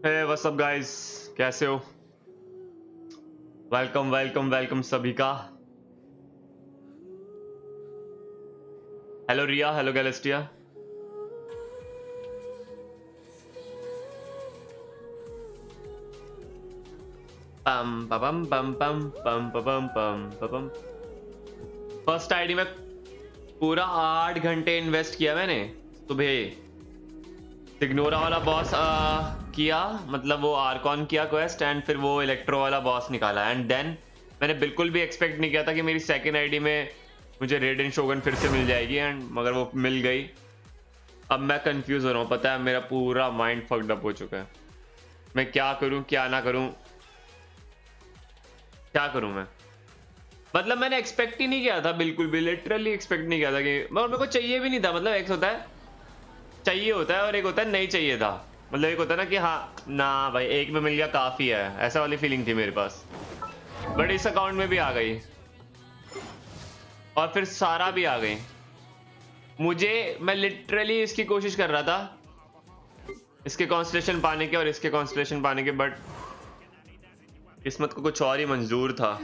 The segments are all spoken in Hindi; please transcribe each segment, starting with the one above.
हे व्हाट्स अप गाइस, कैसे हो? वेलकम वेलकम वेलकम सभी का। हेलो रिया, हेलो गैलेस्टिया। पम पम पम पम पम पम पम पम। फर्स्ट आईडी में पूरा 8 घंटे इन्वेस्ट किया मैंने। सुबह सिग्नोरा वाला बॉस किया, मतलब वो आर्कॉन किया क्वेस्ट, एंड फिर वो इलेक्ट्रो वाला बॉस निकाला। एंड देन मैंने बिल्कुल भी एक्सपेक्ट नहीं किया था कि मेरी सेकंड आईडी में मुझे रेडन शोगन फिर से मिल जाएगी, एंड मगर वो मिल गई। अब मैं कंफ्यूज हो रहा हूँ, पता है मेरा पूरा माइंड फक्ड अप हो चुका है। मैं क्या करूँ क्या ना करूँ, क्या करूँ मैं? मतलब मैंने एक्सपेक्ट ही नहीं किया था, बिल्कुल भी लिटरली एक्सपेक्ट नहीं किया था कि, मगर मेरे को चाहिए भी नहीं था। मतलब एक होता है चाहिए होता है और एक होता है नहीं चाहिए था। मतलब एक होता है ना कि हाँ ना भाई, एक में मिल गया काफी है, ऐसा वाली फीलिंग थी मेरे पास। बट इस अकाउंट में भी आ गई और फिर सारा भी आ गई। मैं लिटरली इसकी कोशिश कर रहा था, इसके कॉन्स्टलेशन पाने के और इसके कॉन्स्टलेशन पाने के, बट किस्मत को कुछ और ही मंजूर था।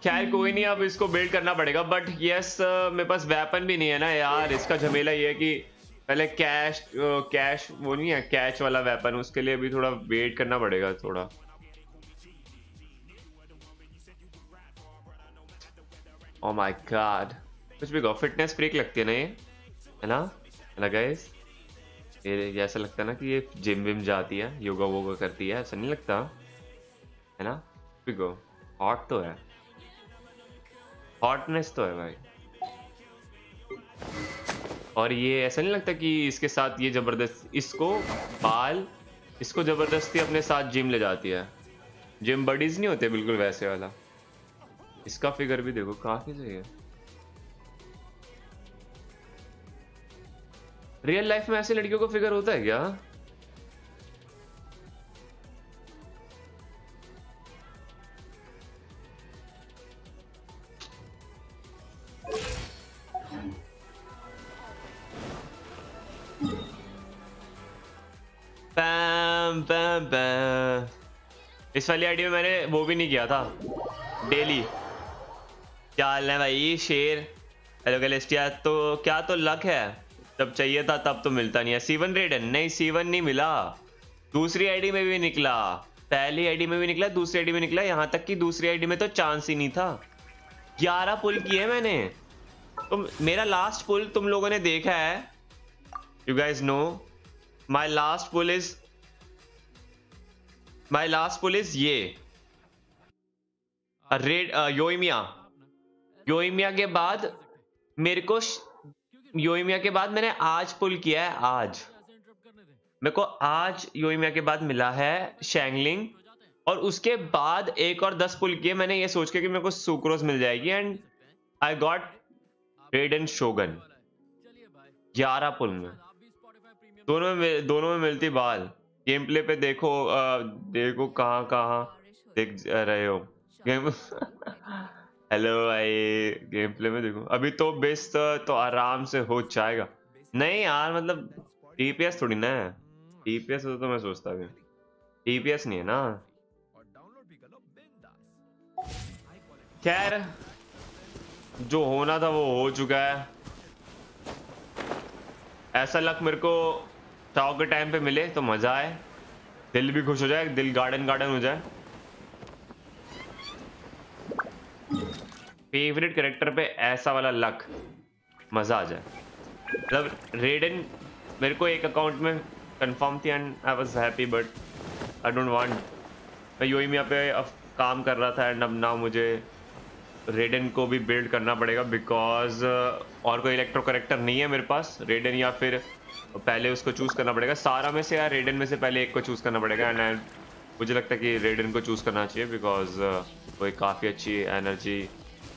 खैर कोई नहीं, अब इसको बिल्ड करना पड़ेगा। बट यस, मेरे पास वेपन भी नहीं है ना यार। इसका झमेला ये है कि पहले कैश वो नहीं है, कैच वाला वेपन, उसके लिए भी थोड़ा वेट करना पड़ेगा थोड़ा। ओ माय गॉड, कुछ भी कहो, फिटनेस फ्रीक लगती है ना ये, है ना गाइस? ये ऐसा लगता है ना कि ये जिम विम जाती है, योगा वोगा करती है, ऐसा नहीं लगता है ना? बिगो हॉट तो है, हॉटनेस तो है भाई। और ये ऐसा नहीं लगता कि इसके साथ ये जबरदस्त इसको जबरदस्ती अपने साथ जिम ले जाती है। जिम बडीज नहीं होते बिल्कुल वैसे वाला। इसका फिगर भी देखो, काफी सही है। रियल लाइफ में ऐसे लड़कियों को फिगर होता है क्या? बैम बैम बैम। इस वाली आईडी में मैंने वो भी नहीं किया था डेली। क्या हाल है भाई शेर? हेलो गैलेस्टिया। तो क्या तो लक है, जब चाहिए था तब तो मिलता नहीं है। C1 रेडन नहीं, C1 नहीं मिला। दूसरी आईडी में भी निकला, पहली आईडी में भी निकला, दूसरी आईडी में निकला, यहां तक कि दूसरी आईडी में तो चांस ही नहीं था। 11 पुल किए मैंने। तो मेरा लास्ट पुल तुम लोगों ने देखा है, you guys know my last pull is ये रेड योइमिया के बाद मेरे को योइमिया के बाद मैंने आज पुल किया है। आज मेरे को आज योइमिया के बाद मिला है शैंगलिंग, और उसके बाद एक और 10 पुल किए मैंने ये सोच के कि मेरे को सुक्रोज मिल जाएगी, एंड आई गॉट रेडन शोगन। 11 पुल में दोनों में मिलती बाल। गेम प्ले पे देखो, देखो कहाँ कहाँ देख रहे हो गेम। हेलो भाई, गेम प्ले में देखो। अभी तो बेस्ट तो आराम से हो जाएगा। नहीं यार, मतलब टीपीएस थोड़ी ना है। टीपीएस तो मैं सोचता भी, टीपीएस नहीं है ना। खैर जो होना था वो हो चुका है। ऐसा लक मेरे को चाव के टाइम पे मिले तो मजा आए, दिल भी खुश हो जाए, दिल गार्डन गार्डन हो जाए। फेवरेट कैरेक्टर पे ऐसा वाला लक, मजा आ जाए। मतलब रेडन मेरे को एक अकाउंट में कंफर्म थी and I was happy, but I don't want. मैं योइमिया पे अब काम कर रहा था एंड अब ना मुझे रेडन को भी बिल्ड करना पड़ेगा, बिकॉज और कोई इलेक्ट्रो कैरेक्टर नहीं है मेरे पास। रेडन या फिर पहले उसको चूज करना पड़ेगा सारा में से, या रेडन में से पहले एक को चूज करना पड़ेगा। एंड मुझे लगता है कि रेडन को चूज करना चाहिए, बिकॉज वो काफ़ी अच्छी एनर्जी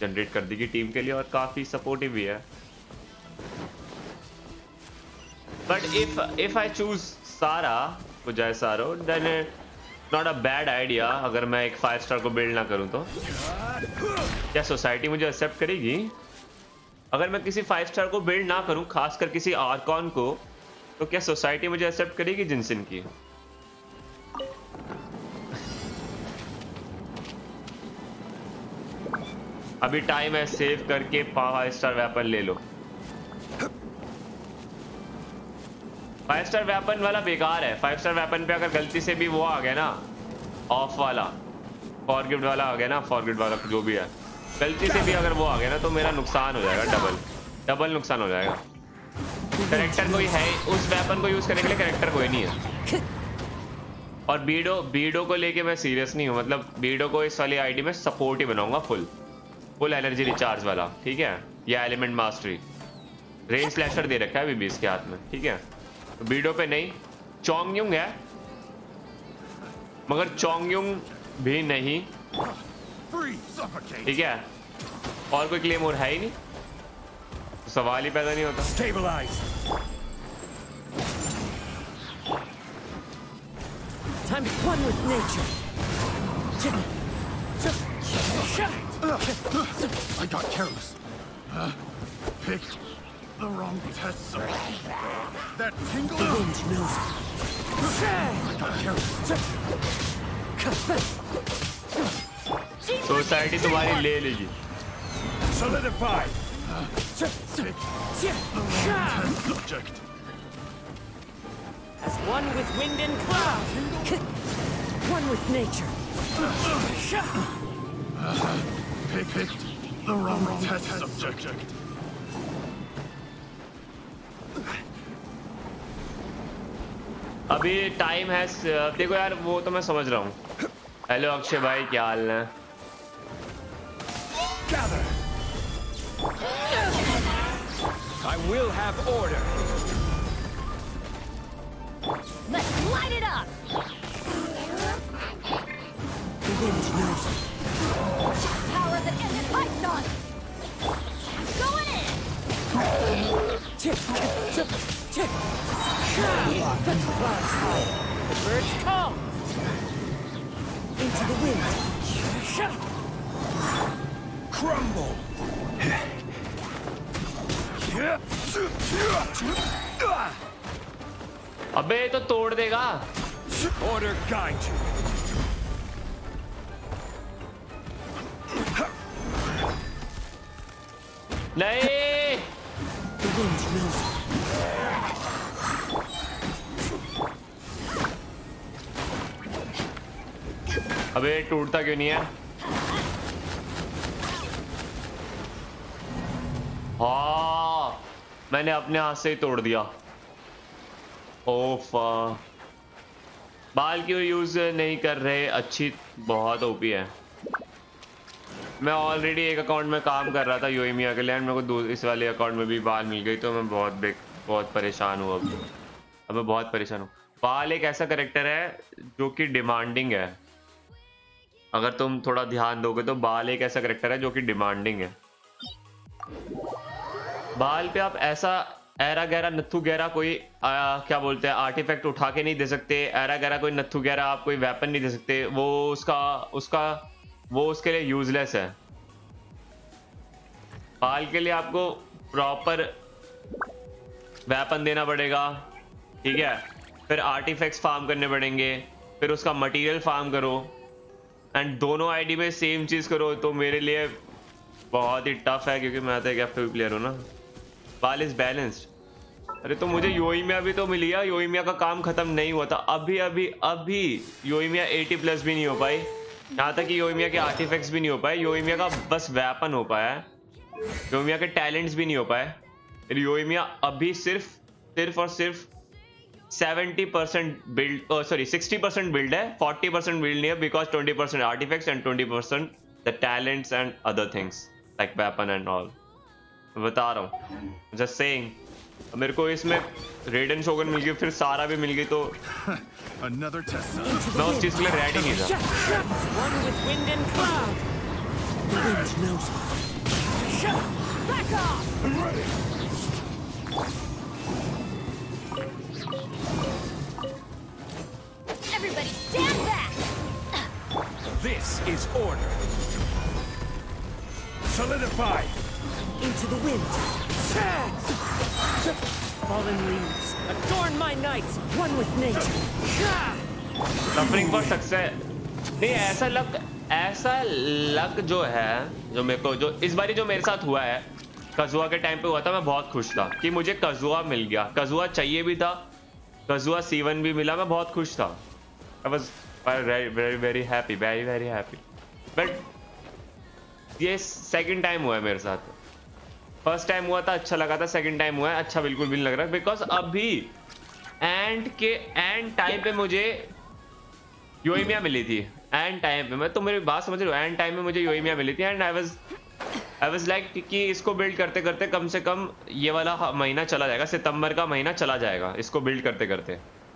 जनरेट कर देगी टीम के लिए और काफ़ी सपोर्टिव भी है। बट इफ आई चूज सारा को जाए सारो, then not a bad idea. अगर मैं एक 5 स्टार को बिल्ड ना करूं तो क्या सोसाइटी मुझे एक्सेप्ट करेगी? अगर मैं किसी 5 स्टार को बिल्ड ना करूं, खासकर किसी आर्कॉन को, तो क्या सोसाइटी मुझे एक्सेप्ट करेगी जिनसिन की? अभी टाइम है, सेव करके 5 स्टार वेपन ले लो। 5 स्टार वेपन वाला बेकार है। 5 स्टार वेपन पे अगर गलती से भी वो आ गया ना, ऑफ वाला फॉरगिव वाला आ गया ना, फॉरगिव वाला जो भी है, गलती से भी अगर वो आ गया ना तो मेरा नुकसान हो जाएगा, डबल नुकसान हो जाएगा। कैरेक्टर कोई है, उस वेपन को यूज करने के लिए कैरेक्टर कोई नहीं है। और बीडो को लेके मैं सीरियस नहीं हूँ, मतलब बीडो को इस वाली आईडी में सपोर्ट ही बनाऊंगा, फुल एनर्जी रिचार्ज वाला, ठीक है। या एलिमेंट मास्टरी, रेंज स्लैशर दे रखा है अभी भी इसके हाथ में, ठीक है। तो बीडो पे नहीं, चोंगयुंग है, मगर चोंगयुंग भी नहीं, ठीक है। और कोई क्लेम और है ही नहीं, तो सवाल ही पैदा नहीं होता। Time to one with nature. I got careless. Picked the wrong test subject. That tingle. The wind knows it. I got careless. Society तुम्हारी ले लीजिए। Solidify. Picked the wrong test subject. As one with wind and cloud. One with nature. Picked the wrong test subject. अभी टाइम है, देखो यार वो तो मैं समझ रहा हूँ। हेलो अक्षय भाई, क्या हाल है? I will have order. Let's light it up! The wind knows it. Power that ended Python! Going in! Tick, tick, tick. The clouds high. The birds come. Into the wind. Crumble. अबे तो तोड़ देगा। Order guide you. नहीं, The wind knows it. अबे टूटता क्यों नहीं है? हाँ, मैंने अपने हाथ से ही तोड़ दिया। ओफ, बाल क्यों यूज नहीं कर रहे? अच्छी, बहुत ओपी है। मैं ऑलरेडी एक अकाउंट में काम कर रहा था योइमिया के लिए, मेरे को इस वाले अकाउंट में भी बाल मिल गई, तो मैं बहुत परेशान हूँ। अब मैं बहुत परेशान हूँ। बाल एक ऐसा कैरेक्टर है जो कि डिमांडिंग है। अगर तुम थोड़ा ध्यान दोगे तो बाल एक ऐसा कैरेक्टर है जो कि डिमांडिंग है। बाल पे आप ऐसा एरा गहरा नत्थु गहरा कोई क्या बोलते हैं आर्टिफैक्ट उठा के नहीं दे सकते। एरा गहरा कोई नत्थु गहरा आप कोई वेपन नहीं दे सकते। वो उसके लिए यूजलेस है। बाल के लिए आपको प्रॉपर वेपन देना पड़ेगा, ठीक है। फिर आर्टिफैक्ट्स फार्म करने पड़ेंगे, फिर उसका मटेरियल फार्म करो, एंड दोनों आईडी में सेम चीज करो। तो मेरे लिए बहुत ही टफ है, क्योंकि मैं तो एक एफपी प्लेयर हूँ ना। बाल इज बैलेंस्ड। अरे तो मुझे योइमिया भी तो मिली है, योइमिया का काम खत्म नहीं हुआ था। अभी योइमिया 80+ भी नहीं हो पाई, यहाँ तक कि योइमिया के आर्टिफैक्ट्स भी नहीं हो पाए। योइमिया का बस वेपन हो पाया है, योइमिया के टैलेंट्स भी नहीं हो पाए। योइमिया अभी सिर्फ और सिर्फ 70% बिल्ड, सॉरी 60% बिल्ड है, 40% बिल्ड नहीं है, because 20% artifacts and 20% the talents and other things like weapon and all. बता रहा हूँ, जस्ट सेइंग। मेरे को इसमें रेडन शोगन मिल गई, फिर सारा भी मिल गई, तो मैं उस चीज के लिए रेडी नहीं था। One with wind and cloud. The wind knows it. Back off! Everybody stand back! This is order. Solidify. Into the wind. Fallen leaves. Adorn my nights. One with nature. Suffering for success. नहीं, ऐसा लक जो है, जो मेरे को, जो इस बारी जो मेरे साथ हुआ है, कजुआ के टाइम पे हुआ था, मैं बहुत खुश था कि मुझे कजुआ मिल गया। कजुआ चाहिए भी था, कजुआ C1 भी मिला, मैं बहुत खुश था। I was very very happy, very very happy. But ये सेकंड टाइम हुआ है मेरे साथ। फर्स्ट टाइम हुआ था अच्छा लगा था, सेकंड टाइम हुआ है अच्छा बिल्कुल भी नहीं लग रहा, बिकॉज अभी एंड टाइम पे मुझे योइमिया मिली थी। एंड टाइम पे, मैं तो मेरी बात समझ रही हूँ, एंड टाइम में मुझे योइमिया मिली थी। एंड आई वाज लाइक कि इसको बिल्ड करते करते कम से कम ये वाला महीना चला जाएगा, सितंबर का महीना चला जाएगा इसको बिल्ड करते करते,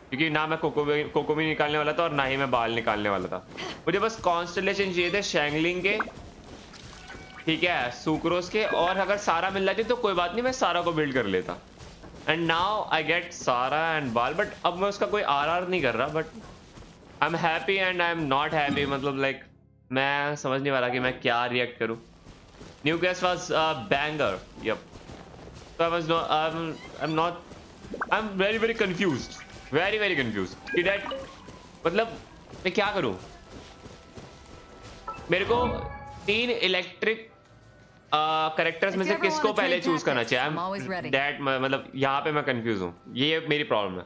क्योंकि ना मैं कोको भी निकालने वाला था और ना ही मैं बाल निकालने वाला था। मुझे बस कॉन्स्टलेशन चाहिए थे शैंगलिंग के, ठीक है, सुक्रोस के, और अगर सारा मिल जाती तो कोई बात नहीं, मैं सारा को बिल्ड कर लेता। एंड नाउ आई गेट सारा एंड बाल, बट अब मैं उसका कोई आर नहीं कर रहा। But I am happy and I am not happy, मतलब लाइक मैं समझ नहीं पा रहा कि मैं क्या रिएक्ट करूं। New guest was banger, yup. So I'm very very confused, very very confused कि that मतलब मैं क्या करूं। मेरे को 3 इलेक्ट्रिक कैरेक्टर्स में से किसको पहले चूज करना चाहिए, दैट मतलब यहाँ पे मैं कंफ्यूज हूँ। ये मेरी प्रॉब्लम है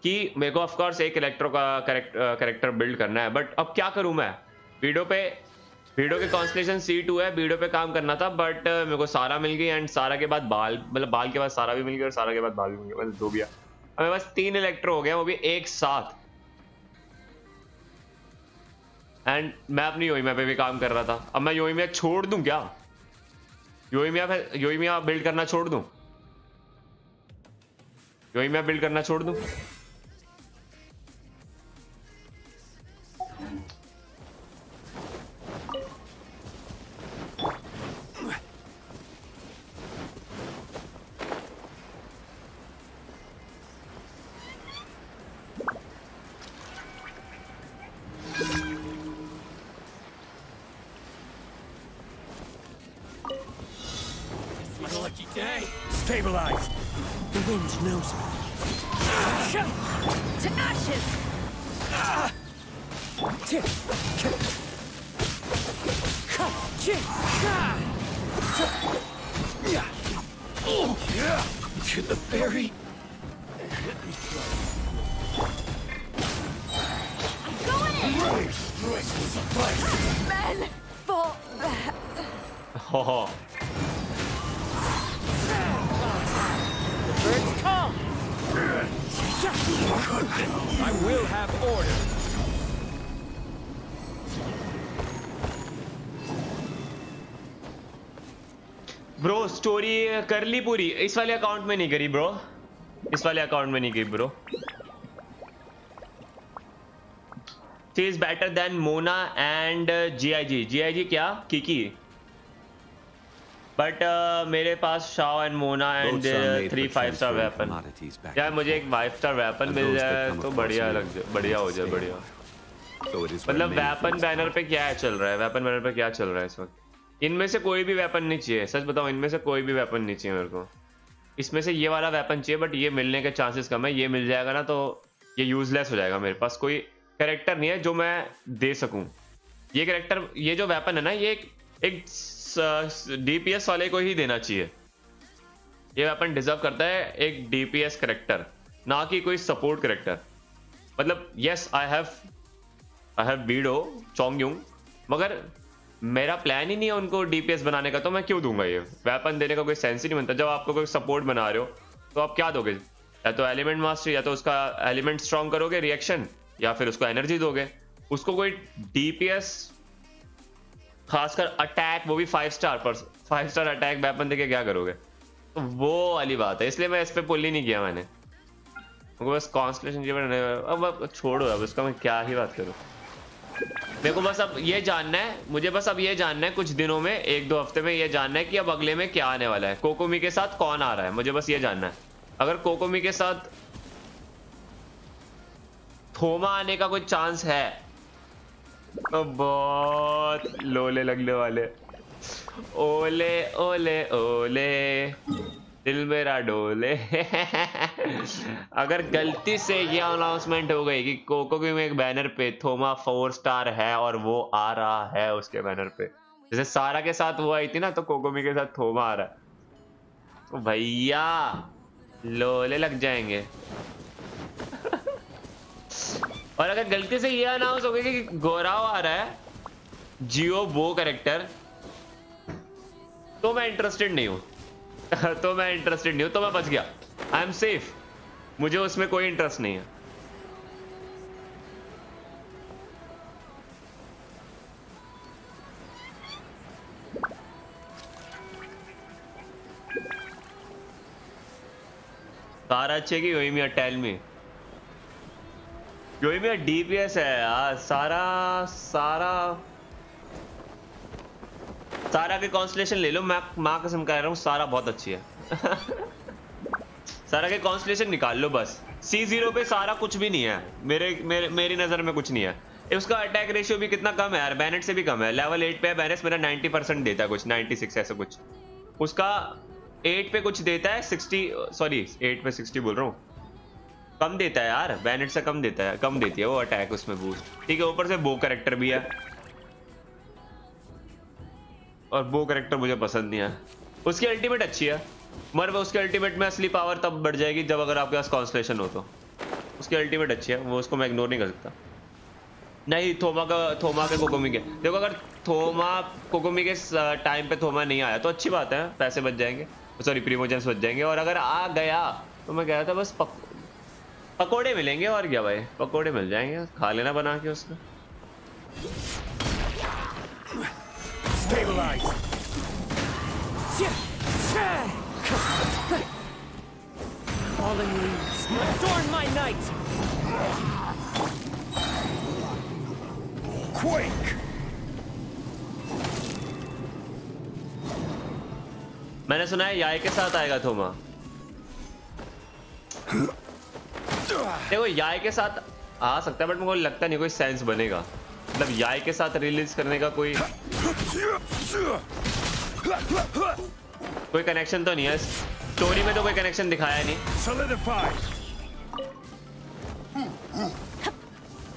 कि मेरे को ऑफ कोर्स एक इलेक्ट्रो का कैरेक्टर बिल्ड करना है, बट अब क्या करूं मैं। वीडियो के कॉन्स्टलेशन C2 है, वीडियो पे काम करना था, बट मेरे को सारा मिल गई एंड सारा के बाद बाल, मतलब बाल के बाद सारा भी मिल गया और सारा के बाद बाल भी मिल गया, मतलब जो भी है। अब मेरे पास 3 इलेक्ट्रो हो गया, वो भी एक साथ। एंड मैं अपनी योइमिया पे भी काम कर रहा था। अब मैं योइमिया छोड़ दूं क्या? योइमिया बिल्ड करना छोड़ दूं? योइमिया बिल्ड करना छोड़ दूं? Stabilized. The wind knows me. To ashes! To the ferry. I'm going in! Men fall back. Oh. Birds come! I will have order. Bro story कर ली पूरी, इस वाले अकाउंट में नहीं करी ब्रो, इस वाले अकाउंट में नहीं की bro. She is better than Mona and GIG क्या किकी, बट मेरे पास Xiao and Mona and 3 five star weapon. यार मुझे एक 5-स्टार वेपन मिल जाए तो बढ़िया हो जाए, बढ़िया। मतलब वेपन बैनर पे क्या चल रहा है, वेपन बैनर पे क्या चल रहा है इस वक्त? इनमें से कोई भी वेपन नहीं चाहिए, सच बताओ, इनमें से कोई भी वेपन नहीं चाहिए मेरे को। इसमें से ये वाला वेपन चाहिए, बट ये मिलने के चांसेस कम है। ये मिल जाएगा ना तो ये यूजलेस हो जाएगा। मेरे पास कोई कैरेक्टर नहीं है जो मैं दे सकूं। ये कैरेक्टर, ये जो वेपन है ना, ये एक DPS वाले को ही देना चाहिए। ये वेपन डिजर्व करता है एक DPS कैरेक्टर, ना कि कोई सपोर्ट कैरेक्टर। मतलब यस आई हैव बीडो चोंगयुंग, मगर मेरा प्लान ही नहीं है उनको DPS बनाने का, तो मैं क्यों दूंगा? ये वेपन देने का कोई सेंस ही नहीं बनता। जब आपको कोई सपोर्ट बना रहे हो तो आप क्या दोगे? या तो एलिमेंट मास्टर, या तो उसका एलिमेंट स्ट्रॉन्ग करोगे रिएक्शन, या फिर उसको एनर्जी दोगे। उसको कोई DPS, खासकर अटैक, वो भी 5-स्टार अटैक वेपन देके क्या करोगे? तो वो वाली बात है, इसलिए मैं इस पे पुल ही नहीं किया मैंने। बस कॉन्स्टलेशन अब छोड़ो, अब इसका मैं क्या ही बात करूं। मेरे को बस अब ये जानना है, मुझे बस अब ये जानना है कुछ दिनों में, 1-2 हफ्ते में ये जानना है कि अब अगले में क्या आने वाला है। कोकोमी के साथ कौन आ रहा है, मुझे बस ये जानना है। अगर कोकोमी के साथ थोमा आने का कोई चांस है तो बहुत लोले लगने वाले। ओले ओले ओले दिल मेरा डोले। अगर गलती से ये अनाउंसमेंट हो गई कि कोको की में एक बैनर पे थोमा 4 स्टार है और वो आ रहा है उसके बैनर पे, जैसे सारा के साथ वो आई थी ना, तो कोकोमी के साथ थोमा आ रहा है, तो भैया लोले लग जाएंगे। और अगर गलती से ये अनाउंस हो गया कि गोराव आ रहा है, जियो वो कैरेक्टर, तो मैं इंटरेस्टेड नहीं हूं। तो मैं इंटरेस्टेड नहीं हूं, तो मैं बच गया, आई एम सेफ, मुझे उसमें कोई इंटरेस्ट नहीं है। सारा अच्छे की योइमिया टेल मी। योइमिया डीपीएस है यार, सारा के कॉन्स्टलेशन ले लो, मैं मां कसम कह रहा हूँ सारा बहुत अच्छी है। सारा के कॉन्स्टलेशन निकाल लो बस। C0 पे सारा कुछ भी नहीं है, मेरी नजर में कुछ नहीं है। उसका अटैक रेशियो भी कितना कम है यार, बैनेट से भी कम है। लेवल 8 पे है बैनेट, मेरा 90% देता है, कुछ 96 ऐसा कुछ। उसका 8 पे कुछ देता है 60, सॉरी 8 पे 60 बोल रहा हूँ, कम देता है यार, बैनेट से कम देता है, कम देती है वो अटैक उसमें बूस्ट। ठीक है, ऊपर से बो कैरेक्टर भी है, और वो कैरेक्टर मुझे पसंद नहीं है। उसकी अल्टीमेट अच्छी है, मगर उसके अल्टीमेट में असली पावर तब बढ़ जाएगी जब अगर आपके पास कॉन्स्टलेशन हो तो। उसकी अल्टीमेट अच्छी है, वो उसको मैं इग्नोर नहीं कर सकता। नहीं, थोमा के कोकोमी के देखो, अगर थोमा कोकोमी के टाइम पे थोमा नहीं आया तो अच्छी बात है, पैसे बच जाएंगे, सॉरी प्रीमोजेम्स बच जाएंगे। और अगर आ गया तो मैं कह रहा था बस पकोड़े मिलेंगे, और क्या भाई, पकोड़े मिल जाएंगे, खा लेना बना के उसमें। Stabilize. Fallen leaves, adorn my night. Quake. मैंने सुना है याय के साथ आएगा थोमा। देखो याय के साथ आ सकता है, बट मुझे लगता नहीं कोई सेंस बनेगा, मतलब याय के साथ रिलीज करने का कोई कनेक्शन तो नहीं है, स्टोरी में तो कोई कनेक्शन दिखाया नहीं। Solidify.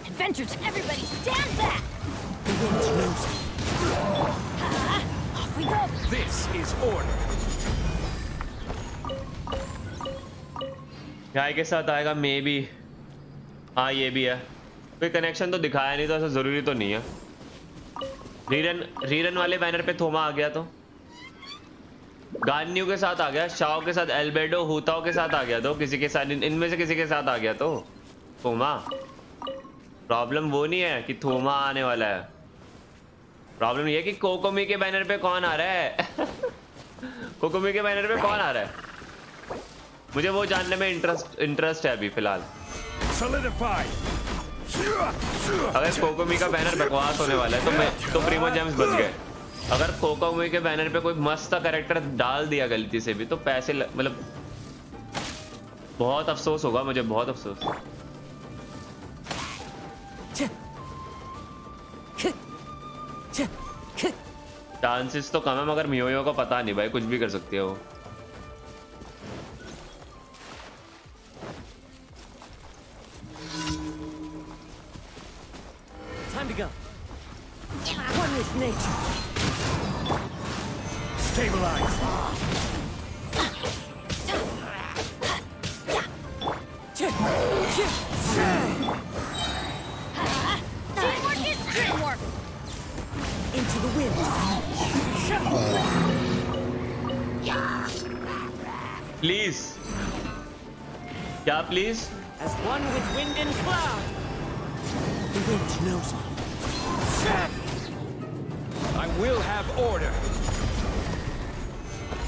Adventures, everybody, stand back! Off we go! This is order. याय के साथ आएगा मे बी, हाँ ये भी है, कोई कनेक्शन तो दिखाया नहीं, तो ऐसा जरूरी तो नहीं है। रीरन वाले बैनर पे थोमा आ गया, तो गान्यू के साथ आ गया, शाओ के साथ, एल्बेडो हुताओ के साथ आ गया, तो किसी के साथ, इनमें से किसी के साथ आ गया तो थोमा। प्रॉब्लम वो नहीं है कि थोमा आने वाला है, प्रॉब्लम ये है कि कोकोमी के बैनर पे कौन आ रहा है। कोकोमी के बैनर पे कौन आ रहा है, मुझे वो जानने में इंटरेस्ट है अभी फिलहाल। Solidify. अगर कोकोमी का बैनर बकवास होने वाला है तो प्रीमोजेम्स बच गए। अगर कोकोमी के बैनर पे कोई मस्त कैरेक्टर डाल दिया गलती से भी, तो पैसे मतलब बहुत अफसोस होगा मुझे, बहुत अफसोस। चांसेस तो कम है, मगर मियोयो का पता नहीं भाई, कुछ भी कर सकती है वो। Time to go. One with nature. Stabilize. Teamwork is dreamwork! Into the wind. Please, क्या please? As one with wind and cloud. The wind knows me. I will have order.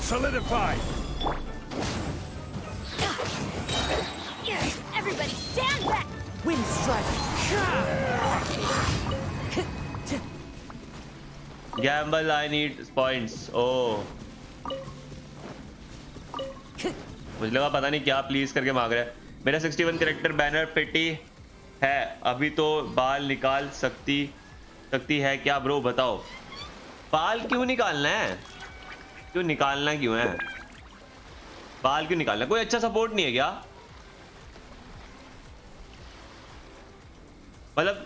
Solidify. Everybody stand back! Wind strike. Gamble, I need points. Oh, मुझे लगा पता नहीं क्या प्लीज करके मांग रहा है। मेरा 61 कैरेक्टर बैनर पेटी है, अभी तो बाल निकाल सकती है क्या ब्रो, बताओ। बाल क्यों निकालना है, क्यों निकालना क्यों है, बाल क्यों निकालना? कोई अच्छा सपोर्ट नहीं है क्या? मतलब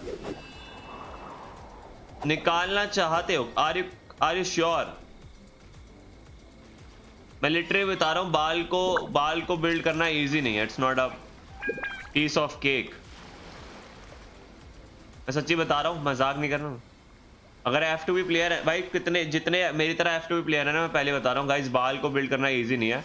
निकालना चाहते हो? Are you sure? मैं लिटरली बता रहा हूँ, बाल को बिल्ड करना इजी नहीं है। It's not a piece of cake. मैं सच्ची बता रहा हूँ, मजाक नहीं कर रहा हूँ। अगर F2B प्लेयर है भाई, जितने मेरी तरह F2B प्लेयर है ना, मैं पहले बता रहा हूँ गाइस, बाल को बिल्ड करना इजी नहीं है।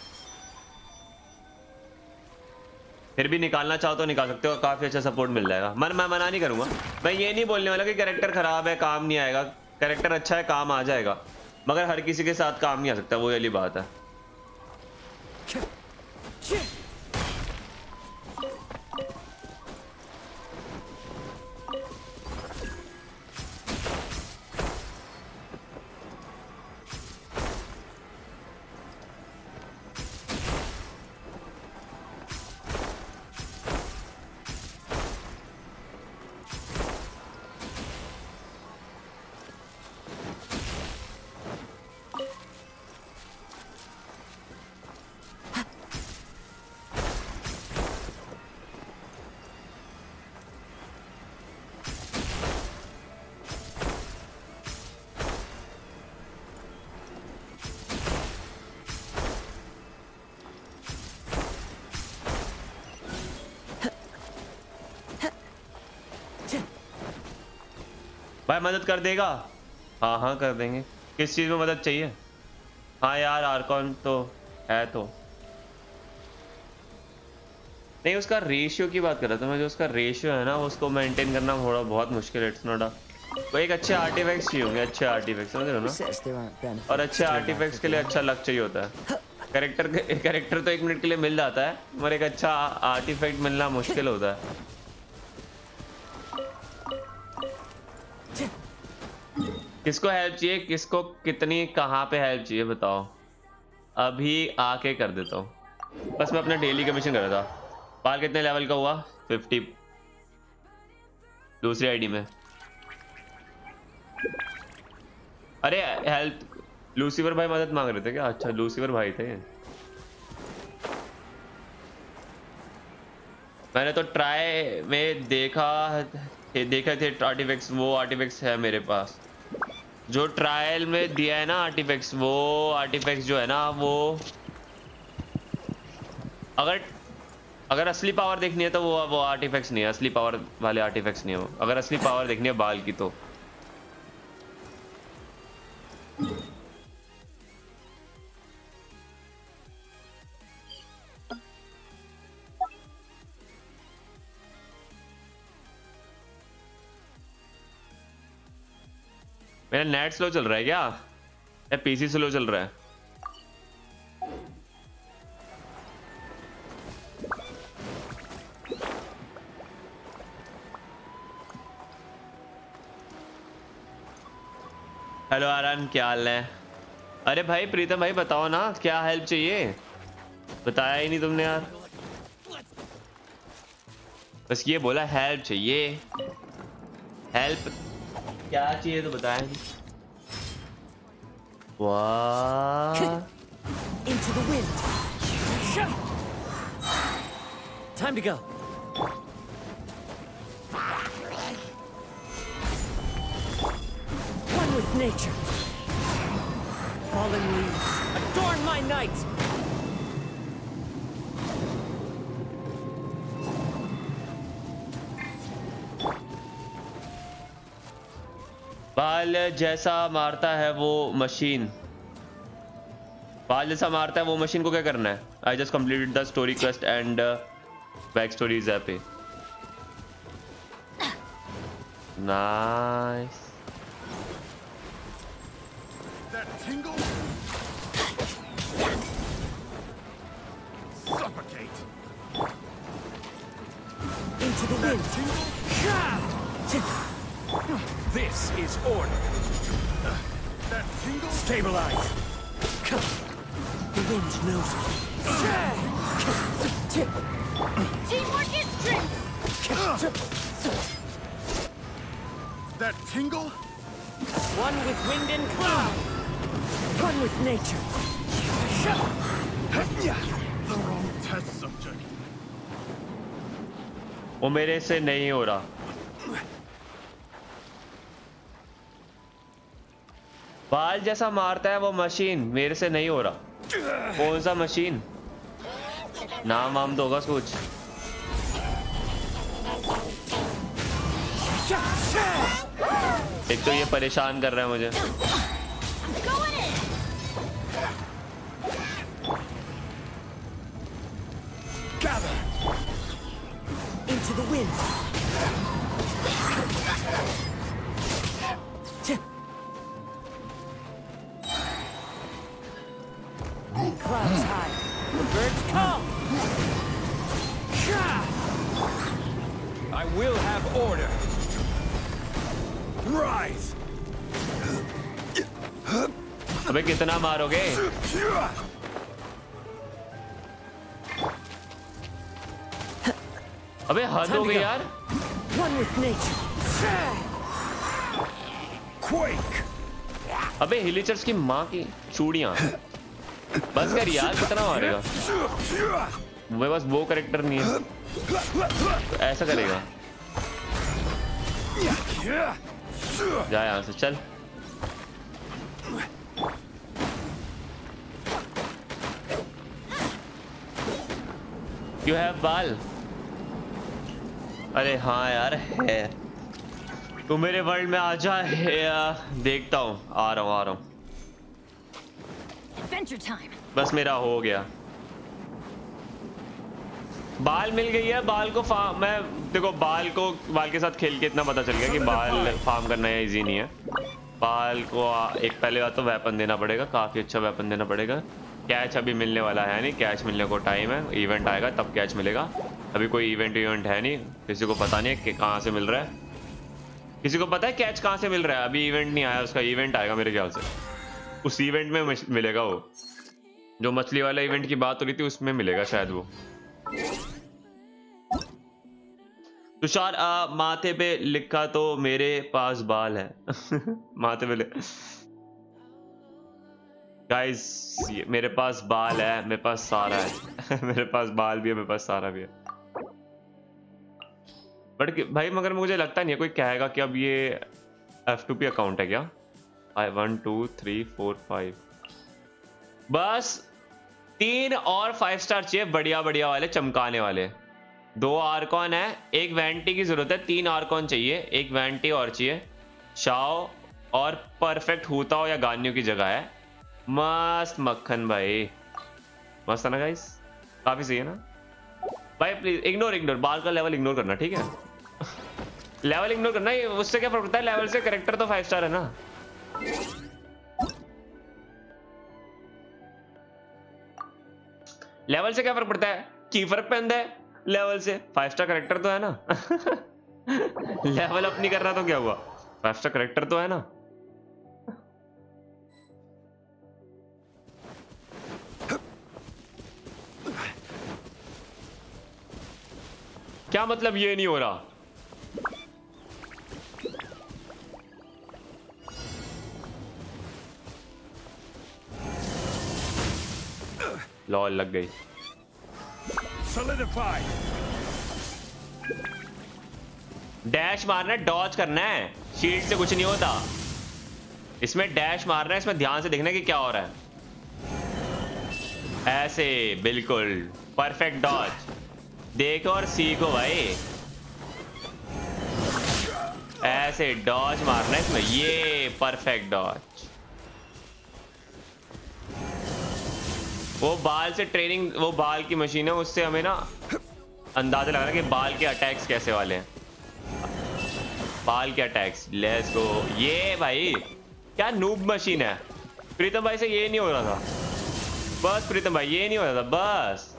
फिर भी निकालना चाहो तो निकाल सकते हो, काफी अच्छा सपोर्ट मिल जाएगा। मैं मना नहीं करूंगा। मैं ये नहीं बोलने वाला कि कैरेक्टर खराब है काम नहीं आएगा। कैरेक्टर अच्छा है काम आ जाएगा, मगर हर किसी के साथ काम नहीं आ सकता, वो वाली बात है। भाई मदद कर देगा? हाँ हाँ कर देंगे। किस चीज़ में मदद चाहिए? हाँ यार आर्कॉन तो है तो नहीं, उसका रेशियो की बात कर रहा था मैं। जो उसका रेशियो है ना, उसको मेंटेन करना थोड़ा बहुत मुश्किल है। इट्स नॉट अ कोई एक अच्छे आर्टिफैक्ट्स चाहिए होंगे, अच्छे आर्टिफैक्ट्स समझ रहे हो ना। और अच्छे आर्टिफैक्ट्स के लिए अच्छा लक चाहिए होता है। कैरेक्टर तो 1 मिनट के लिए मिल जाता है, मगर एक अच्छा आर्टिफैक्ट मिलना मुश्किल होता है। किसको हेल्प चाहिए, किसको कितनी कहाँ पे हेल्प चाहिए बताओ, अभी आके कर देता हूँ। बस मैं अपना डेली कमीशन कर रहा था। बाल कितने लेवल का हुआ? 50 दूसरी आईडी में। अरे हेल्प, लूसीफर भाई मदद मांग रहे थे क्या? अच्छा लूसीफर भाई थे। मैंने तो ट्राई में देखे थे आर्टिफैक्ट्स, वो आर्टिफैक्ट्स है मेरे पास जो ट्रायल में दिया है ना आर्टिफैक्ट्स। वो आर्टिफैक्ट्स जो है ना, वो अगर असली पावर देखनी है तो वो आर्टिफैक्ट्स नहीं है, असली पावर वाले आर्टिफैक्ट्स नहीं है वो। अगर असली पावर देखनी है बाल की तो मेरा नेट स्लो चल रहा है क्या, या पीसी स्लो चल रहा है? हेलो आरन, क्या हाल है? अरे भाई प्रीतम भाई बताओ ना, क्या हेल्प चाहिए? बताया ही नहीं तुमने यार। बस ये बोला हेल्प चाहिए। हेल्प क्या चाहिए तो बताया नहीं। वाह Into the wind. Time to go. One with nature. Fallen leaves adorn my night. बाल जैसा मारता है वो मशीन, बाल जैसा मारता है वो मशीन को क्या करना है? I just completed the story quest and back story is happy. Nice. That tingle? Suffocate. Into the That wind. tingle? This is order. That tingle? Stabilize. The wind knows me. Teamwork is strength. That tingle? One with wind and cloud. One with nature. The wrong test subject. वो मेरे से नहीं हो रहा। बाल जैसा मारता है वो मशीन, मेरे से नहीं हो रहा। कौन सा मशीन? नाम वाम तो होगा कुछ। एक तो ये परेशान कर रहा है मुझे। Into the wind. Clouds high. The birds come. I will have order. Rise. अबे कितना मारोगे? अबे हद हो गई यार। One with nature. Quake. अबे हिलीचर्स की माँ की चूड़ियां। बस कर यार, कितना मारेगा? मेरे पास वो कैरेक्टर नहीं है तो ऐसा करेगा। जा यहाँ से चल। You have बाल? अरे हाँ यार है। तू मेरे वर्ल्ड में आ जा। देखता हूँ, आ रहा हूँ। Adventure time. बस मेरा हो गया। बाल मिल गई है। बाल को फार्म, मैं देखो बाल के साथ खेल के इतना पता चल गया कि बाल फार्म करना इजी नहीं है। बाल को एक पहले बात तो वेपन देना पड़ेगा, काफी अच्छा वेपन देना पड़ेगा। कैच अभी मिलने वाला है नहीं, कैच मिलने को टाइम है। इवेंट आएगा तब कैच मिलेगा। अभी कोई इवेंट है नहीं, किसी को पता नहीं है कि कहाँ से मिल रहा है। किसी को पता है कैच कहाँ से मिल रहा है? अभी इवेंट नहीं आया, उसका इवेंट आएगा मेरे ख्याल से। उस इवेंट में मिलेगा वो, जो मछली वाला इवेंट की बात हो रही थी उसमें मिलेगा शायद वो। तुषार माथे पे लिखा तो मेरे पास बाल है। माथे पे गाइस मेरे पास बाल है, मेरे पास सारा है। मेरे पास बाल भी है, मेरे पास सारा भी है। बट भाई मगर मुझे लगता नहीं है कोई कहेगा कि अब ये F2P अकाउंट है क्या। 1 2 3 4 5 बस 3 और 5 स्टार चाहिए, बढ़िया बढ़िया वाले चमकाने वाले। 2 आर्कॉन है, एक वैंटी की जरूरत है, 3 आर्कॉन चाहिए, एक वैंटी और चाहिए। शाओ और परफेक्ट हूताओ या गान्यू की जगह है। मस्त मक्खन भाई, मस्त है ना गाइस? काफी सही है ना भाई? प्लीज इग्नोर बाल का लेवल इग्नोर करना, ठीक है? लेवल इग्नोर करना, ये उससे क्या फर्क पड़ता है? लेवल से कैरेक्टर तो 5 स्टार है ना। लेवल से क्या फर्क पड़ता है? की फर्क पैदा है लेवल से? 5 स्टार कैरेक्टर तो है ना। लेवल अप नहीं कर रहा तो क्या हुआ? 5 स्टार कैरेक्टर तो है ना। क्या मतलब ये नहीं हो रहा? लॉल लग गई। डैश मारना है, डॉज करना है, शील्ड से कुछ नहीं होता। इसमें डैश मारना है, इसमें ध्यान से देखना है कि क्या हो रहा है। ऐसे बिल्कुल परफेक्ट डॉज। देखो और सीखो भाई। ऐसे डॉज मारना है इसमें, ये परफेक्ट डॉज। वो बाल से ट्रेनिंग, वो बाल की मशीन है, उससे हमें ना अंदाजा लगा कि बाल के अटैक्स कैसे वाले हैं। बाल के अटैक्स, लेट्स गो। ये भाई क्या नूब मशीन है। प्रीतम भाई से ये नहीं हो रहा था बस। प्रीतम भाई ये नहीं हो रहा था बस।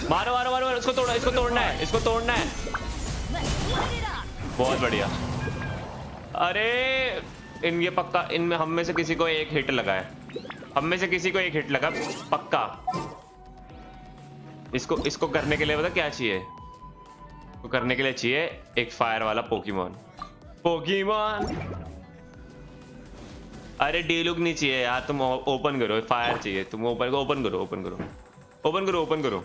मारो मारो मारो, इसको तोड़ना, इसको तोड़ना है, इसको तोड़ना है। बहुत बढ़िया। अरे ये पक्का, इनमें हम में से किसी को एक हिट लगा है। हम में से किसी को एक हिट लगा पक्का। इसको करने के लिए पता क्या चाहिए? तो करने के लिए चाहिए एक फायर वाला पोकेमॉन। अरे डीलुक नहीं चाहिए यार, तुम ओपन करो। फायर चाहिए, तुम ओपन करो।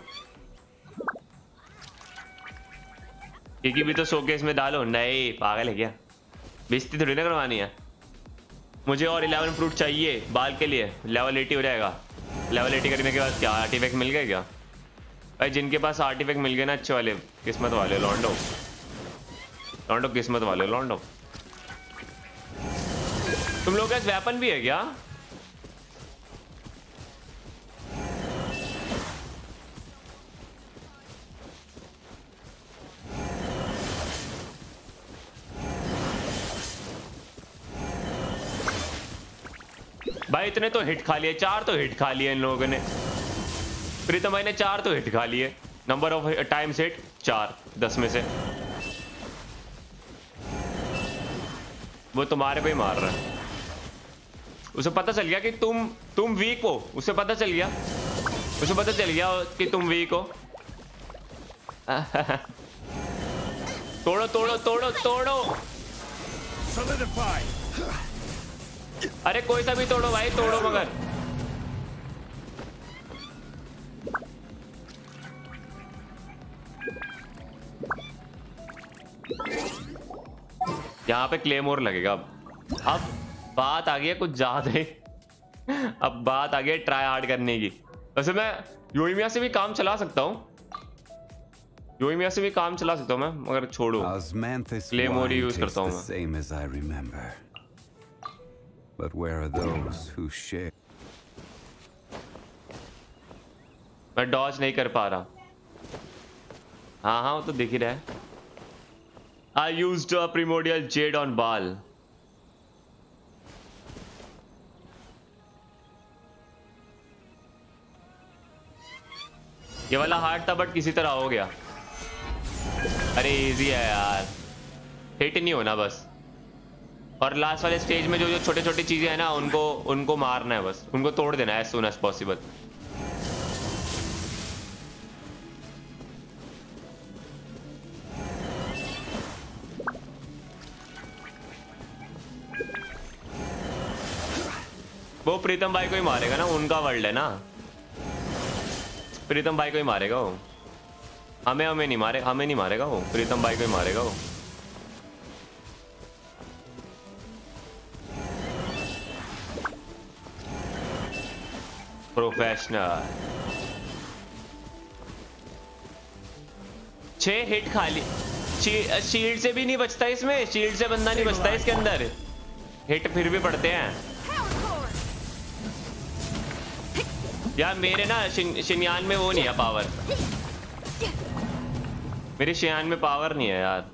किकी भी तो शोकेस में डालो। नहीं पागल है क्या? बेइज्जती थोड़ी ना करवानी है मुझे। और 11 फ्रूट चाहिए बाल के लिए। लेवल 80 हो जाएगा। लेवल 80 करने के बाद क्या आर्टिफैक्ट मिल गया क्या? भाई जिनके पास आर्टिफैक्ट मिल गए ना अच्छे वाले, किस्मत वाले लॉन्डो, लॉन्डो किस्मत वाले लॉन्डो। तुम लोग का वेपन भी है क्या? भाई इतने तो हिट खा लिए, 4 तो हिट खा लिए इन लोगों ने। प्रीतम भाई ने 4 तो हिट खा लिए। नंबर ऑफ टाइम्स हिट 4 10 में से। वो तुम्हारे पे ही मार रहा है। उसे पता चल गया कि तुम वीक हो। उसे पता चल गया कि तुम वीक हो। तोड़ो तोड़ो तोड़ो तोड़ो। Solidify. अरे कोई सा भी तोड़ो भाई, तोड़ो मगर। यहाँ पे क्लेमोर लगेगा। अब बात आ गई है कुछ ज्यादा ही। अब बात आ गई है ट्राई हार्ड करने की। वैसे मैं योइमिया से भी काम चला सकता हूँ, मैं, मगर छोड़ो क्लेमोर ही यूज करता हूँ मैं। But where are those who share? मैं डॉज नहीं कर पा रहा। हाँ वो तो दिख ही रहा है। I used a primordial jade on Baal. ये वाला हार्ड था बट किसी तरह हो गया। अरे इजी है यार, हिट नहीं होना बस। और लास्ट वाले स्टेज में जो छोटे छोटे चीजें हैं ना, उनको मारना है बस, उनको तोड़ देना है as soon as possible। वो प्रीतम भाई को ही मारेगा ना, उनका वर्ल्ड है ना। प्रीतम भाई को ही मारेगा वो। हमें नहीं मारेगा वो, प्रीतम भाई को ही मारेगा वो। प्रोफेशनल। 6 हिट खाली। शील्ड से भी नहीं बचता इसमें, शील्ड से बंदा नहीं बचता इसके अंदर। हिट फिर भी पड़ते हैं यार। मेरे ना शिनयान में वो नहीं है पावर। मेरे शिनयान में पावर नहीं है यार।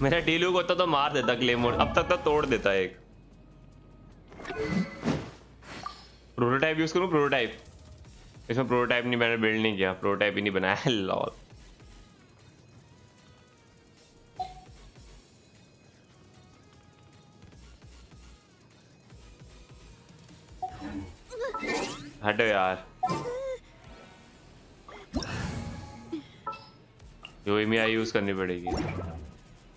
मेरा डीलूक होता तो मार देता क्लेमोर, अब तक तो तोड़ देता एक। प्रोटोटाइप यूज करूं? प्रोटोटाइप इसमें प्रोटोटाइप नहीं, मैंने बिल्ड नहीं किया, प्रोटोटाइप ही नहीं बनाया। लॉल। हटो यार। योइमिया यूज करनी पड़ेगी।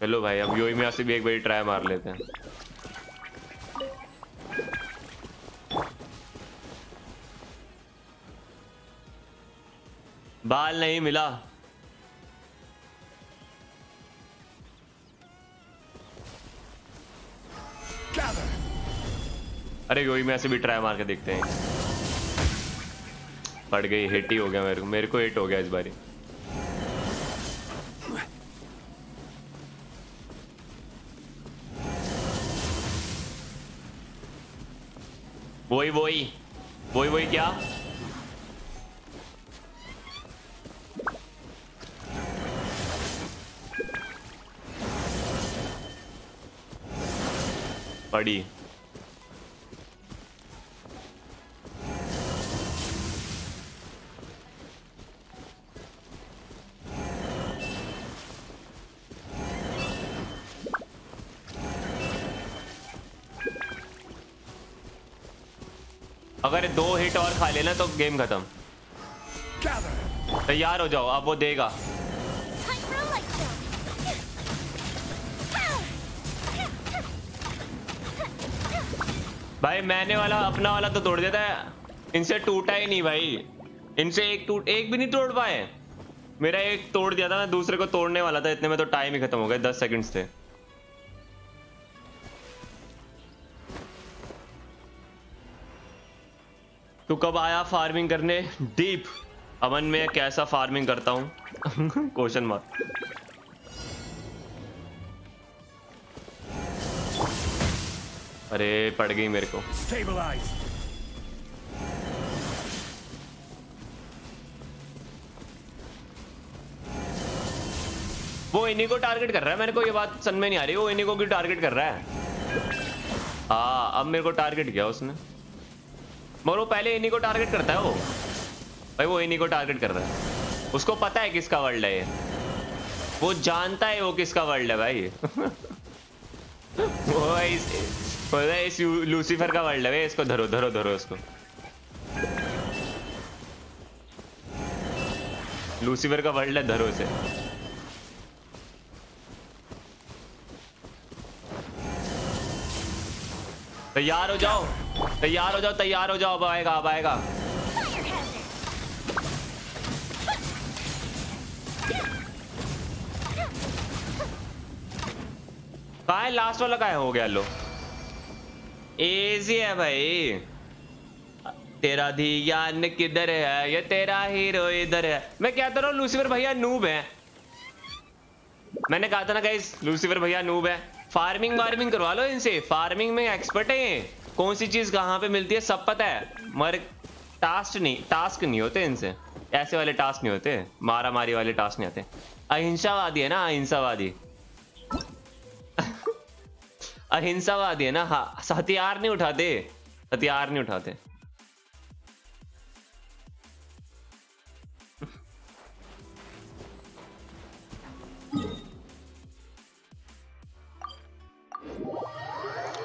चलो भाई अब योइमिया से भी एक बार ट्राई मार लेते हैं। बाल नहीं मिला। अरे योइमिया से भी ट्राई मार के देखते हैं। पड़ गई, हिट ही हो गया मेरे को हिट हो गया इस बारी। वही क्या? पड़ी। अगर 2 हिट और खा लेना तो गेम खत्म। तैयार हो जाओ, अब वो देगा। भाई मैंने अपना वाला तो तोड़ देता है, इनसे टूटा ही नहीं भाई। इनसे एक भी नहीं तोड़ पाए। मेरा एक तोड़ दिया था, मैं दूसरे को तोड़ने वाला था, इतने में तो टाइम ही खत्म हो गया, 10 सेकंड्स थे। तू कब आया फार्मिंग करने? डीप अमन में कैसा फार्मिंग करता हूँ? Question mark. अरे पड़ गई मेरे को। Stabilize. वो इन्हीं को टारगेट कर रहा है, मेरे को ये बात समझ में नहीं आ रही, वो इन्हीं को क्यों टारगेट कर रहा है? हाँ अब मेरे को टारगेट किया उसने, मगर वो पहले इन्हीं को टारगेट करता है वो भाई, वो इन्हीं को टारगेट कर रहा है, उसको पता है किसका वर्ल्ड है ये, वो जानता है वो किसका वर्ल्ड है भाई। वो इस लूसीफर का वर्ल्ड है भाई, इसको धरो धरो धरो, इसको लूसीफर का वर्ल्ड है, धरो इसे। तैयार हो जाओ, तैयार हो जाओ, तैयार हो जाओ, अब आएगा, अब आएगा। कहाँ है लास्ट वाला? कहाँ है? हो गया, लो इजी है भाई। तेरा ध्यान किधर है, ये तेरा हीरो इधर है। मैं कहता रहा हूँ लूसीफर भैया नूब है, मैंने कहा था ना गाइस, लूसीफर भैया नूब है। फार्मिंग वार्मिंग करवा लो इनसे, फार्मिंग में एक्सपर्ट है ये, कौन सी चीज कहाँ पे मिलती है सब पता है, मगर टास्क नहीं होते इनसे, ऐसे वाले टास्क नहीं होते, मारा मारी वाले टास्क नहीं आते। अहिंसावादी है ना, अहिंसावादी। अहिंसावादी है ना, हाँ, हथियार नहीं उठाते, हथियार नहीं उठाते।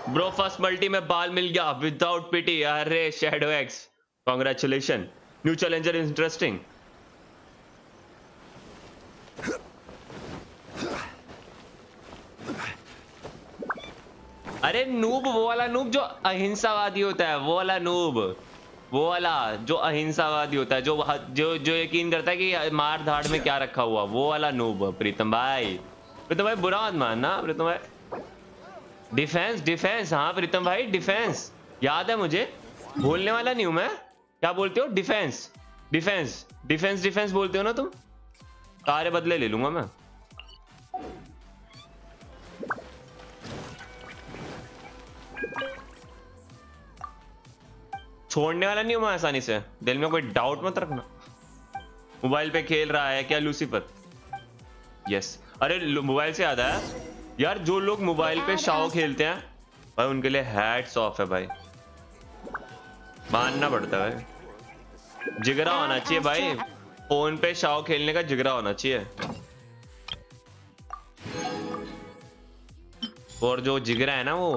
ब्रो फर्स्ट मल्टी में बाल मिल गया विदाउट पीटी। अरे shadow x congratulation, new challenger interesting. अरे नूब, वो वाला नूब जो अहिंसावादी होता है, वो वाला नूब, वो वाला जो अहिंसावादी होता है, जो जो जो यकीन करता है कि मार धाड़ में क्या रखा हुआ, वो वाला नूब। प्रीतम भाई, प्रीतम भाई बुरा मत मानना प्रीतम भाई। डिफेंस डिफेंस, हाँ प्रीतम भाई डिफेंस याद है मुझे, बोलने वाला नहीं हूं मैं। क्या बोलते हो? डिफेंस डिफेंस डिफेंस डिफेंस बोलते हो ना तुम? सारे बदले ले लूंगा मैं। छोड़ने वाला नहीं हूं मैं आसानी से, दिल में कोई डाउट मत रखना। मोबाइल पे खेल रहा है क्या लूसीफर? यस। अरे मोबाइल से याद आया यार, जो लोग मोबाइल पे शाओ खेलते हैं भाई, उनके लिए हैट्स ऑफ है भाई, मानना पड़ता है, जिगरा होना चाहिए भाई, फोन पे शाओ खेलने का जिगरा होना चाहिए। और जो जिगरा है ना वो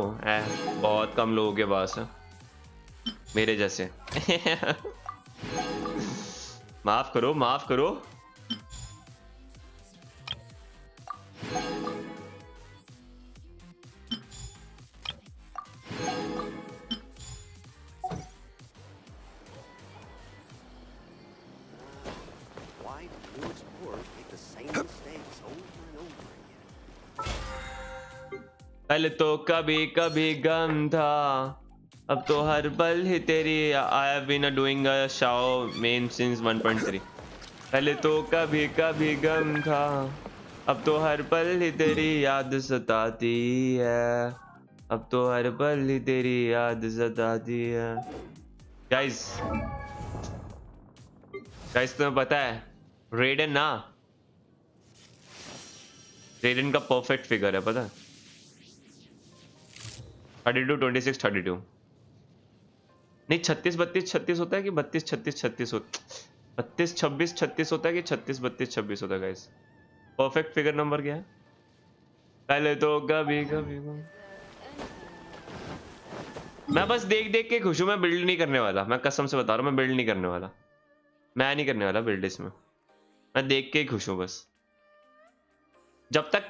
बहुत कम लोगों के पास है, मेरे जैसे। माफ करो माफ करो। पहले तो कभी कभी गम था, अब तो हर पल ही तेरी। I have been doing a Xiao main since 1.3। पहले तो कभी कभी गम था, अब तो हर पल ही तेरी याद सताती है, अब तो हर पल ही तेरी याद सताती है। गाइस गाइस तुम्हें पता है रेडन ना, रेडन का परफेक्ट फिगर है पता है, 32 26 32 नहीं 36 32 36 होता है कि 32 36 36 होता, 32 26 36 होता है कि 36 32 26 होता है गाइस? परफेक्ट फिगर नंबर क्या है? पहले तो कभी कभी। मैं बस देख देख के खुश हूं, मैं बिल्ड नहीं करने वाला, मैं कसम से बता रहा हूं, मैं बिल्ड नहीं करने वाला, मैं नहीं करने वाला बिल्ड इसमें, मैं देख के ही खुश हूं बस। जब तक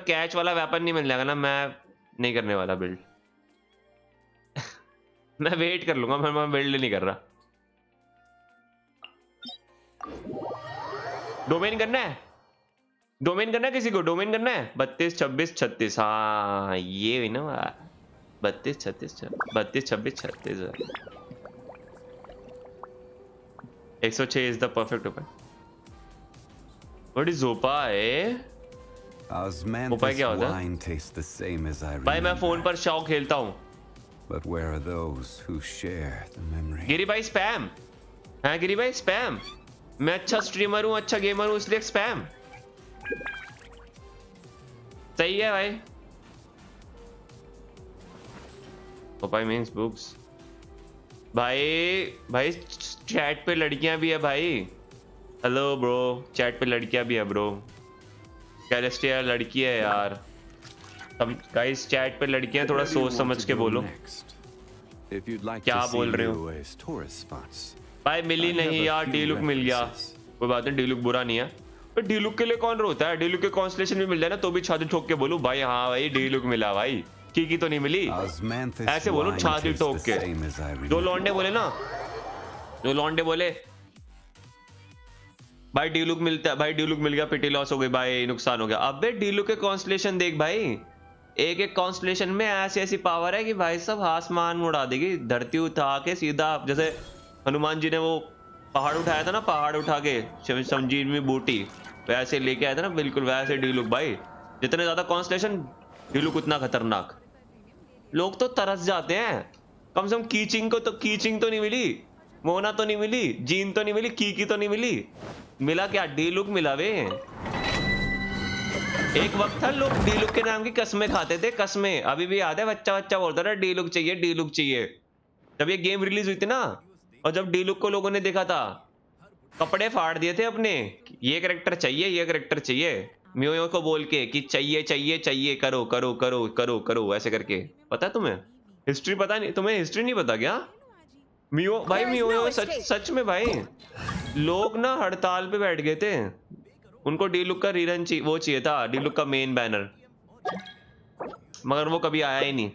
कैच वाला वेपन नहीं मिल जाएगा ना, मैं नहीं करने वाला बिल्ड। मैं वेट कर लूंगा, मैं बिल्ड नहीं कर रहा। डोमेन करना है, डोमेन करना है, किसी को डोमेन करना है। 32 26 36, हाँ ये हुई ना 32 36 32 26 36। 106 is the perfect open. What is ओपा है? ओपा क्या होता है? भाई मैं फोन पर शौक खेलता हूँ। But where are those who share the memory? गिरी भाई स्पैम, हाँ गिरी भाई स्पैम। मैं अच्छा स्ट्रीमर हूँ, अच्छा गेमर हूँ, इसलिए स्पैम सही है भाई। ओपाई मीन्स बुक्स। भाई चैट पे लड़कियां भी है भाई। हेलो ब्रो, चैट पे लड़कियां भी है ब्रो। कैलेस्टिया लड़की है यार। गाइस चैट पे लड़कियां, थोड़ा सोच समझ के बोलो। क्या बोल रहे हो भाई? मिली नहीं यार, डी लुक मिल गया, कोई बात नहीं, डी लुक बुरा नहीं है। तो डी लुक के लिए कौन रोता है? डी लुक के कॉन्स्टलेशन भी मिल जाए ना तो भी छाती ठोक के बोलू भाई हाँ भाई डी लुक मिला भाई, की तो नहीं मिली, ऐसे बोलो छाती ठोक के। जो लौंडे बोले ना, जो लौंडे बोले भाई डी लुक मिलता है, भाई डी लुक मिल गया, पिटी लॉस हो गई भाई, नुकसान हो गया। अबे डी लुक के कॉन्स्टलेशन देख भाई, एक एक कॉन्स्टलेशन में ऐसी ऐसी पावर है कि भाई सब आसमान में उड़ा देगी, धरती उठा के सीधा। जैसे हनुमान जी ने वो पहाड़ उठाया था ना, पहाड़ उठा के संजीवनी बूटी वैसे लेके आया था ना, बिल्कुल वैसे डी लुक भाई। जितने ज्यादा कॉन्स्टलेशन डी लुक उतना खतरनाक। लोग तो तरस जाते हैं। कम से कम कीचिंग को तो, कीचिंग तो नहीं मिली, मोना तो नहीं मिली, जीन तो नहीं मिली, की तो नहीं मिली, मिला क्या? डी लुक मिला वे। एक वक्त था लोग डी लुक के नाम की कस्में खाते थे, कस्में। अभी भी याद है, बच्चा बच्चा बोलता था डी लुक चाहिए, डी लुक चाहिए। जब ये गेम रिलीज हुई थी ना, और जब डी लुक को लोगों ने देखा था, कपड़े फाड़ दिए थे अपने, ये कैरेक्टर चाहिए, ये कैरेक्टर चाहिए, म्योयो को बोल के कि चाहिए चाहिए चाहिए, करो करो करो करो करो ऐसे करके। पता है तुम्हें हिस्ट्री? पता नहीं तुम्हें, हिस्ट्री नहीं पता क्या? मियो भाई, मियो सच में भाई, लोग ना हड़ताल पे बैठ गए थे, उनको डी लुक का रीरन वो चाहिए था, डी लुक का मेन बैनर, मगर वो कभी आया ही नहीं।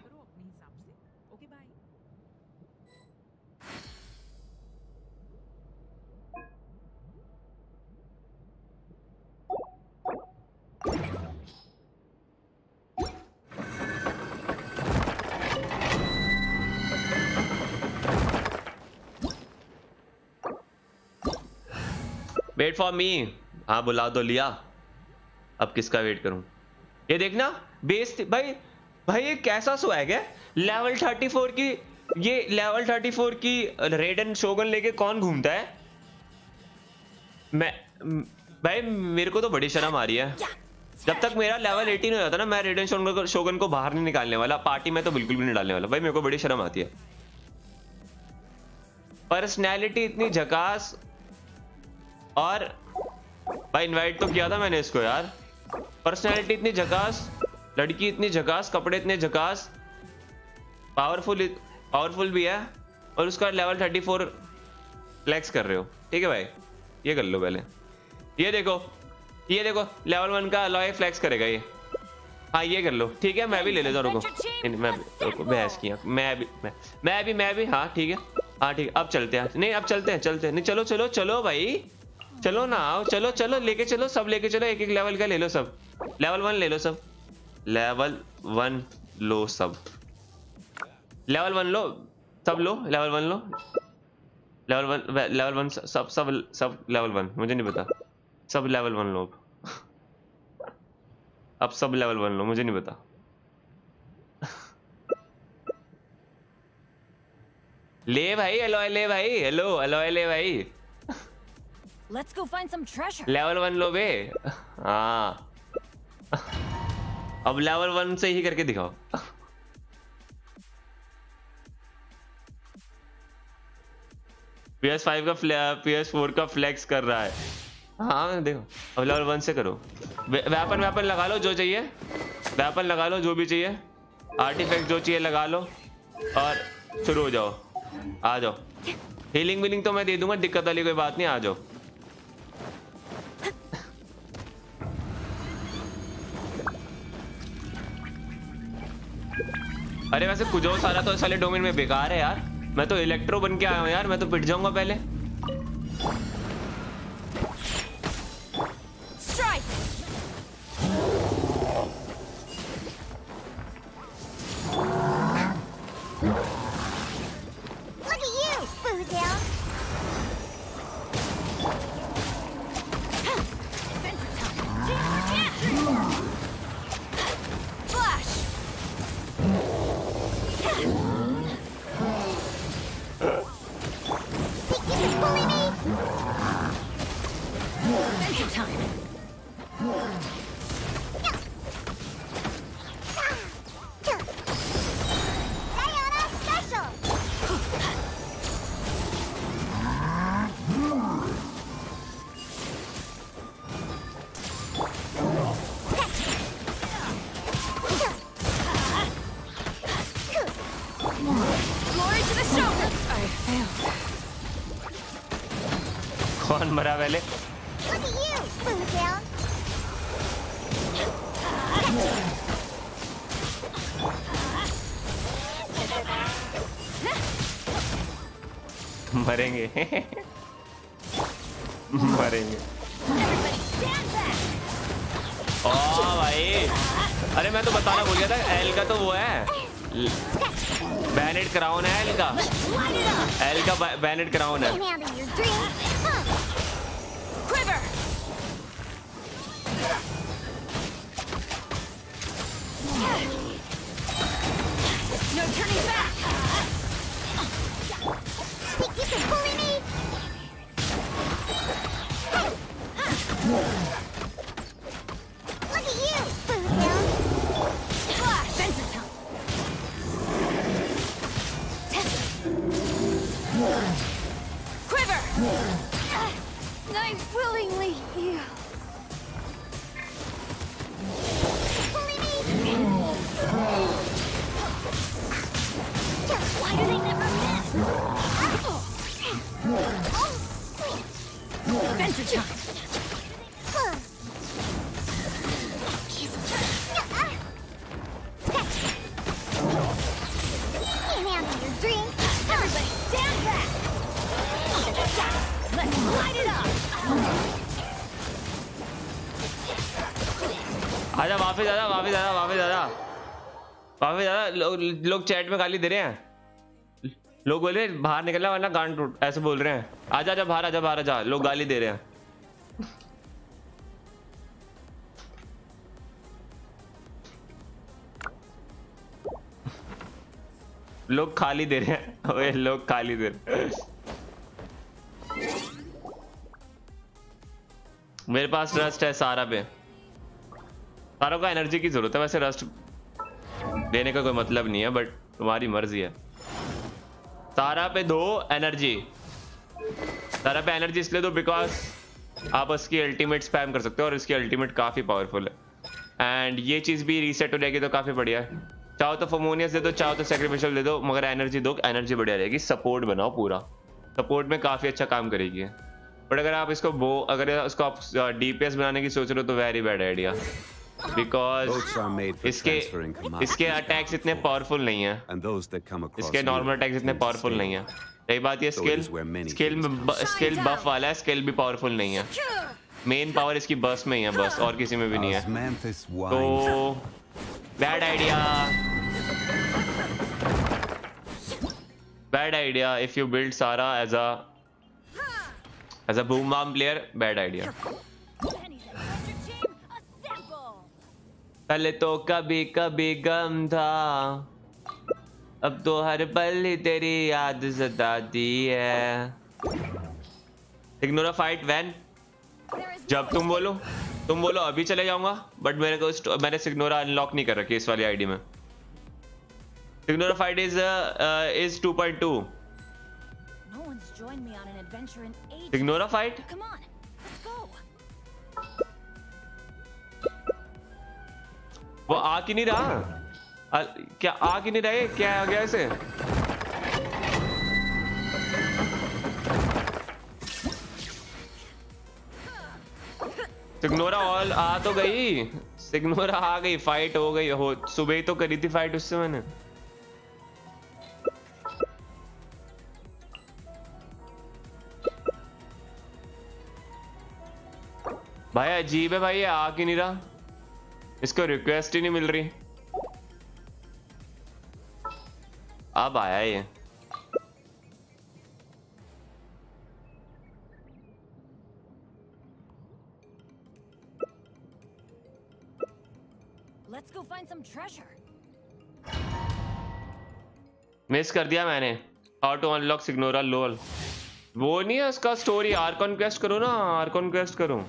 वेट फॉर मी, हाँ बुला दो लिया, अब किसका वेट करूं? ये देखना बेस भाई, भाई ये कैसा स्वैग है? लेवल 34 की, ये लेवल 34 की रेडन शोगन लेके कौन घूमता है? मैं भाई मेरे को तो बड़ी शर्म आ रही है। जब तक मेरा लेवल 18 हो जाता ना, मैं रेडन शोगन को बाहर नहीं निकालने वाला, पार्टी में तो बिल्कुल भी नहीं डालने वाला भाई, मेरे को बड़ी शर्म आती है। पर्सनैलिटी इतनी झकास, और भाई इनवाइट तो किया था मैंने इसको यार। पर्सनैलिटी इतनी झकास, लड़की इतनी झकास, कपड़े इतने झकास, पावरफुल भी है, और उसका लेवल 34 फ्लेक्स कर रहे हो। ठीक है भाई, ये कर लो पहले, ये देखो लेवल 1 का अलॉय फ्लेक्स करेगा ये। हाँ ये कर लो, ठीक है मैं भी ले लेता हूँ, रुको मैं बहस किया, मैं भी हाँ ठीक है, हाँ ठीक है, अब चलते हैं। नहीं अब चलते हैं, नहीं चलो चलो चलो भाई, चलो ना आओ, चलो चलो लेके चलो, सब लेके चलो, एक एक लेवल का ले लो सब, लेवल 1 ले लो सब, लेवल 1 लो सब, लेवल 1 लो सब, लो लेवल 1 लो, लेवल 1 सब लेवल 1, मुझे नहीं पता, सब लेवल 1 लो अब सब लेवल 1 लो, मुझे नहीं पता। ले भाई अलॉय, ले भाई, हेलो अलॉय ले भाई, Let's go find some treasure. Level 1 लो बे। हाँ अब लेवल 1 से ही करके दिखाओ। PS5 का PS4 का फ्लेक्स कर रहा है। हाँ देखो, अब लेवल 1 से करो। वेपन लगा लो जो चाहिए, वेपन लगा लो जो भी चाहिए, आर्टिफैक्ट जो चाहिए लगा लो, और शुरू हो जाओ, आ जाओ। हीलिंग विलिंग तो मैं दे दूंगा, दिक्कत वाली कोई बात नहीं, आ जाओ। अरे वैसे कुछ सारा तो साले डोमेन में बेकार है यार, मैं तो इलेक्ट्रो बन के आया हूँ यार, मैं तो पिट जाऊंगा पहले। time. Sayonara special. Glory to the shoulder. I failed. कौन मरा पहले? Look at you, Blue Down. मरेंगे मरेंगे। Everybody stand back. ओ भाई, अरे मैं तो बताना भूल गया था, एल का तो वो है, बैनेट क्राउन है एल का। Light it up. एल का बैनेट क्राउन है। Can't handle your dream. Huh. Quiver. No turning back. Think you can bully me? Look at you, Blue Down. Flash. Fencer tongue. Quiver. I willingly yield. Bully me? Why do they never miss? Fencer tongue. Can't handle your dream. Everybody stand back. Let's light it up. आजा वापस आजा वापस आजा वापस आजा वापस आजा। लोग चैट में गाली दे रहे हैं, लोग बोल रहे हैं बाहर निकलना वरना गांड टूट, ऐसे बोल रहे हैं। आजा आजा बाहर, आजा बाहर आजा, लोग गाली दे रहे हैं। लोग खाली दे रहे हैं, ओए लोग खाली दे रहे हैं। मेरे पास रस्ट है सारा पे, सारों को एनर्जी की जरूरत है, वैसे रस्ट देने का कोई मतलब नहीं है, बट तुम्हारी मर्जी है। सारा पे दो एनर्जी, सारा पे एनर्जी इसलिए दो बिकॉज आप उसकी अल्टीमेट स्पैम कर सकते हो और इसकी अल्टीमेट काफी पावरफुल है, एंड ये चीज भी रीसेट हो जाएगी तो काफी बढ़िया है। चाहो तो फर्मोनियस दे दो, चाहो तो सैक्रिफिशियल दे दो, मगर एनर्जी दो, एनर्जी बढ़िया रहेगी। सपोर्ट बनाओ पूरा, सपोर्ट में काफी अच्छा काम करेगी। बट अगर आप इसको अगर इसको आप डीपीएस बनाने की सोच रहे हो तो वेरी बैड आइडिया, बिकॉज इसके अटैक्स इतने पावरफुल नहीं है, इसके नॉर्मल अटैक्स इतने पावरफुल नहीं है। रही बात ये स्किल बफ वाला है, स्किल भी पावरफुल नहीं है, मेन पावर इसकी बस में ही है, बस और किसी में भी नहीं है। तो bad idea if you build Sara as a boom bomb player, bad idea. पहले तो कभी कभी गम था, अब तो हर पल ही तेरी याद सताती है। इग्नोर अ फाइट व्हेन, जब तुम बोलो अभी चले जाऊंगा, बट मैंने सिग्नोरा अनलॉक नहीं कर रखी इस वाली आईडी में। Signora fight is 2.2। Signora fight वो आ क्यों नहीं रहा? क्या आ क्यों नहीं रहा? क्या आ गया इसे? सिग्नोरा ऑल आ तो गई, सिग्नोरा आ गई, फाइट हो गई, हो सुबह ही तो करी थी फाइट उससे मैंने। भाई अजीब है भाई, ये आ क्यों नहीं रहा? इसको रिक्वेस्ट ही नहीं मिल रही। अब आया ये। Let's go find some treasure. Miss कर दिया मैंने। हाउ टू अनलॉक सिग्नोरा लोल, वो नहीं है उसका स्टोरी। आर्कॉन क्वेस्ट करो ना, आर्कॉन क्वेस्ट करो।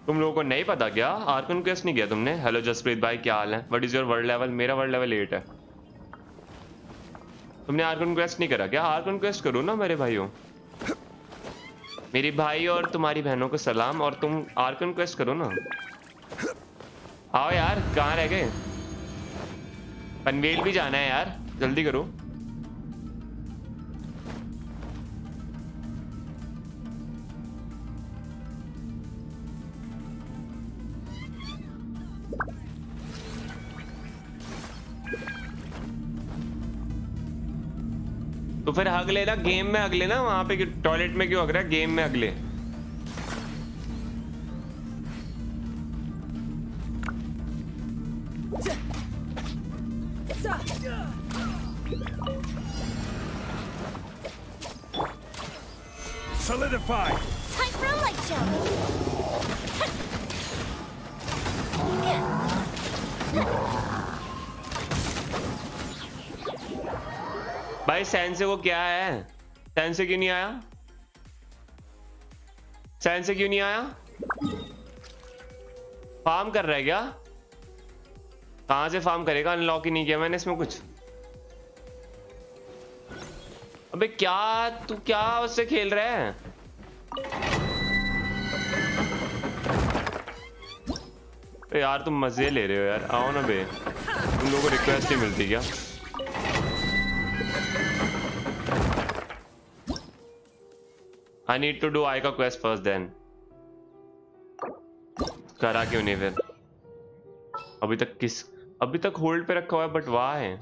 तुम लोगों को नहीं पता क्या? आर्कन क्वेस्ट नहीं किया तुमने? हेलो जसप्रीत भाई, क्या हाल है? What is your world level? मेरा वर्ल्ड लेवल 8 है। तुमने आर्कन क्वेस्ट नहीं करा क्या? आर्कन क्वेस्ट करो ना मेरे भाइयों। मेरी भाई और तुम्हारी बहनों को सलाम, और तुम आर्कन क्वेस्ट करो ना। आओ यार, कहाँ रह गए? पनवेल भी जाना है यार, जल्दी करो। तो फिर हग लेना, गेम में हग लेना। वहां पे टॉयलेट में क्यों हग रहा है? गेम में हग ले। Solidify. Time for a light show. भाई सेंसे को क्या है? सेंसे क्यों नहीं आया? सेंसे क्यों नहीं आया? फार्म कर रहा है क्या? कहां से फार्म करेगा? अनलॉक ही नहीं किया मैंने इसमें कुछ। अबे क्या तू क्या उससे खेल रहा है? यार तुम मजे ले रहे हो यार, आओ ना बे। तुम लोगों को रिक्वेस्ट ही मिलती क्या? I need to do आई का क्वेस्ट फर्स्ट देन। करा क्यों नहीं फिर? अभी तक होल्ड पे रखा हुआ है, बट वाह है।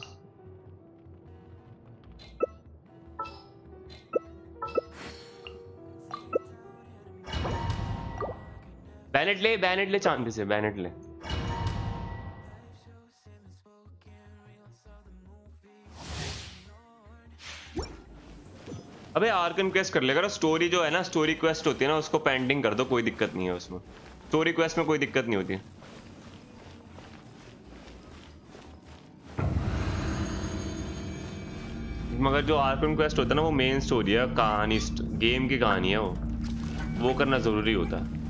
बैनेट ले चांदी से, बैनेट ले। अबे आर्कन क्वेस्ट कर लेगा। स्टोरी जो है ना, स्टोरी क्वेस्ट होती है ना, उसको पेंडिंग कर दो, कोई दिक्कत नहीं है उसमें। स्टोरी क्वेस्ट में कोई दिक्कत नहीं होती। मगर जो आर्कन क्वेस्ट होता है ना, वो मेन स्टोरी है, कहानी, गेम की कहानी है, वो करना जरूरी होता है।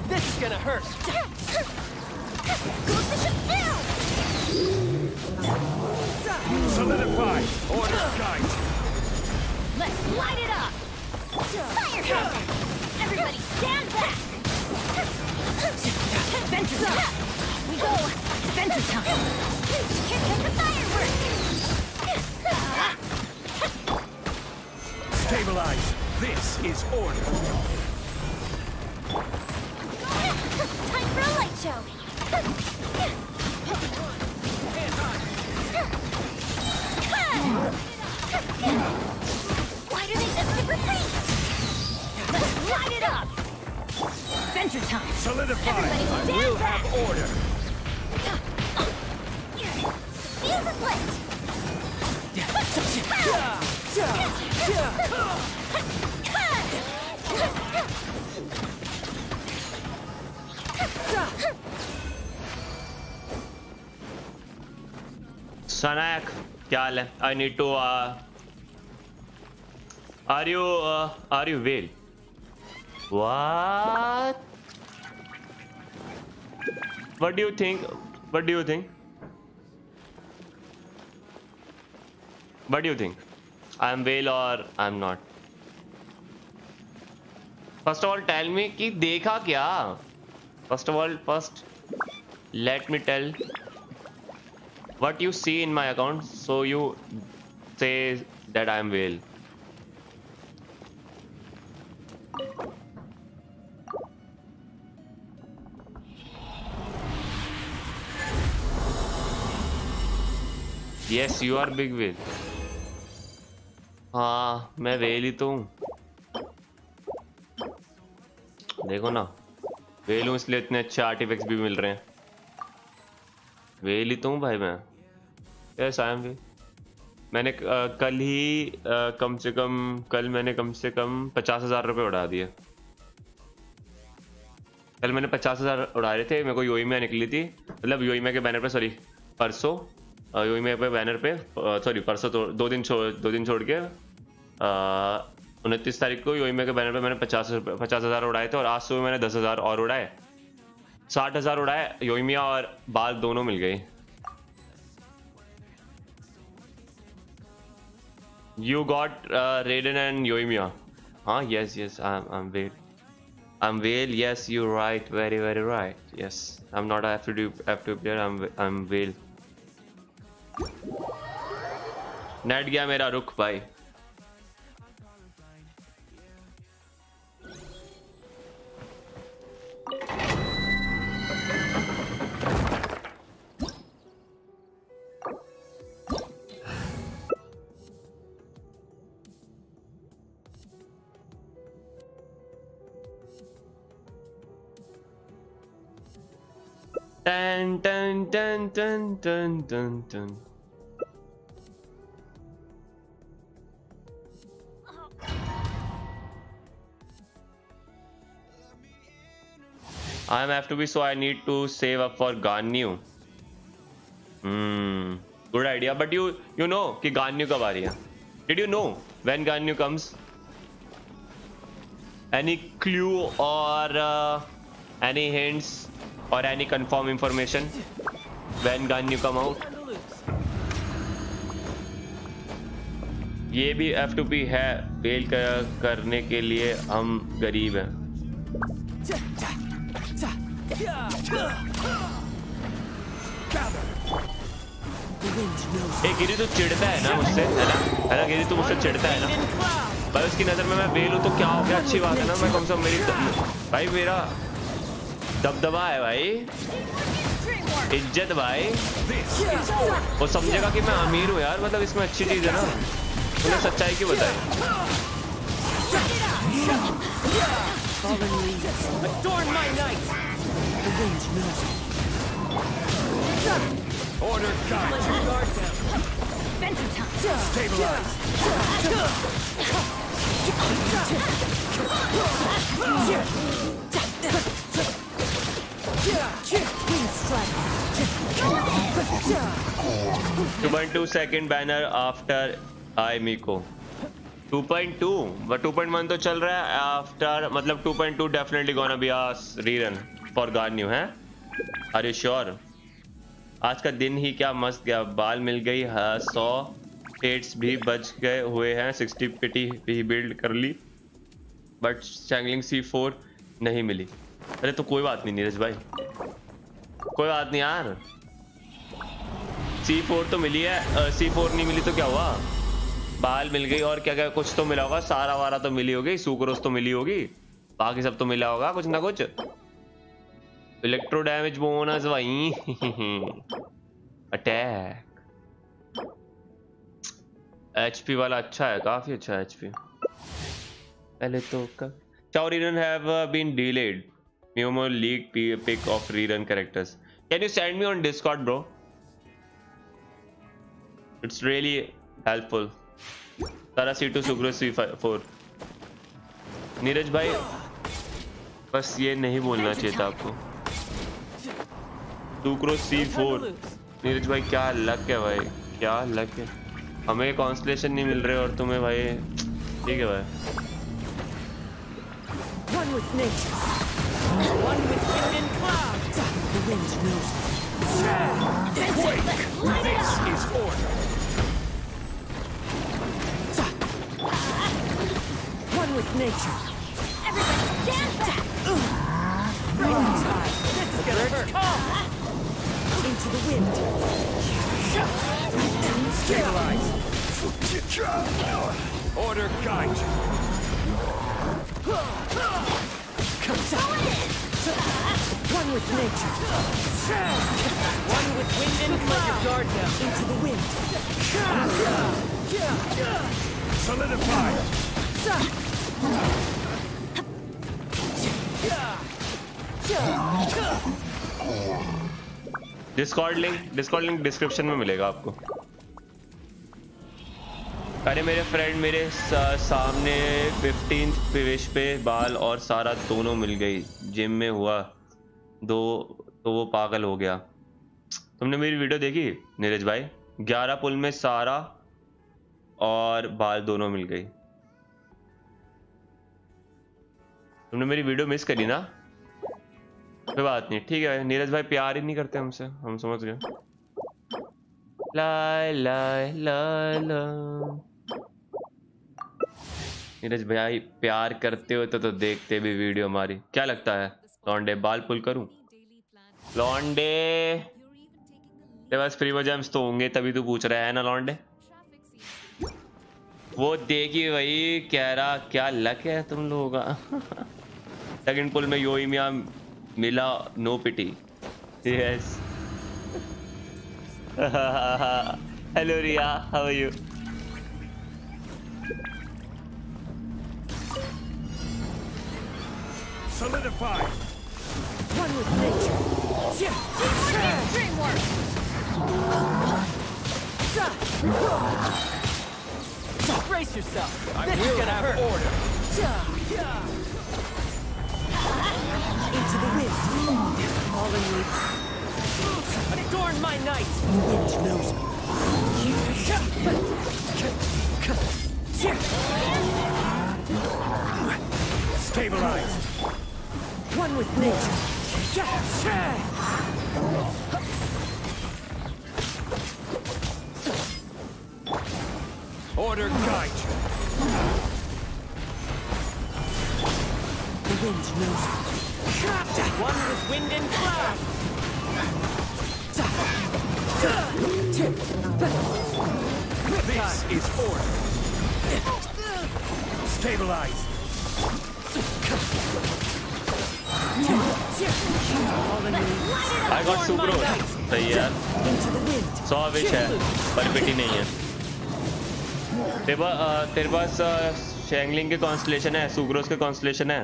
This is gonna hurt. Solidify. Order guide. Let's light it up. Fire hazard. Everybody stand back. Adventure time! We go! Adventure time! Here comes the fireworks. Stabilize. This is order. Time for a light show. Why do they just skip retreat? Let's light it up! Adventure time! Solidify. Everybody I stand will back. have order. Fuse is lit. सनाक, क्या हाल है? I need to are you well? What? What do you think? What do you think? What do you think? I am well or I am not? First of all, tell me कि देखा क्या? First, let me tell what you see in my account, so you say that I am well. Yes, you are big whale. हाँ, मैं whale ही तो हूँ। देखो ना, whale हूँ इसलिए इतने अच्छे आर्टिफैक्ट्स भी मिल रहे हैं। whale ही तो हूँ भाई मैं। Yes, I am whale. मैंने कल ही कम से कम 50,000 रुपये उड़ा दिए। कल मैंने 50,000 उड़ा रहे थे। मेरे को योइमिया निकली थी, मतलब योइमिया के बैनर पे, सॉरी परसों योइमिया पे बैनर पे, सॉरी परसों तो 2 दिन छोड़ के 29 तारीख को योइमिया के बैनर पे मैंने 50,000 उड़ाए थे और आज सुबह मैंने 10,000 और उड़ाए, 60,000 उड़ाए। योइमिया और बाल दोनों मिल गई। You got Raiden and Yoimiya. Huh? Yes, I'm Vale. I'm Vale. Yes, you're right. Very right. Yes, I'm not a F2 player. I'm Vale. Net गया मेरा, रुक भाई। Dun dun dun dun dun dun dun. I am F2B, so I need to save up for Ganyu. Good idea. But you know कि Ganyu कब आ रही है? Did you know when Ganyu comes? Any clue or any hints? Or any confirm information when Ganyu come out? ये भी F2P है, फेल करने के लिए हम गरीब हैं। गिरी तू चिढ़ता है ना मुझसे, है ना गिरी, तू मुझसे चिढ़ता है ना भाई। उसकी नजर में मैं फेल हूँ तो क्या हो गया, अच्छी बात है ना। मैं कम से कम भाई मेरा दबदबा है भाई, इज्जत भाई। वो समझेगा कि मैं अमीर हूँ यार, मतलब इसमें अच्छी चीज है ना। उन्हें सच्चाई क्यों बताए। $2.2 second banner after I Miko 2.2 but 2.1 तो चल रहा है after, मतलब 2.2 definitely gonna be a rerun for Ganyu है। Are you sure? आज का दिन ही क्या मस्त गया, बाल मिल गई, 100 स्टेट्स भी बच गए हुए हैं, 60 पिटी भी बिल्ड कर ली, बट चैंगलिंग C4 नहीं मिली। अरे तो कोई बात नहीं नीरज भाई, कोई बात नहीं यार। C4 तो मिली है, C4 नहीं मिली तो क्या हुआ, बाल मिल गई और क्या क्या कुछ तो मिला होगा, सारा वारा तो मिली होगी, सुक्रोस तो मिली होगी, बाकी सब तो मिला होगा कुछ ना कुछ। इलेक्ट्रो डैमेज बोनस वही अटैक HP वाला अच्छा है, काफी अच्छा है HP। पहले तो कब Chow rerun have been delayed. New more league pick of rerun characters. Can you send me on Discord, bro? It's really helpful. Tara C2 Sugro C4. Neeraj भाई बस ये नहीं बोलना चाहिए था आपको। सुक्रो C4। नीरज भाई क्या लक है भाई, क्या लक है। हमें कॉन्स्टलेशन नहीं मिल रहे और तुम्हें भाई ठीक है भाई। One with nature, one with wind and cloud. The wind knows it. Quake! This is order. One with nature. Everybody stand back! Right on time. This is gonna hurt. Into the wind. Stabilize. Order guide you. One with nature. One with wind and cloud. Guard now. Into the wind. Solidify. Discord link description में मिलेगा आपको। अरे मेरे फ्रेंड मेरे सामने 15th प्रवेश पे बाल और सारा दोनों मिल गई। जिम में हुआ दो तो वो पागल हो गया। तुमने मेरी वीडियो देखी नीरज भाई? 11 पुल में सारा और बाल दोनों मिल गई। तुमने मेरी वीडियो मिस करी ना? कोई बात नहीं, ठीक है। नीरज भाई प्यार ही नहीं करते हमसे, हम समझ गए। ला ला ला ला। नीरज भाई प्यार करते हो तो देखते भी वीडियो हमारी। क्या लगता है लॉन्डे बाल पुल करूं? लॉन्डे तेरे पास प्रिमोजेम्स तो होंगे तभी तू पूछ रहा है ना लॉन्डे? वो देखिए वही कह रहा, क्या लक है तुम लोगों का। सेकंड पुल में योइमिया मिला, no pity. Yes. Hello Riya, how are you? Solidify. One with nature. Dreamwork! Brace yourself. I This is will gonna have hurt. order. Into the wind. Calling me. Adorn my night. Wind knows Stabilize. One with nature. Order guide you. The wind knows One with wind and cloud. This is order. Stabilize. I got sucrose। सही है यार, 100 विश है पर पिटी नहीं है। तेरे पास शैंगलिंग के कॉन्स्टलेशन है, सुक्रोज के कॉन्स्टलेशन है।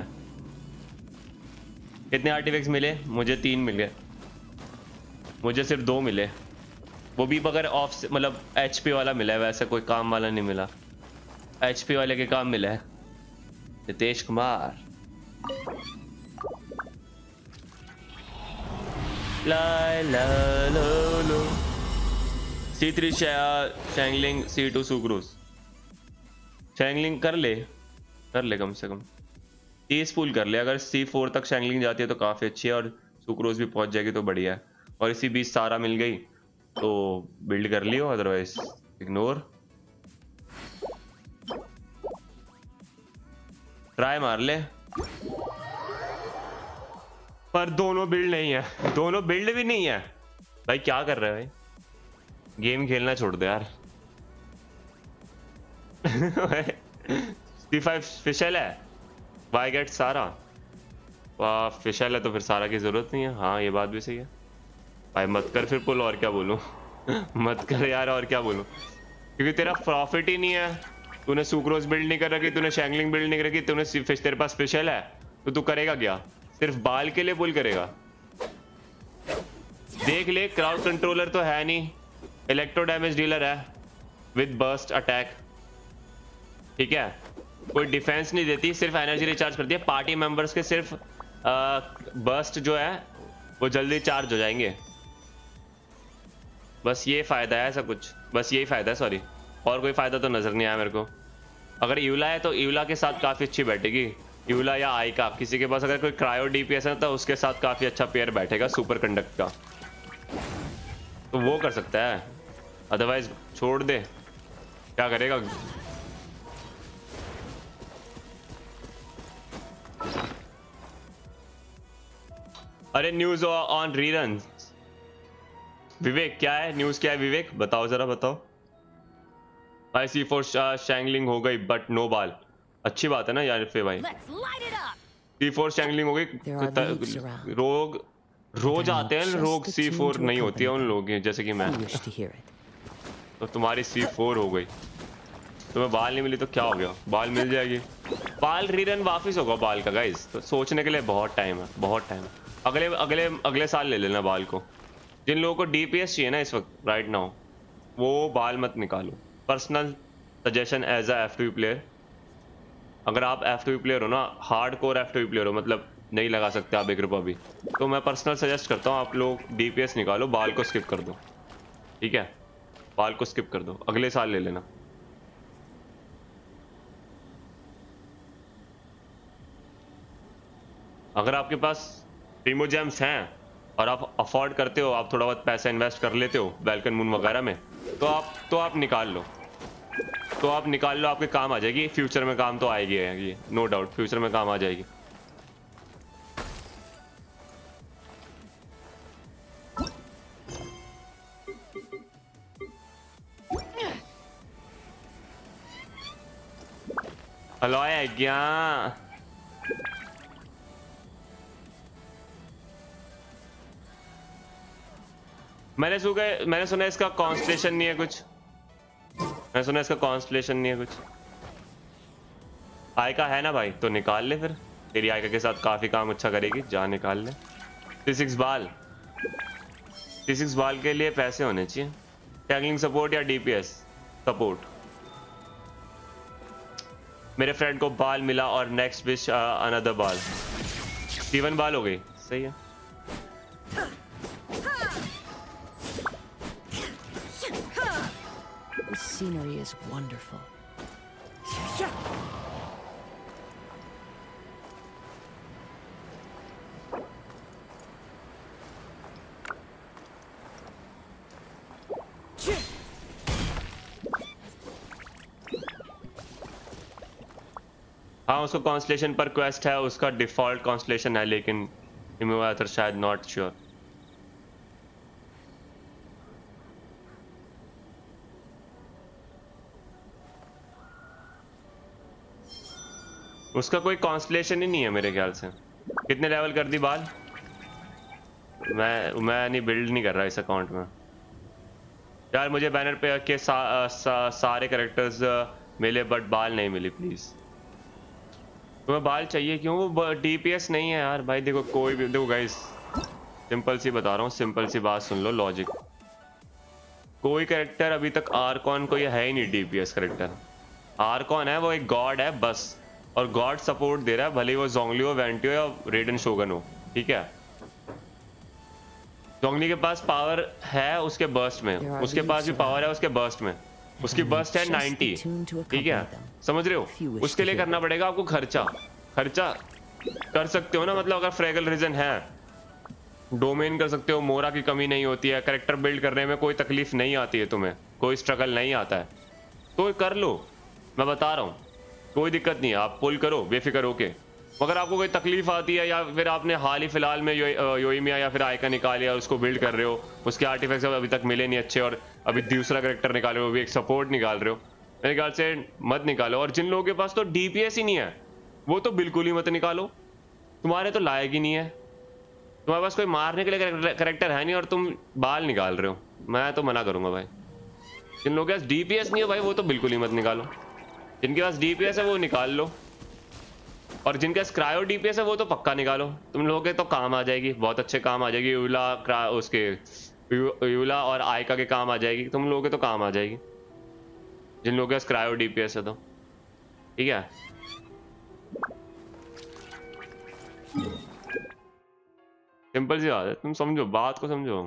कितने आर्टिफैक्ट्स मिले? मुझे 3 मिले। मुझे सिर्फ 2 मिले, वो भी मगर ऑफ मतलब एचपी वाला मिला है, वैसे कोई काम वाला नहीं मिला। एचपी वाले के काम मिला है। नितेश कुमार। ला ला लो लो। C3 Xiangling, C2 Sucrose. Xiangling कर ले कम से कम 30 पुल कर ले। अगर C4 तक शैंगलिंग जाती है तो काफी अच्छी है, और सुक्रोज भी पहुंच जाएगी तो बढ़िया है। और इसी बीच सारा मिल गई तो बिल्ड कर लियो, अदरवाइज इग्नोर। ट्राई मार ले, पर दोनों बिल्ड नहीं है। दोनों बिल्ड भी नहीं है भाई। क्या कर रहे हैं भाई? गेम खेलना छोड़ दो यार। C5 स्पेशल है, वाई गेट सारा। वाह स्पेशल है तो फिर सारा की जरूरत नहीं है। हाँ ये बात भी सही है भाई। मत कर फिर पुल, और क्या बोलूं। मत कर यार, और क्या बोलूं, क्योंकि तेरा प्रॉफिट ही नहीं है। तूने सुक्रोज बिल्ड नहीं कर रखी, तूने शैंगलिंग बिल्ड नहीं कर रखी, तूने तेरे पास स्पेशल है तो तू करेगा क्या? सिर्फ बाल के लिए पुल करेगा? देख ले, क्राउड कंट्रोलर तो है नहीं, इलेक्ट्रो डैमेज डीलर है विद बर्स्ट अटैक। ठीक है, कोई डिफेंस नहीं देती, सिर्फ एनर्जी रिचार्ज करती है। पार्टी मेंबर्स के सिर्फ बर्स्ट जो है वो जल्दी चार्ज हो जाएंगे। बस ये फायदा है, ऐसा कुछ बस यही फायदा है। सॉरी, और कोई फायदा तो नजर नहीं आया मेरे को। अगर यूला है तो यूला के साथ काफी अच्छी बैठेगी। यूला या आई का, किसी के पास अगर कोई क्रायो डीपीएस है तो उसके साथ काफी अच्छा पेयर बैठेगा सुपर कंडक्ट का, तो वो कर सकता है। अदरवाइज छोड़ दे, क्या करेगा। अरे न्यूज ऑन रीरन। विवेक क्या है न्यूज? क्या है विवेक, बताओ जरा बताओ। भाई C4 शैंगलिंग हो गई बट नो बाल। अच्छी बात है ना यार फिर भाई। C4 शैंगलिंग हो गई। रोज आते हैं रोग, C4 नहीं होती है उन लोगों की, जैसे कि मैं। तो तुम्हारी C4 हो गई, तुम्हें बाल नहीं मिली तो क्या हो गया? बाल मिल जाएगी। बाल रीरन वापस होगा बाल का गाइस, तो सोचने के लिए बहुत टाइम है, बहुत टाइम है। अगले साल ले लेना बाल को। जिन लोगों को DPS चाहिए ना इस वक्त राइट नाउ, वो बाल मत निकालो। Personal suggestion as a F2 player, अगर आप F2 प्लेयर हो ना, हार्ड कोर F2 प्लेयर हो, मतलब नहीं लगा सकते आप 1 रुपया भी, तो मैं पर्सनल सजेस्ट करता हूँ आप लोग DPS निकालो, बाल को स्किप कर दो। ठीक है, बाल को स्किप कर दो, अगले साल ले लेना। अगर आपके पास प्रीमोजेम्स हैं और आप अफोर्ड करते हो, आप थोड़ा बहुत पैसा इन्वेस्ट कर लेते हो वेलकन मून वगैरह में, तो आप निकाल लो, तो आप निकाल लो, आपके काम आ जाएगी, फ्यूचर में काम तो आएगी ये नो डाउट, फ्यूचर में काम आ जाएगी। हेलो है क्या? मैंने सुना इसका कॉन्स्टलेशन नहीं है कुछ, मैंने सुना इसका कॉन्स्टलेशन नहीं है कुछ। आयका है ना भाई, तो निकाल ले फिर, तेरी आयका के साथ काफी काम अच्छा करेगी, जा निकाल ले। 3-6 बाल, 3-6 बाल के लिए पैसे होने चाहिए, टैगलिंग सपोर्ट या DPS सपोर्ट। मेरे फ्रेंड को बाल मिला और नेक्स्ट विश अनदर बाल, 7 बाल हो गई, सही है। The scenery is wonderful. हाँ, उसको कॉन्स्टलेशन पर क्वेस्ट है, उसका डिफॉल्ट कॉन्स्टलेशन है, लेकिन हिमोवाथर शायद नॉट श्योर। उसका कोई कॉन्स्टलेशन ही नहीं है मेरे ख्याल से। कितने लेवल कर दी बाल? मैं नहीं बिल्ड नहीं कर रहा इस अकाउंट में यार। मुझे बैनर पे के सारे कैरेक्टर्स मिले बट बाल नहीं मिली। प्लीज तुम्हें बाल चाहिए क्यों? वो DPS नहीं है यार भाई। देखो कोई भी, देखो गाइस सिंपल सी बता रहा हूँ, सिंपल सी बात सुन लो, लॉजिक। कोई कैरेक्टर अभी तक आर्कॉन कोई है ही नहीं DPS कैरेक्टर। आर्कॉन है वो एक गॉड है बस, और गॉड सपोर्ट दे रहा है, भले वो जोंगली हो, वेंटी हो या रेडन शोगन हो, ठीक है। जोंगली के पास पावर है उसके बर्स्ट में, उसके पास भी पावर है उसके बर्स्ट में, उसकी बर्स्ट है 90, ठीक है, समझ रहे हो। उसके लिए करना पड़ेगा आपको खर्चा कर सकते हो ना, मतलब अगर फ्रेगल रीजन है, डोमेन कर सकते हो, मोरा की कमी नहीं होती है, कैरेक्टर बिल्ड करने में कोई तकलीफ नहीं आती है, तुम्हें कोई स्ट्रगल नहीं आता है, तो कर लो। मैं बता रहा हूँ कोई दिक्कत नहीं है, आप पुल करो बेफिक्र होके। मगर आपको कोई तकलीफ आती है, या फिर आपने हाल ही फिलहाल में योइमिया या फिर आइका निकालिया, उसको बिल्ड कर रहे हो, उसके आर्टिफैक्ट्स अभी तक मिले नहीं अच्छे, और अभी दूसरा कैरेक्टर निकाल रहे हो, भी एक सपोर्ट निकाल रहे हो, मेरे ख्याल से मत निकालो। और जिन लोगों के पास तो DPS ही नहीं है, वो तो बिल्कुल ही मत निकालो, तुम्हारे तो लायक ही नहीं है। तुम्हारे पास कोई मारने के लिए कैरेक्टर है नहीं और तुम बाल निकाल रहे हो, मैं तो मना करूंगा भाई। जिन लोगों के पास DPS नहीं है भाई, वो तो बिल्कुल ही मत निकालो। जिनके पास DPS है वो निकाल लो, और जिनके पास क्रायो DPS है वो तो पक्का निकालो। तुम लोगों के तो काम आ जाएगी, बहुत अच्छे काम आ जाएगी। यूला और आयका के काम आ जाएगी, तुम लोगों के तो काम आ जाएगी, जिन लोगों के पास क्रायो DPS है तो, ठीक है। सिंपल सी बात है, तुम समझो बात को, समझो।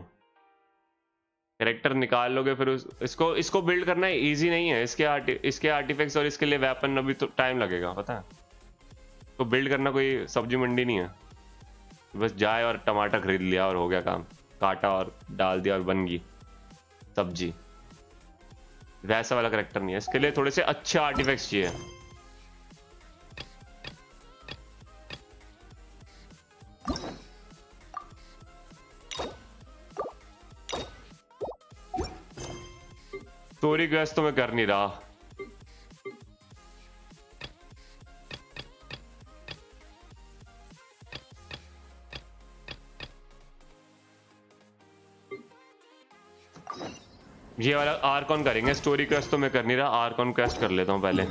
कैरेक्टर निकाल लोगे फिर इसको बिल्ड करना इजी नहीं है। इसके आर्टिफैक्ट्स और इसके लिए वेपन अभी तो टाइम लगेगा, पता है। तो बिल्ड करना कोई सब्जी मंडी नहीं है, बस जाए और टमाटर खरीद लिया और हो गया काम, काटा और डाल दिया और बन गई सब्जी। वैसा वाला कैरेक्टर नहीं है, इसके लिए थोड़े से अच्छे आर्टिफैक्ट्स चाहिए। स्टोरी क्वेस्ट तो मैं कर नहीं रहा। ये वाला आर्कॉन करेंगे, स्टोरी क्वेस्ट तो मैं कर नहीं रहा, आर्कॉन क्वेस्ट कर लेता हूं पहले।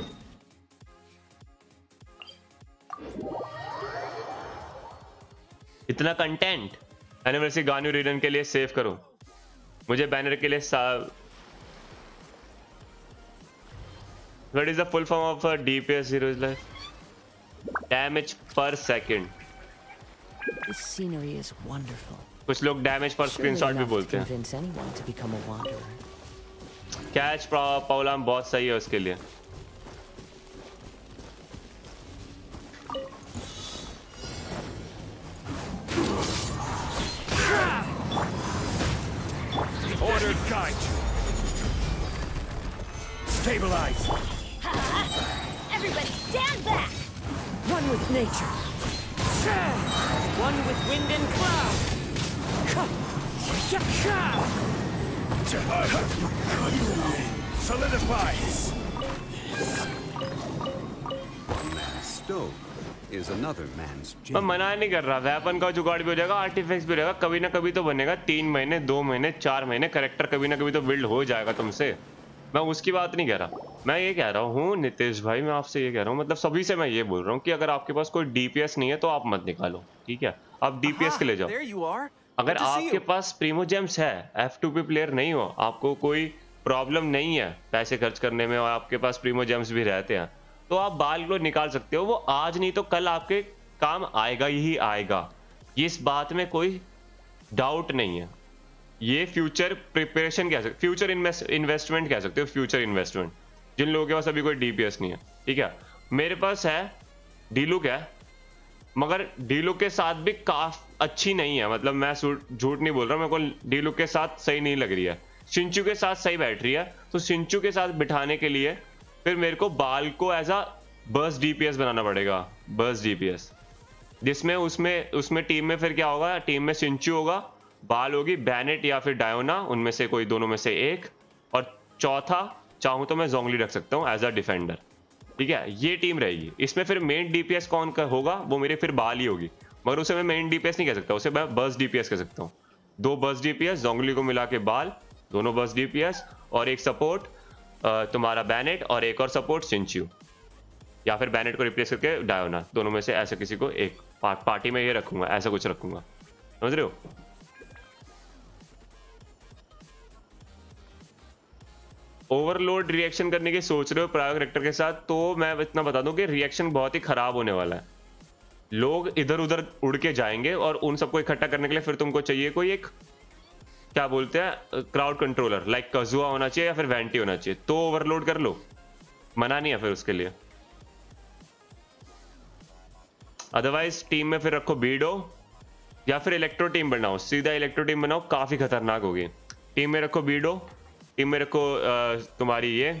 इतना कंटेंट एनिवर्सरी गानू रीडन के लिए सेव करो, मुझे बैनर के लिए What is the full form of DPS Hiroislive? Damage per second. This scenery is wonderful. कुछ लोग डैमेज पर स्क्रीनशॉट भी बोलते हैं। Convince anyone to become a wanderer. Catch polearm बहुत सही है उसके लिए। Order guide you. Stabilize. Everybody stand back! One with nature. One with wind and cloud. Solidify. Man's stove is another man's मैं gem. मना नहीं कर रहा, वेपन का जुगाड़ भी हो जाएगा, आर्टिफैक्ट्स भी हो जाएगा, कभी ना कभी तो बनेगा। 3 महीने 2 महीने 4 महीने करेक्टर कभी ना कभी तो बिल्ड हो जाएगा तुमसे। मैं उसकी बात नहीं कह रहा, मैं ये कह रहा हूँ नितेश भाई, मैं आपसे ये कह रहा हूँ, मतलब सभी से मैं ये बोल रहा हूँ कि अगर आपके पास कोई डीपीएस नहीं है तो आप मत निकालो, ठीक है? आप डीपीएस के ले जाओ। अगर आपके पास प्रीमोजेम्स है, F2P प्लेयर नहीं हो, आपको कोई प्रॉब्लम नहीं है पैसे खर्च करने में और आपके पास प्रीमोजेम्स भी रहते हैं, तो आप बाल को निकाल सकते हो। वो आज नहीं तो कल आपके काम आएगा ही आएगा, इस बात में कोई डाउट नहीं है। ये फ्यूचर प्रिपरेशन कह सकते, फ्यूचर इन्वेस्टमेंट कह सकते हो, फ्यूचर इन्वेस्टमेंट। जिन लोगों के पास अभी कोई डीपीएस नहीं है, ठीक है? मेरे पास है डीलुक है, मगर डीलुक के साथ भी काफी अच्छी नहीं है, मतलब मैं झूठ नहीं बोल रहा, मेरे को डीलुक के साथ सही नहीं लग रही है। शिंचू के साथ सही बैठ रही है, तो शिंचू के साथ बिठाने के लिए फिर मेरे को बाल को एज अ बर्स्ट डीपीएस बनाना पड़ेगा, बर्स्ट डीपीएस, जिसमें उसमें टीम में फिर क्या होगा, टीम में शिंचू होगा, बाल होगी, बैनेट या फिर डायोना, उनमें से कोई दोनों में से एक, और चौथा चाहूं तो मैं जोंगली रख सकता हूं एज अ डिफेंडर, ठीक है? ये टीम रहेगी। इसमें फिर मेन डीपीएस कौन का होगा, वो मेरे फिर बाल ही होगी, मगर उसे मैं मेन डीपीएस नहीं कह सकता, उसे मैं बर्स्ट डीपीएस कह सकता हूँ। 2 बर्स्ट डीपीएस, जोंगली को मिला के बाल, दोनों बर्स्ट डीपीएस, और एक सपोर्ट तुम्हारा बैनेट, और एक और सपोर्ट सिंचू, या फिर बैनेट को रिप्लेस करके डायोना, दोनों में से ऐसे किसी को एक पार्टी में ये रखूंगा, ऐसा कुछ रखूंगा, समझ रहे हो? ओवरलोड रिएक्शन करने की सोच रहे हो प्रायो कैरेक्टर के साथ, तो मैं इतना बता दूं कि रिएक्शन बहुत ही खराब होने वाला है। लोग इधर उधर उड़ के जाएंगे और उन सबको इकट्ठा करने के लिए फिर तुमको चाहिए कोई एक, क्या बोलते हैं, क्राउड कंट्रोलर, लाइक कजुआ होना चाहिए या फिर वेंटी होना चाहिए, तो ओवरलोड कर लो, मना नहीं है फिर उसके लिए। अदरवाइज टीम में फिर रखो बीडो या फिर इलेक्ट्रो टीम बनाओ, सीधा इलेक्ट्रो टीम बनाओ, काफी खतरनाक होगी। टीम में रखो बीडो, टीम में रखो तुम्हारी ये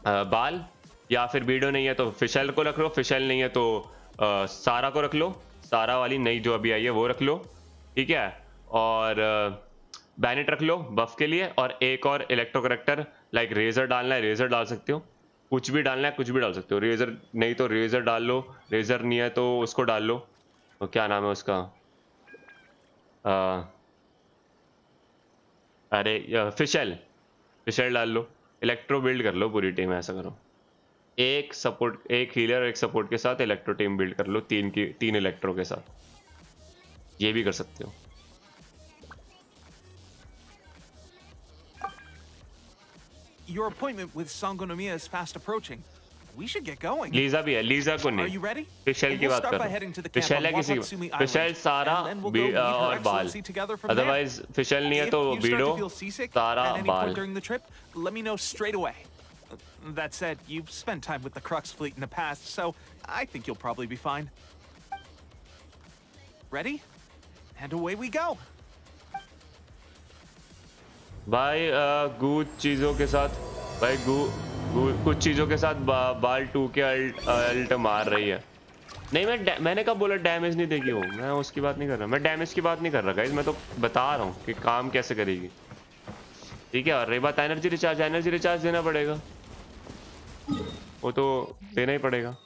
बाल, या फिर बीडो नहीं है तो फिशल को रख लो, फिशल नहीं है तो सारा को रख लो, सारा वाली नई जो अभी आई है वो रख लो, ठीक है? और बैनेट रख लो बफ के लिए, और एक और इलेक्ट्रो करेक्टर, लाइक रेजर डालना है रेजर डाल सकते हो, कुछ भी डालना है कुछ भी डाल सकते हो, रेजर नहीं तो रेजर डाल लो, रेजर नहीं है तो उसको डाल लो, तो क्या नाम है उसका, अरे फिशल डाल लो, इलेक्ट्रो बिल्ड कर लो पूरी टीम, ऐसा करो, एक सपोर्ट, एक हीलर एक सपोर्ट के साथ इलेक्ट्रो टीम बिल्ड कर लो, 3 इलेक्ट्रो के साथ, ये भी कर सकते हो। Your appointment with Sangonomiya is fast approaching. We should get going. Lisa भी है, लीजा को Are you नहीं, ready? फिशल की We'll बात start कर by रहा heading to हूँ। the camp फिशल है on किसी Wakatsumi को, फिशल Island, सारा and then we'll go meet Her और बाल, Excellency together from there. Otherwise Fischl नहीं है तो If you start बीडो to feel seasick सारा at any बाल। point during the trip, let me know straight away. That said, you've spent time with the Crux fleet in the past, so I think you'll probably be fine. Ready? And away we go. भाई कुछ चीजों के साथ, भाई कुछ चीजों के साथ बाल 2k अल्ट मार रही है। नहीं मैंने कब बोला डैमेज नहीं देगी वो, मैं उसकी बात नहीं कर रहा, मैं डैमेज की बात नहीं कर रहा गाइस, मैं तो बता रहा हूँ कि काम कैसे करेगी, ठीक है? और रही बात एनर्जी रिचार्ज देना पड़ेगा, वो तो देना ही पड़ेगा।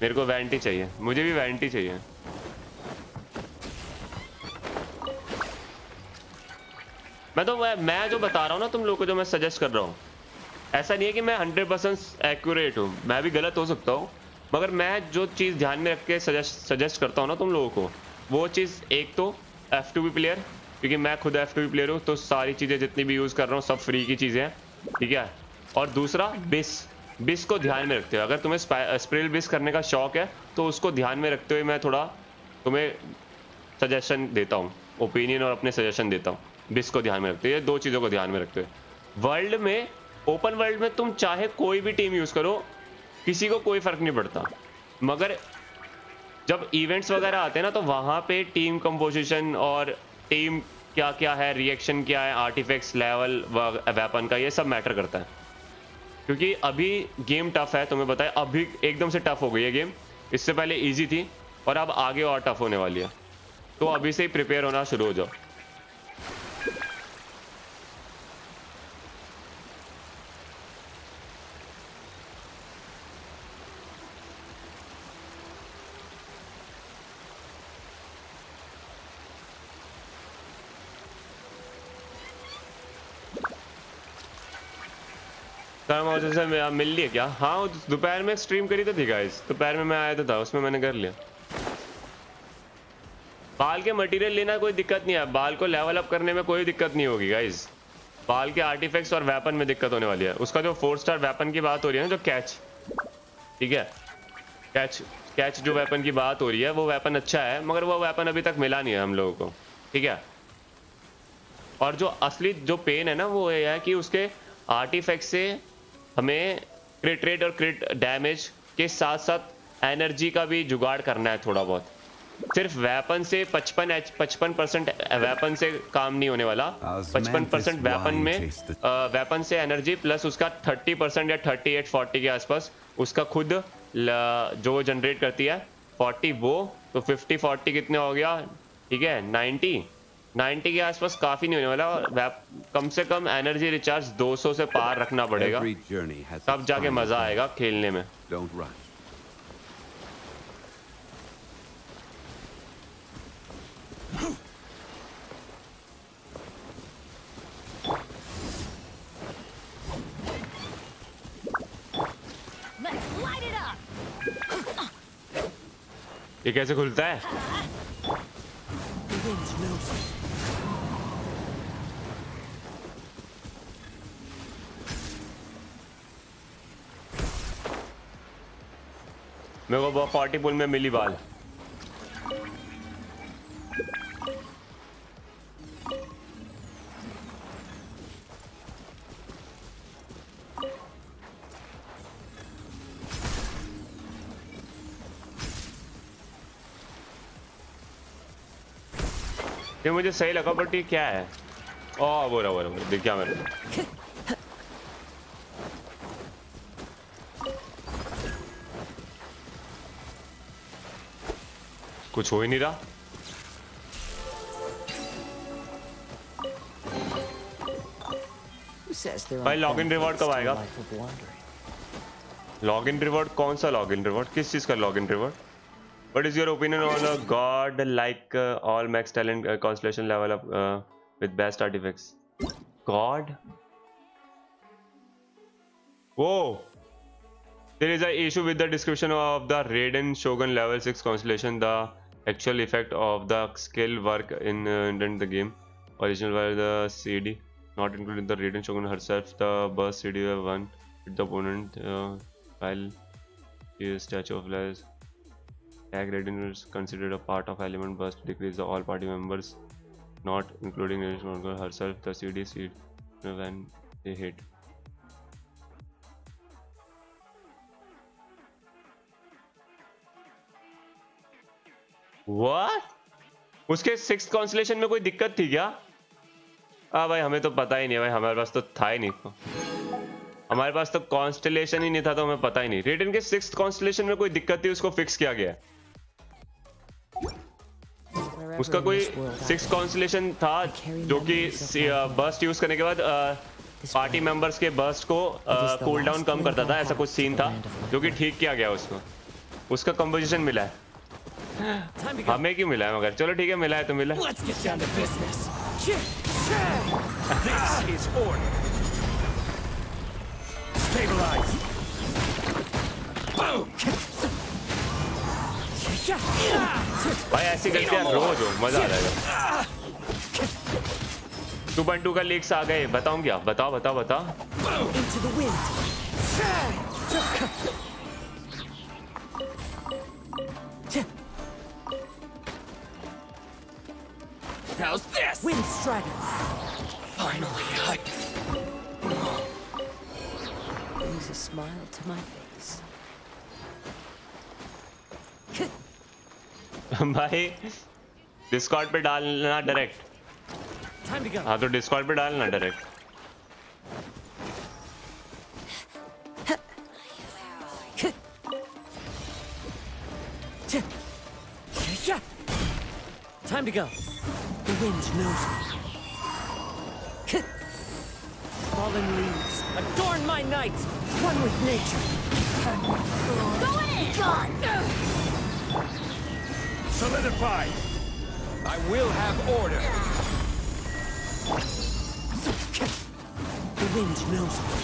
मेरे को वैंटी चाहिए, मुझे भी वैंटी चाहिए। मैं जो बता रहा हूँ ना तुम लोगों को, जो मैं सजेस्ट कर रहा हूँ, ऐसा नहीं है कि मैं 100% एक्यूरेट हूँ, मैं भी गलत हो सकता हूँ, मगर मैं जो चीज़ ध्यान में रख के सजेस्ट करता हूँ ना तुम लोगों को, वो चीज़ एक तो F2P प्लेयर, क्योंकि मैं खुद F2P प्लेयर हूँ, तो सारी चीज़ें जितनी भी यूज़ कर रहा हूँ सब फ्री की चीज़ें हैं, ठीक है? और दूसरा बिस को ध्यान में रखते हुए, अगर तुम्हें स्प्रिल बिस करने का शौक है तो उसको ध्यान में रखते हुए मैं थोड़ा तुम्हें सजेशन देता हूँ, ओपिनियन और अपने सजेशन देता हूँ। बिस को ध्यान में रखते हुए, ये दो चीज़ों को ध्यान में रखते हुए। वर्ल्ड में, ओपन वर्ल्ड में तुम चाहे कोई भी टीम यूज़ करो, किसी को कोई फर्क नहीं पड़ता, मगर जब इवेंट्स वगैरह आते हैं ना, तो वहाँ पे टीम कंपोजिशन और टीम क्या क्या है, रिएक्शन क्या है, आर्टिफैक्ट्स, लेवल, वेपन का, ये सब मैटर करता है। क्योंकि अभी गेम टफ है, तुम्हें पता है, अभी एकदम से टफ हो गई है गेम। इससे पहले इजी थी और अब आगे और टफ होने वाली है, तो अभी से ही प्रिपेयर होना शुरू हो जाओ। से मिल लिया क्या? हाँ, दोपहर में स्ट्रीम करी तो थी गाइस, दोपहर में मैं आया तो था, उसमें मैंने कर लिया। बाल के मटेरियल लेना कोई दिक्कत नहीं है, बाल को लेवल अप करने में कोई दिक्कत नहीं होगी गाइस। बाल के आर्टिफैक्ट्स और वेपन में दिक्कत होने वाली है। उसका जो 4 स्टार वेपन की बात हो रही है ना, जो कैच, ठीक है, कैच जो वेपन की बात हो रही है, वो वेपन अच्छा है, मगर वो वेपन अभी तक मिला नहीं है हम लोगों को, ठीक है। और जो असली जो पेन है ना, वो ये है कि उसके आर्टिफैक्ट से हमें क्रिट रेट और क्रिट डैमेज के साथ साथ एनर्जी का भी जुगाड़ करना है थोड़ा बहुत। सिर्फ वेपन से 55% वेपन से काम नहीं होने वाला। 55% वेपन में वेपन से एनर्जी प्लस उसका 30% या 38-40 के आसपास उसका खुद जो जनरेट करती है 40, वो तो 50-40 कितने हो गया, ठीक है, 90 के आसपास काफी नहीं होने वाला। और कम से कम एनर्जी रिचार्ज 200 से पार रखना पड़ेगा, तब जाके मजा आएगा खेलने में। ये कैसे खुलता है? मेरे को 40 पुल में मिली बाल। ये मुझे सही लगा, बट ये क्या है? ओह, बोरा दिख गया मेरे को। कुछ हो ही नहीं रहा। भाई लॉगिन रिवॉर्ड कब आएगा? Login reward? कौन सा लॉगिन रिवॉर्ड? किस चीज का login reward? What is your opinion on a god like all max talent constellation level up with best artifacts? God? Whoa! There is an issue with the description of the Raiden Shogun level 6 constellation. The actual effect of the skill work in the game original were the CD, not including the Raiden Shogun herself. The burst CD one with the opponent while he is statue of lies. Tag Raiden is considered a part of element burst, decrease the all party members, not including Raiden Shogun herself. The CD when they hit. What? उसके 6th कॉन्स्टलेशन में कोई दिक्कत थी क्या? भाई हमें तो पता ही नहीं है भाई, हमारे पास तो था ही नहीं, हमारे पास तो कॉन्स्टलेशन ही नहीं था, तो हमें पता ही नहीं। रेडियन के 6th कॉन्स्टलेशन में कोई दिक्कत थी, उसको फिक्स किया गया। उसका कोई 6th कॉन्स्टलेशन था जो कि बर्स्ट यूज करने के बाद पार्टी मेंबर्स के बर्स्ट को कूल डाउन कम करता था, ऐसा कुछ सीन था जो कि ठीक किया गया उसको। उसका कंपोजिशन मिला है, हमें क्यों मिला है मगर? चलो ठीक है, मिला है तो मिला। भाई ऐसी गलतियां रोज हो, मजा आ जाएगा। 2.2 का लीक्स आ गए, बताऊं क्या? बताओ बताओ बताओ। Into the wind. How's this? Wind strider. Finally, Brings a smile to my face. भाई डिस्कॉर्ड पे डालना डायरेक्ट। Time to go. हाँ तो डिस्कॉर्ड पे डालना direct. Time to go. The wind knows me. Fallen leaves adorn my night. One with nature. Go in! Gone! solidified. I will have order. The wind knows me.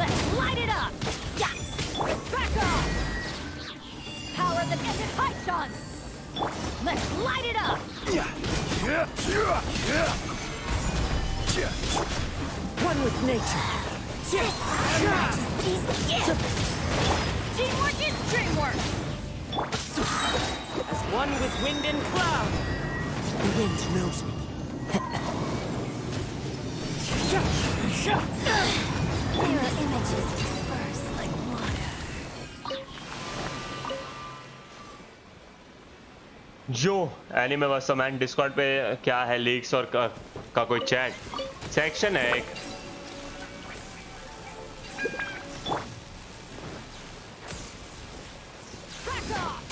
Let's light it up! Yeah! Back off! Power the Genshin Impact on! Let's light it up! One with nature. Teamwork is dreamwork! As one with wind and cloud. The wind knows me. Mirror images disperse like water. जो एनीमे वास्तव मैन डिस्कॉर्ड पे क्या है लीक्स और का कोई चैट सेक्शन है एक। Back off!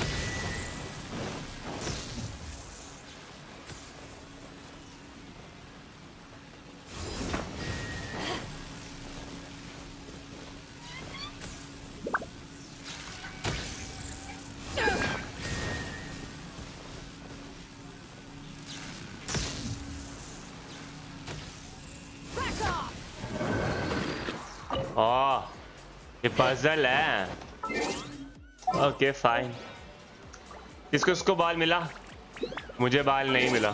Back off! ये पजल है। Okay fine. किसको उसको बाल मिला? मुझे बाल नहीं मिला।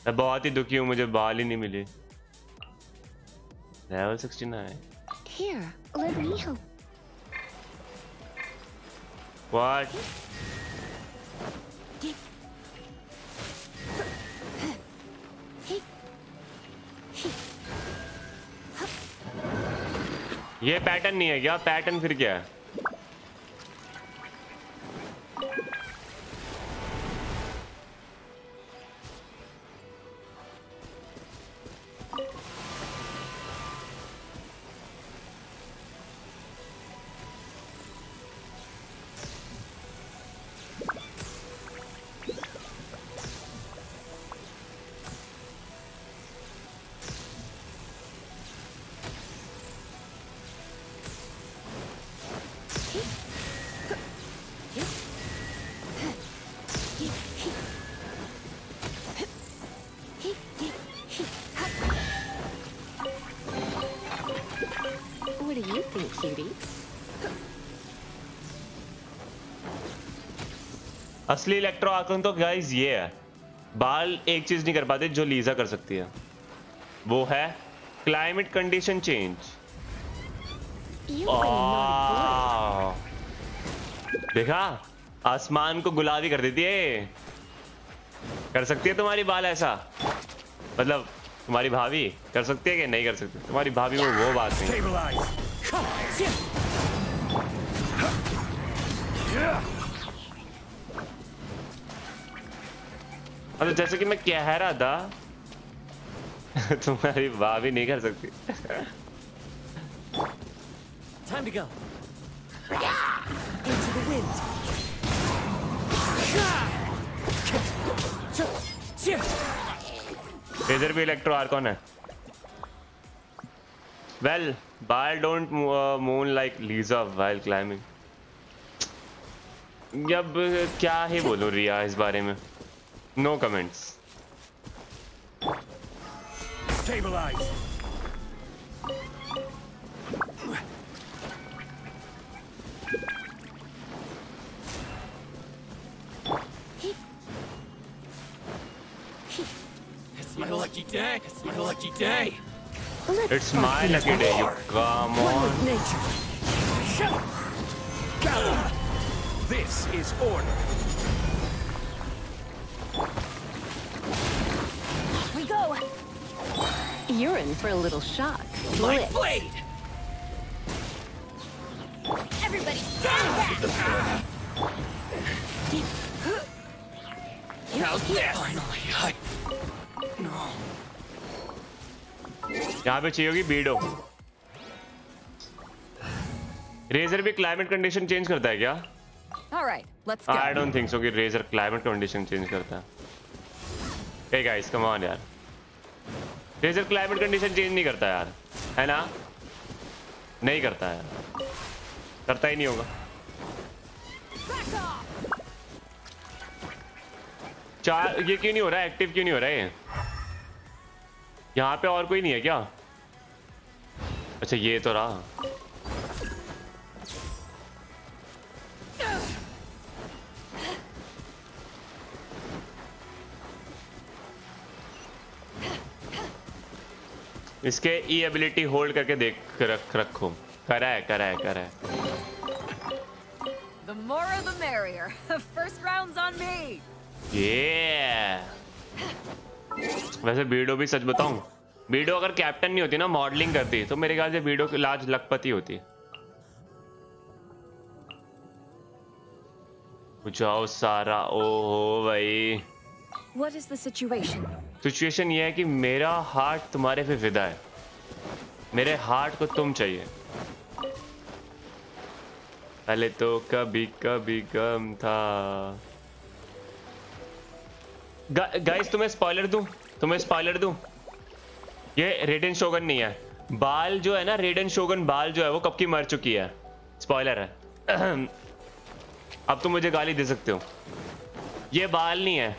मैं बहुत ही दुखी हूँ, मुझे बाल ही नहीं मिले। Level 69। Here, let me help. What? ये पैटर्न नहीं है क्या? पैटर्न फिर क्या है? What do you think, cutie? असली इलेक्ट्रो आर्कन तो गाइस ये है, बाल एक चीज नहीं कर पाते जो लीजा कर सकती है, वो है क्लाइमेट कंडीशन चेंज। देखा, आसमान को गुलाबी कर देती है। कर सकती है तुम्हारी बाल ऐसा? मतलब तुम्हारी भाभी कर सकती है कि नहीं कर सकती? तुम्हारी भाभी में वो बात नहीं। मतलब जैसे कि मैं कह रहा था तुम्हारी भाभी नहीं कर सकती। Time to go. Into the wind. इधर भी इलेक्ट्रो आर्कॉन है। Well, Baal don't moon like Lisa while climbing. अब क्या ही बोलूं रिया इस बारे में। No comments. Stabilize. It's my lucky day. It's my lucky day. It's my lucky day. You come One on. with nature. This is order. We go. You're in for a little shock. My Blitz. blade. Everybody stand back. How's this? Finally, No. यहाँ पे चाहिए होगी बीडो। रेजर भी क्लाइमेट कंडीशन चेंज करता है क्या? All right, let's go. I don't think so कि रेजर क्लाइमेट कंडीशन चेंज करता है। हे गाइस कम ऑन यार, रेजर क्लाइमेट कंडीशन चेंज नहीं करता यार, है ना? नहीं करता यार, करता ही नहीं होगा। चार ये क्यों नहीं हो रहा है? एक्टिव क्यों नहीं हो रहा है ये? यहाँ पे और कोई नहीं है क्या? अच्छा ये तो रहा। इसके ई एबिलिटी होल्ड करके देख रखो। करा है। The more the merrier. First round's on me. वैसे बीडो भी सच बताऊं, बीडो अगर कैप्टन नहीं होती ना, मॉडलिंग करती, तो मेरे ख्याल से बीडो की लाज लखपति होती। जाओ सारा। ओहो भाई, What is the situation? Situation ये है कि मेरा हार्ट तुम्हारे पे फिदा है। मेरे हार्ट को तुम चाहिए। पहले तो कभी कभी गम था। गाइस तुम्हें स्पॉइलर दूं? ये रेडन शोगन नहीं है। बाल जो है ना, रेडन शोगन बाल जो है वो कब की मर चुकी है। स्पॉइलर है। अब तुम मुझे गाली दे सकते हो। ये बाल नहीं है,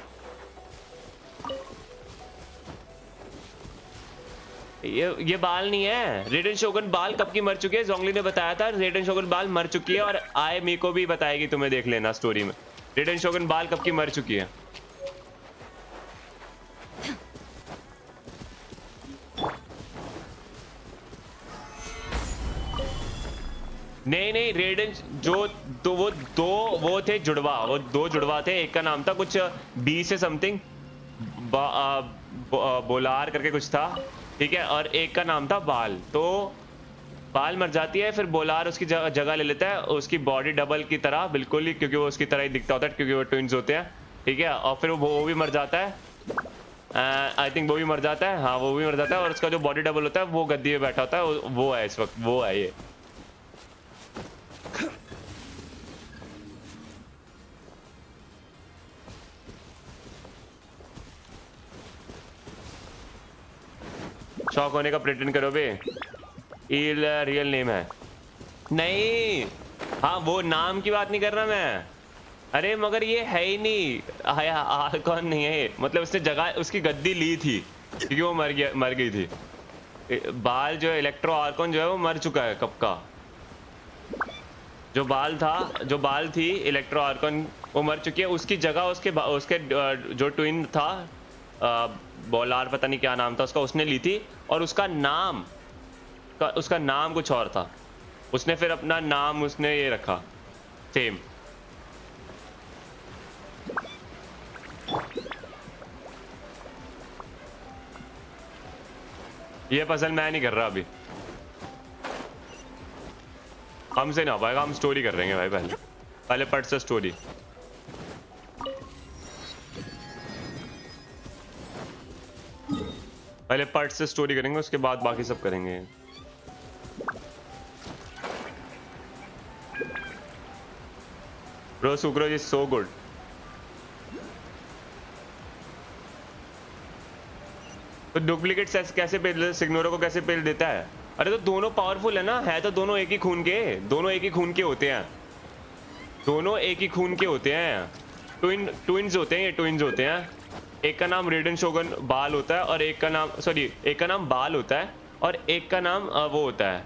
ये बाल नहीं है। रेडन शोगन बाल कब की मर चुकी है। जोंगली ने बताया था रेडन शोगन बाल मर चुकी है, और आए मी को भी बताएगी, तुम्हें देख लेना स्टोरी में। रेडन शोगन बाल कब की मर चुकी है। नहीं रेडन जो तो वो थे जुड़वा, वो दो जुड़वा थे। एक का नाम था कुछ बी से समथिंग, बोलार करके कुछ था, ठीक है, और एक का नाम था बाल। तो बाल मर जाती है, फिर बोलार उसकी जगह ले लेता है, उसकी बॉडी डबल की तरह बिल्कुल ही, क्योंकि वो उसकी तरह ही दिखता होता है, क्योंकि वो ट्विंस होते हैं, ठीक है। और फिर वो भी मर जाता है। आई थिंक वो भी मर जाता है, हाँ वो भी मर जाता है। और उसका जो बॉडी डबल होता है वो गद्दी में बैठा होता है, वो है इस वक्त, वो है ये। शॉक होने का प्रिटेंड करो बे। रियल नेम है नहीं। हाँ वो नाम की बात नहीं कर रहा मैं। अरे मगर ये है ही नहीं, कौन नहीं है, मतलब उसने जगह उसकी गद्दी ली थी क्योंकि वो मर गई थी। बाल जो है इलेक्ट्रो आर्कॉन जो है वो मर चुका है कब का। जो बाल थी इलेक्ट्रो आर्कॉन वो मर चुकी है। उसकी जगह उसके जो ट्विन था बोलार, पता नहीं क्या नाम था उसका, उसने ली थी। और उसका नाम कुछ और था। उसने फिर अपना नाम उसने ये रखा सेम। ये पजल मैं नहीं कर रहा अभी, हमसे ना हो पाएगा। हम स्टोरी कर रहे हैं भाई, पहले पढ़ से स्टोरी। पहले पार्ट से स्टोरी करेंगे, उसके बाद बाकी सब करेंगे। Bro sucrose is so good. तो डुप्लीकेट कैसे पेल, सिग्नोरो को कैसे पेल देता है? अरे तो दोनों पावरफुल है ना, है तो दोनों एक ही खून के, दोनों एक ही खून के होते हैं, दोनों एक ही खून के होते हैं। ट्विन्स होते हैं, ये ट्विन्स होते हैं। एक का नाम रेडन शोगन बाल होता है, और एक का नाम बाल होता है, और एक का नाम वो होता है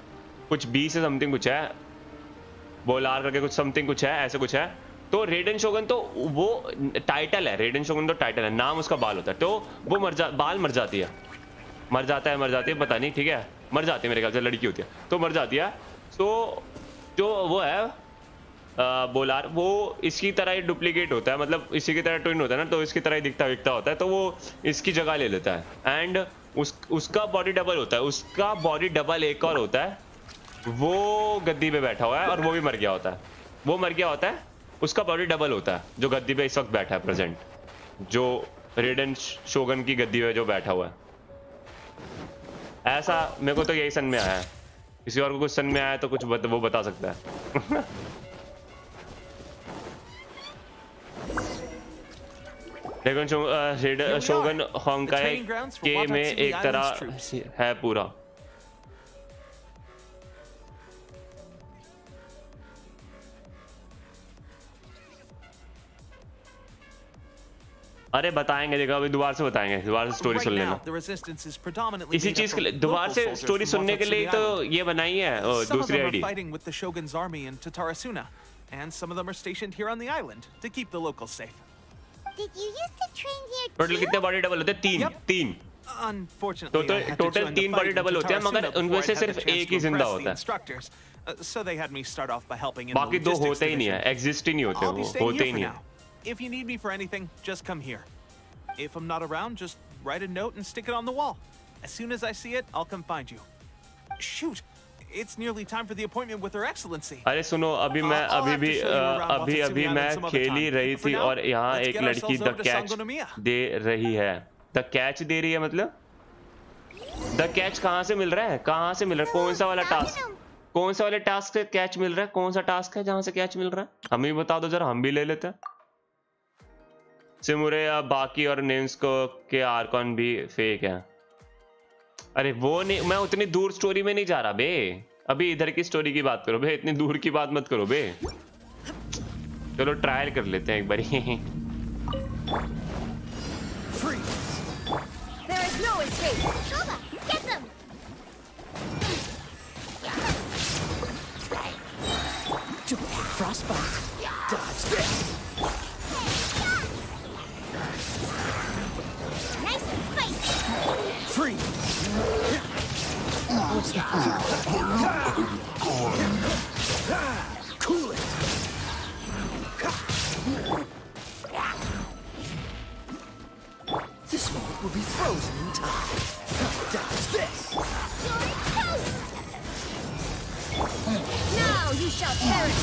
कुछ बी से समथिंग कुछ है, बोलार करके कुछ समथिंग कुछ है, ऐसे कुछ है। तो रेडन शोगन तो वो टाइटल है, रेडन शोगन तो टाइटल है, नाम उसका बाल होता है। तो वो बाल मर जाती है, मर जाती है पता नहीं, ठीक है मर जाती है मेरे ख्याल से, लड़की होती है तो मर जाती है। तो जो वो है बोलार, वो इसकी तरह ही डुप्लीकेट होता है, मतलब इसी की तरह ट्विन होता है ना, तो इसकी तरह ही दिखता होता है, तो वो इसकी जगह ले लेता है। एंड उसका बॉडी डबल होता है, उसका बॉडी डबल एक और होता है, वो गद्दी पे बैठा हुआ है और वो भी मर गया होता है, वो मर गया होता है, उसका बॉडी डबल होता है जो गद्दी पे इस वक्त बैठा है प्रेजेंट, जो रेडन शोगन की गद्दी पे जो बैठा हुआ है। ऐसा मेरे को तो यही समझ में आया है, किसी और को कुछ समझ में आया तो कुछ वो बता सकता है। लेकिन शोगन होंकाई के में एक तरह है पूरा। अरे बताएंगे, देखो अभी दोबारा से बताएंगे, दोबारा से स्टोरी सुन लेना। इसी चीज के लिए दोबारा से स्टोरी सुनने के लिए तो ये बनाई है दूसरी ID. And some of them are stationed here on the island to keep the locals safe. Did you used to train here too? Total कितने बॉडी डबल होते हैं? तीन। Unfortunately, I had to total join the 3 body fight double into होते हैं, मगर Tarasuna उनमें before से I'd had सिर्फ the chance एक to ही जिंदा impress the होता है। instructors. So they had me start off by helping in the बाकी दो logistics होते ही नहीं है, division. एग्जिस्ट ही नहीं होते, I'll be वो staying होते here ही for नहीं है। now. If you need me for anything, just come here. If I'm not around, just write a note and stick it on the wall. As soon as I see it, I'll come find you. Shoot! It's nearly time for the appointment with Her Excellency. अरे सुनो, अभी मैं अभी मैं खेल ही रही थी और यहाँ एक लड़की द कैच दे रही है। द कैच दे रही है मतलब द कैच कहाँ से मिल रहा है? कहाँ से मिल रहा है? कौन सा वाला टास्क? कौन सा वाले टास्क से कैच मिल रहा है? कौन सा टास्क है जहाँ से कैच मिल रहा है? हमें भी बता दो जरा, हम भी ले लेते हैं। सिमुरे या बाकी और नेम्स को के आर्कॉन भी फेक है। अरे वो नहीं, मैं उतनी दूर स्टोरी में नहीं जा रहा बे, अभी इधर की स्टोरी की बात करो बे, इतनी दूर की बात मत करो बे। चलो ट्रायल कर लेते हैं एक बारी। There is no escape. Shova, get them. Frostbite. Dodge this. Nice and spicy. Freeze. What's that? Cool it. This moment will be frozen in time. Dodge this. You're toast. Now you shall perish.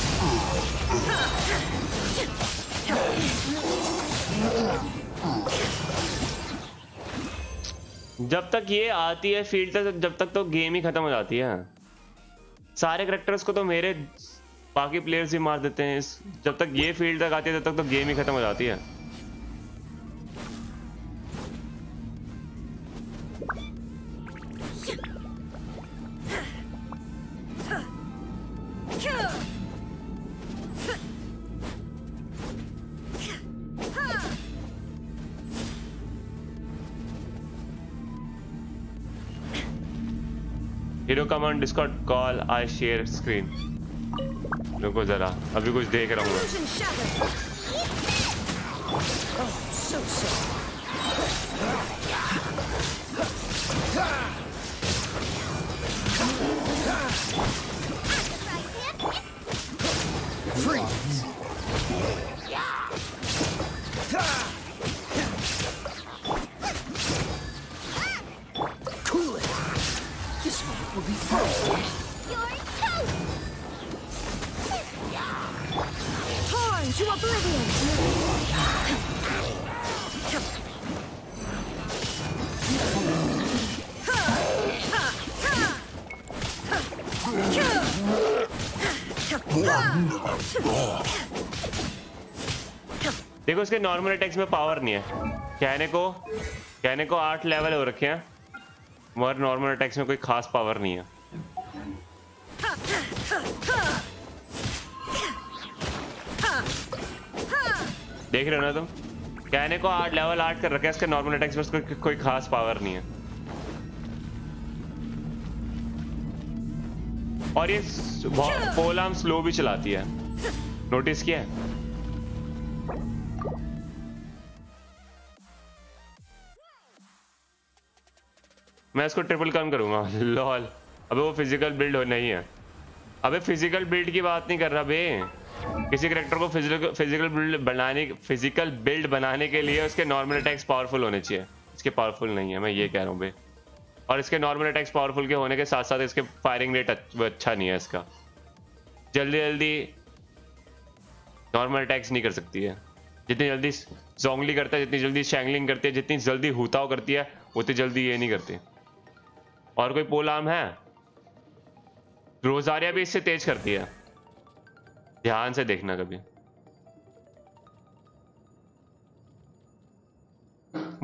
जब तक ये आती है फील्ड तक, जब तक तो गेम ही खत्म हो जाती है। सारे कैरेक्टर्स को तो मेरे बाकी प्लेयर्स ही मार देते हैं। जब तक ये फील्ड तक आती है तब तक तो गेम ही खत्म हो जाती है। Hero command Discord call I share screen. रुको जरा, अभी कुछ देख रहा हूँ। Will be frozen. You're toast. Torn to oblivion. देखो इसके नॉर्मल अटैक्स में पावर नहीं है। कहने को 8 लेवल हो रखे हैं, मगर नॉर्मल अटैक्स में कोई खास पावर नहीं है। देख रहे हो ना तुम, कहने को 8 लेवल 8 कर रखे हैं, इसके नॉर्मल अटैक्स में उसको कोई खास पावर नहीं है। और ये पोल आर्म स्लो भी चलाती है, नोटिस किया है? मैं इसको ट्रिपल कम करूंगा। लॉल, अबे वो फिजिकल बिल्ड नहीं है। अबे फिजिकल बिल्ड की बात नहीं कर रहा बे। किसी करेक्टर को फिजिकल बिल्ड बनाने के लिए उसके नॉर्मल अटैक्स पावरफुल होने चाहिए। इसके पावरफुल नहीं है, मैं ये कह रहा हूँ बे। और इसके नॉर्मल अटैक्स पावरफुल के होने के साथ साथ इसके फायरिंग रेट अच्छा नहीं है। इसका जल्दी जल्दी नॉर्मल अटैक्स नहीं कर सकती है। जितनी जल्दी जोंगली करता है, जितनी जल्दी शैंगलिंग करती है, जितनी जल्दी हुताओ करती है, उतनी जल्दी ये नहीं करती। और कोई पोल आर्म है? रोजारिया भी इससे तेज करती है, ध्यान से देखना कभी।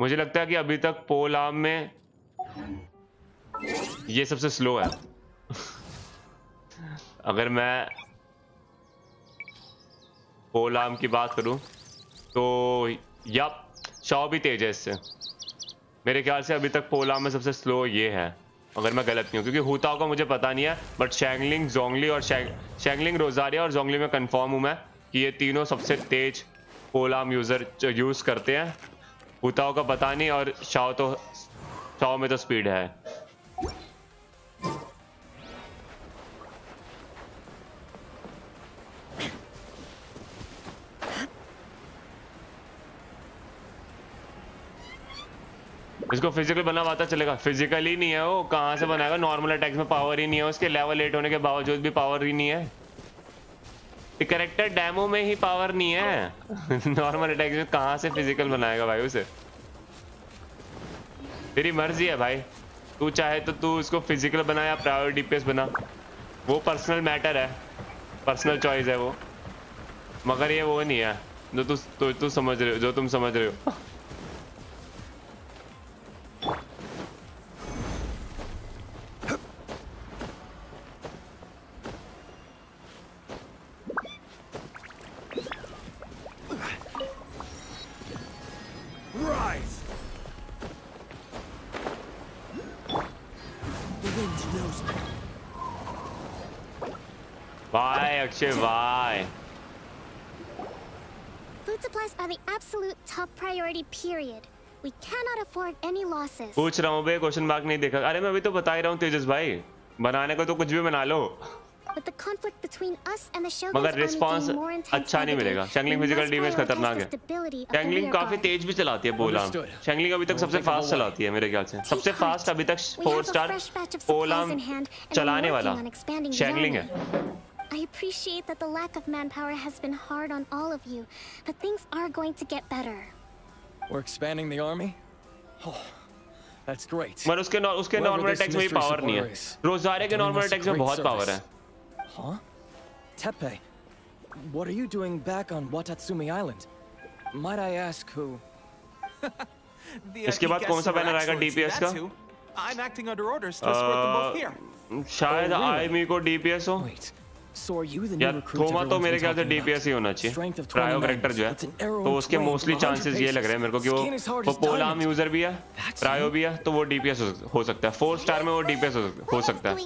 मुझे लगता है कि अभी तक पोल आर्म में ये सबसे स्लो है। अगर मैं पोल आर्म की बात करूं तो यप, शाओ भी तेज है इससे। मेरे ख्याल से अभी तक पोल आर्म में सबसे स्लो ये है, अगर मैं गलत नहीं हूँ, क्योंकि हुताओ का मुझे पता नहीं है। बट शैंगलिंग, जोंगली और शैंगलिंग, रोजारिया और जोंगली में कंफर्म हूँ मैं कि ये तीनों सबसे तेज पोल आर्म यूज करते हैं। हुताओ का पता नहीं, और शाओ में तो स्पीड है। इसको फिजिकल बना पता चलेगा? फिजिकल ही नहीं है वो, कहाँ से बनाएगा? नॉर्मल अटैक्स में पावर ही नहीं है उसके, लेवल 8 होने के बावजूद भी पावर ही नहीं है। कैरेक्टर डेमो में ही पावर नहीं है। नॉर्मल अटैक्स में कहाँ से फिजिकल बनाएगा भाई उसे? तेरी मर्जी है भाई, तू चाहे तो तू उसको फिजिकल बना या प्रायोर डीपीएस बना, वो पर्सनल मैटर है, पर्सनल चॉइस है वो। मगर ये वो नहीं है जो तू समझ रहे हो, जो तुम समझ रहे हो। Why? Food supplies are the absolute top priority, period. We cannot afford any losses. पूछ रहा हूँ बे, क्वेश्चन मार्क नहीं देखा। अरे मैं अभी तो बता ही रहा हूँ तेजस भाई, बनाने को तो कुछ भी बना लो, But the conflict between us and the Shogun's मगर army response became more intense अच्छा by नहीं the मिलेगा। day. शैंगलिंग We physical must damage prioritize खतरनाक the है। stability of the शैंगलिंग rear काफी guard. तेज भी चलाती है पोलाम। शैंगलिंग अभी तक सबसे फास्ट चलाती है मेरे ख्याल से। सबसे फास्ट अभी तक 4 स्टार पोलाम चलाने वाला शैंगलिंग है। I appreciate that the lack of manpower has been hard on all of you, but things are going to get better. We're expanding the army? Oh, that's great. मगर उसके नॉर्मल अटैक्स में भी पावर नहीं है। रोजारिया के नॉर्मल अटैक्स में बहुत पावर है। Huh? Tepe, what are you doing back on Watatsumi Island? Might I ask who? इसके बाद कौन सा बैनर आएगा डीपीएस का? I'm acting under orders to escort them both here. शायद आईमी को डीपीएस हो या थोमा, तो मेरे ख्याल से डीपीएस ही होना चाहिए। प्रायो कैरेक्टर जो है तो उसके मोस्टली चांसेस ये लग रहे हैं मेरे को कि वो पोलाम यूजर भी है, प्रायो भी है, तो वो डीपीएस हो सकता है। 4 स्टार में वो डीपीएस हो सकता है।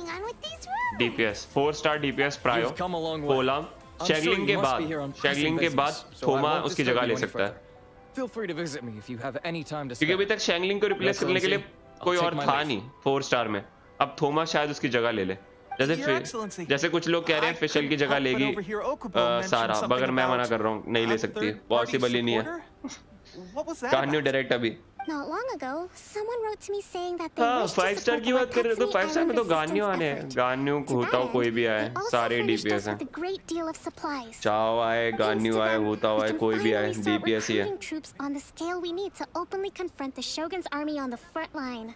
DPS 4 star DPS Pyro polearm. Xiangling के बाद थोमा उसकी जगह ले सकता है, क्योंकि अभी तक शैंगलिंग को रिप्लेस करने के लिए कोई और था नहीं 4 स्टार में। अब थोमा शायद उसकी जगह ले ले। जैसे कुछ लोग कह रहे हैं फिशल की जगह लेगी सारा, मगर मैं मना कर रहा हूँ, नहीं ले सकती, पॉसिबल ही नहीं है। गान्यू डायरेक्ट अभी Not long ago, someone wrote to me saying that they हाँ, wish to 5 स्टार support की the बात कर रहे हो तो Watatsumi 5 स्टार में तो Island गान्यू आने हैं। resistance गान्यू effort. होता हो कोई भी आए, They also सारे furnished डीपीएस us हैं। with a great deal of supplies. चाओ आए, गान्यू आए, होता आए, कोई भी आए, डीपीएस ही है। Recruiting troops on the scale we need to openly confront the Shogun's army on the front line.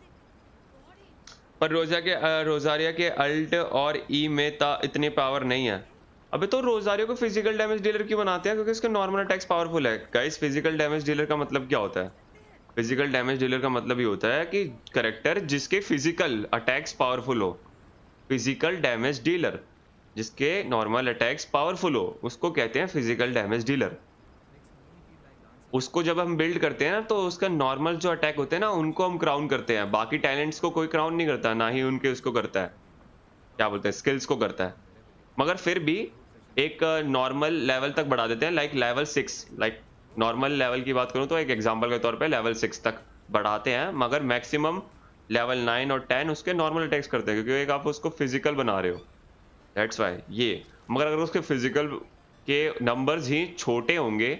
पर रोजारिया के अल्ट और ई में इतनी पावर नहीं है। अबे तो रोजारिया को फिजिकल डैमेज डीलर क्यों बनाते हैं? क्योंकि उसके नॉर्मल अटैक्स पावरफुल है। गाइस, फिजिकल डैमेज डीलर का मतलब क्या होता है? फिजिकल डैमेज डीलर का मतलब ये होता है कि कैरेक्टर जिसके फिजिकल अटैक्स पावरफुल हो, फिजिकल डैमेज डीलर जिसके नॉर्मल अटैक्स पावरफुल हो, उसको कहते हैं फिजिकल डैमेज डीलर। उसको जब हम बिल्ड करते हैं ना तो उसका नॉर्मल जो अटैक होते हैं ना उनको हम क्राउन करते हैं। बाकी टैलेंट्स को कोई क्राउन नहीं करता, ना ही उनके उसको करता है, क्या बोलते हैं, स्किल्स को करता है। मगर फिर भी एक नॉर्मल लेवल तक बढ़ा देते हैं, like level 6। Like normal level की बात करूं तो एक एग्जांपल के तौर पे लेवल 6 तक बढ़ाते हैं, मगर मैक्सिमम लेवल 9 और 10 उसके नॉर्मल अटैक्स करते हैं, क्योंकि एक आप उसको फिजिकल बना रहे हो, दैट्स वाई ये। मगर अगर उसके फिजिकल के नंबर्स ही छोटे होंगे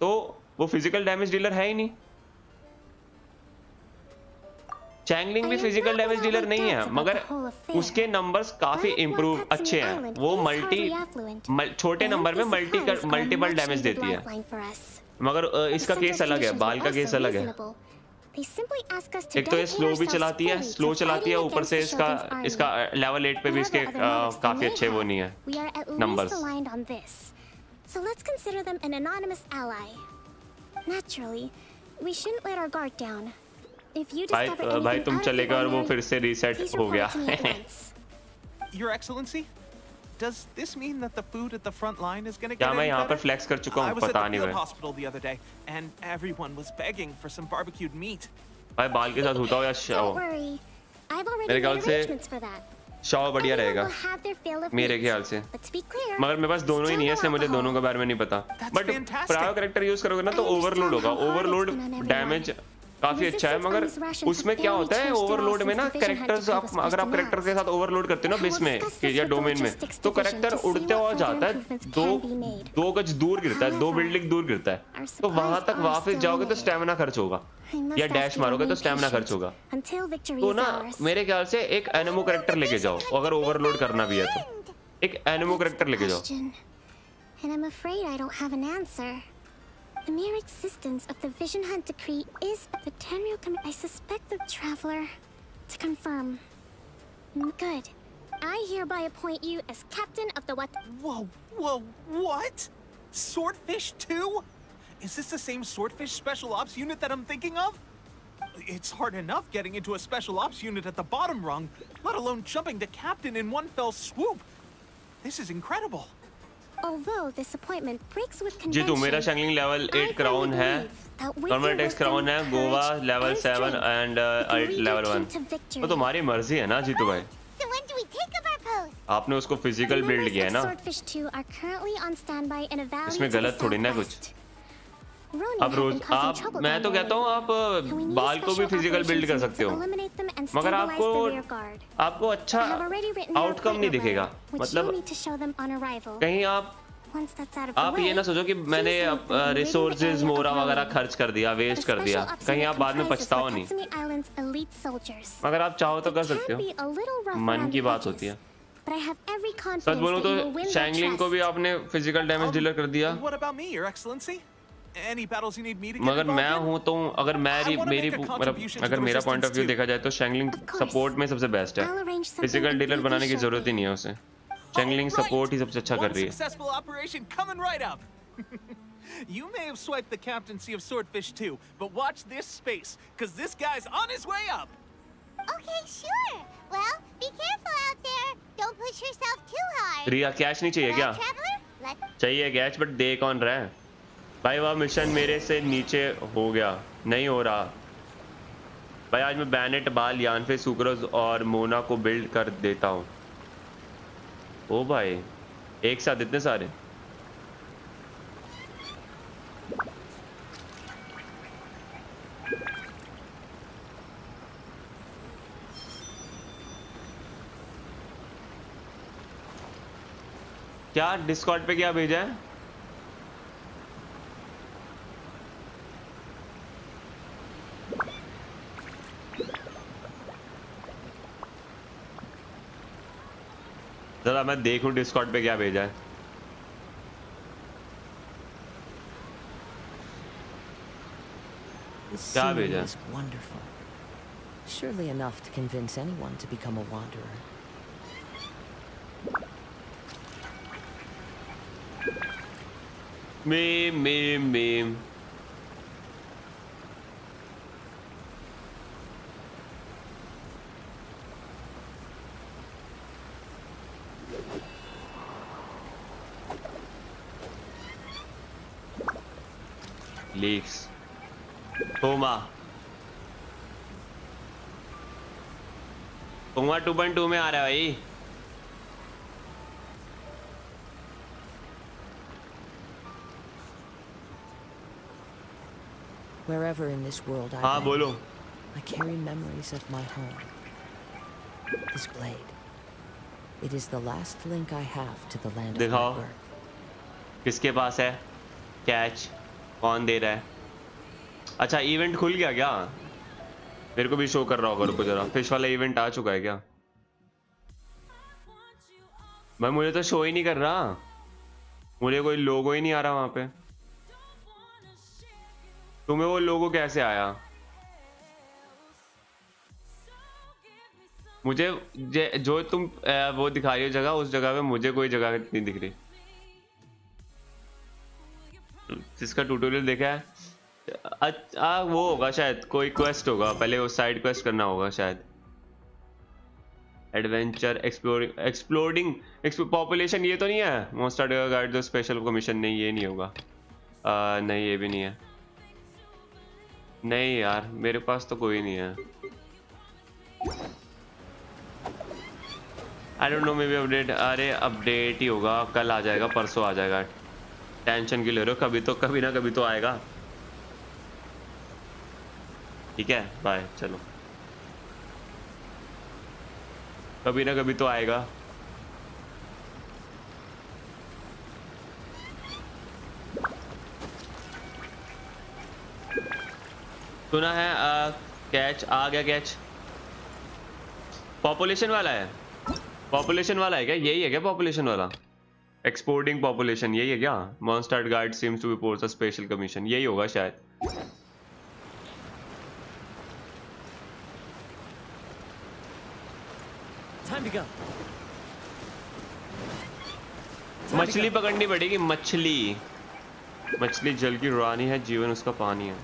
तो वो फिजिकल डैमेज डीलर है ही नहीं। चैंगलिंग भी फिजिकल डैमेज डीलर नहीं है, मगर उसके नंबर्स काफी इंप्रूव अच्छे हैं। वो छोटे नंबर में मल्टीपल डैमेज देती है। मगर इसका केस अलग है, बाल का केस अलग है। एक तो ये स्लो भी चलाती है, ऊपर से इसका लेवल 8 पे भी इसके काफी अच्छे वो नहीं है numbers. So let's consider them an anonymous ally. Naturally, we shouldn't let our guard down. If you discover anything भाई तुम चले गए और वो फिर से रीसेट हो गया। Your Excellency, does this mean that the food at the front line is going to get क्या मैं any यहाँ पर better? फ्लेक्स कर चुका हूँ? पता नहीं I was at the field भाई। hospital the other day, and everyone was begging for some barbecued meat. भाई बाल के साथ होता हो या Shao? Don't worry. I've already मेरे made ख्याल से arrangements for that. शाओ बढ़िया Everyone रहेगा will have their fill of मेरे meat. ख्याल से। But to be clear, मगर मेरे पास दोनों ही नहीं है, इसलिए मुझे दोनों के बारे में नहीं पता। बट प्रायो कैरेक्टर यूज करोगे ना तो ओवरलोड होगा। ओवरलोड डैमेज काफी अच्छा है, मगर उसमें क्या होता है ओवरलोड में ना, कैरेक्टर्स अगर आप कैरेक्टर के साथ ओवरलोड करते हो ना बेस में या डोमेन में, तो कैरेक्टर उड़ते हुआ जाता है, दो गज दूर गिरता है, 2 बिल्डिंग दूर गिरता है। तो वहां तक वापस जाओगे तो स्टेमिना खर्च होगा, या डैश मारोगे तो स्टेमिना खर्च होगा। तो ना मेरे ख्याल से एक एनिमो कैरेक्टर लेके जाओ, अगर ओवरलोड करना भी है तो एक एनिमो कैरेक्टर लेके जाओ। And I'm afraid I don't have an answer. The mere existence of the Vision Hunt decree is the Tenryou commit. I suspect the Traveler. To confirm. Good. I hereby appoint you as captain of the what? Whoa, what? Swordfish 2? Is this the same Swordfish Special Ops unit that I'm thinking of? It's hard enough getting into a Special Ops unit at the bottom rung, let alone jumping to captain in one fell swoop. This is incredible. Although this appointment breaks with ji convention, तो मेरा शैंगलिंग लेवल 8 क्राउन है, नॉर्मल अटैक्स क्राउन है, गोवा लेवल 7 एंड 8 लेवल 1। तो तुम्हारी मर्जी है ना जीतू भाई। So when do we take up our post? आपने उसको फिजिकल बिल्ड किया है ना, Swordfish 2 are currently on standby in a valley इसमें to the गलत थोड़ी ना कुछ। southwest. Ronin अब have रोज been causing आप trouble मैं down तो there कहता हूँ lately. आप And we need बाल को भी special फिजिकल बिल्ड कर operations सकते to हो, eliminate them and मगर stabilize the rear guard. आपको अच्छा I have already written their outcome नहीं appointment दिखेगा। letter, which मतलब you'll need to show them on arrival. कहीं Once that's out of the आप way, ये ना सोचो कि मैंने please leave them within the resources area of मोरा वगैरह Ronin. खर्च कर दिया, वेस्ट कर दिया, The special कहीं ops आप बाद में unit comprises पछताओ नहीं। Watatsumi Island's elite soldiers. अगर आप चाहो तो कर It सकते can be हो, a little rough मन around की the बात edges, होती है। but I have every such confidence बोलूं that तो you will win their शैंगलिंग को भी trust. आपने फिजिकल डैमेज डीलर कर दिया, What about me, Your Excellency? Any battles you need me to get मगर मैं involved in? हूँ तो अगर I wanna मेरी make a मतलब contribution to अगर the मेरा पॉइंट ऑफ व्यू resistance देखा जाए तो शैंगलिंग Of course. सपोर्ट में सबसे बेस्ट है। I'll arrange something physical dealer completely बनाने की जरूरत ही shortly. नहीं है उसे। शैंगलिंग All right. सपोर्ट ही सबसे अच्छा कर One रही है। successful operation coming right up. You may have swiped the captaincy of Swordfish 2, but watch this space, because this guy's on his way up. Okay, sure. Well, be careful out there. Don't push yourself too hard. Riya cash नहीं चाहिए क्या? Traveler, let's चाहिए कैश, बट दे कौन रहा है भाई? वह मिशन मेरे से नीचे हो गया, नहीं हो रहा भाई। आज मैं बैनेट, बाल, यानफे, सुक्रोज और मोना को बिल्ड कर देता हूँ। ओ भाई एक साथ इतने सारे। क्या डिस्कॉर्ड पे क्या भेजा है? जरा मैं देखूं डिस्कॉर्ड पे क्या भेजा है। The क्या scenery भेजा? is wonderful. Surely enough to convince anyone to become a wanderer. Meme leaks Thoma 2.2 में आ रहा है भाई। Wherever in this world I हाँ went, बोलो। I carry memories of my home. This blade. It is the last link I have to the land of my दिखाओ birth. किसके पास है कैच, कौन दे रहा है? अच्छा इवेंट खुल गया क्या? मेरे को भी शो कर रहा होगा, रुको जरा। फिश वाला इवेंट आ चुका है क्या? भाई मुझे तो शो ही नहीं कर रहा, मुझे कोई लोगो ही नहीं आ रहा वहां पे। तुम्हें वो लोगो कैसे आया? मुझे जो तुम वो दिखा रही हो जगह, उस जगह पे मुझे कोई जगह नहीं दिख रही। जिसका ट्यूटोरियल देखा है वो होगा शायद, कोई क्वेस्ट होगा, पहले वो साइड क्वेस्ट करना होगा शायद। एडवेंचर एक्सप्लोरिंग पॉपुलेशन, ये तो नहीं है? Most guide the special commission, नहीं ये नहीं होगा। नहीं ये भी नहीं है। नहीं यार मेरे पास तो कोई नहीं है। I don't know, may be update. अरे अपडेट ही होगा, कल आ जाएगा, परसों आ जाएगा। टेंशन क्यों ले रहे हो? कभी ना कभी तो आएगा। ठीक है बाय, चलो कभी ना कभी तो आएगा। सुना है कैच आ गया। कैच पॉपुलेशन वाला है? पॉपुलेशन वाला है क्या? यही है क्या पॉपुलेशन वाला? एक्सपोर्टिंग पॉपुलेशन यही है क्या? Monster guide seems to be post a special commission, यही होगा शायद। मछली पकड़नी पड़ेगी। मछली जल की रानी है, जीवन उसका पानी है।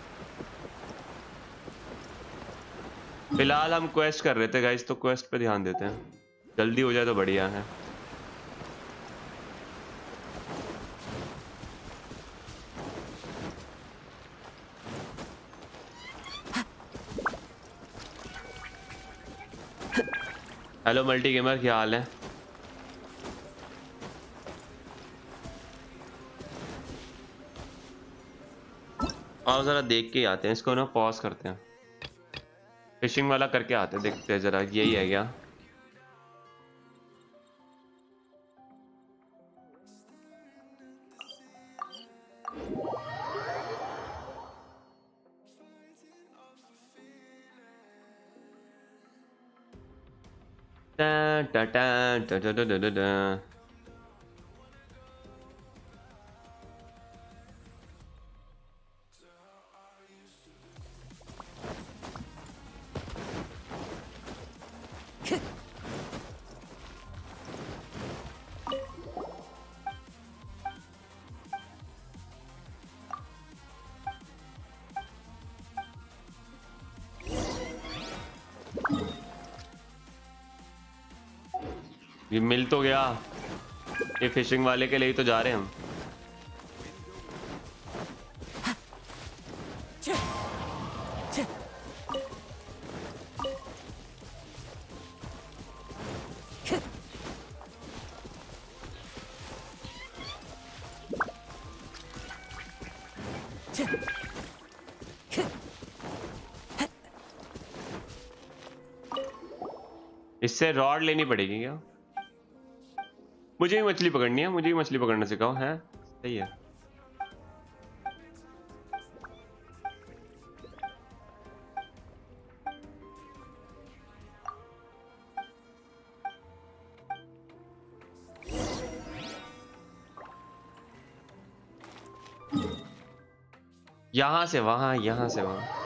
फिलहाल हम क्वेस्ट कर रहे थे गाइस, तो क्वेस्ट पे ध्यान देते हैं, जल्दी हो जाए तो बढ़िया है। हेलो मल्टी गेमर, क्या हाल है? आओ जरा देख के आते हैं इसको ना, पॉज करते हैं, फिशिंग वाला करके आते हैं, देखते हैं जरा यही है क्या। टा टा टा टा टा टा टा। ये मिल तो गया, ये फिशिंग वाले के लिए ही तो जा रहे हैं हम। इससे रॉड लेनी पड़ेगी क्या? मुझे भी मछली पकड़नी है, मुझे भी मछली पकड़ना सिखाओ। है सही है। यहां से वहां, यहां से वहां।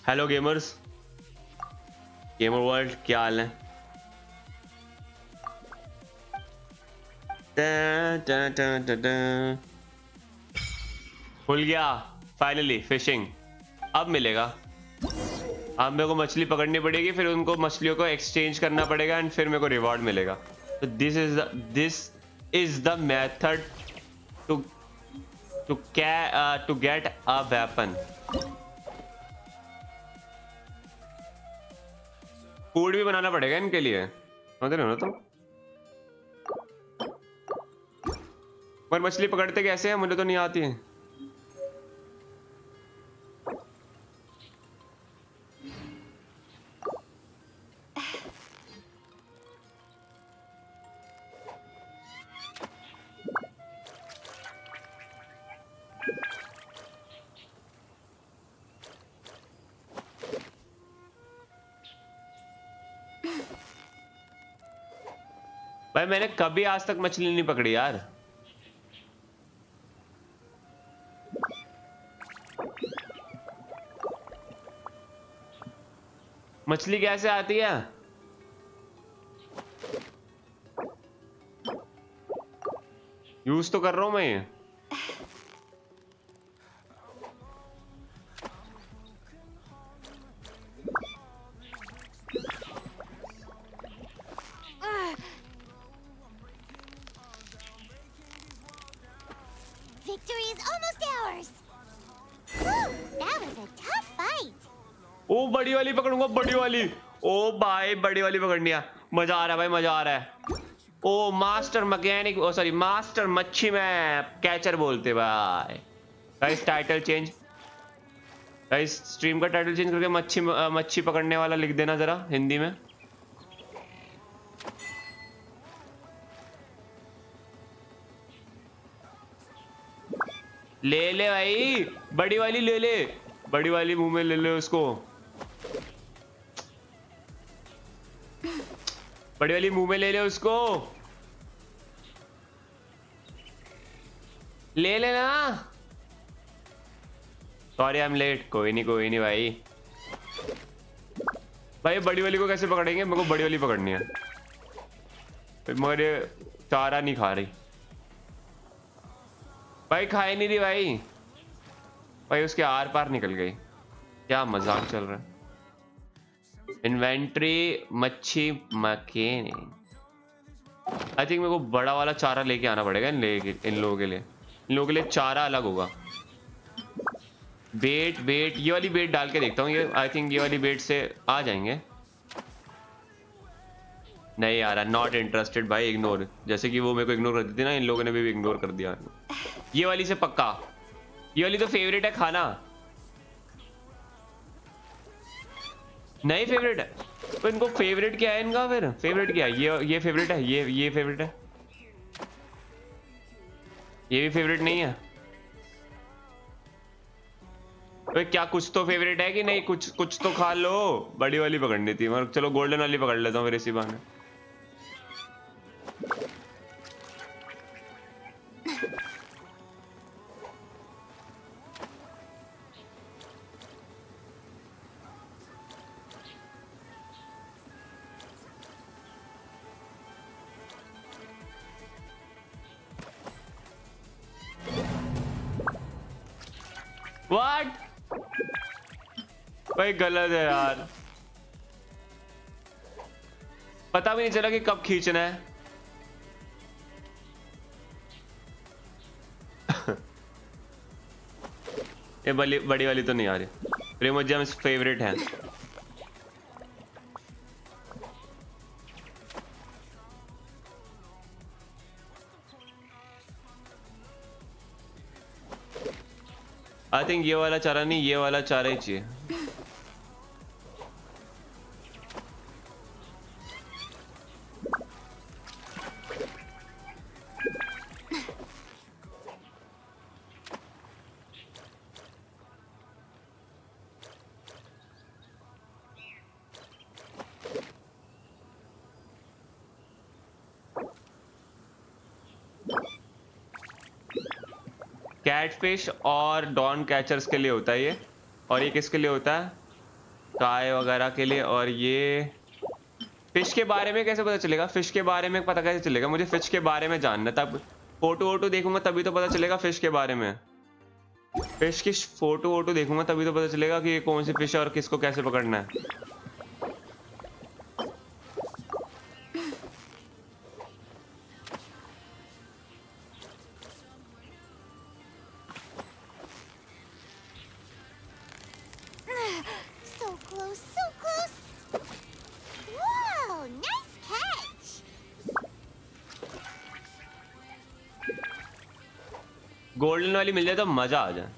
हेलो गेमर्स, गेमर वर्ल्ड, क्या हाल है? खुल गया फाइनली फिशिंग। अब मिलेगा। अब मेरे को मछली पकड़नी पड़ेगी, फिर उनको मछलियों को एक्सचेंज करना पड़ेगा एंड फिर मेरे को रिवॉर्ड मिलेगा। तो this is the method to get a weapon. Food भी बनाना पड़ेगा इनके लिए, समझ रहे हो ना तुम? पर मछली पकड़ते कैसे हैं, मुझे तो नहीं आती है। भाई मैंने कभी आज तक मछली नहीं पकड़ी यार। मछली कैसे आती है? यूज तो कर रहा हूं मैं ये। Victory is almost ours. Whew, that was a tough fight. ओ बड़ी वाली पकड़ूंगा, बड़ी वाली। ओ भाई बड़ी वाली पकड़नी है, मजा आ रहा है भाई, मजा आ रहा है। ओ मास्टर मैकेनिक, ओ सॉरी मास्टर मच्छी में कैचर बोलते भाई। Guys title change, guys stream का टाइटल चेंज करके मच्छी पकड़ने वाला लिख देना जरा हिंदी में। ले ले भाई, बड़ी वाली ले ले, बड़ी वाली मुंह में ले ले उसको, बड़ी वाली मुंह में ले ले उसको, ले लेना। Sorry I am late. कोई नहीं भाई। भाई बड़ी वाली को कैसे पकड़ेंगे? मेरे को बड़ी वाली पकड़नी है, मगर ये चारा नहीं खा रही भाई, खाए नहीं रही भाई। भाई उसके आर पार निकल गई, क्या मजाक चल रहा है। इन्वेंट्री मच्छी मकेन, आई थिंक मेरे को बड़ा वाला चारा लेके आना पड़ेगा इन लोगों के लिए। इन लोगों के लिए चारा अलग होगा। बेट ये वाली बेट डाल के देखता हूँ, ये आई थिंक ये वाली बेट से आ जाएंगे। नहीं आ रहा, नॉट इंटरेस्टेड भाई, इग्नोर। जैसे कि वो मेरे को इग्नोर कर दी थी ना, इन लोगों ने भी इग्नोर कर दिया। ये वाली से पक्का, ये वाली तो फेवरेट है खाना। नहीं फेवरेट है तो इनको फेवरेट क्या है इनका? फिर फेवरेट क्या है? ये फेवरेट है, ये फेवरेट है, ये भी फेवरेट नहीं है। तो क्या कुछ तो फेवरेट है कि नहीं? कुछ तो खा लो। बड़ी वाली पकड़नी थी, मगर चलो गोल्डन वाली पकड़ लेता हूँ फिर इसी बहाने। What? भाई गलत है यार, पता भी नहीं चला कि कब खींचना है। ये बड़ी वाली तो नहीं आ रही। प्रिमोजेम्स फेवरेट है। आई थिंक ये वाला चारा नहीं, ये वाला चारा ही चाहिए। कैटफिश और डॉन कैचर्स के लिए होता है ये, और ये किसके लिए होता है? काय वगैरह के लिए। और ये फिश के बारे में कैसे पता चलेगा? फिश के बारे में पता कैसे चलेगा? मुझे फिश के बारे में जानना, तब फोटो वोटो देखूंगा तभी तो पता चलेगा फिश के बारे में। फिश की फोटो वोटो देखूंगा तभी तो पता चलेगा कि ये कौन सी फिश है और किसको कैसे पकड़ना है। गोल्डन वाली मिल जाए तो मजा आ जाए।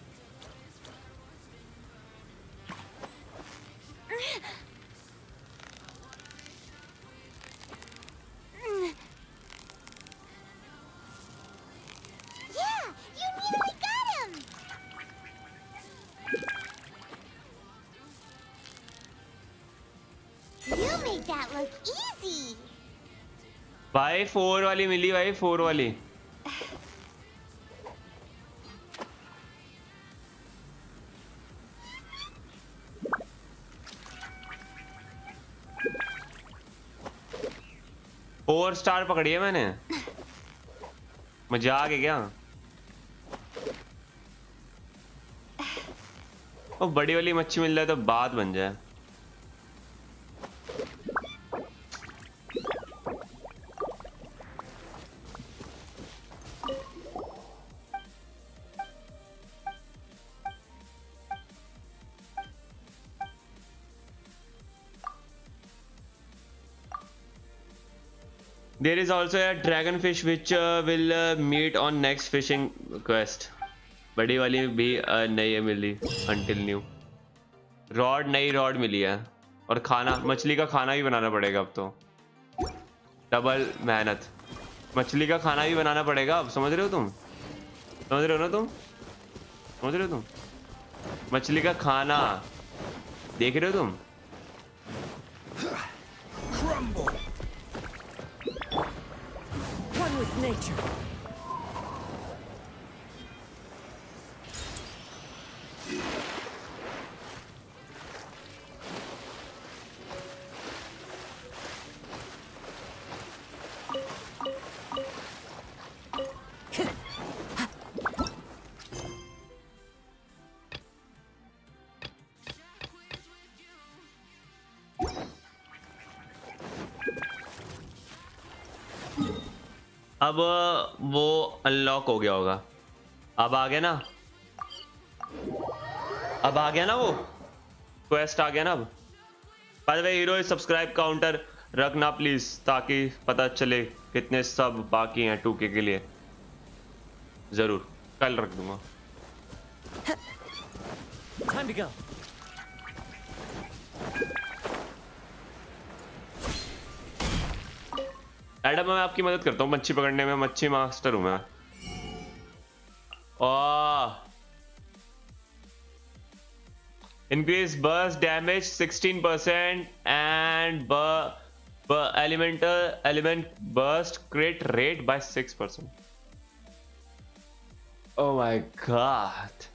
Yeah, you nearly got him. You made that look easy. भाई 4 वाली मिली भाई, 4 वाली। फोर स्टार पकड़ी है मैंने। मजाक है क्या? वो बड़ी वाली मच्छी मिल जाए तो बात बन जाए। There is also a dragonfish which will meet on next fishing quest. बड़ी वाली भी नई मिली until new. रॉड, नई रॉड मिली है। और खाना, मछली का खाना भी बनाना पड़ेगा अब तो। डबल मेहनत। मछली का खाना भी बनाना पड़ेगा अब, समझ रहे हो तुम? समझ रहे हो ना तुम? समझ रहे हो तुम? मछली का खाना देख रहे हो तुम? One with nature. अब वो अनलॉक हो गया होगा। अब आ गया ना? अब आ गया ना वो क्वेस्ट आ गया ना अब। By the way hero subscribe counter रखना प्लीज, ताकि पता चले कितने सब बाकी हैं 2K के लिए। जरूर कल रख दूंगा। Time to go. एडम मैं आपकी मदद करता हूँ मच्छी पकड़ने में, मच्छी मास्टर हूँ मैं। ओह increase burst damage 16% and element burst crit rate by 6%. Oh my god.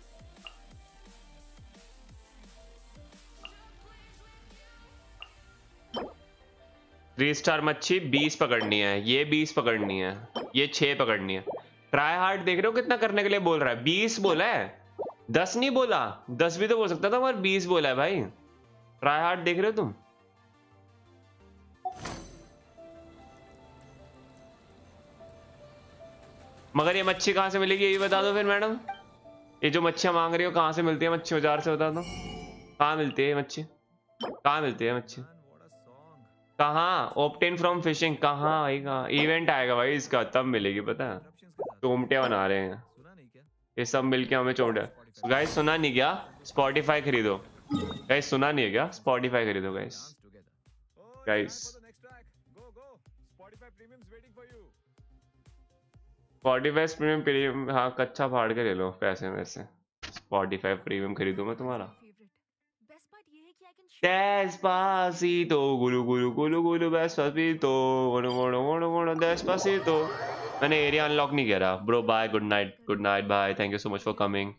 Three star मच्छी 20 पकड़नी है, ये 20 पकड़नी है, ये 6 पकड़नी है। ट्राई हार्ड देख रहे हो कितना करने के लिए बोल रहा है? 20 बोला है, 10 नहीं बोला। 10 भी तो बोल सकता था, पर 20 बोला है भाई। ट्राई हार्ड देख रहे हो तुम? मगर ये मच्छी कहाँ से मिलेगी ये बता दो फिर मैडम। ये जो मच्छियां मांग रही हो कहाँ से मिलती है? मच्छी बाजार से बता दो कहाँ मिलती है मच्छी, कहाँ मिलती है मच्छी? कहाँ? ऑब्टेन फ्रॉम फिशिंग कहाँ आएगा? इवेंट आएगा भाई इसका, तब मिलेगी। पता है चोमटे बना रहे हैं ये सब मिलके हमें चोमटे। गाइस सुना नहीं क्या? स्पॉटिफाई खरीदो गाइस। सुना नहीं है क्या? स्पॉटिफाई खरीदो गाइस। गाइस स्पॉटिफाई प्रीमियम, हाँ कच्चा फाड़ के ले लो पैसे में से। स्पॉटिफाई प्रीमियम खरीदूं मैं तुम्हारा। Despacito, gulu gulu gulu gulu despacito, gulu gulu gulu gulu despacito. मैंने एरिया अनलॉक नहीं किया रहा bro. Bye, good night bye, thank you so much for coming.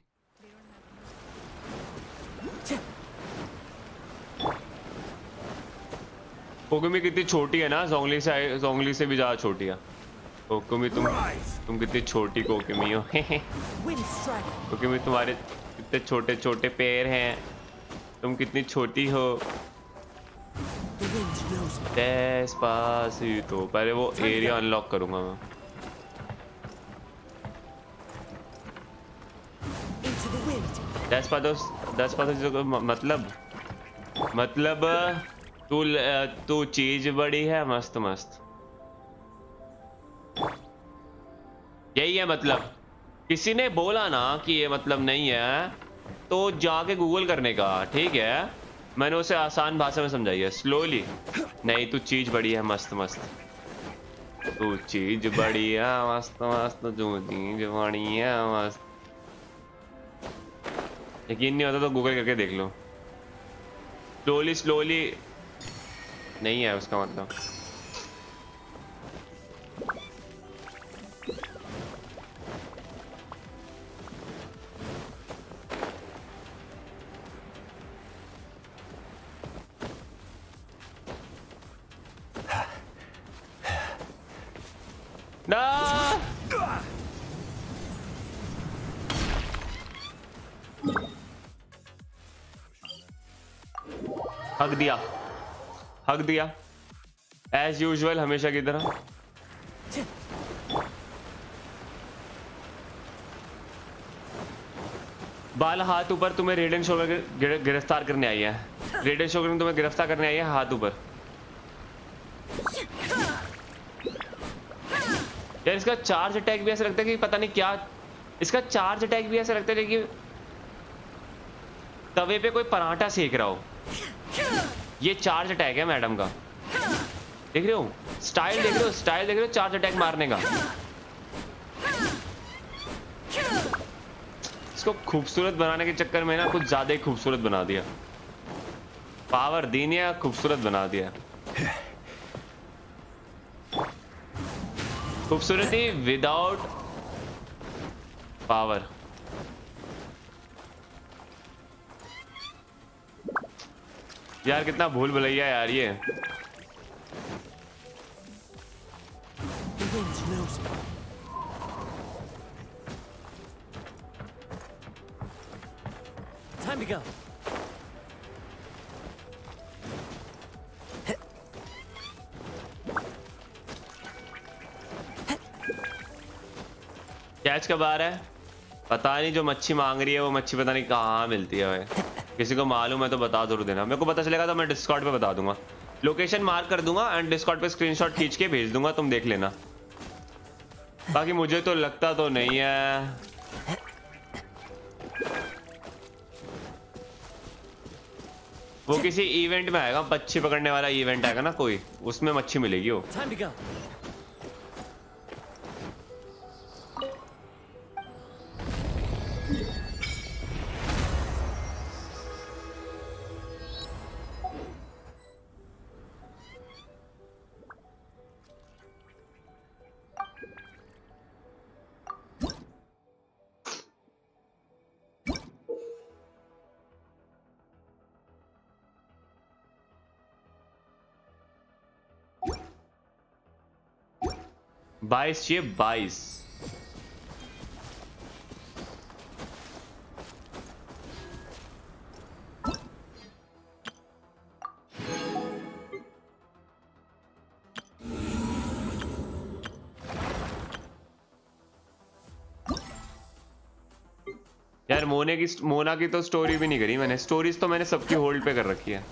Kokomi कितनी छोटी है ना, जोंगली से भी ज्यादा छोटी है कोकुमी। तुम कितनी छोटी कोकुमी हो। कोकुमी तुम्हारे कितने छोटे छोटे पैर हैं, तुम कितनी छोटी हो। डेस्पासितो, पहले वो एरिया अनलॉक करूंगा मैं। डेस्पासितो मतलब तू चीज बड़ी है मस्त मस्त, यही है मतलब। किसी ने बोला ना कि ये मतलब नहीं है तो जाके गूगल करने का, ठीक है? मैंने उसे आसान भाषा में समझाई है, स्लोली। नहीं, तू चीज बड़ी है मस्त मस्त, तू चीज बड़ी है मस्त मस्त, तू चीज बड़ी है मस्त। यकीन नहीं होता तो गूगल करके देख लो। स्लोली स्लोली नहीं है उसका मतलब। ना हक दिया, हक दिया एज यूजुअल, हमेशा की तरह। बाल हाथ ऊपर, तुम्हें रेडन शो गिरफ्तार करने आई है। रेडन शो तुम्हें गिरफ्तार करने आई है, हाथ ऊपर। यार इसका चार्ज अटैक भी ऐसा लगता है कि पता नहीं क्या, इसका चार्ज अटैक भी ऐसा लगता है कि तवे पे कोई पराठा सेक रहा हो। ये चार्ज अटैक है मैडम का, देख रहे हो? स्टाइल देख रहे हो? स्टाइल देख रहे हो? चार्ज अटैक मारने का। इसको खूबसूरत बनाने के चक्कर में ना कुछ ज्यादा ही खूबसूरत बना दिया। पावर दी नहीं है, खूबसूरत बना दिया। खूबसूरती विदाउट पावर। यार कितना भूल भुलैया यार ये। Time to go. कैच कब आ रहा है पता नहीं। जो मच्छी मांग रही है वो मच्छी पता नहीं कहाँ मिलती है भाई। किसी को मालूम है तो बता जरूर देना। मेरे को पता चलेगा तो मैं डिस्कॉर्ड पे बता दूंगा, लोकेशन मार्क कर दूंगा एंड डिस्कॉर्ड पे स्क्रीनशॉट खींच के भेज दूंगा, तुम देख लेना। बाकी मुझे तो लगता तो नहीं है। वो किसी इवेंट में आएगा, मच्छी पकड़ने वाला इवेंट आएगा ना कोई, उसमें मच्छी मिलेगी वो। Time to go. बाईस चाहिए, 22। यार मोना की तो स्टोरी भी नहीं करी मैंने। स्टोरीज तो मैंने सबकी होल्ड पे कर रखी है।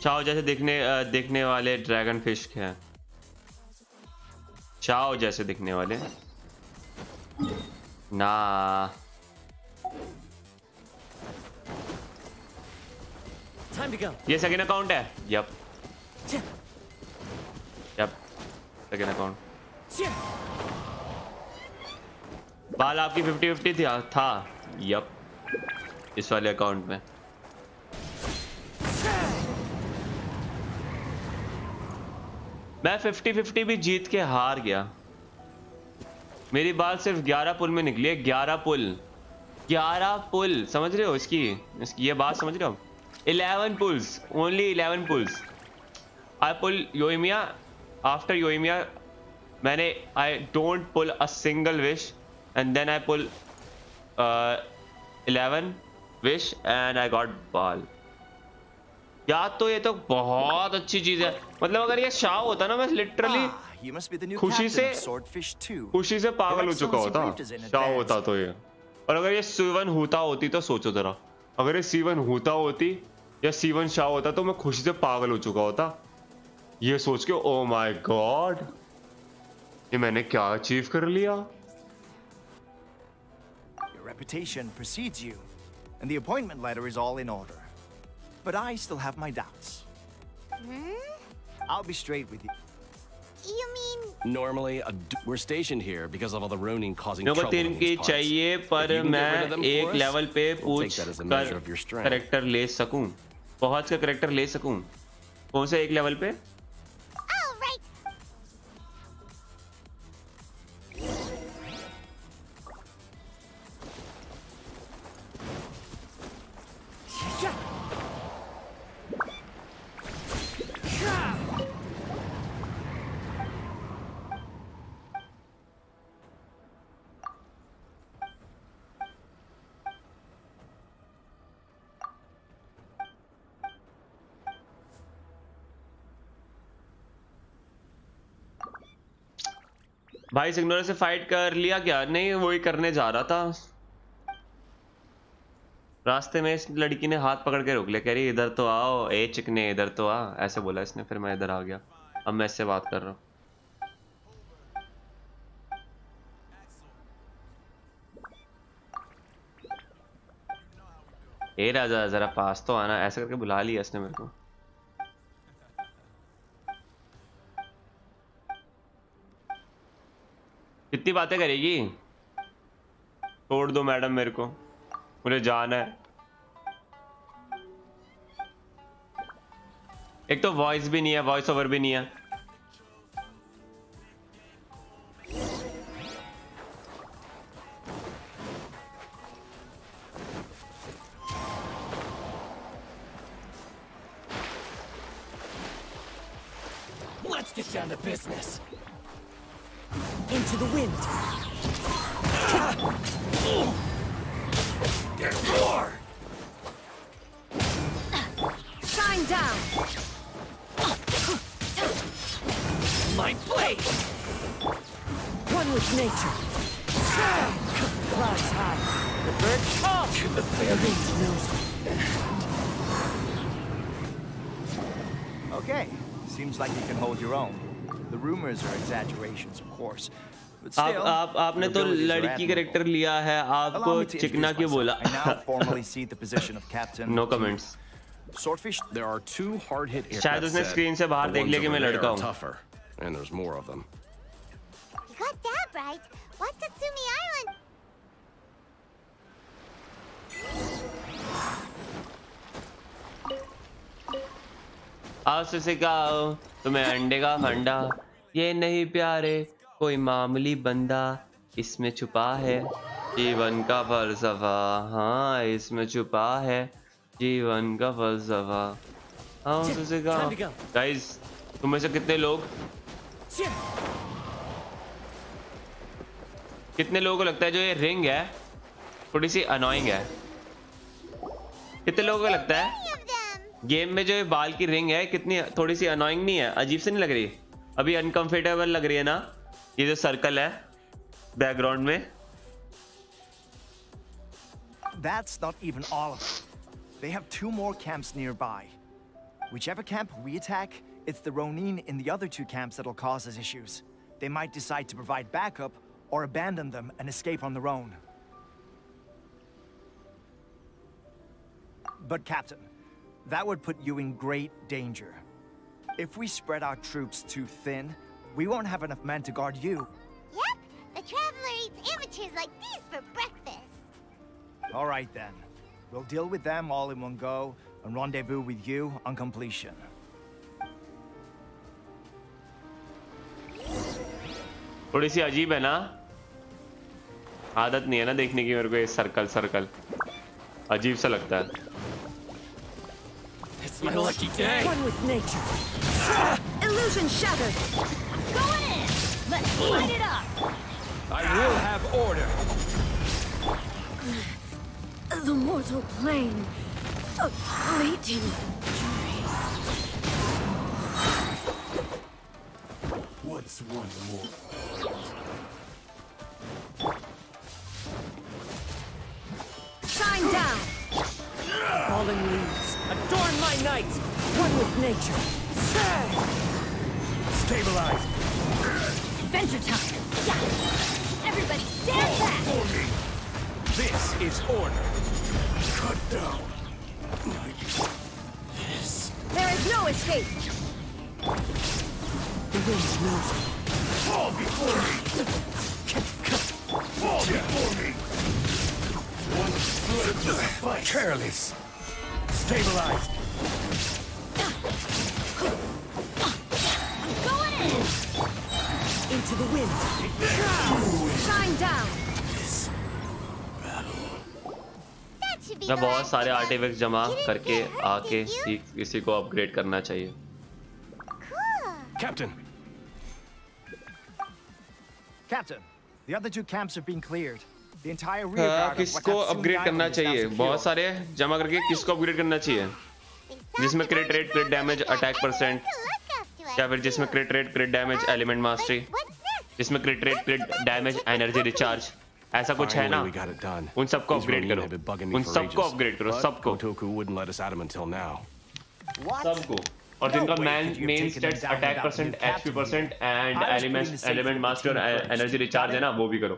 चाओ जैसे दिखने वाले ड्रैगन फिश हैं। चाओ जैसे दिखने वाले ना। Time to go. ये सेकंड अकाउंट है। Yup yup second account. Baal आपकी 50-50 था। यप इस वाले अकाउंट में। मैं 50-50 भी जीत के हार गया। मेरी बात सिर्फ 11 पुल में निकली है। 11 पुल, 11 पुल, समझ रहे हो इसकी ये बात समझ रहे हो? 11 pulls, only 11 pulls. I pull Yoimiya after Yoimiya मैंने I don't pull a single wish and then I pull 11 wish and I got Baal. यार तो ये तो बहुत अच्छी चीज है। मतलब अगर ये शाह होता ना, मैं लिटरली खुशी से पागल हो चुका होता शाह होता तो ये। और अगर ये C1 होता होती तो सोचो जरा, अगर ये C1 होता होती या C1 शाह होता तो मैं खुशी से पागल हो चुका होता ये सोच के। ओ माय गॉड, ये मैंने क्या अचीव कर लिया। Your reputation precedes you, and the appointment letter is all in order. But I still have my doubts. I'll be straight with you. You mean... Normally, we're stationed here because of all the Ronin causing मेरे को trouble in 3 की these parts. चाहिए, पर मैं एक लेवल पे पूछ कर कैरेक्टर ले सकूं, बहुत से कैरेक्टर ले सकूं। कौन से एक लेवल पे? भाई सिग्नल से फाइट कर लिया क्या? नहीं, वही करने जा रहा था। रास्ते में इस लड़की ने हाथ पकड़ के रोक लिया, कह रही इधर तो आओ, ए चिकने इधर तो आ, ऐसे बोला इसने। फिर मैं इधर आ गया, अब मैं इससे बात कर रहा हूँ। ए राजा जरा पास तो आना, ऐसे करके बुला लिया इसने मेरे को। कितनी बातें करेगी? छोड़ दो मैडम, मेरे को, मुझे जाना है। एक तो वॉइस भी नहीं है, वॉइस ओवर भी नहीं है। Let's get down to business. Into the wind. There's more. Shine down. My blade. One with nature. Clouds high. The birds off. To the The wind knows me. Okay, seems like you can hold your own. The rumors are exaggerations, of course. But still, आपने तो लड़की कैरेक्टर लिया है, आपको चिकना क्यों बोला? I now formally cede the position of captain. No comments. Swordfish, There are 2 hard-hit aircraft. शायद उसने स्क्रीन से बाहर देख लिया कि मैं लड़का हूँ। Tougher, and there's more of them. You got that right. What's Tatsumi Island? आओ से सिखाओ तुम्हें अंडे का फंडा, ये नहीं प्यारे कोई मामूली बंदा, इसमें छुपा है जीवन का फलसफा। हाँ, इसमें छुपा है जीवन का फलसफा। आओ से सिखाओ। गाइस, तुम में से कितने लोगों को लगता है जो ये रिंग है थोड़ी सी अनोइंग है? कितने लोगों को लगता है गेम में जो ये बाल की रिंग है कितनी थोड़ी सी अनोइंग नहीं है? अजीब से नहीं लग रही? अभी अनकंफर्टेबल लग रही है ना ये जो सर्कल है बैकग्राउंड में? that's not even all of it. They have 2 more camps nearby. Whichever camp we attack, it's the Ronin in the other 2 camps that'll cause us issues. They might decide to provide backup or abandon them and escape on their own. But Captain, that would put you in great danger. If we spread our troops too thin, we won't have enough men to guard you. Yep, the Traveler eats amateurs like these for breakfast. All right then. We'll deal with them all in one go and rendezvous with you on completion. थोड़ी सी अजीब है ना? आदत नहीं है ना देखने की मेरे को ये सर्कल अजीब सा लगता है। It's my lucky day. One with nature. Illusion shattered. Going in. Let's Light it up! I will have order. The mortal plane. A fleeting dream. What's one more? Shine down! Falling leaves, adorn my night, one with nature. Stabilize. Adventure time! Yeah. Everybody stand back! This is order. Cut down. There is no escape! The wind knows me. Fall before me. Fall before me. One good will fight. Careless. Stabilize. Going in! Into the wind. Shine down! मैं बहुत सारे आर्टिफैक्ट्स जमा करके आके किसी को अपग्रेड करना चाहिए। Captain. Captain, the other two camps have been cleared. The entire rear guard of किसको अपग्रेड करना चाहिए? बहुत सारे जमा करके किसको अपग्रेड करना चाहिए? जिसमें crit rate, crit damage, attack percent, या फिर जिसमें crit rate, crit damage, element mastery, जिसमें crit rate, crit damage, energy recharge, ऐसा कुछ है ना? उन सबको अपग्रेड करो, उन सबको अपग्रेड करो, सबको, सबको, और जिनका main states attack percent, HP percent and element master और एनर्जी रिचार्ज है ना, वो भी करो।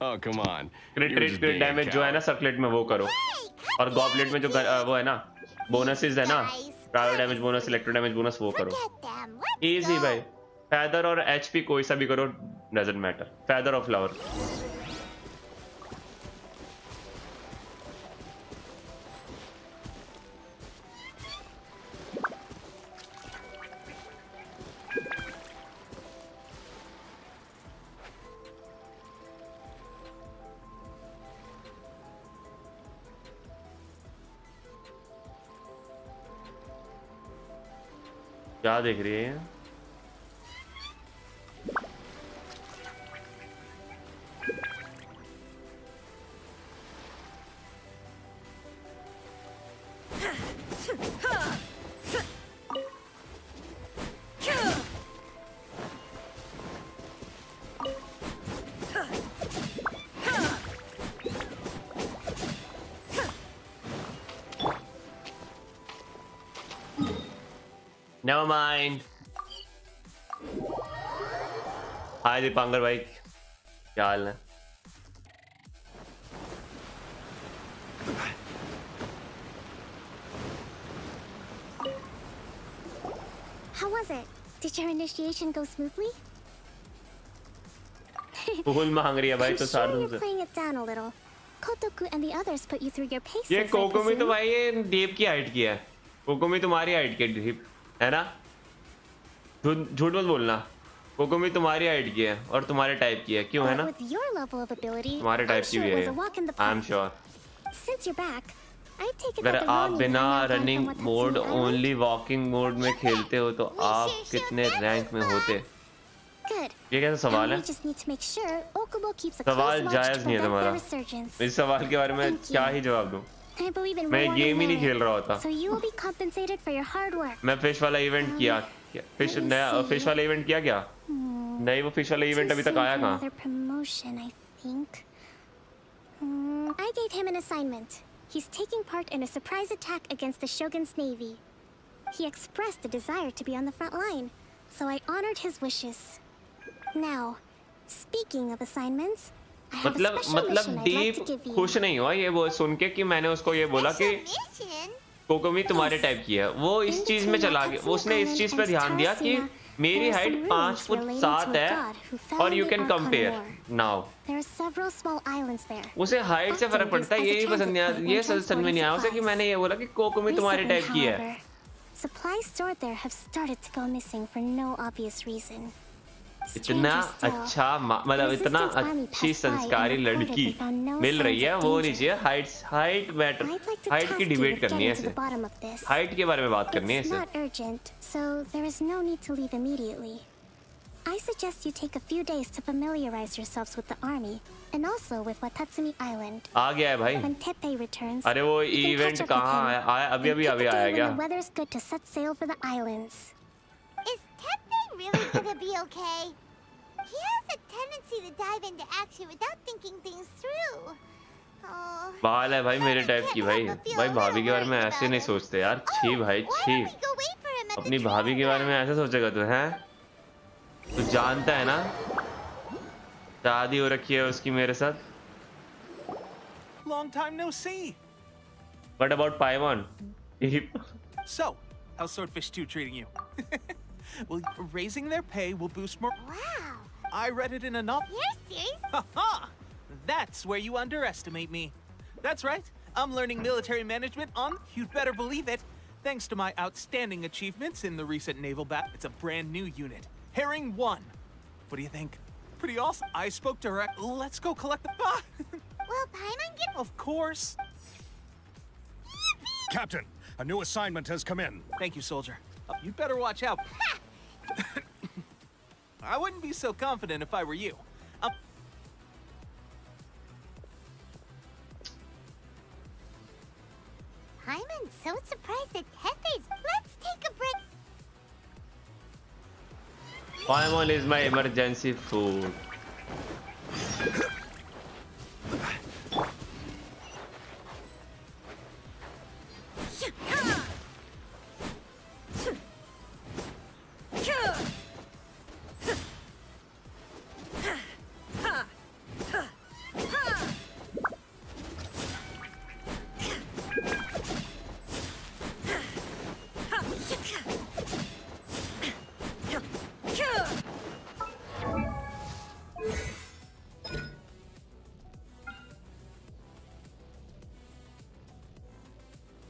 Oh, come on. क्रिट rate, crit damage जो है ना सर्कलेट में वो करो, और गॉबलेट में जो वो है ना बोनसेस है ना, Pyro damage bonus, Electro damage bonus, वो करो। इजी भाई, फेदर और एचपी कोई सा भी करो, डजंट मैटर। फेदर और फ्लावर। क्या देख रही है? Never mind. हाय दीपांकर भाई, क्या हाल है? How was it? Did your initiation go smoothly? फूल मांग रही है भाई तो सार दूँ से। Playing it down a little. Kotoku and the others put you through your paces. ये कोकोमी तो भाई ये डीप की हाइट की है। कोकोमी तुम्हारी हाइट की है डीप, है ना? झूठ मत बोलना। कोकोमी तुम्हारी हाइट की है और तुम्हारे टाइप की है, क्यों है ना? तुम्हारे टाइप की भी है, आई एम श्योर। अगर आप बिना running mode only walking mode में खेलते हो तो आप कितने रैंक में होते? ये कैसा सवाल है? सवाल जायज नहीं है तुम्हारा। इस सवाल के बारे में क्या ही जवाब दूं? मैं गेम ही नहीं खेल रहा होता। मैं फिश वाला इवेंट किया, फिश वाला इवेंट किया क्या? नहीं, वो फिश वाला इवेंट अभी तक आया कहाँ? I gave him an assignment. He's taking part in a surprise attack against the Shogun's navy. He expressed a desire to be on the front line, so I honored his wishes. Now, speaking of assignments, I have a special mission I'd like to give you. खुश नहीं हुआ ये वो सुन के कि मैंने उसको ये बोला कि कोकोमी तुम्हारे टाइप की है। वो इस चीज में चला गया, उसने इस चीज पे ध्यान दिया कि मेरी हाइट 5 फुट 7 है और यू कैन कंपेयर नाउ। उसे हाइट से फर्क पड़ता है, यही पसंद नहीं, ये समझ में नहीं आया उसे कि मैंने ये बोला कि कोकोमी तुम्हारे टाइप की है। Supplies stored there have started to go missing for no obvious reason. इतना अच्छा मतलब इतना अच्छी संस्कारी लड़की मिल रही है, वो नहीं चाहिए हाइट मैटर, हाइट की डिबेट करनी है इसे, हाइट के बारे में बात करनी है इसे। I suggest you take a few days to familiarize yourselves with the army, and also with Watatsumi Island. आ गया है भाई. When Teppei returns, अरे वो you can event catch up with कहाँ him. आया? अभी And pick a अभी day आया when क्या? the weather's good to set sail for the islands. Is Teppei really gonna be okay? He has a tendency to dive into action without thinking things through. Oh, बाल है भाई मेरे टाइप की भाई. भाई भाभी के बारे में ऐसे नहीं सोचते यार. छी भाई छी. why don't we go wait for him at अपनी the भाभी के बारे में ऐसे सोचेगा तू हैं? तू जानता है ना? शादी हो रखी है उसकी मेरे साथ. Long time no see. What about Paimon? So, how's Swordfish 2 treating you? Well, raising their pay will boost more. Wow, I read it in a novel. you're serious? Ha! That's where you underestimate me. That's right. I'm learning military management on, you'd better believe it, thanks to my outstanding achievements in the recent naval battle. It's a brand new unit. Herring 1. What do you think? Pretty awesome. I spoke to her. Let's go collect the... Will Paimon get... Of course. Captain, a new assignment has come in. Thank you, soldier. You'd better watch out. I wouldn't be so confident if I were you. Paimon's so surprised at Teppei's. Let's take a break. Paimon is my emergency food.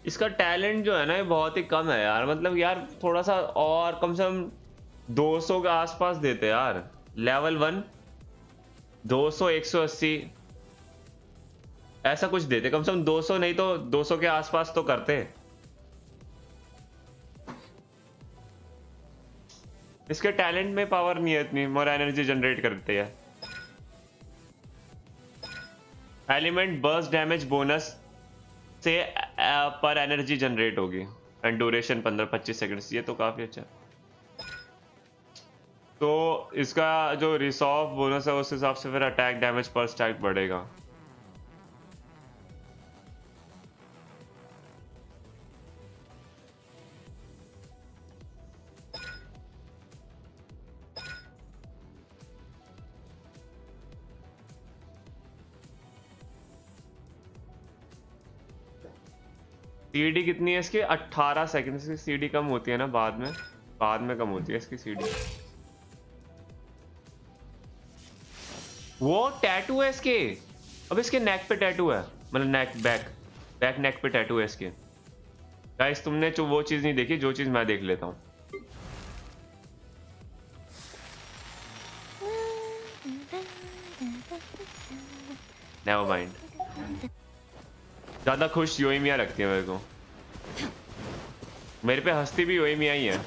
इसका टैलेंट जो है ना ये बहुत ही कम है यार. मतलब यार थोड़ा सा और कम से कम 200 के आसपास देते यार. लेवल 1 200 180 ऐसा कुछ देते. कम से कम 200 नहीं तो 200 के आसपास तो करते. इसके टैलेंट में पावर नहीं है इतनी. मोर एनर्जी जनरेट करते हैं. एलिमेंट बर्स्ट डैमेज बोनस से पर एनर्जी जनरेट होगी एंड ड्यूरेशन 15-25 सेकंड्स. ये तो काफी अच्छा है. तो इसका जो रिसॉल्व बोनस है उस हिसाब से फिर अटैक डैमेज पर स्टैक बढ़ेगा. सीडी कितनी है इसकी? 18 सेकंड की सीडी कम होती है ना बाद में कम होती है इसकी सीडी. वो टैटू है इसके. अब इसके नेक पे टैटू है. मतलब नेक बैक नेक पे टैटू है इसके. गाइस तुमने जो वो चीज नहीं देखी जो चीज मैं देख लेता हूँ. Never mind. ज्यादा खुश योइमिया लगती है मेरे को. मेरे पे हंसती भी योइमिया ही है.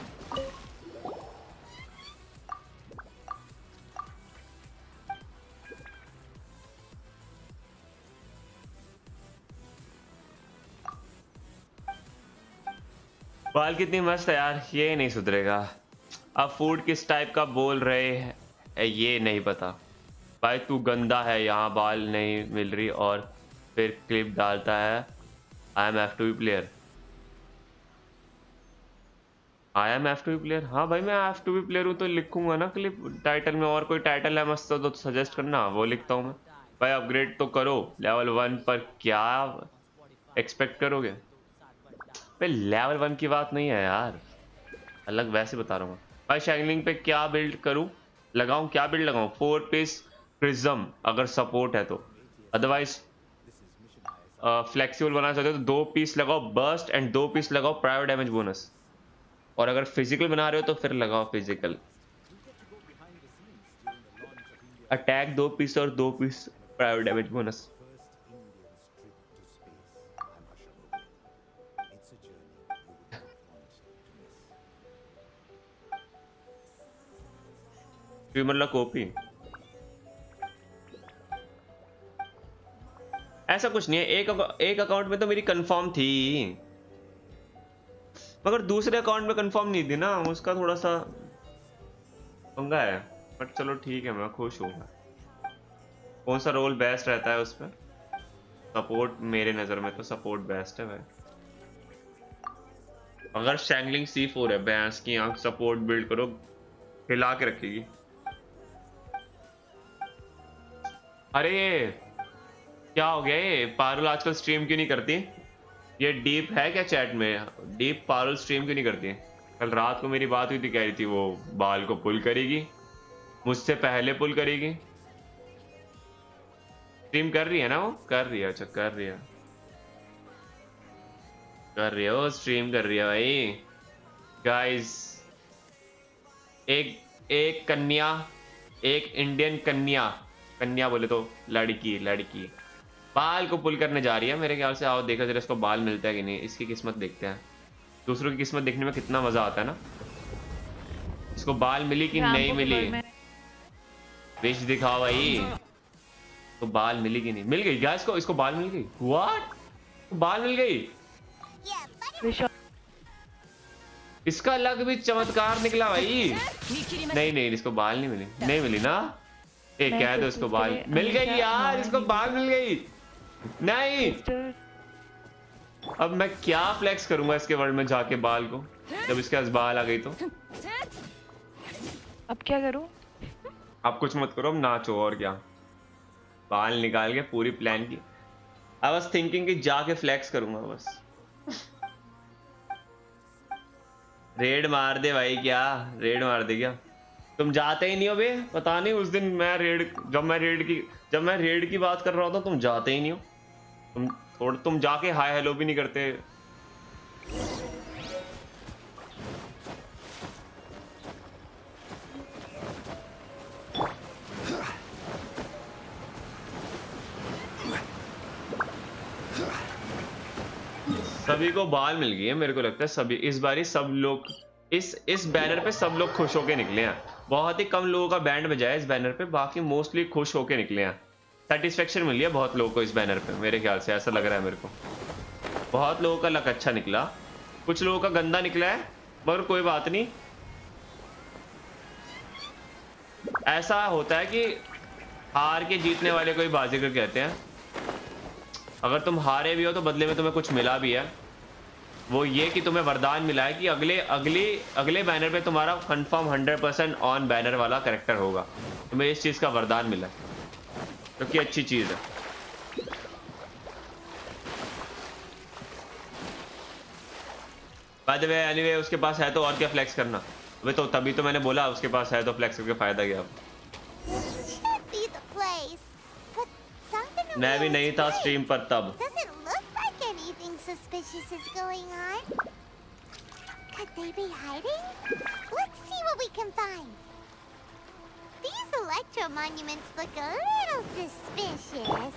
बाल कितनी मस्त है यार. ये नहीं सुधरेगा. अब फूड किस टाइप का बोल रहे हैं ये नहीं पता. भाई तू गंदा है. यहाँ बाल नहीं मिल रही और फिर क्लिप डालता है. I am F2 player. I am F2 player. हाँ भाई मैं F2 प्लेयर हूँ तो लिखूंगा ना क्लिप टाइटल में. और कोई टाइटल है मस्त तो सजेस्ट करना. वो लिखता हूँ मैं. भाई अपग्रेड तो करो. लेवल 1 पर क्या एक्सपेक्ट करोगे? भाई लेवल 1 की बात नहीं है यार. अलग वैसे बता रहा हूँ भाई. शैंगलिंग पे क्या बिल्ड करूँ लगाऊं? क्या बिल्ड लगाऊं? 4 पीस प्रिज्म अगर सपोर्ट है तो. अदरवाइज फ्लेक्सिबल बनाना चाहते हो तो 2 पीस लगाओ बर्स्ट एंड 2 पीस लगाओ प्राइवेट डैमेज बोनस. और अगर फिजिकल बना रहे हो तो फिर लगाओ फिजिकल अटैक 2 पीस और 2 piece private damage bonus. Streamer copy. ऐसा कुछ नहीं है, एक अकाउंट में तो मेरी कंफर्म थी, मगर दूसरे अकाउंट में कंफर्म नहीं थी ना, उसका थोड़ा सा पंगा है। बट चलो ठीक है, मैं खुश हूँ। कौन सा रोल बेस्ट रहता है उस पर? सपोर्ट, मेरे नज़र में तो सपोर्ट बेस्ट है भाई। अगर शैंगलिंग C4 है, भैंस की आंख, सपोर्ट बिल्ड करो, हिला के रखेगी। अरे क्या हो गया ये? पारुल आजकल स्ट्रीम क्यों नहीं करती? ये डीप है क्या चैट में? डीप पारुल स्ट्रीम क्यों नहीं करती? कल रात को मेरी बात हुई थी, कह रही थी वो बाल को पुल करेगी, मुझसे पहले पुल करेगी। स्ट्रीम कर रही है ना वो? कर रही है, अच्छा कर रही है, कर रही है वो, स्ट्रीम कर रही है भाई। गाइस, एक कन्या, एक इंडियन कन्या बोले तो लड़की बाल को पुल करने जा रही है मेरे ख्याल से। आओ देखा जरा इसको बाल मिलता है कि नहीं, इसकी किस्मत देखते हैं। दूसरों की किस्मत देखने में कितना मजा आता है ना। इसको बाल मिली कि नहीं मिली? विश दिखाओ भाई। तो बाल मिली कि नहीं? मिल गई क्या इसको? इसको बाल मिल गई? व्हाट? बाल मिल गई? इसका लग भी चमत्कार निकला भाई। नहीं इसको बाल नहीं मिली, नहीं मिली ना। ए कह दो इसको बाल मिल गई यार, इसको बाल मिल गई। नहीं, अब मैं क्या फ्लेक्स करूंगा इसके वर्ल्ड में जाके बाल को, जब इसके पास बाल आ गई तो। अब क्या करूं? आप कुछ मत करो, अब नाचो और क्या। बाल निकाल के पूरी प्लान की। आई वाज थिंकिंग कि जाके फ्लेक्स करूंगा बस। रेड मार दे भाई, क्या रेड मार दे क्या? तुम जाते ही नहीं हो बे, पता नहीं उस दिन मैं जब मैं रेड की बात कर रहा था तुम जाते ही नहीं हो। तुम जाके हाय हेलो भी नहीं करते। सभी को बाल मिल गई है मेरे को लगता है। सभी इस बारी सब लोग इस बैनर पे सब लोग खुश होके निकले हैं। बहुत ही कम लोगों का बैंड बजा है इस बैनर पे, बाकी मोस्टली खुश होके निकले हैं। सेटिस्फेक्शन मिली है बहुत लोगों को इस बैनर पे, मेरे ख्याल से ऐसा लग रहा है मेरे को। बहुत लोगों का लक अच्छा निकला, कुछ लोगों का गंदा निकला है, मगर कोई बात नहीं। ऐसा होता है कि हार के जीतने वाले को ही बाजीगर कहते हैं। अगर तुम हारे भी हो तो बदले में तुम्हें कुछ मिला भी है। वो ये कि तुम्हें वरदान मिला है कि अगले बैनर पे तुम्हारा कंफर्म 100% ऑन बैनर वाला कैरेक्टर होगा। तुम्हें इस चीज का वरदान मिला है, जो कि अच्छी चीज है। बाय द वे एनीवे उसके पास है तो और क्या फ्लेक्स करना। वे तो तभी तो मैंने बोला उसके पास है तो फ्लेक्स करके फायदा क्या। मैं भी नहीं था स्ट्रीम पर तब। Suspicious is going on. Could they be hiding? Let's see what we can find. These electro monuments look a little suspicious.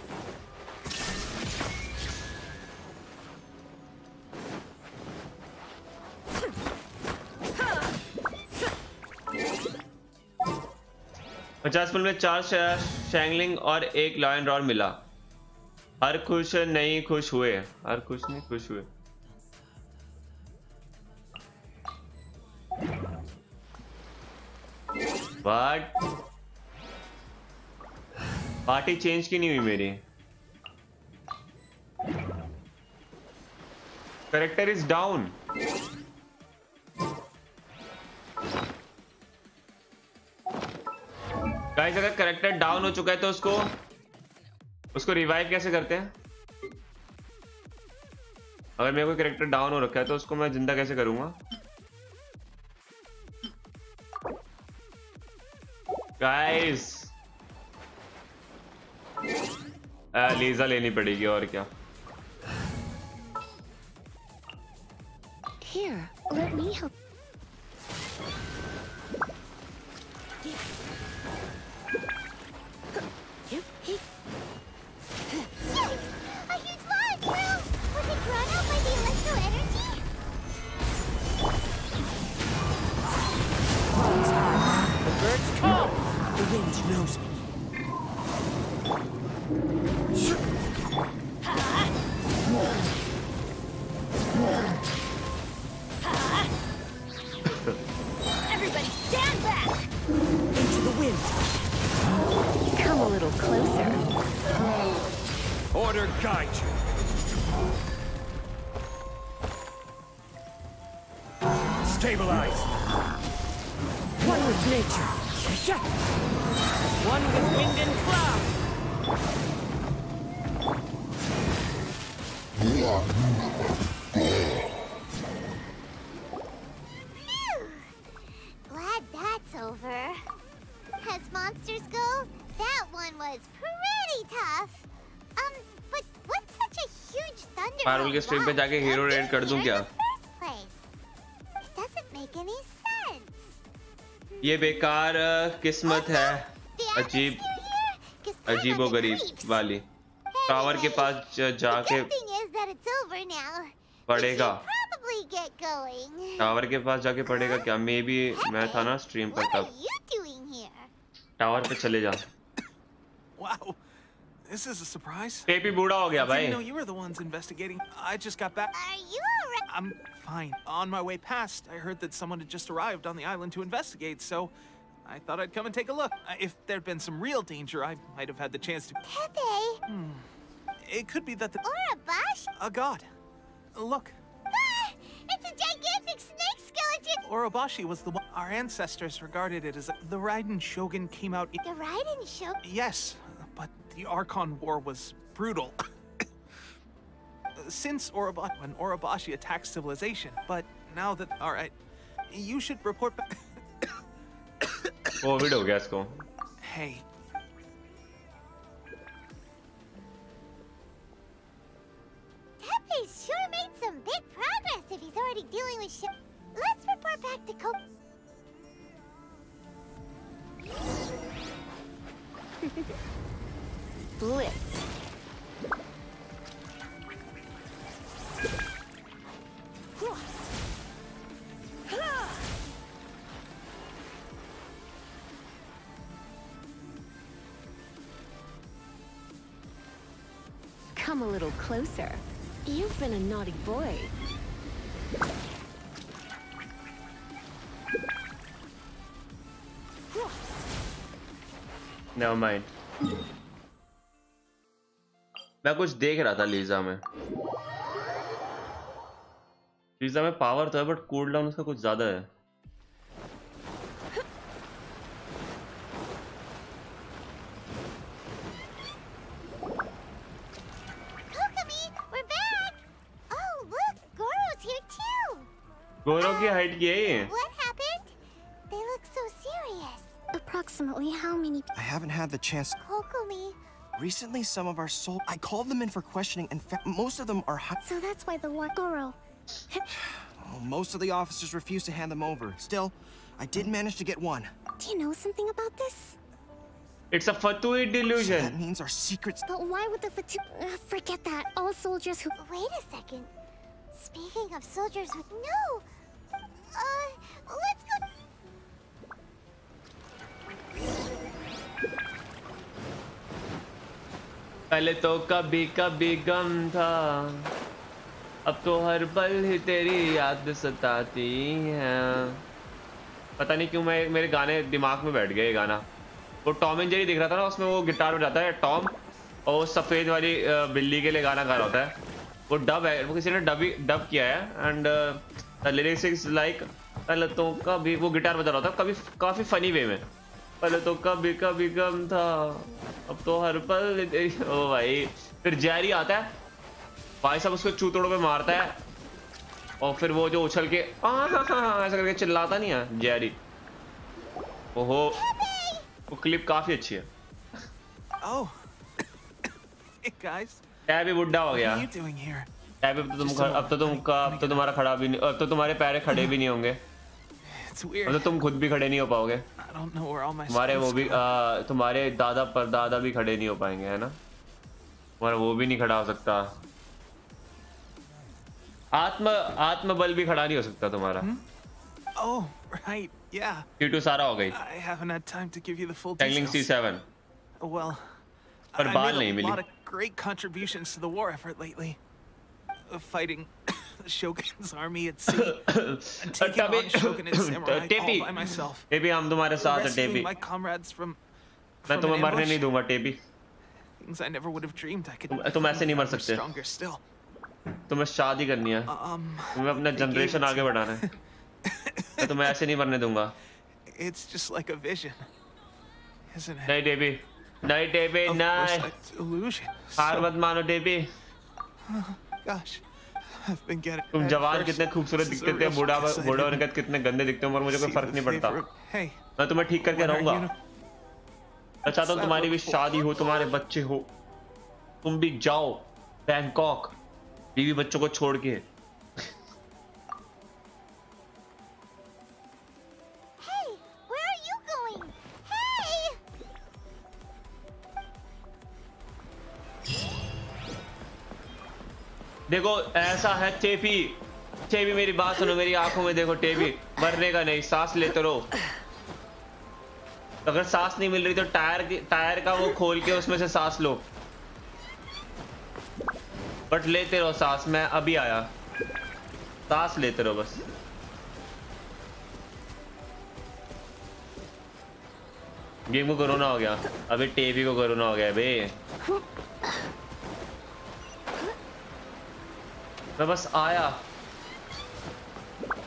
$50 में 4 शैंगलिंग और 1 लॉयन रॉड मिला। हर खुश नहीं खुश हुए, हर खुश नहीं खुश हुए। बट पार्टी चेंज की नहीं हुई मेरी। Character is down. गाइस अगर कैरेक्टर डाउन हो चुका है तो उसको रिवाइव कैसे करते हैं? अगर मेरा कोई कैरेक्टर डाउन हो रखा है तो उसको मैं जिंदा कैसे करूंगा? गाइस लीजा लेनी पड़ेगी और क्या। Here, let me help. Birds come! Everybody stand back! Into the wind. Come a little closer. Order guide you. Stabilize. One with nature. One with wind and cloud. Glad that's over. As monsters go, that one was pretty tough. But what's such a huge thunder? Parul के स्ट्रीम पे जाके हीरो रेड कर दूं क्या? It doesn't make any sense. ये बेकार किस्मत है, अजीबोगरीब वाली। टावर के पास जाके पड़ेगा। टावर के पास जाके पड़ेगा क्या? मे बी मैं था ना स्ट्रीम पर तब। टावर पे चले जा। Wow, this is a surprise. Peppy बूढ़ा हो गया I भाई। didn't know you were the ones investigating. I just got back. Are you alright? I'm fine. On my way past, I heard that someone had just arrived on the island to investigate, so I thought I'd come and take a look. If there'd been some real danger, I might have had the chance to. Pepe. It could be that the. Urabashi. A god. Look. It's a gigantic snake skeleton. Urabashi was the one. Our ancestors regarded it as the Raiden Shogun came out. The Raiden Shogun? Yes, but the Archon War was brutal. Since when Urabashi attacked civilization, but now that all right, you should report back. Covid हो गया इसको। Hey. Pepe sure made some big progress if he's already dealing with shit. Let's report back to Blitz. Come a little closer. You've been a naughty boy. Never mind. मैं कुछ देख रहा था लीजा में। लीजा में पावर तो है बट कूल डाउन उसका कुछ ज्यादा है। गोरो की हाइट की है ये। What happened? They look so serious. Approximately how many? I haven't had the chance. Kokomi. Recently, some of our soul. I called them in for questioning. In fact, most of them are. So that's why the war. Goro. Most of the officers refused to hand them over. Still, I did manage to get one. Do you know something about this? It's a Fatuid delusion. So that means our secrets. But why would the forget that all soldiers who? Wait a second. Speaking of soldiers with let's go. पहले तो कभी कभी गम था, अब तो हर पल ही तेरी याद सताती है। पता नहीं क्यों मेरे गाने दिमाग में बैठ गए ये गाना। वो टॉम एंड जेरी दिख रहा था ना, उसमें वो गिटार बजाता है टॉम और वो सफेद वाली बिल्ली के लिए गाना गा रहा होता है। वो डब है, वो किसी ने डब किया है and the lyrics is like पहले तो कभी वो गिटार बजा रहा था कभी काफी फनी वे में। पहले तो कभी कभी गम था, अब तो हर पल तेरी। ओ भाई फिर जेरी आता है भाई साहब, उसको चूतड़ों पे मारता है और फिर वो जो उछल के ऐसा करके चिल्लाता नहीं है जेरी। ओहो वो क्लिप काफी अच्छी है। Oh. Hey guys. टैबी बुड्ढा हो गया। टैबी अब तो तुम्हारा खड़ा भी नहीं, अब तो तुम्हारे पैर खड़े भी नहीं होंगे। अब तो तुम खुद भी खड़े नहीं हो पाओगे। तुम्हारे वो भी तुम्हारे दादा परदादा भी खड़े नहीं हो पाएंगे, है ना? तुम्हारा वो भी नहीं खड़ा हो सकता। आत्मबल भी खड़ा नहीं हो सकता तुम्हारा। Oh, right, yeah. Q2 सारा हो गई। I haven't had time to give you the full Tangling details. C7. Well, पर I बाल made नहीं a milli. lot of great contributions to the war effort lately. Fighting the Shogun's army at sea, and taking on Shogunate samurai all by myself. टेबी हम तुम्हारे साथ हैं Rescuing टेबी। my comrades from मैं an तुम्हें मरने ambush. नहीं दूंगा टेबी। Things I never would have dreamed I could तुम ऐसे नहीं मर become सकते। stronger still. तुम्हें शादी करनी है, तुम्हें अपना they gave जनरेशन it आगे to me. बढ़ाना है। मैं तुम्हें ऐसे नहीं मरने दूंगा। It's just like a vision, isn't it? नहीं टेबी, नहीं टेबी, Of course, नहीं। that's illusion. हार So- मत मानो टेबी। Gosh, I've been getting. तुम at जवान first, कितने खूबसूरत this is दिखते a थे, real बूढ़ा shock, 'cause I बूढ़ा होने didn't के कितने गंदे दिखते हो, और मुझे कोई see फर्क the नहीं पड़ता। favorite- Hey, मैं तुम्हें ठीक करके when are रहूंगा। you- मैं चाहता हूँ तुम्हारी भी शादी हो, तुम्हारे बच्चे हो, तुम भी जाओ बैंकॉक बीवी बच्चों को छोड़ के। Hey, where are you going? Hey! देखो ऐसा है टेबी, टेबी मेरी बात सुनो, मेरी आंखों में देखो टेबी, मरने का नहीं, सांस लेते रहो। अगर सांस नहीं मिल रही तो टायर का वो खोल के उसमें से सांस लो, बट लेते रहो सांस। मैं अभी आया, सांस लेते रहो बस। गेम को कोरोना हो गया, अभी टेबी को कोरोना हो गया बे। मैं बस आया,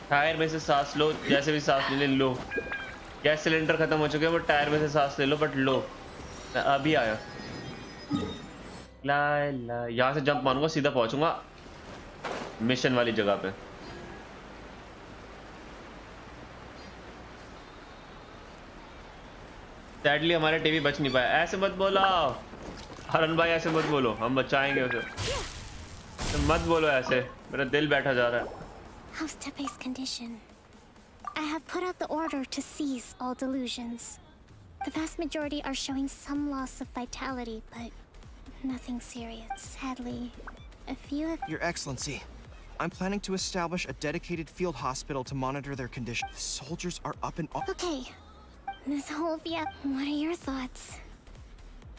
टायर में से सांस लो, जैसे भी सांस ले लो। गैस सिलेंडर खत्म हो चुके हैं, वो टायर में से सांस ले लो, बट लो। मैं अभी आया। ला ला, यहाँ से जंप मारूंगा, सीधा पहुंचूंगा मिशन वाली जगह पे। सैडली हमारे टीवी बच नहीं पाया। ऐसे मत बोलो हरन भाई, ऐसे मत बोलो, हम बचाएंगे उसे। तो मत बोलो ऐसे, मेरा दिल बैठा जा रहा है। How's Tepe's condition? I have put out the order to cease all delusions. The vast majority are showing some loss of vitality, but nothing serious. Sadly, a few have... Your Excellency, I'm planning to establish a dedicated field hospital to monitor their condition. The soldiers are up and... Okay. Miss Olivia, what are your thoughts?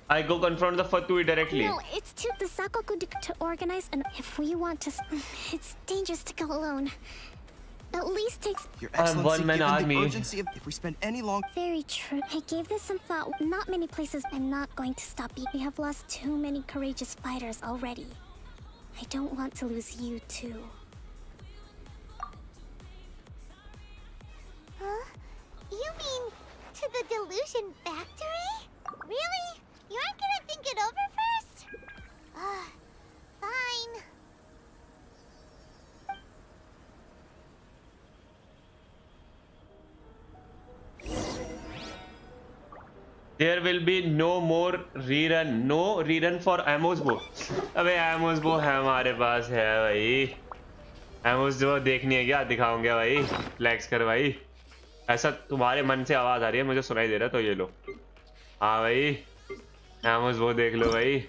I go confront the Fatui directly. No, it's to the Sakoku to organize, and if we want to... It's dangerous to go alone. At least takes... Your Excellency, one-man given army. the urgency of... If we spend any long... Very true. I gave this some thought. Not many places. I'm not going to stop you. We have lost too many courageous fighters already. I don't want to lose you too. Huh? You mean to the delusion factory? Really? You aren't gonna think it over first? Fine. There will be no more rerun. No rerun for Amos Bo. अबे Amos Bo है हमारे पास है भाई। Amos Bo देखनी है क्या? दिखाऊंगा भाई। फ्लैक्स कर भाई। ऐसा तुम्हारे मन से आवाज आ रही है, मुझे सुनाई दे रहा है, तो ये लो। हाँ भाई, Amos Bo देख लो भाई।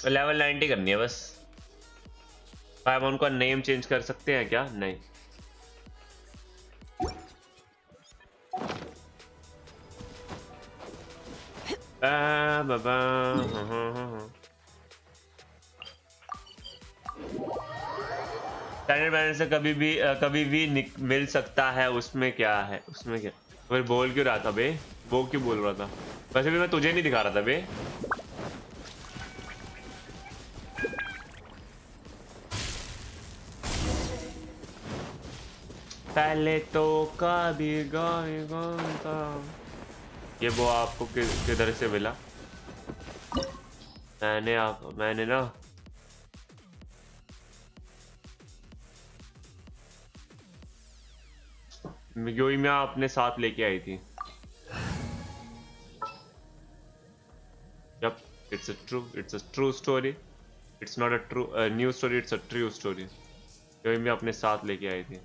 लेवल 90 करनी है बस। हम उनका नेम चेंज कर सकते हैं क्या? नहीं। स्टैंडर्ड बैलेंस से कभी भी मिल सकता है। उसमें क्या है? उसमें क्या? फिर बोल क्यों रहा था बे? वो क्यों बोल रहा था? वैसे भी मैं तुझे नहीं दिखा रहा था बे। पहले तो कभी था। ये वो आपको किधर से मिला? मैंने ना योई में अपने साथ लेके आई थी। Yep, it's a true story. It's not a new story, it's a true story. योई में अपने साथ लेके आई थी।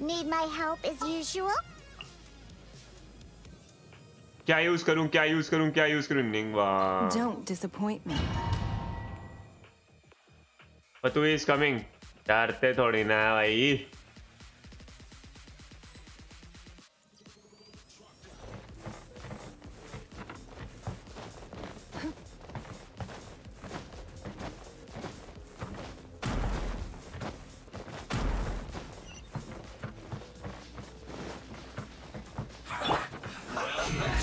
Need my help as usual? क्या यूज करूं क्या यूज करूं क्या यूज करूं निंगवा Don't disappoint me. Patu is coming डरते थोड़ी ना है भाई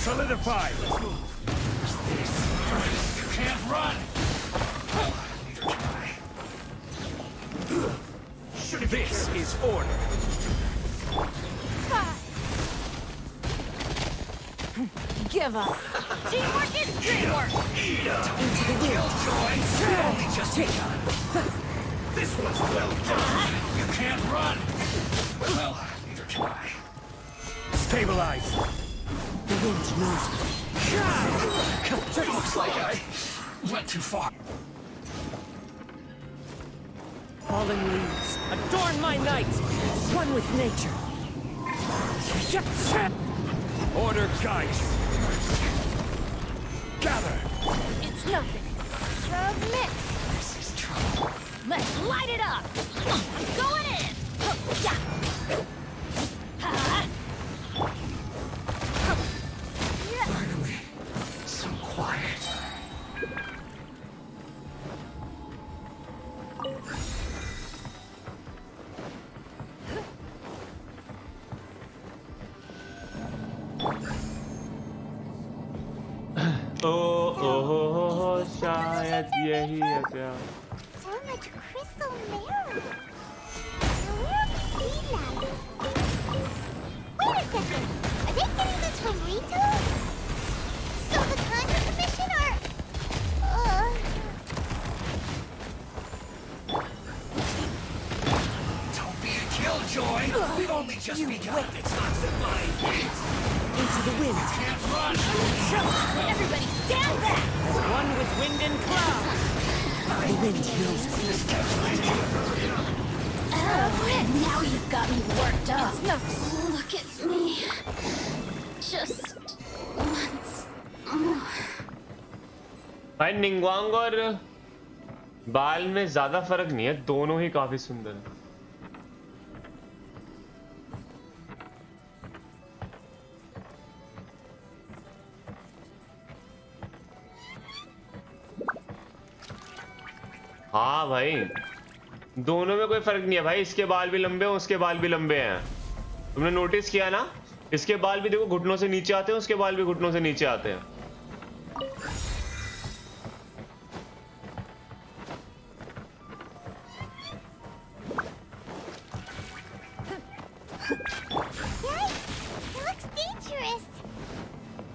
Solidify! You can't run! This is order. Give up. Teamwork is dreamwork! Into the wind. Only just begun. This one's well done. You can't run! Well, neither can I. Stabilize! The wind knows me. Looks like I went too far. Fallen leaves, adorn my night. One with nature. Order guides. Gather. It's nothing. Submit. This is trouble. Let's light it up! I'm going in! Finally, so quiet. शायद यही है क्या So much crystal marrow. Now where are the sea lions? Wait a second. Are they getting this from Rito? So the Contra Commission or... Don't be a killjoy. We've only just begun. It's not the mind. Into the wind. Can't run. Everybody stand back! One with wind and cloud. The wind knows me. Now you've got me worked up. It's nothing. Look at me. Just once more. भाई निंगवांग और बाल में ज्यादा फर्क नहीं है दोनों ही काफी सुंदर हैं हाँ भाई दोनों में कोई फर्क नहीं है भाई इसके बाल भी लंबे हैं उसके बाल भी लंबे हैं तुमने नोटिस किया ना इसके बाल भी देखो घुटनों से नीचे आते हैं उसके बाल भी घुटनों से नीचे आते हैं Yikes! It looks dangerous.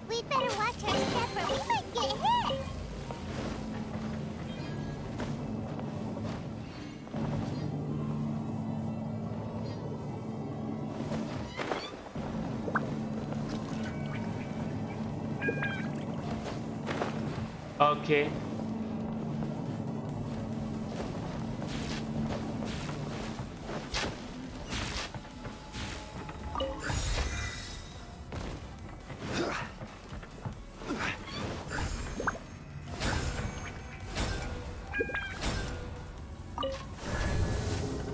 We'd better watch our step or we might get hit. Okay.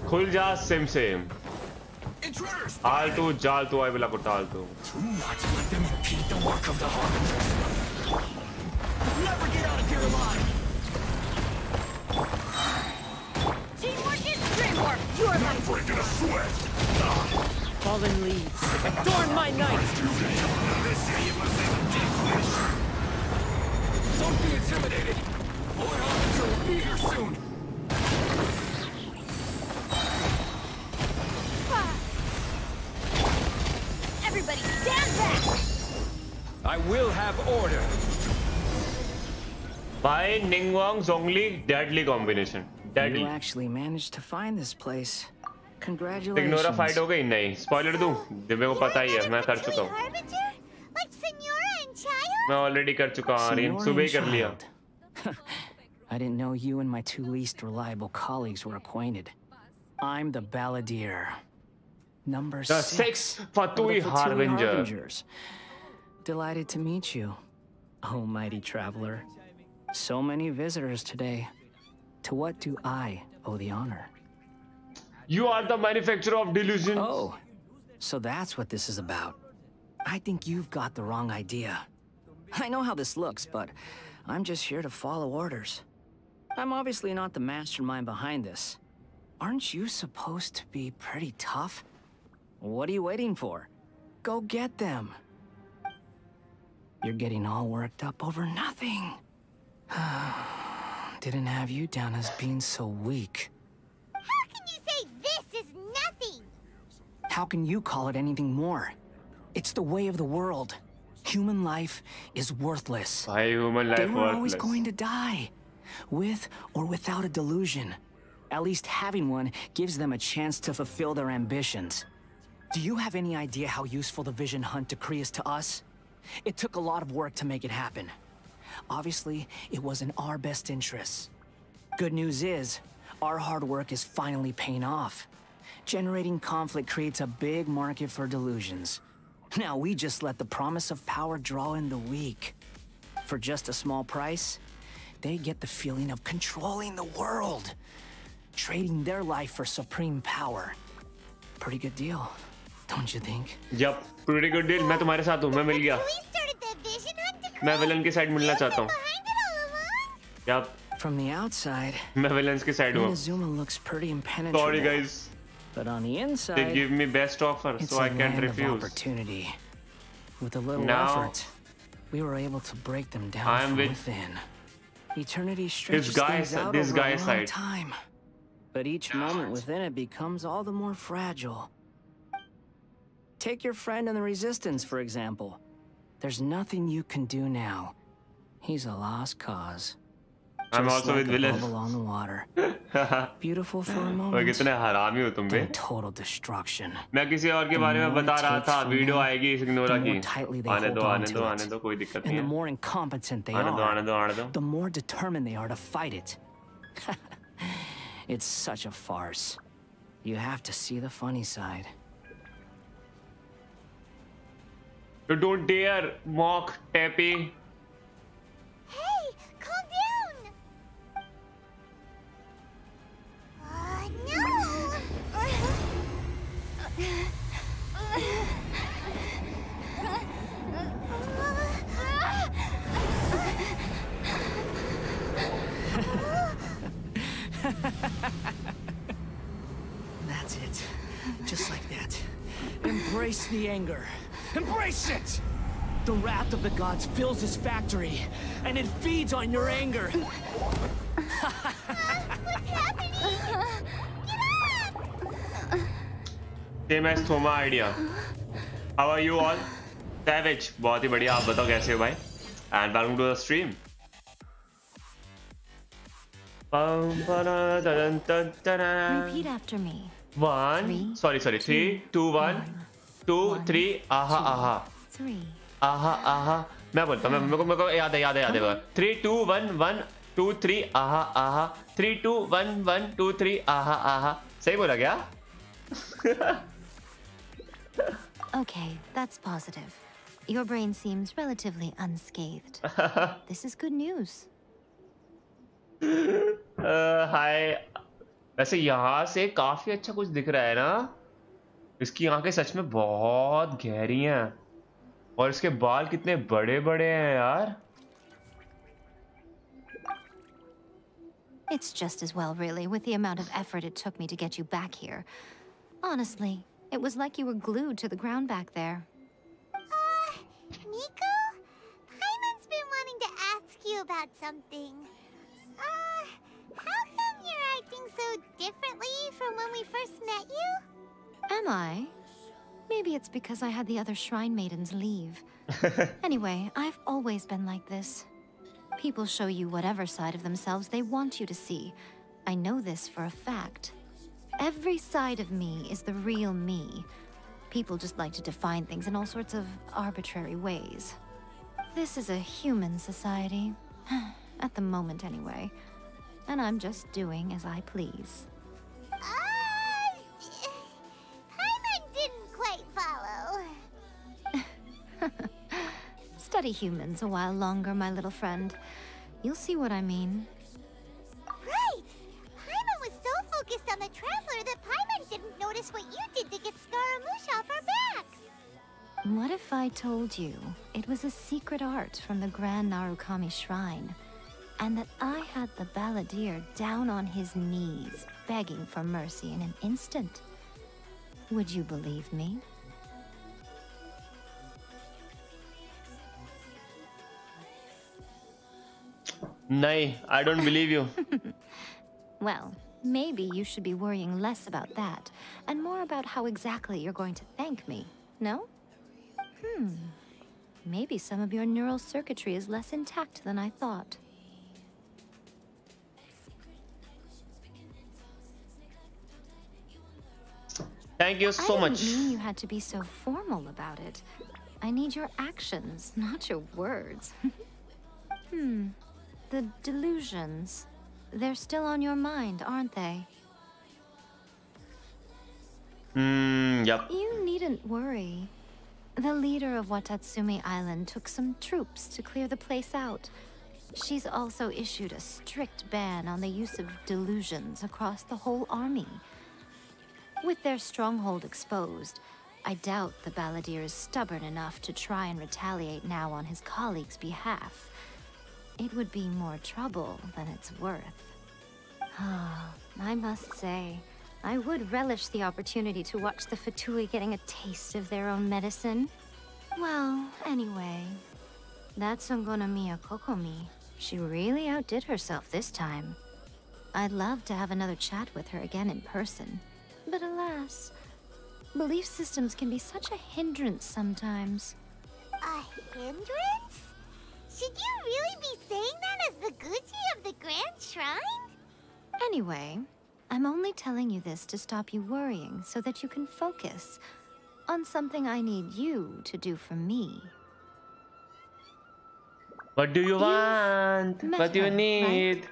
खुल जा सेम सेम Intruders! आलतू जालतू आई बिला को टालतू Do not let them impede the work of the Harbingers. Never get out of here alive! Teamwork is dreamwork. You're my Breaking a sweat! Fallen leaves, adorn my night. This city was a deep wish. Don't be intimidated. Lord Harbinger will be here soon. Everybody stand back. I will have order. By Ningguang Zhongli deadly combination deadly You actually managed to find this place. Congratulations. इग्नोरा फाइट हो गई नहीं स्पॉइलर दूं दिव्य को पता ही है मैं कर चुका हूं Harbinger? Like Senora and Child? मैं ऑलरेडी कर चुका हूं आर्यन Senora सुबह ही and कर लिया Child. I didn't know you and my two least reliable colleagues were acquainted. I'm the Balladeer. Number The 6. Fatui of the Fatui Harbinger. Harbingers. Delighted to meet you, oh mighty traveler. So many visitors today. To what do I owe the honor? You are the manufacturer of delusions. Oh, so that's what this is about. I think you've got the wrong idea. I know how this looks, but I'm just here to follow orders. I'm obviously not the mastermind behind this. Aren't you supposed to be pretty tough? What are you waiting for? Go get them. You're getting all worked up over nothing. Didn't have you down as being so weak. How can you say this is nothing? How can you call it anything more? It's the way of the world. Human life is worthless. Why human life They were always worthless? going to die, with or without a delusion. At least having one gives them a chance to fulfill their ambitions. Do you have any idea how useful the Vision Hunt decree is to us? It took a lot of work to make it happen. Obviously, it was in our best interests. Good news is, our hard work is finally paying off. Generating conflict creates a big market for delusions. Now we just let the promise of power draw in the weak. For just a small price, they get the feeling of controlling the world. Trading their life for supreme power. Pretty good deal, don't you think? Yep, pretty good deal. मैं तुम्हारे साथ हूँ, मैं मिल गया. We started the Vision Hunt decree. मैं विलन की साइड मिलना चाहता हूँ. Behind it all along? Yep, From the outside, मैं विलन्स की साइड हूँ. Inazuma looks pretty impenetrable. Sorry guys, But on the they inside, give me best offer, it's so a I can't land of refuse. opportunity. With a little Now, effort, we were able to break them down I'm from with within. Eternity stretches guy's- things out this over a guy's long side. time. But each moment within it becomes all the more fragile. Take your friend in the Resistance, for example. There's nothing you can do now. He's a lost cause. I'm Just also like with a villain. bubble on the water. Beautiful for a और moment, कितने हरामी हो तुम बे. then total destruction. मैं किसी और के The बारे में more बता it रहा takes था. from वीडियो them, आएगी इस इग्नोरा the की. more tightly they आने hold दो, on आने to दो, it. आने दो, कोई दिक्कत And नहीं the है. more incompetent they आने दो, are, आने दो, आने दो. the more determined they are to fight it. It's such a farce. You have to see the funny side. You don't dare mock Tappy. Hey, calm down. That's it. Just like that. Embrace the anger. Embrace it! The wrath of the gods fills this factory, and it feeds on your anger. What's happening? Same as Thoma idea. How are you all? Savage. बहुत ही बढ़िया. आप बताओ कैसे हो भाई? And welcome to the stream. Repeat after me. 1 sorry 3 2 1 2 3 aha aha 3. aha aha मैं बोलता हूँ मेरे को याद है 3 2 1 1 2 3 aha aha 3 2 1 1 2 3 aha aha सही बोला क्या? Okay, that's positive. Your brain seems relatively unscathed. This is good news. हाय. वैसे यहाँ से काफी अच्छा कुछ दिख रहा है ना. इसकी आंखें सच में बहुत गहरी हैं और इसके बाल कितने बड़े बड़े हैं यार. It's just as well, really, with the amount of effort it took me to get you back here. Honestly, it was like you were glued to the ground back there. Nico? Paimon's been wanting to ask you about something. How come you're acting so differently from when we first met you? Am I? Maybe it's because I had the other shrine maidens leave. Anyway, I've always been like this. People show you whatever side of themselves they want you to see. I know this for a fact. Every side of me is the real me. People just like to define things in all sorts of arbitrary ways. This is a human society. At the moment, anyway. And I'm just doing as I please. Paimon Study humans a while longer, my little friend. You'll see what I mean. Right! Paimon was so focused on the Traveler that Paimon didn't notice what you did to get Scaramouche off our backs! What if I told you it was a secret art from the Grand Narukami Shrine, and that I had the balladeer down on his knees, begging for mercy in an instant? Would you believe me? Nahi, I don't believe you. Well, maybe you should be worrying less about that, and more about how exactly you're going to thank me, no? Maybe some of your neural circuitry is less intact than I thought. Thank you so much. I didn't mean you had to be so formal about it. I need your actions, not your words. The delusions. They're still on your mind, aren't they? Yep. You needn't worry. The leader of Watatsumi Island took some troops to clear the place out. She's also issued a strict ban on the use of delusions across the whole army. With their stronghold exposed, I doubt the balladeer is stubborn enough to try and retaliate now on his colleagues' behalf. It would be more trouble than it's worth. I must say, I would relish the opportunity to watch the Fatui getting a taste of their own medicine. Well, anyway, that Songonomiya Kokomi, she really outdid herself this time. I'd love to have another chat with her again in person. But alas, belief systems can be such a hindrance sometimes. A hindrance? Should you really be saying that as the Gucci of the Grand Shrine? Anyway, I'm only telling you this to stop you worrying so that you can focus on something I need you to do for me. What do you want? What do you her, need? Right?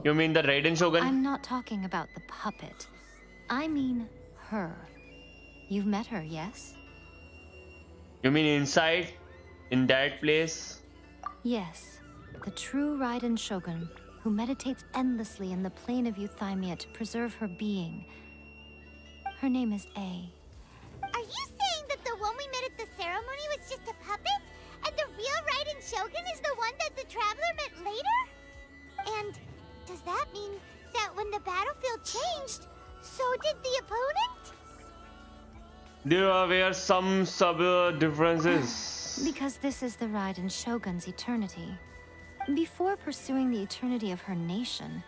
You mean the Raiden Shogun? I'm not talking about the puppet. I mean her. You've met her, yes? You mean inside? In that place? Yes. The true Raiden Shogun, who meditates endlessly in the plane of Euthymia to preserve her being. Her name is A. Are you saying that the one we met at the ceremony was just a puppet? And the real Raiden Shogun is the one that the Traveler met later? And does that mean that when the battlefield changed, so did the opponent? There were some sub differences. Because this is the Raiden Shogun's eternity. Before pursuing the eternity of her nation,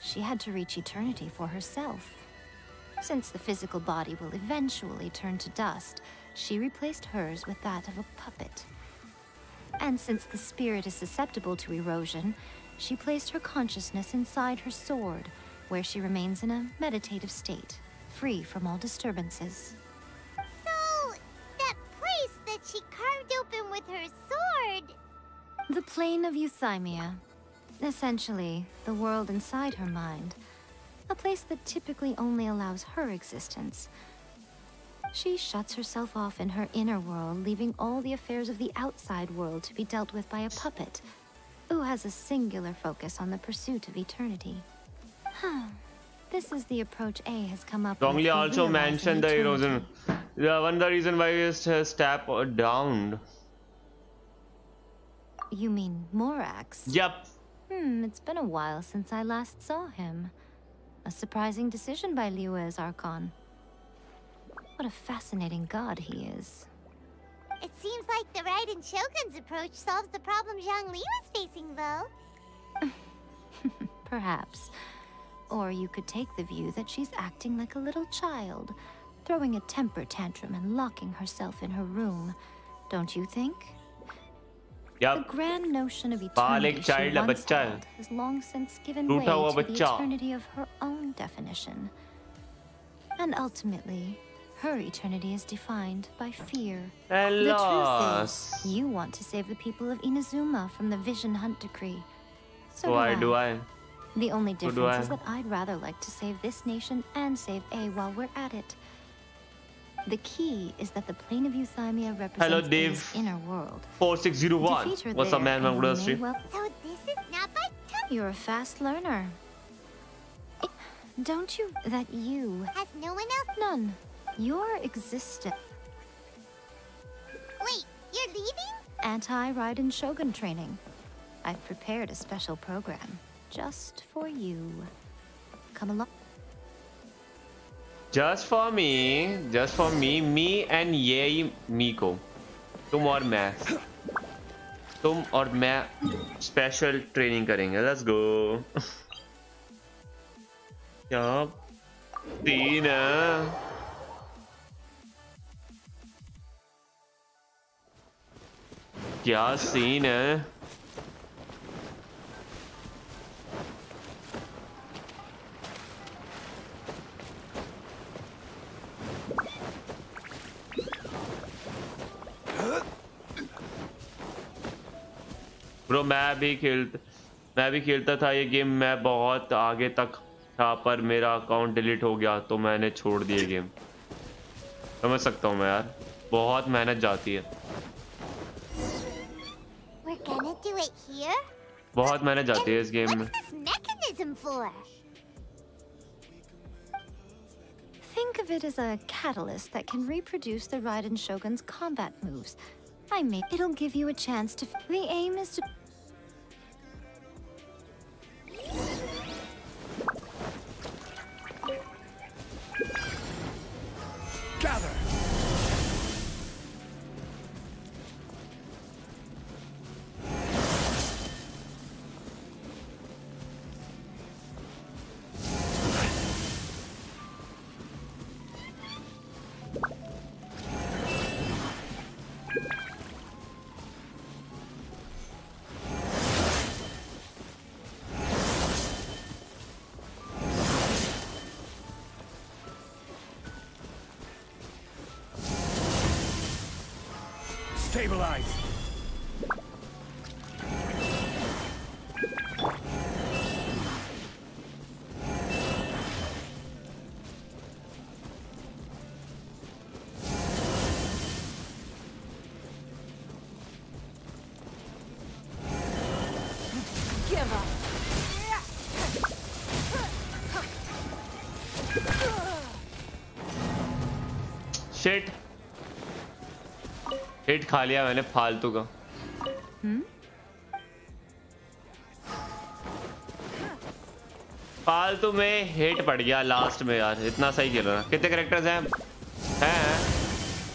she had to reach eternity for herself. Since the physical body will eventually turn to dust, she replaced hers with that of a puppet. And since the spirit is susceptible to erosion, she placed her consciousness inside her sword, where she remains in a meditative state, free from all disturbances. So, that place that she carved open with her sword... The plane of Euthymia. Essentially, the world inside her mind. A place that typically only allows her existence. She shuts herself off in her inner world, leaving all the affairs of the outside world to be dealt with by a puppet, who has a singular focus on the pursuit of eternity. This is the approach A has come up with. Wrongly also mentioned the erosion. The reason why is has tap down. You mean Morax? Yep. It's been a while since I last saw him. A surprising decision by Liyue's Archon. What a fascinating god he is. It seems like the Raiden Shogun's approach solves the problem Zhongli was facing, though. Perhaps. Or you could take the view that she's acting like a little child, throwing a temper tantrum and locking herself in her room. Don't you think? Yep. The grand notion of eternity she once held has long since given way to the eternity of her own definition. And ultimately, her eternity is defined by fear. The truth is, you want to save the people of Inazuma from the Vision Hunt decree. So do I. The only difference is that I'd rather like to save this nation and save A while we're at it. The key is that the plane of Euthymia Hello, represents Dave. A's inner world. 4601. Defeat her What's up, there, man? and you Manguda may Street. well- So this is not my You're a fast learner. Don't you that you Has no one else? none. Your existence. Wait, you're leaving? Anti-Raiden Shogun training. I've prepared a special program just for you. Come along. Just for me, me and ये Miko. तुम और मैं स्पेशल ट्रेनिंग करेंगे. Let's go. क्या सीन है? क्या सीन है? ब्रो मैं भी खेलता था ये गेम. मैं बहुत आगे तक था पर मेरा अकाउंट डिलीट हो गया तो मैंने छोड़ दिया गेम. समझ सकता हूँ मैं यार, बहुत मेहनत जाती है. We're gonna do it here? बहुत मेहनत जाती है इस गेम में. What's this mechanism for? Think of it as a catalyst that can reproduce the Raiden Shogun's combat moves. It'll give you a chance to. The aim is to. Gather! Stabilize! Give up. Shit, hit खा लिया मैंने फालतू का. फालतू में हिट पड़ गया लास्ट में यार. इतना सही खेल रहा. कितने कैरेक्टर्स हैं?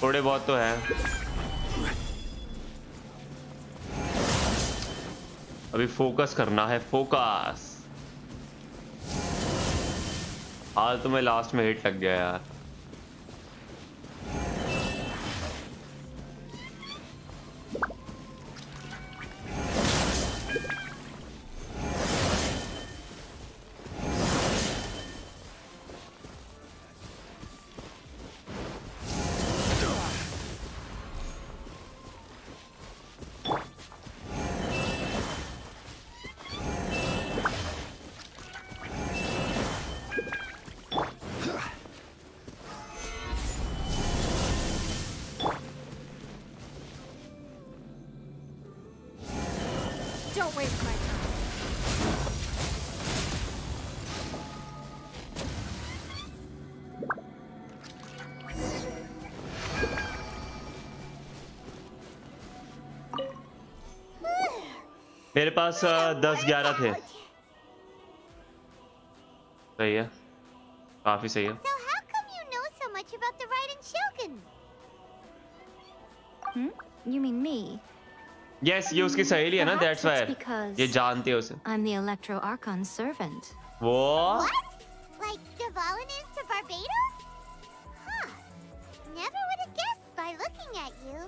थोड़े बहुत तो हैं. अभी फोकस करना है. फोकस. फालतू में लास्ट में हिट लग गया यार. Don't waste my time. मेरे पास 10-11 थे. सही है, काफी सही है. So how come you know so much about the Raiden Shogun? You mean me? Yes, ये उसकी सहेली है ना. Perhaps that's it's Y because ये जानते हैं उसे. I'm the Electro Archon's servant. वो What? Like Devalin is to Barbados? Huh. Never would have guessed by looking at you.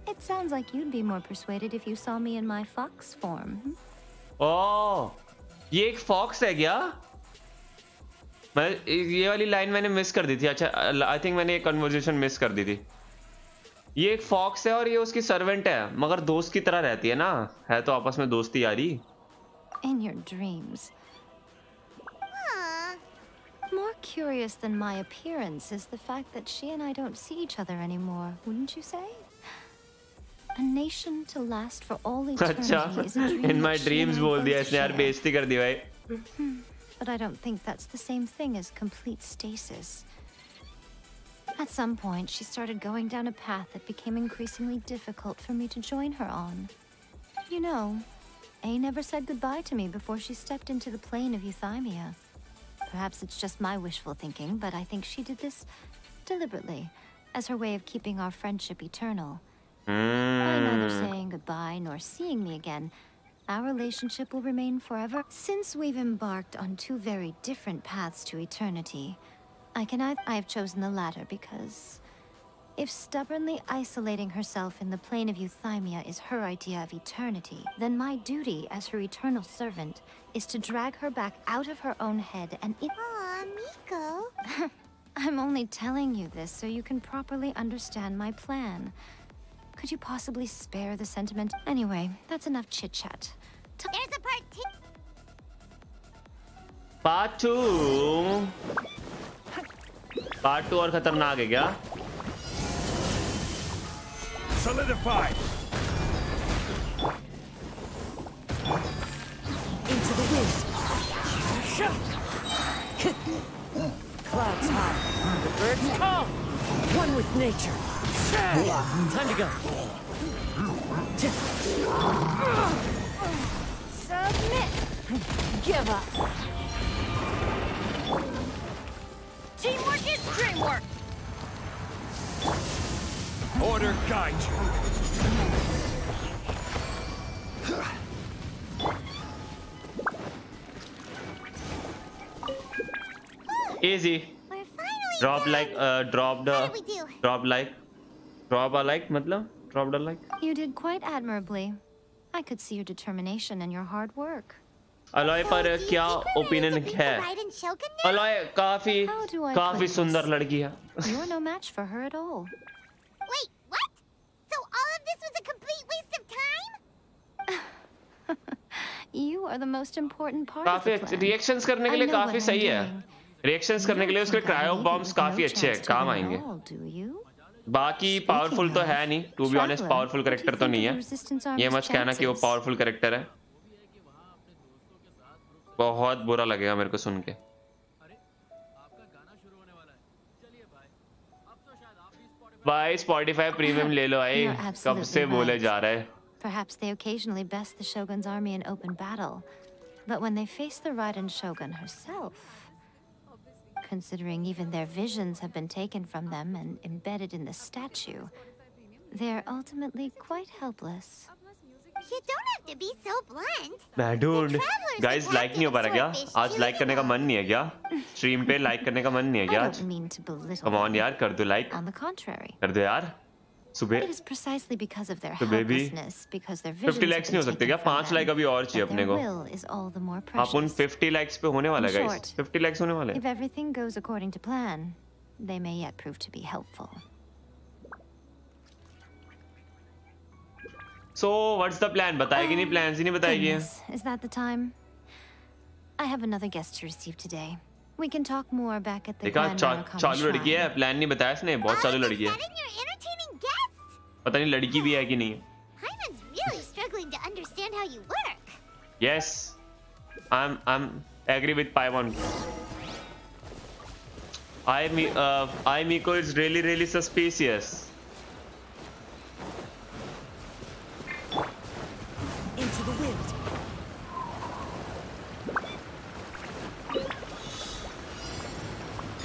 It sounds like you'd be more persuaded if you saw me in my fox form. ओह, ये एक फॉक्स है क्या? मैं ये वाली लाइन मैंने मिस कर दी थी. अच्छा, आई थिंक मैंने ये कन्वर्सेशन मिस कर दी थी. ये एक फॉक्स है और ये उसकी सर्वेंट है, मगर दोस्त की तरह रहती है ना. है तो आपस में दोस्ती यारी. In your dreams. Huh. More curious than my appearance is the fact that she and I don't see each other anymore, wouldn't you say? A nation to last for all eternity is a dream. In my that she dreams and I बोल both दिया इसने यार, share. बेइज्जती कर दी भाई. But I don't think that's the same thing as complete stasis. At some point, she started going down a path that became increasingly difficult for me to join her on. You know, A never said goodbye to me before she stepped into the plane of Euthymia. Perhaps it's just my wishful thinking, but I think she did this deliberately, as her way of keeping our friendship eternal. By neither saying goodbye nor seeing me again, our relationship will remain forever. Since we've embarked on two very different paths to eternity, I have chosen the latter because if stubbornly isolating herself in the plane of Euthymia is her idea of eternity, then my duty as her eternal servant is to drag her back out of her own head and Aw, Miko. I'm only telling you this so you can properly understand my plan. Could you possibly spare the sentiment? Anyway, that's enough chit-chat. There's a part 2. Part 2. Part 2 और खतरनाक है क्या? Solidify. Into the wind. Clouds high. The birds call. One with nature. Time to go. Submit! Give up. Teamwork is dreamwork. Order guide you. Easy. We're finally Drop done. like, drop the, How did we do? drop a like, मतलब, dropped a like. You did quite admirably. I could see your determination and your hard work. Aloy पर क्या ओपिनियन है? Raiden Shogun now? Aloy काफी How do I काफी put this? सुंदर लड़की है. You're no match for her at all. Wait, what? So all of this was a complete waste of time? You are the most important part of काफी the plan. रिएक्शंस करने के लिए I know काफी what सही I'm है. doing. रिएक्शंस करने के लिए उसके क्रायो बॉम्ब्स काफी अच्छे हैं, काम आएंगे. बाकी पावरफुल तो है नहीं, to be honest powerful character तो नहीं है. ये मत कहना कि वो पावरफुल कैरेक्टर है. बहुत बुरा लगेगा मेरे को सुन के. भाई Spotify प्रीमियम ले लो भाई, कब से बोले जा रहे हैं. Perhaps they occasionally best the Shogun's army in open battle, but when they face the Raiden Shogun herself, considering even their visions have been taken from them and embedded in the statue, they're ultimately quite helpless. You don't have to be so blunt. Dude, guys like नहीं हो पा रहा क्या? आज like करने का मन नहीं है क्या? Stream पे like करने का मन नहीं है क्या I आज? don't mean to belittle Come on them. यार, कर दो like. On the contrary. कर दो यार. सुबह It is precisely because of their तो baby, helplessness, because their visions 50 have likes been नहीं हो सकते taken क्या? from 5 them, like अभी और चाहिए that अपने their को. will is all the more upon precious. 50 likes पे होने वाला In guys. short, 50 likes होने वाले. If everything goes according to plan, they may yet prove to be helpful. So what's the plan? बताएगी नहीं, plans ही नहीं बताएगी. Goodness, is that the time? I have another guest to receive today. We can talk more back at the देखा Grand Maaro चालू लड़की है, plan नहीं बताया इसने, बहुत चालू लड़की है. You're entertaining guests. पता नहीं लड़की भी है कि नहीं. Hyman's really struggling to understand how you work. Yes, I'm agree with Paimon. I Miko is really suspicious. Into the wind.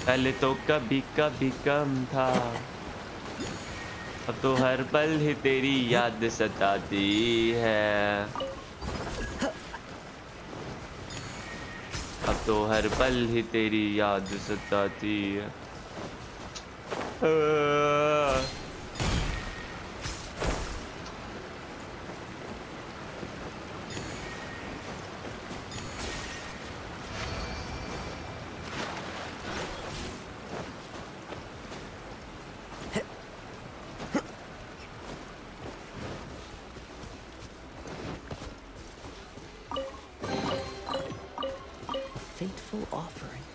पहले तो कभी कभी कम था, अब तो हर पल ही तेरी याद सताती है. अब तो हर पल ही तेरी याद सताती है. A fateful offering.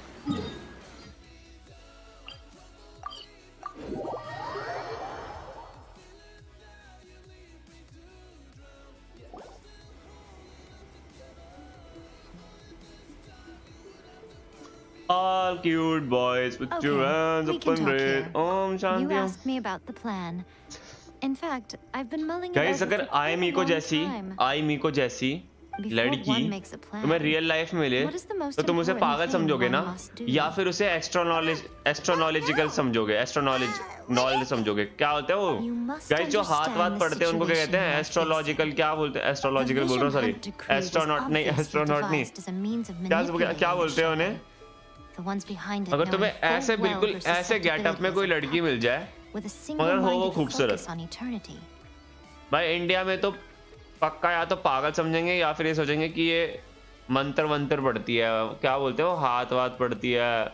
all cute boys with your hands we can open talk great. here. Om You Shanti. asked me about the plan. In fact, I've been mulling guys about it अगर for I quite me a को long जैसी time. Before लड़की one makes a plan, तुम्हें रियल लाइफ में मिले what is the most तो तुम उसे important पागल thing समझोगे one ना must do? या फिर उसे एस्ट्रोनॉलेजिकल समझोगे नॉलेज समझोगे क्या होता है वो You must गाइस जो हाथ understand वाथ the पढ़ते हैं उनको क्या कहते हैं situation you are एस्ट्रोलॉजिकल क्या बोलते हैं एस्ट्रोलॉजिकल बोल रहा हूँ The sorry vision hunt decree was astronaut नहीं obviously एस्ट्रोनॉट नहीं devised as a means of क्या manipulating बोलते हैं the उन्हें shogun. The ones behind it अगर knowing तुम्हें full ऐसे well बिल्कुल their ऐसे गेटअप में कोई susceptibilities लड़की मिल जाए with a मगर हो वो single-minded खूबसूरत focus on eternity. भाई इंडिया में तो पक्का या तो पागल समझेंगे या फिर ये सोचेंगे कि ये मंत्र मंत्र पढ़ती है क्या बोलते हैं वो हाथ वाथ पढ़ती है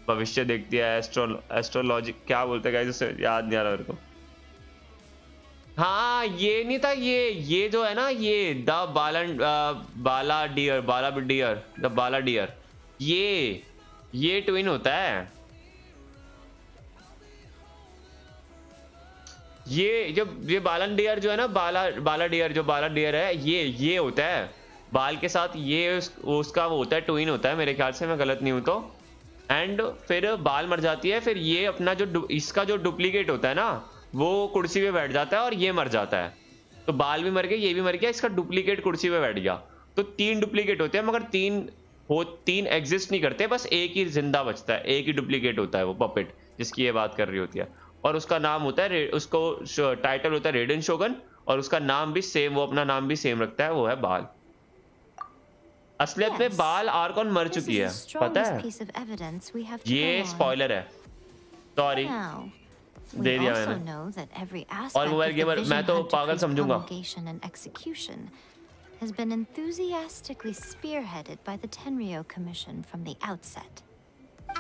भविष्य देखती है एस्ट्रोलॉजी क्या बोलते हैं उसे याद नहीं आ रहा मेरे को हाँ ये नहीं था ये जो है ना ये बाला डियर ये ट्विन होता है ये बालन डियर जो है ना बाला डियर है ये होता है बाल के साथ ये उसका वो होता है ट्विन होता है मेरे ख्याल से मैं गलत नहीं हूं तो एंड फिर बाल मर जाती है फिर ये अपना जो इसका जो डुप्लीकेट होता है ना वो कुर्सी पे बैठ जाता है और ये मर जाता है तो बाल भी मर गए ये भी मर गया इसका डुप्लीकेट कुर्सी पे बैठ गया तो 3 डुप्लीकेट होते हैं मगर 3 एग्जिस्ट नहीं करते बस एक ही जिंदा बचता है एक ही डुप्लीकेट होता है वो पपेट जिसकी ये बात कर रही होती है और उसका नाम होता है उसको टाइटल होता है रेडन शोगन और उसका नाम भी सेम वो अपना नाम भी सेम रखता है वो है बाल असलियत में बाल आर्कॉन मर चुकी है पता है ये स्पॉइलर है सॉरी दे दिया मैंने और मोबाइल गेमर मैं तो पागल समझूंगा has been enthusiastically spearheaded by the Tenryou Commission from the outset.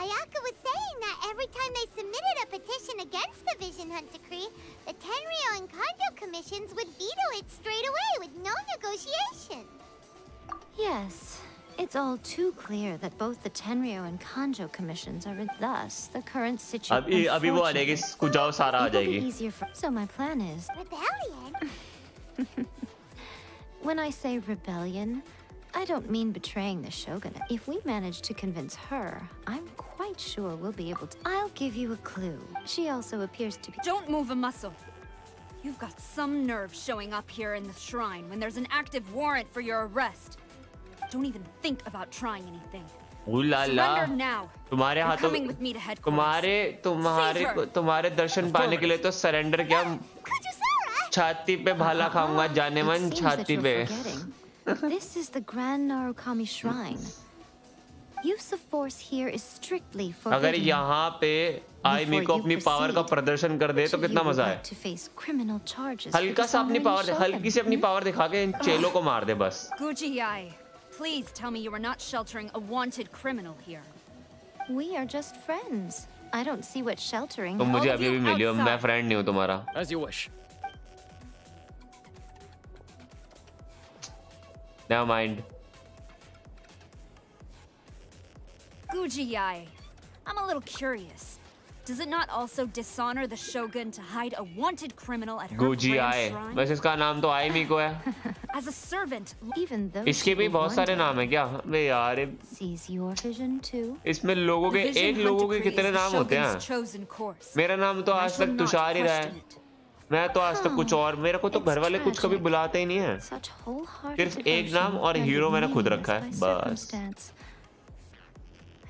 Ayaka was saying that every time they submitted a petition against the Vision Hunt Decree, the Tenryou and Kanjo Commissions would veto it straight away with no negotiation. Yes, it's all too clear that both the Tenryou and Kanjo Commissions are thus the current situation. अभी वो आ जाएगी कुछ जाओ सारा आ जाएगी. So my plan is rebellion. When I say rebellion, I don't mean betraying the shogunate. If we manage to convince her, I'm quite sure we'll be able to. I'll give you a clue. She also appears to be. Don't move a muscle. You've got some nerve showing up here in the shrine when there's an active warrant for your arrest. Don't even think about trying anything. Ooh la la. Surrender now. तुम्हारे हाथों तुम्हारे दर्शन पाने के लिए तो सरेंडर क्या छाती पे भाला खाऊंगा जाने मन छाती पे This is the Grand Narukami Shrine. Use of force here is strictly forbidden. अगर यहाँ पे आईमी को अपनी पावर का प्रदर्शन कर दे तो कितना मजा है हल्का सा अपनी पावर हल्की सी अपनी पावर दिखा के इन चेलों को मार दे बस Guji-ai, please tell me you are not sheltering a wanted criminal here. We are just friends. I don't see what sheltering. तुम मुझे अभी भी मिली हो मैं फ्रेंड नहीं हूँ तुम्हारा. As you wish. Never mind. Guji-ai, I'm a little curious. Does it not also dishonor the shogun to hide a wanted criminal at her grand shrine? बस इसका नाम तो आईमी को है. As a servant, even though इसके भी बहुत सारे नाम हैं क्या? बे यार sees your vision too. इसमें लोगों के एक लोगों के कितने नाम होते हैं? मेरा नाम तो आज तक तुषार ही रहा है. मैं तो आज तक कुछ और मेरे को तो घर वाले कुछ कभी बुलाते ही नहीं है सिर्फ एक नाम और हीरो मैंने खुद रखा है बस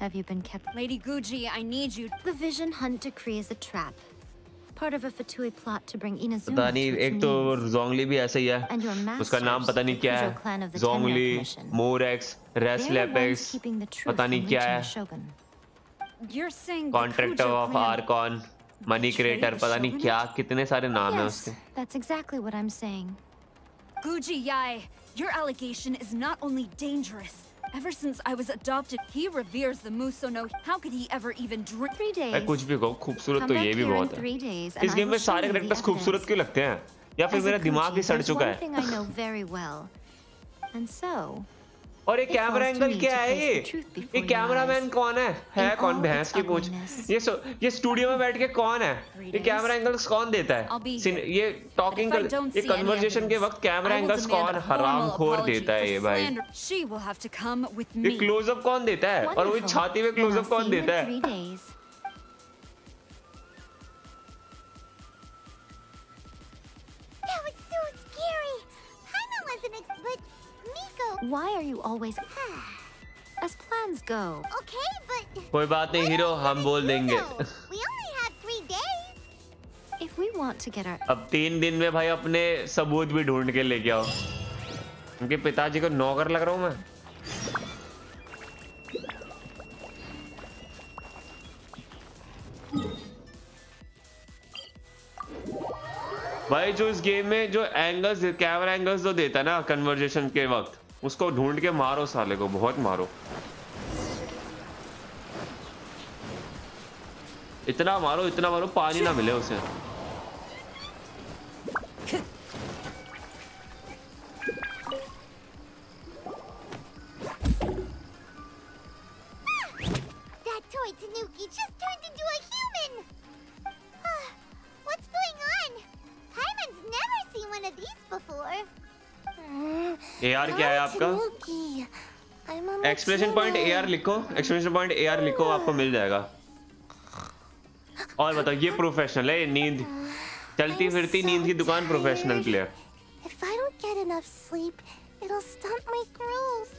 Have you been kept? Lady Guji, I need you. The Vision Hunt Decree is a trap. Part of a Fatui plot to bring Inazuma. पता नहीं एक तो जोंगली भी ऐसे ही है उसका नाम पता नहीं क्या है जोंगली मोरेक्स रेसलेपेक्स पता नहीं क्या है You're saying contractor of Archon money creator पता नहीं क्या कितने सारे नाम हैं उसके. That's exactly what I'm saying. Guji-ai, your allegation is not only dangerous. Ever since I was adopted, he reveres the Musono. How could he ever even dream? 3 days. कुछ भी कहो खूबसूरत तो ये भी बहुत है. इस गेम में सारे कैरेक्टर्स खूबसूरत क्यों लगते हैं? या फिर मेरा दिमाग ही सड़ चुका है? One thing I know very well. And so, और ये कैमरा एंगल क्या है? ये कैमरामैन कौन है कौन? भैंस की पूंछ। ये स्टूडियो में बैठ के कौन है? ये कैमरा एंगल्स कौन देता है? ये टॉकिंग ये कन्वर्सेशन के वक्त कैमरा एंगल्स कौन हरामखोर देता है? ये भाई ये क्लोजअप कौन देता है? और वो छाती में क्लोजअप कौन देता है? Why are you always as plans go? Okay, but कोई बात नहीं हीरो, हम बोल देंगे। we only have 3 days. If we want to get our अब 3 दिन में भाई अपने सबूत भी ढूंढ के लेके आओ। उनके पिताजी को नौकर लग रहा हूँ मैं। भाई जो इस गेम में जो एंगल्स कैमरा एंगल्स जो देता है ना कन्वर्सेशन के वक्त, उसको ढूंढ के मारो साले को, बहुत मारो। इतना मारो पानी ना मिले उसे। That toy Tanuki just turned into a human. What's going on? Paimon's never seen one of these before. AR क्या है आपका? एक्सप्रेशन पॉइंट AR लिखो, एक्सप्रेशन पॉइंट AR लिखो, आपको मिल जाएगा। और बताओ, ये प्रोफेशनल है, नींद चलती फिरती नींद की दुकान, professional player. If I don't get enough sleep, it'll stunt my growth.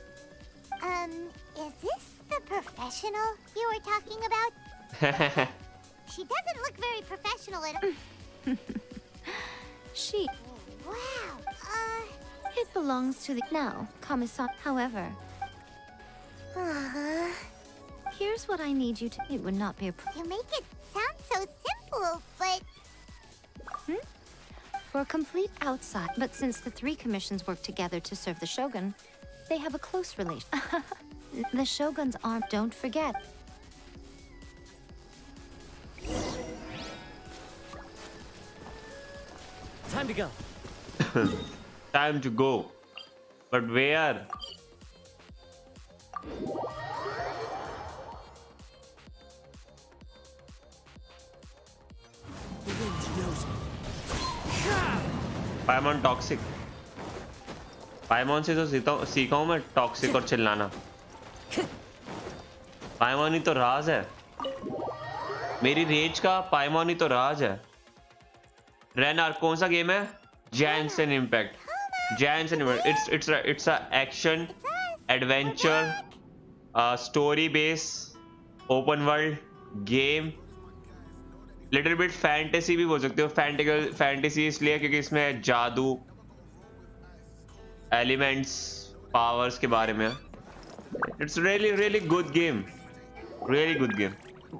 Is this the professional you were talking about? She doesn't look very professional at all. She. Wow. It belongs to the now, Commissar. However, here's what I need you to. It would not be a. You make it sound so simple, but. For a complete outside, but since the 3 commissions work together to serve the Shogun, they have a close relation. The Shogun's arm. Don't forget. Time to go. Time to go. But where? The wind knows me. Paimon toxic. Paimon से तो सीखा हूं मैं टॉक्सिक और चिल्लाना। पाइमॉन ही तो राज है मेरी रेज का, पाइमॉन ही तो राज है। रेनार कौन सा गेम है? Genshin Impact. Genshin Impact. It's a action adventure story based open world game. Little bit fantasy भी बोल सकते हो। फैंटेसी इसलिए क्योंकि इसमें जादू, एलिमेंट्स, पावर्स के बारे में। It's really good game, really good game.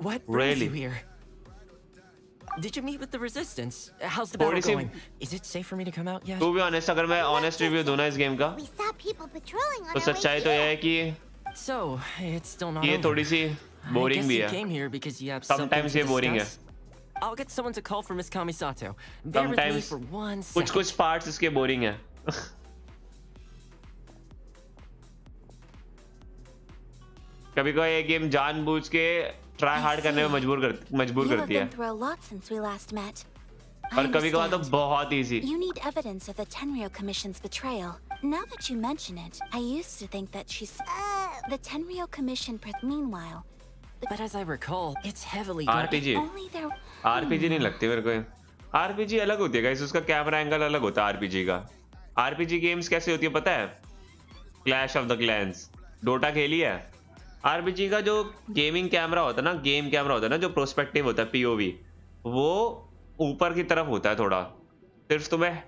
What brings you here? Did you meet with the resistance? How's the battle going? Is it safe for me to come out yet? To be honest, अगर मैं honest review दूँ ना इस गेम का, तो सच्चाई तो यह है कि So, it's still not ये over. थोड़ी सी बोरिंग भी है। Came here because you have something Sometimes ये to बोरिंग है। discuss. I'll get someone to call for Miss Kamisato. Bear with me Sometimes for 1 second. कुछ पार्ट्स इसके बोरिंग है। कभी कभी ये गेम जानबूझ के ट्राई हार्ड करने में मजबूर करती है। through a lot since we last met. और कभी कभार तो बहुत easy. You need evidence of the Tenryou Commission's betrayal. Now that you mention it, I used to think that she's the Tenryou Commission. Meanwhile, but as I recall, it's heavily RPG RPG नहीं लगती मेरे को। RPG अलग होती है गाइस, उसका कैमरा एंगल अलग होता है RPG का। RPG गेम्स कैसे होती है पता है? Clash of the Clans, Dota खेली है? RPG का जो गेमिंग कैमरा होता है ना, गेम कैमरा होता है ना, जो प्रोस्पेक्टिव होता है POV, वो ऊपर की तरफ होता है थोड़ा। सिर्फ तुम्हें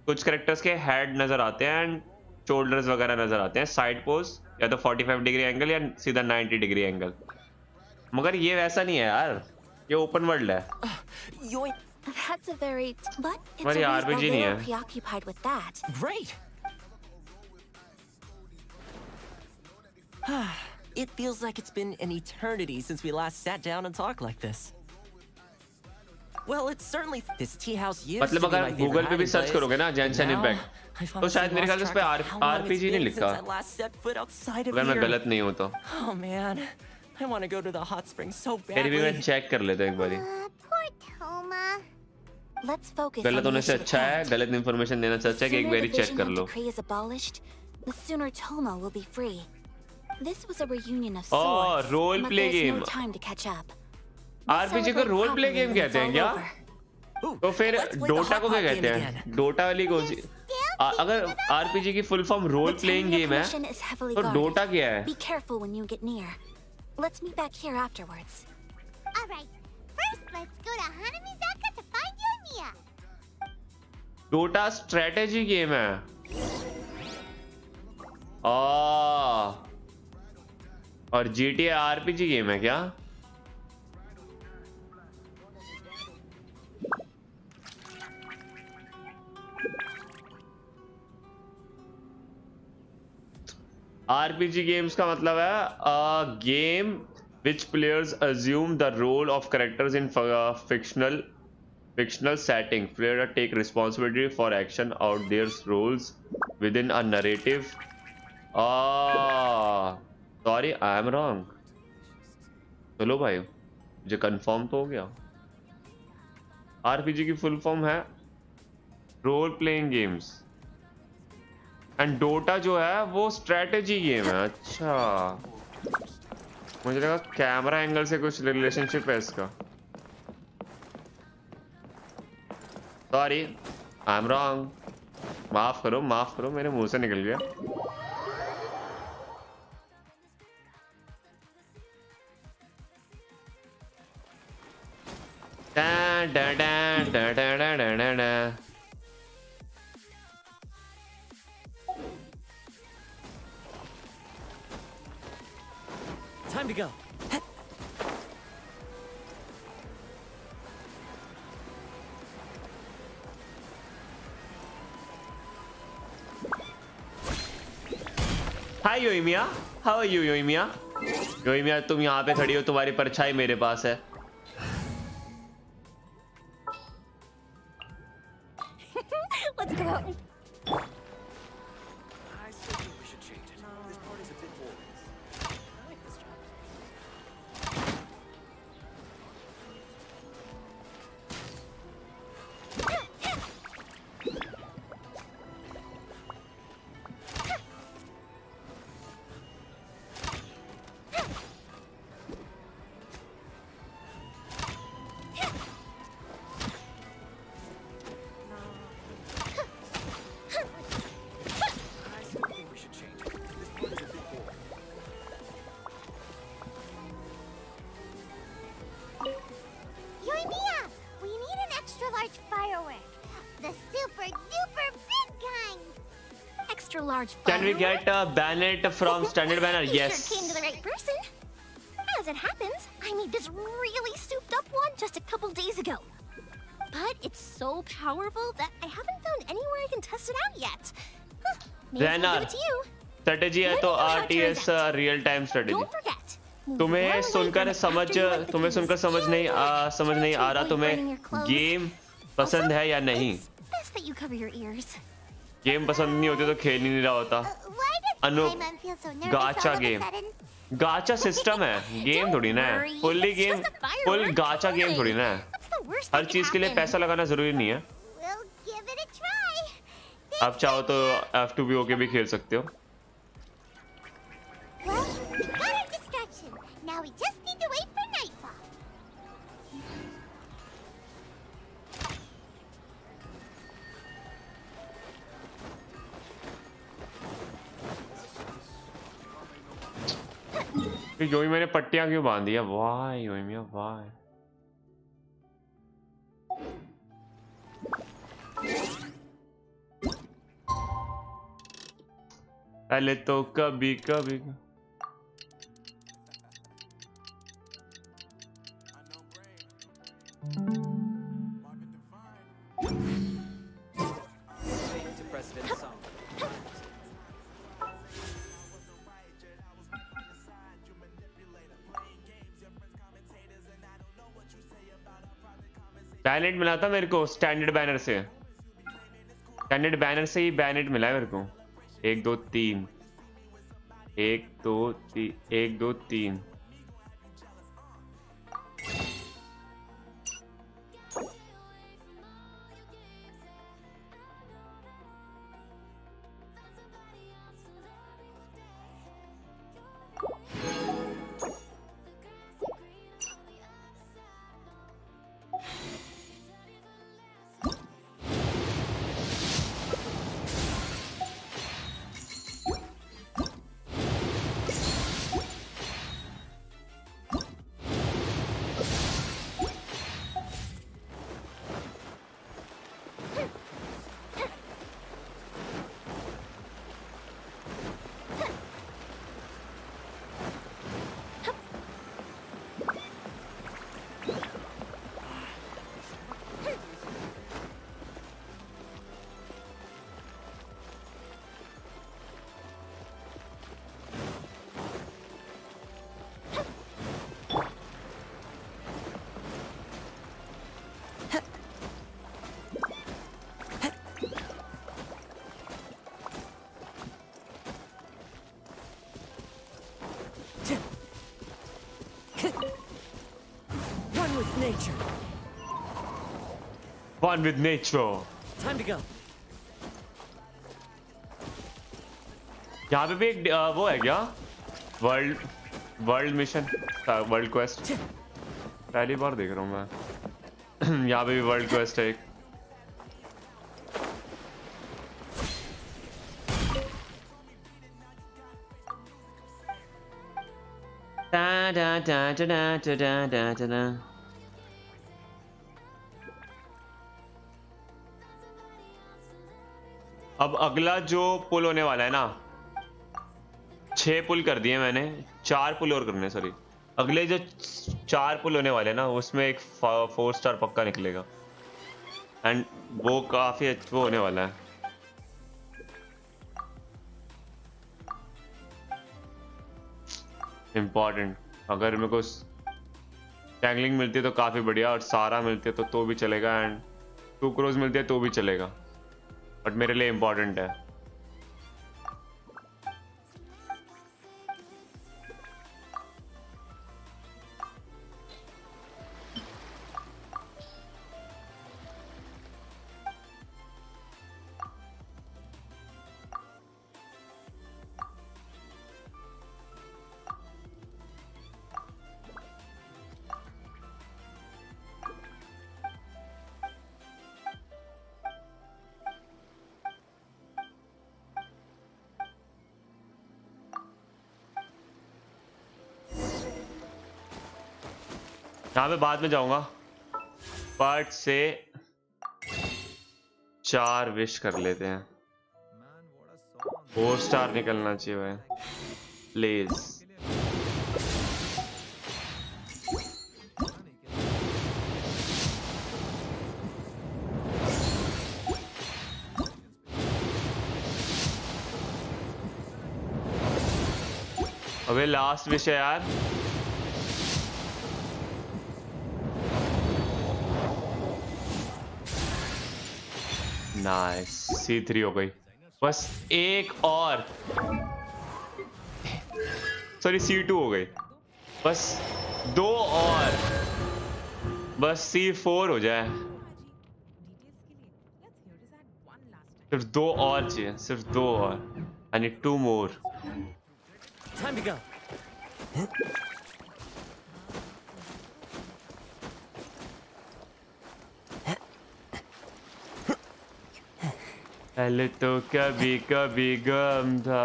कुछ कैरेक्टर्स के हेड नजर आते हैं एंड शोल्डर्स वगैरह नजर आते हैं, साइड पोज या तो 45 डिग्री एंगल या सीधा 90 डिग्री एंगल। मगर ये वैसा नहीं है यार, ये ओपन वर्ल्ड है। that's a very but it's हमारी a RPG नहीं है। preoccupied with that. Great. It feels like it's been an eternity since we last sat down and talked like this. Well, it's certainly this tea house used मतलब to be अगर my favorite गूगल पे भी hiding सर्च place, करोगे ना but Genshin now Impact I've तो honestly शायद मेरे ख्याल से lost उस पे track of how long it's RPG नहीं been लिखा since I last set foot outside of अगर मैं here. गलत नहीं हूँ तो Oh man, I want to go to the hot springs so फिर भी मैं badly. चेक कर लेता हूँ एक बारी Poor Toma. Let's focus गलत on the होने से issue at अच्छा है hand. गलत इन्फॉर्मेशन देना से अच्छा है कि एक The sooner बारी the चेक Vision कर Hunt low decree is abolished, the sooner Toma will be free. This was a reunion of Oh, sorts, role but play there's game. no time to catch up. RPG को रोल प्ले गेम कहते हैं क्या तो फिर डोटा को क्या कहते हैं डोटा वाली कौन सी अगर आरपीजी की full form role playing game है तो डोटा क्या है Be careful when you get near. Let's meet back here afterwards. All right. First, let's go to Hanamizaka to find Yoimiya. Dota strategy game है और जीटीए आरपीजी गेम है क्या RPG games का मतलब है a game which players assume the role of characters in fictional setting. Players take responsibility for action out their roles within a narrative. Sorry, I am wrong. चलो भाई मुझे कंफर्म तो हो गया RPG की फुल फॉर्म है role playing games and Dota जो है वो स्ट्रेटेजी गेम है अच्छा मुझे लगा कैमरा एंगल से कुछ रिलेशनशिप है इसका सॉरी आई एम रॉन्ग माफ करो मेरे मुंह से निकल गया डा डा डा डा डा डा डा डा Time to go. Hi Yoimiya how are you Yoimiya Yoimiya तुम यहाँ पे खड़ी हो तुम्हारी परछाई मेरे पास है Let's go out. I still think we should change it. This party's a bit boring. I like this job. I still think we should change it. This party's a bit boring. Yoimiya, we need an extra large firework. The super duper big kind. Extra large Can we firework? get a banner from standard banner? You Yes. sure came to the right person. As it happens, I made this really souped up one just a couple days ago. But it's so powerful that I haven't found anywhere I can test it out yet. Huh, maybe I'll Renner. give it to you. Strategy है तो RTS real time strategy Don't forget. तुम्हें सुनकर समझ नहीं आ रहा तुम्हें गेम पसंद है या नहीं Best that you cover your ears. Game पसंद नहीं होती तो खेल ही नहीं रहा होता Why does Anu Paimon feel so nervous गाचा all of a game sudden? गाचा system है गेम थोड़ी ना है फुल्ली गेम फुल गाचा गेम थोड़ी ना है हर चीज के लिए पैसा लगाना जरूरी नहीं है We'll give it a try. आप चाहो तो F2B होके भी खेल सकते हो Well, we got our distraction. Now we just need to wait for nightfall. योई मैंने पट्टियां क्यों बांध दिया वाह योई मियां वाह पहले तो कभी कभी To President Song. बैनेट मिला था मेरे को स्टैंडर्ड बैनर से, स्टैंडर्ड बैनर से ही बैनेट मिला है मेरे को। 1 2 3 1 2 3 1 2 3। One with nature. Time to go. यहाँ पे भी एक वो है क्या, वर्ल्ड मिशन, वर्ल्ड क्वेस्ट? पहली बार देख रहा हूँ मैं। यहाँ पे भी वर्ल्ड क्वेस्ट है एक। da da da da da da da da da। अब अगला जो पुल होने वाला है ना, 6 पुल कर दिए मैंने, 4 पुल और करने, सॉरी। अगले जो 4 पुल होने वाले हैं ना, उसमें एक 4 स्टार पक्का निकलेगा, एंड वो काफी अच्छा होने वाला है। इम्पोर्टेंट। अगर मेरे को टैंगलिंग मिलती है तो काफी बढ़िया, और सारा मिलती है तो भी चलेगा, एंड 2 क्रोज मिलती है तो भी चलेगा, बट मेरे लिए इम्पोर्टेंट है। यहाँ पे बाद में जाऊंगा, बट से 4 विश कर लेते हैं। 4 स्टार निकलना चाहिए भाई, प्लीज। अबे लास्ट विश है यार। नाइस, C3 हो गई। बस एक और, सॉरी C2 हो गई। बस 2 और, बस C4 हो जाए। सिर्फ 2 और चाहिए, सिर्फ 2 और। I need 2 more. Time to go. पहले तो कभी कभी गम था।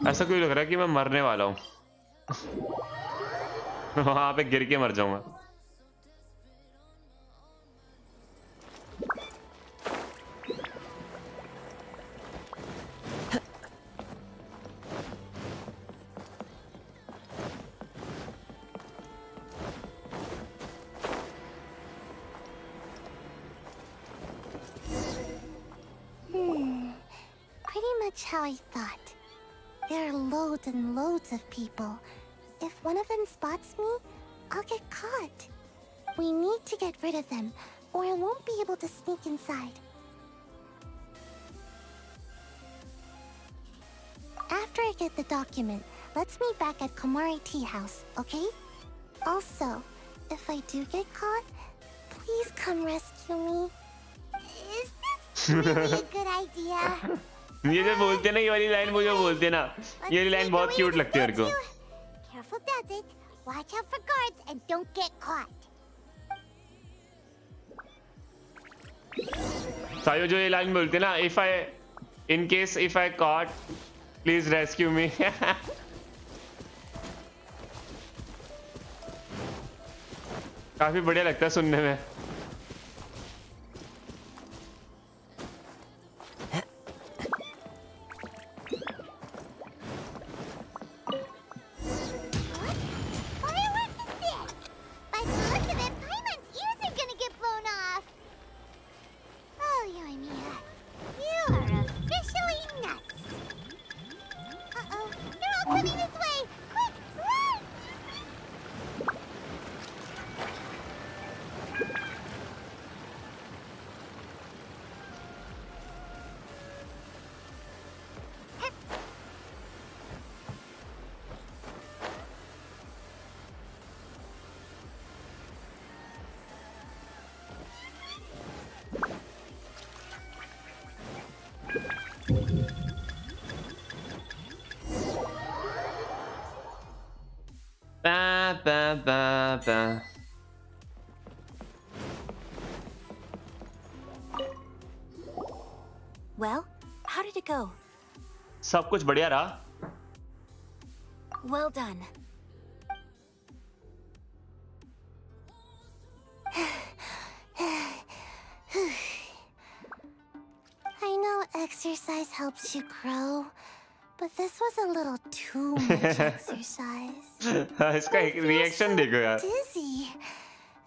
ऐसा क्यों लग रहा है कि मैं मरने वाला हूँ? वहां पे गिर के मर जाऊंगा। much how I thought. There are loads and loads of people. If one of them spots me, I'll get caught. We need to get rid of them, or I won't be able to sneak inside. After I get the document, let's meet back at Komari Tea House, okay? Also, if I do get caught, please come rescue me. Is this really a good idea? ये जो बोलते हैं ना, ये वाली लाइन मुझे बोलते हैं ना, ये वाली लाइन बहुत क्यूट लगती है मेरे को. Careful does it. Watch out for guards and don't get caught. सायो जो ये लाइन बोलते हैं ना, in case if I caught, please rescue me. काफी बढ़िया लगता है सुनने में. Well, how did it go? सब कुछ बढ़िया रहा. Well done. I know exercise helps you grow, but this was a little too much exercise. इसका रिएक्शन देखो यार. Dizzy.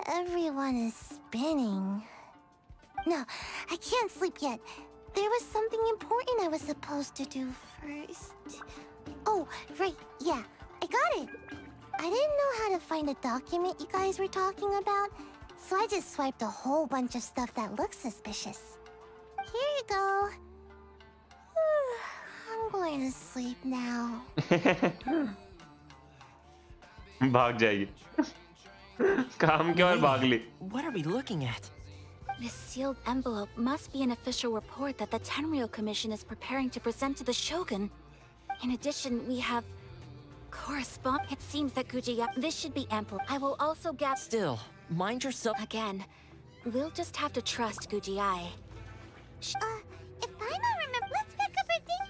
Everyone is spinning. No, I can't sleep yet. There was something important I was supposed to do first. Oh, right, yeah, I got it. I didn't know how to find a document you guys were talking about, so I just swiped a whole bunch of stuff that looks suspicious. Here you go. I'm going to sleep now. भाग जाएगी. काम क्या और भाग ली. What are we looking at? This sealed envelope must be an official report that the Tenryou Commission is preparing to present to the Shogun. In addition, we have correspond. It seems that this should be ample. I will also get. Still, mind yourself. Again, we'll just have to trust Guji-ai. If I don't remember, let's pick up our thing.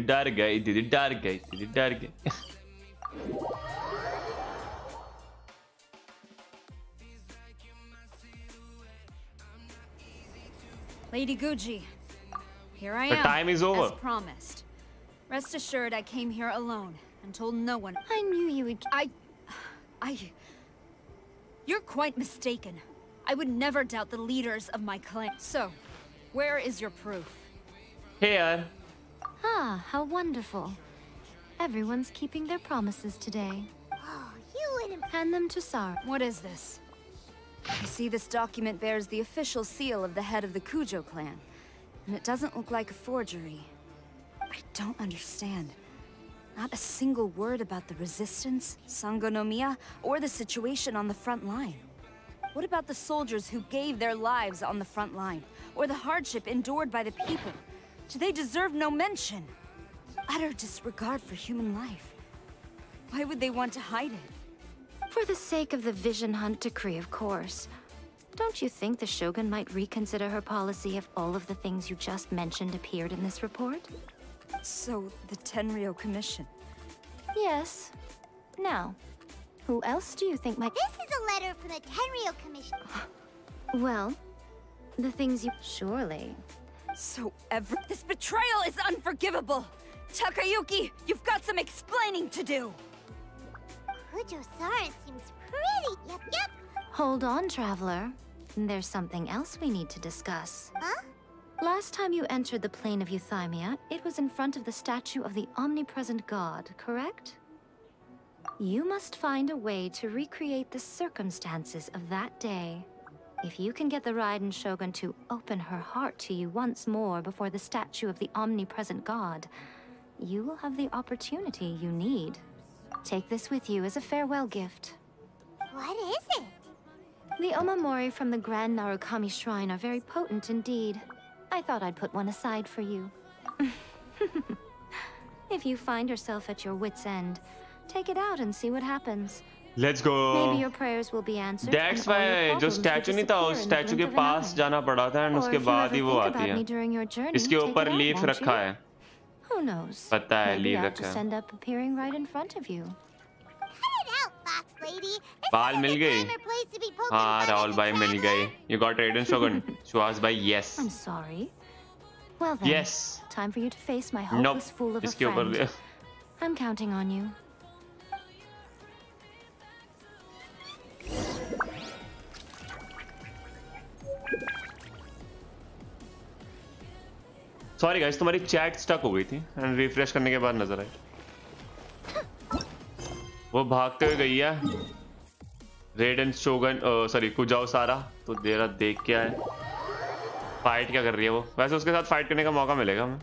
डर गए. Lady Guji, here I The am. time is over. As promised. Rest assured, I came here alone and told no one. I knew you would. You're quite mistaken. I would never doubt the leaders of my clan. So, where is your proof? Here. Ah, how wonderful. Everyone's keeping their promises today. Oh, you and Hand them to Sar. What is this? I see this document bears the official seal of the head of the Kujo clan, and it doesn't look like a forgery. I don't understand. Not a single word about the resistance, Sangonomiya, or the situation on the front line. What about the soldiers who gave their lives on the front line, or the hardship endured by the people? Do they deserve no mention? Utter disregard for human life. Why would they want to hide it? For the sake of the Vision Hunt decree, of course. Don't you think the Shogun might reconsider her policy if all of the things you just mentioned appeared in this report? So, the Tenryou Commission? Yes. Now, who else do you think might— This is a letter from the Tenryou Commission. Well, the things you— Surely. So this betrayal is unforgivable! Takayuki, you've got some explaining to do! Kujo-Sara seems pretty— Yep. Hold on, Traveler. There's something else we need to discuss. Huh? Last time you entered the plane of Euthymia, it was in front of the statue of the omnipresent god, correct? You must find a way to recreate the circumstances of that day. If you can get the Raiden Shogun to open her heart to you once more before the statue of the omnipresent god, you will have the opportunity you need. Take this with you as a farewell gift. What is it? The Omamori from the Grand Narukami Shrine are very potent indeed. I thought I'd put one aside for you. If you find yourself at your wit's end, take it out and see what happens. Let's go. Maybe your prayers will be answered. That's why जो statue नहीं था उस statue के पास जाना पड़ा था and उसके बाद ही वो आती है. इसके ऊपर leaf रखा है. Who knows? पता है leaf Maybe I'll रखा just है. end up appearing right in front of you. Cut it out, Fox Lady. बाल मिल गई. हाँ राहुल भाई मिल गई. You got Raiden Shogun. Shuaz भाई yes. I'm sorry. Well then, Yes. time for you to face my hopeless fool of a इसके ऊपर friend. I'm counting on you. Sorry guys तुम्हारी चैट स्टक हो गई थी एंड रिफ्रेश करने के बाद नजर आई. वो भागते हुए गई है रेडन शोगन सॉरी कुजाओ-सारा. तो देरा देख क्या है फाइट क्या कर रही है वो. वैसे उसके साथ फाइट करने का मौका मिलेगा हमें.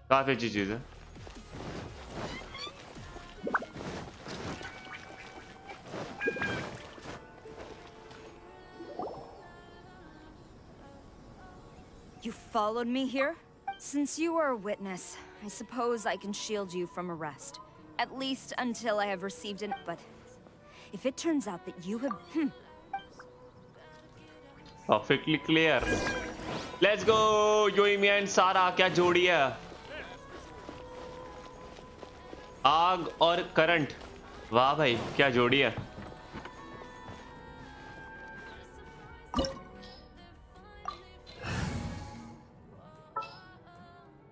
काफी अच्छी चीज है. You followed me here? Since you are a witness, I suppose I can shield you from arrest. At least until I have received an— But if it turns out that you have— Perfectly clear. Let's go! Yoimiya and Sara, क्या जोड़ी है? आग और करंट. वाह भाई, क्या जोड़ी है?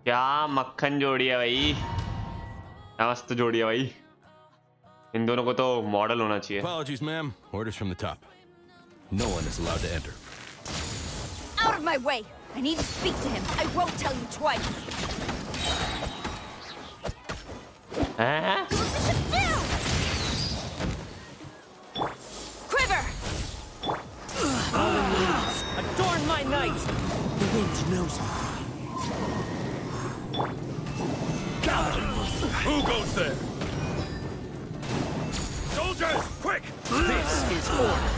क्या मक्खन जोड़ी है भाई. मस्त जोड़ी है भाई. इन दोनों को तो मॉडल होना चाहिए. Apologies, ma'am. Orders from the top. No one is allowed to enter. Out of my way! I need to speak to him. I won't tell you twice. Quiver! Adorn my night! The wind knows me. Who goes there? Soldiers, quick! This is order.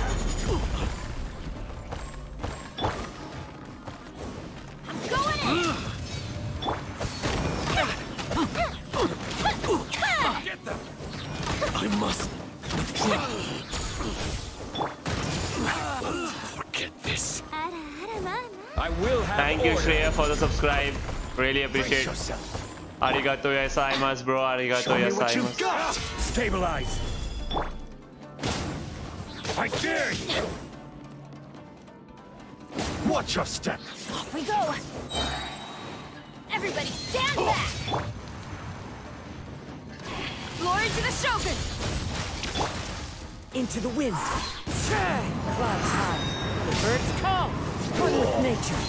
I'm going in! Get them! I must withdraw. Forget this. I will have Thank you, order. Shreya, for the subscribe. Really appreciate it. Arigato gozaimasu, bro. Arigato Show me what you've gozaimasu. got! Stabilize! I dare you! Watch your step! Off we go! Everybody stand back! Glory to the Shogun! Into the wind. Clouds high. The birds call. One with nature.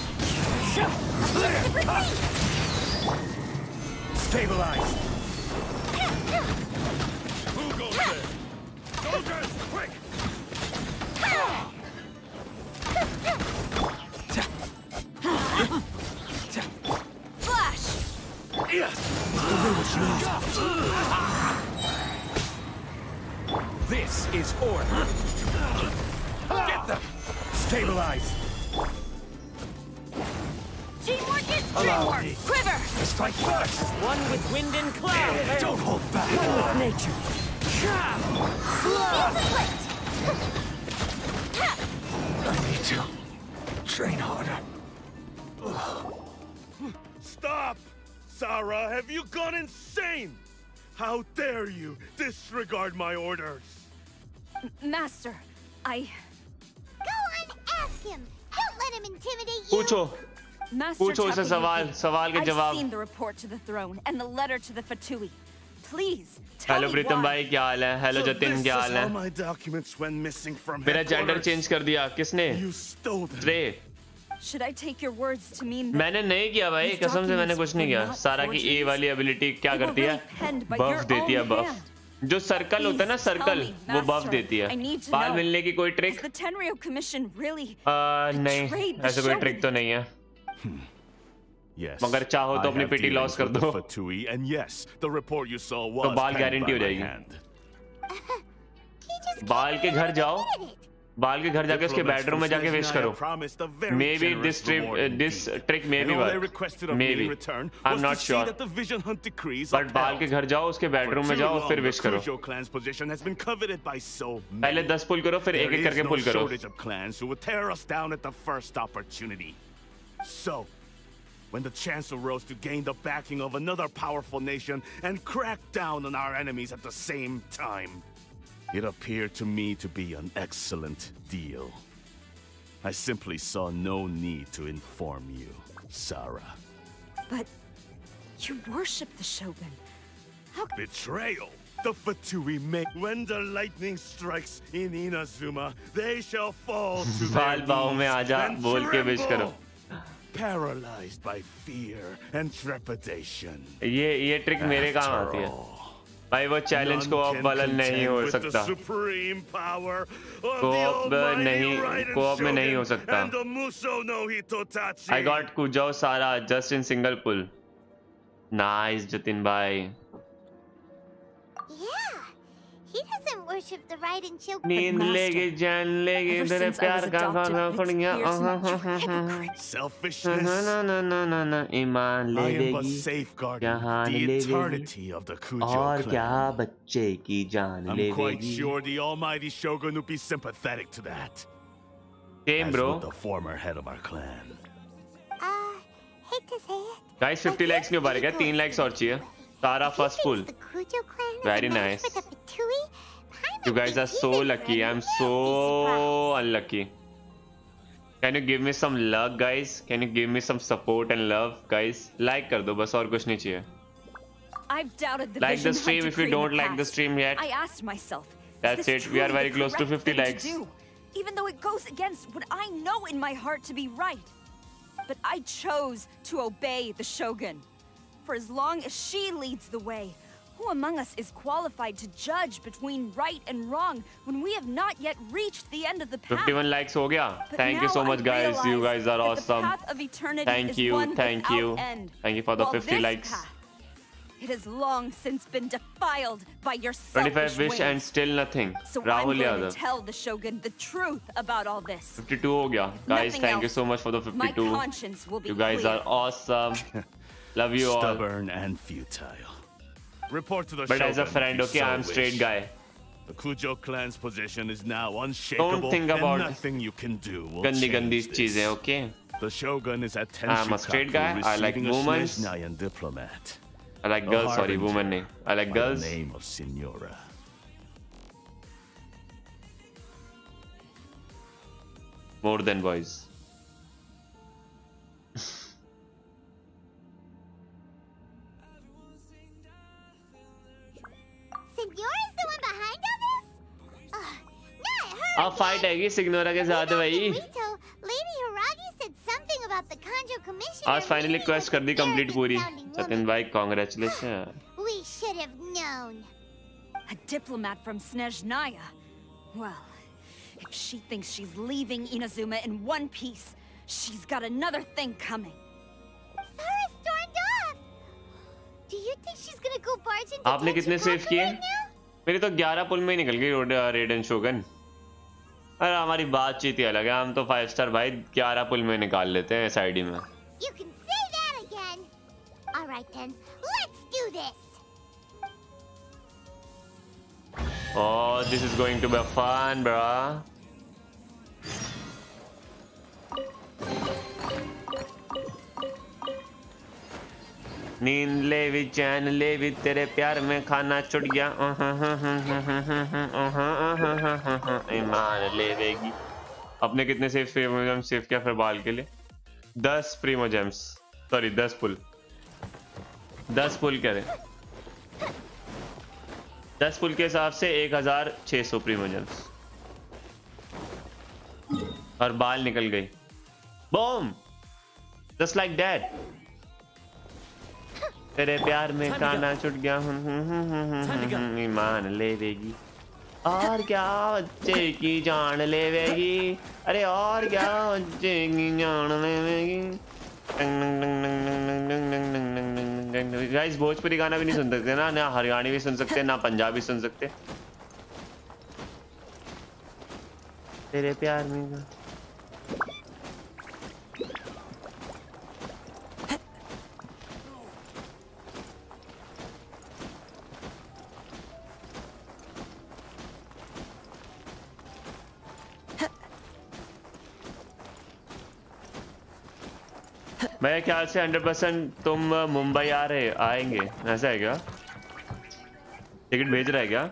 Stabilize! Who goes there? Soldiers, quick! Flash! This is order. Get them! Stabilize! Teamwork is dreamwork! Quiver! Strike first! One with wind and cloud. Don't hold back! One with nature. I need to Sarah, have you gone insane? How dare you disregard my orders? Master, I... Go on, ask him. Don't let him intimidate you. पूछो Master पूछो इसे सवाल के I've जवाब seen the report to the throne and the letter to the Fatui. Please, tell hello me Pritam why. भाई क्या हाल है हेलो जतिन क्या हाल है My documents went missing from मेरा जेंडर headquarters. चेंज कर दिया किसने You stole them. रे Should I take your words to mean that मैंने नहीं किया भाई these कसम से मैंने documents कुछ नहीं were किया not सारा की ए forgeries? वाली एबिलिटी क्या They were करती है really penned by buff your देती है own बफ hand. जो सर्कल होता है ना Please tell सर्कल me, वो बफ Master. देती है I need to बाल know. मिलने की कोई Has trick the Tenryo Commission really नहीं betrayed the ऐसा कोई Shogun? ट्रिक तो नहीं है Yes. मगर चाहो तो I अपनी have पेटी dealings लॉस कर with the दो Fatui, and yes, the report you saw तो was बाल penned गारंटी by हो my जाएगी hand. बाल के घर जाओ बाल के घर जाके उसके Diplomats बेडरूम में from जाके विश Snezhnaya करो promised a very maybe generous reward this indeed. Trick may And be all they work requested of may me be in return I am was not to see sure that the Vision Hunt decrees but Baal के upheld. घर जाओ उसके बेडरूम में For too जाओ long, फिर the विश करो Kujo clan's position has been coveted by so पहले many. 10 पुल करो फिर There एक एक is करके no पुल करो shortage of clans who would tear us down at the first opportunity. So, when the chance arose to gain the backing of another powerful nation and crack down on our enemies at the same time, it appeared to me to be an excellent deal. I simply saw no need to inform you, Sarah. But you worship the Shogun. How Betrayal! The Fatui make. When the lightning strikes in Inazuma, they shall fall to their बाल बाहों में knees आजा and बोल के विश करो tremble, paralyzed by fear and trepidation. ये ट्रिक मेरे काम आती है भाई वो चैलेंज को ऑफ वाला नहीं हो सकता कोऑप नहीं कोऑप में नहीं हो सकता आई got Kujo Sara just in single pull nice Jatin भाई He doesn't worship the right and Shogun. नींद लेगी जान लेगी तेरे प्यार का खाना खुड़िया Selfishness. ना ईमान ले I am but लेगी safeguarding जहान the ले eternity of the लेगी Kujo और clan. क्या बच्चे की जान I'm ले quite लेगी sure the almighty Shogun would be sympathetic to that. Same, As bro. would the former head of our clan. Hate to say it. Guys 50 likes नहीं हो पा रहे क्या 3 लाइक्स और चाहिए Sara first pull The Kujo clan is Very a match nice. for the Fatui. You guys are so lucky. I'm so unlucky. Can you give me some luck, guys? Can you give me some support and love, guys? Like कर दो बस और कुछ नहीं चाहिए. I've doubted the Like the Vision stream Hunt if you decree in don't like the past. stream yet. I asked myself, That's is this it. We are truly very the close to correct 50 thing likes. to do? Even though it goes against what I know in my heart to be right. But I chose to obey the Shogun. For as long as she leads the way, who among us is qualified to judge between right and wrong when we have not yet reached the end of the path? 51 likes हो गया. But Thank you now so much, I guys. You realize guys are that awesome. The path of eternity Thank is you. one Thank without you. end. Thank you for the While 50 this likes. path, it has long since been defiled by your 25 selfish wish and ways. still nothing. So I'm Rahul going to Yadav. tell the Shogun the truth about all this. 52 हो गया. Guys, Nothing thank you else. so much for the My 52. conscience will be You guys clear. are awesome. Love you all. Stubborn and futile. Report to the But as a Shogun friend, if you okay, so I'm straight wish. guy. The Kujo clan's position is now unshakable. Don't think about and nothing you can do will गंदी गंदी change this. चीजें, okay? The Shogun is at I'm a straight guy. I like receiving a women. Snezhnayan diplomat. I like girls, sorry, women नहीं. I like by girls. the name of Signora. More than boys. Signora's the one behind all this? Not her. अब फाइट आएगी सिग्नोरा के साथ भाई. Rito, Lady Hiragi said something about the Kanjo Commission. आज फाइनली क्वेस्ट कर दी कंप्लीट पूरी. सचिन भाई congratulation. We should have known. A diplomat from Snezhnaya. Well, if she thinks she's leaving Inazuma in one piece, she's got another thing coming. Sarah stormed off. Do you think she's gonna go barge into आपने कितने Genshin सेव Impact किए? right now? मेरी तो 11 पुल में ही निकल गई रेडन शोगन. अरे हमारी बातचीत ही अलग है. हम तो 5 स्टार भाई 11 पुल में निकाल लेते हैं एसआईडी में. You can say that again. All right then, let's do this. Oh, this is going to be fun, bruh. नींद ले भी चैन ले भी तेरे प्यार में खाना छुट गया ईमान लेवेगी। अपने कितने सेव प्रीमोजेम्स सेव किया फिर बाल के लिए? 10 प्रीमोजेम्स, सॉरी 10 पुल, 10 पुल कह रहे, 10 पुल के हिसाब से 1600 प्रीमोजेम्स और बाल निकल गई। Boom, just like that. तेरे प्यार में खाना छुट गया ईमान लेवेगी। और क्या बच्चे की जान लेवेगी, अरे और क्या बच्चे की जान लेवेगी। गाइस भोजपुरी गाना भी नहीं सुन सकते ना, ना हरियाणी भी सुन सकते, ना पंजाबी सुन सकते। तेरे प्यार में मेरे ख्याल से 100% तुम मुंबई आएंगे, ऐसा है क्या? टिकट भेज रहा है क्या?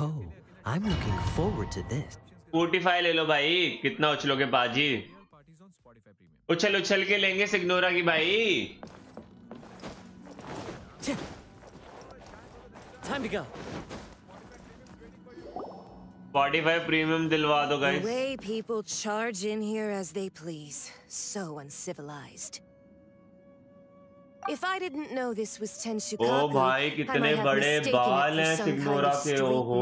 Oh, I'm looking forward to this. Spotify ले लो भाई, कितना उछलोगे बाजी? उछल उछल के लेंगे सिग्नोरा की भाई। Time to go. Spotify premium दिलवा दो guys. The way people charge in here as they please, so uncivilized. If I didn't know this was Tenshikaku, ओ भाई कितने बड़े बाल हैं सिग्नोरा के, ओहो,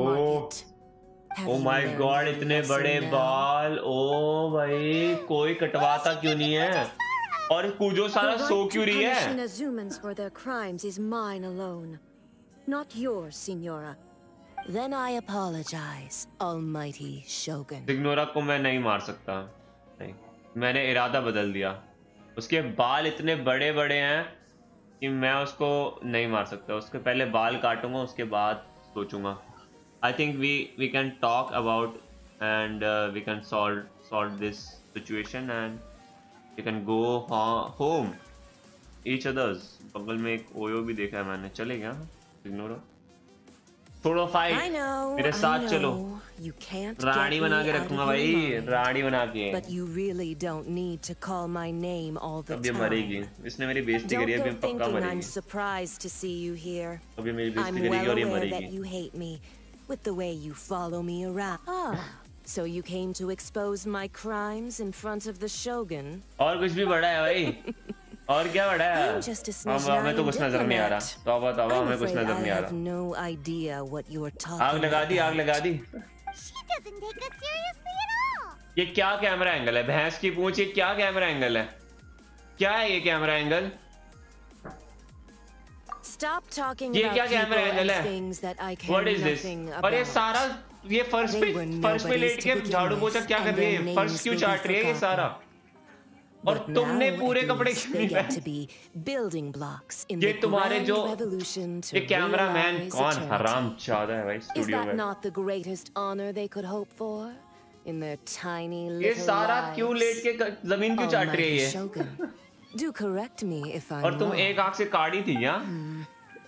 ओ माय गॉड इतने बड़े बाल, ओ भाई कोई कटवाता क्यों नहीं है? और कुजो सारा सो क्यों रही है? Azumans for their crimes is mine alone, not yours, Signora. Then I apologize, Almighty Shogun. Signora को मैं नहीं मार सकता, नहीं, मैंने इरादा बदल दिया। उसके बाल इतने बड़े बड़े हैं कि मैं उसको नहीं मार सकता। उसके पहले बाल काटूंगा, उसके बाद सोचूंगा। I think we can talk about and we can solve this situation and we can go home each others. बगल में एक ओयो भी देखा है मैंने, चलेगा? इग्नोर थोड़ा फाइट, मेरे साथ चलो। रानी बना के रखूंगा भाई, रानी बना के। But you really don't need to call my name all the अब ये time. मरेगी, इसने मेरी बेइज्जती करी है, अभी पक्का मरेगी। I'm surprised to see you here. अभी मेरी बेइज्जती I'm करेगी well और ये aware मरेगी। that you hate me with the way you follow me around. Ah, so you came to expose my crimes in front of the Shogun? और कुछ भी बड़ा है भाई, और क्या बड़ा है? हमें तो कुछ नजर नहीं आ रहा। तौबा तौबा, हमें कुछ नजर नहीं आ रहा। No idea what you are talking आग लगा दी, आग लगा दी। She doesn't take us seriously at all. ये क्या कैमरा एंगल है? भैंस की पूंछ, ये क्या कैमरा एंगल है? क्या है ये कैमरा एंगल? Stop talking ये about क्या कैमरा एंगल है? things that I care What is this? nothing और ये about. सारा ये फर्श पे लेट के झाड़ू पोछा क्या कर रही है? फर्श क्यों चाट रही है ये सारा? और तुमने पूरे कपड़े क्यों नहीं पहने? ये तुम्हारे जो ये कैमरामैन कौन हरामजादा है भाई स्टूडियो में? Not the greatest honor they could hope for in their tiny little ये सारा क्यों लेट के जमीन क्यों चाट रही है ये? Do correct me if I'm और तुम एक आंख से काड़ी थी क्या?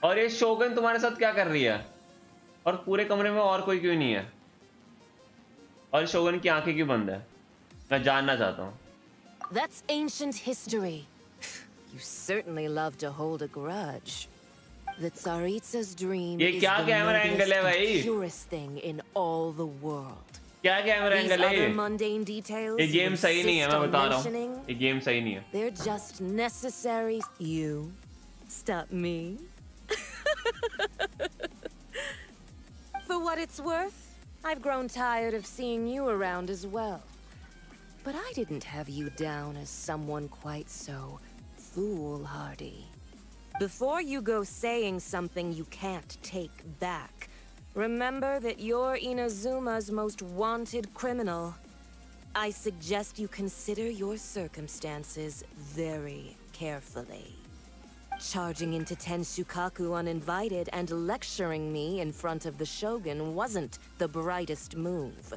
और ये शोगन तुम्हारे साथ क्या कर रही है? और पूरे कमरे में और कोई क्यों नहीं है? और शोगन की आंखें क्यों बंद है? मैं जानना चाहता हूँ। That's ancient history. You certainly love to hold a grudge. The Tsaritsa's dream ये is क्या the कैमरा एंगल है noblest भाई? and purest thing in all the world. क्या कैमरा These एंगल है other ये? mundane details ये गेम you सही नहीं है, insist मैं on बता रहा हूँ। mentioning, ये गेम सही नहीं है। they're just necessary. You stop me. For what it's worth, I've grown tired of seeing you around as well. But I didn't have you down as someone quite so foolhardy. Before you go saying something you can't take back, remember that you're Inazuma's most wanted criminal. I suggest you consider your circumstances very carefully. Charging into Tenshukaku uninvited and lecturing me in front of the Shogun wasn't the brightest move.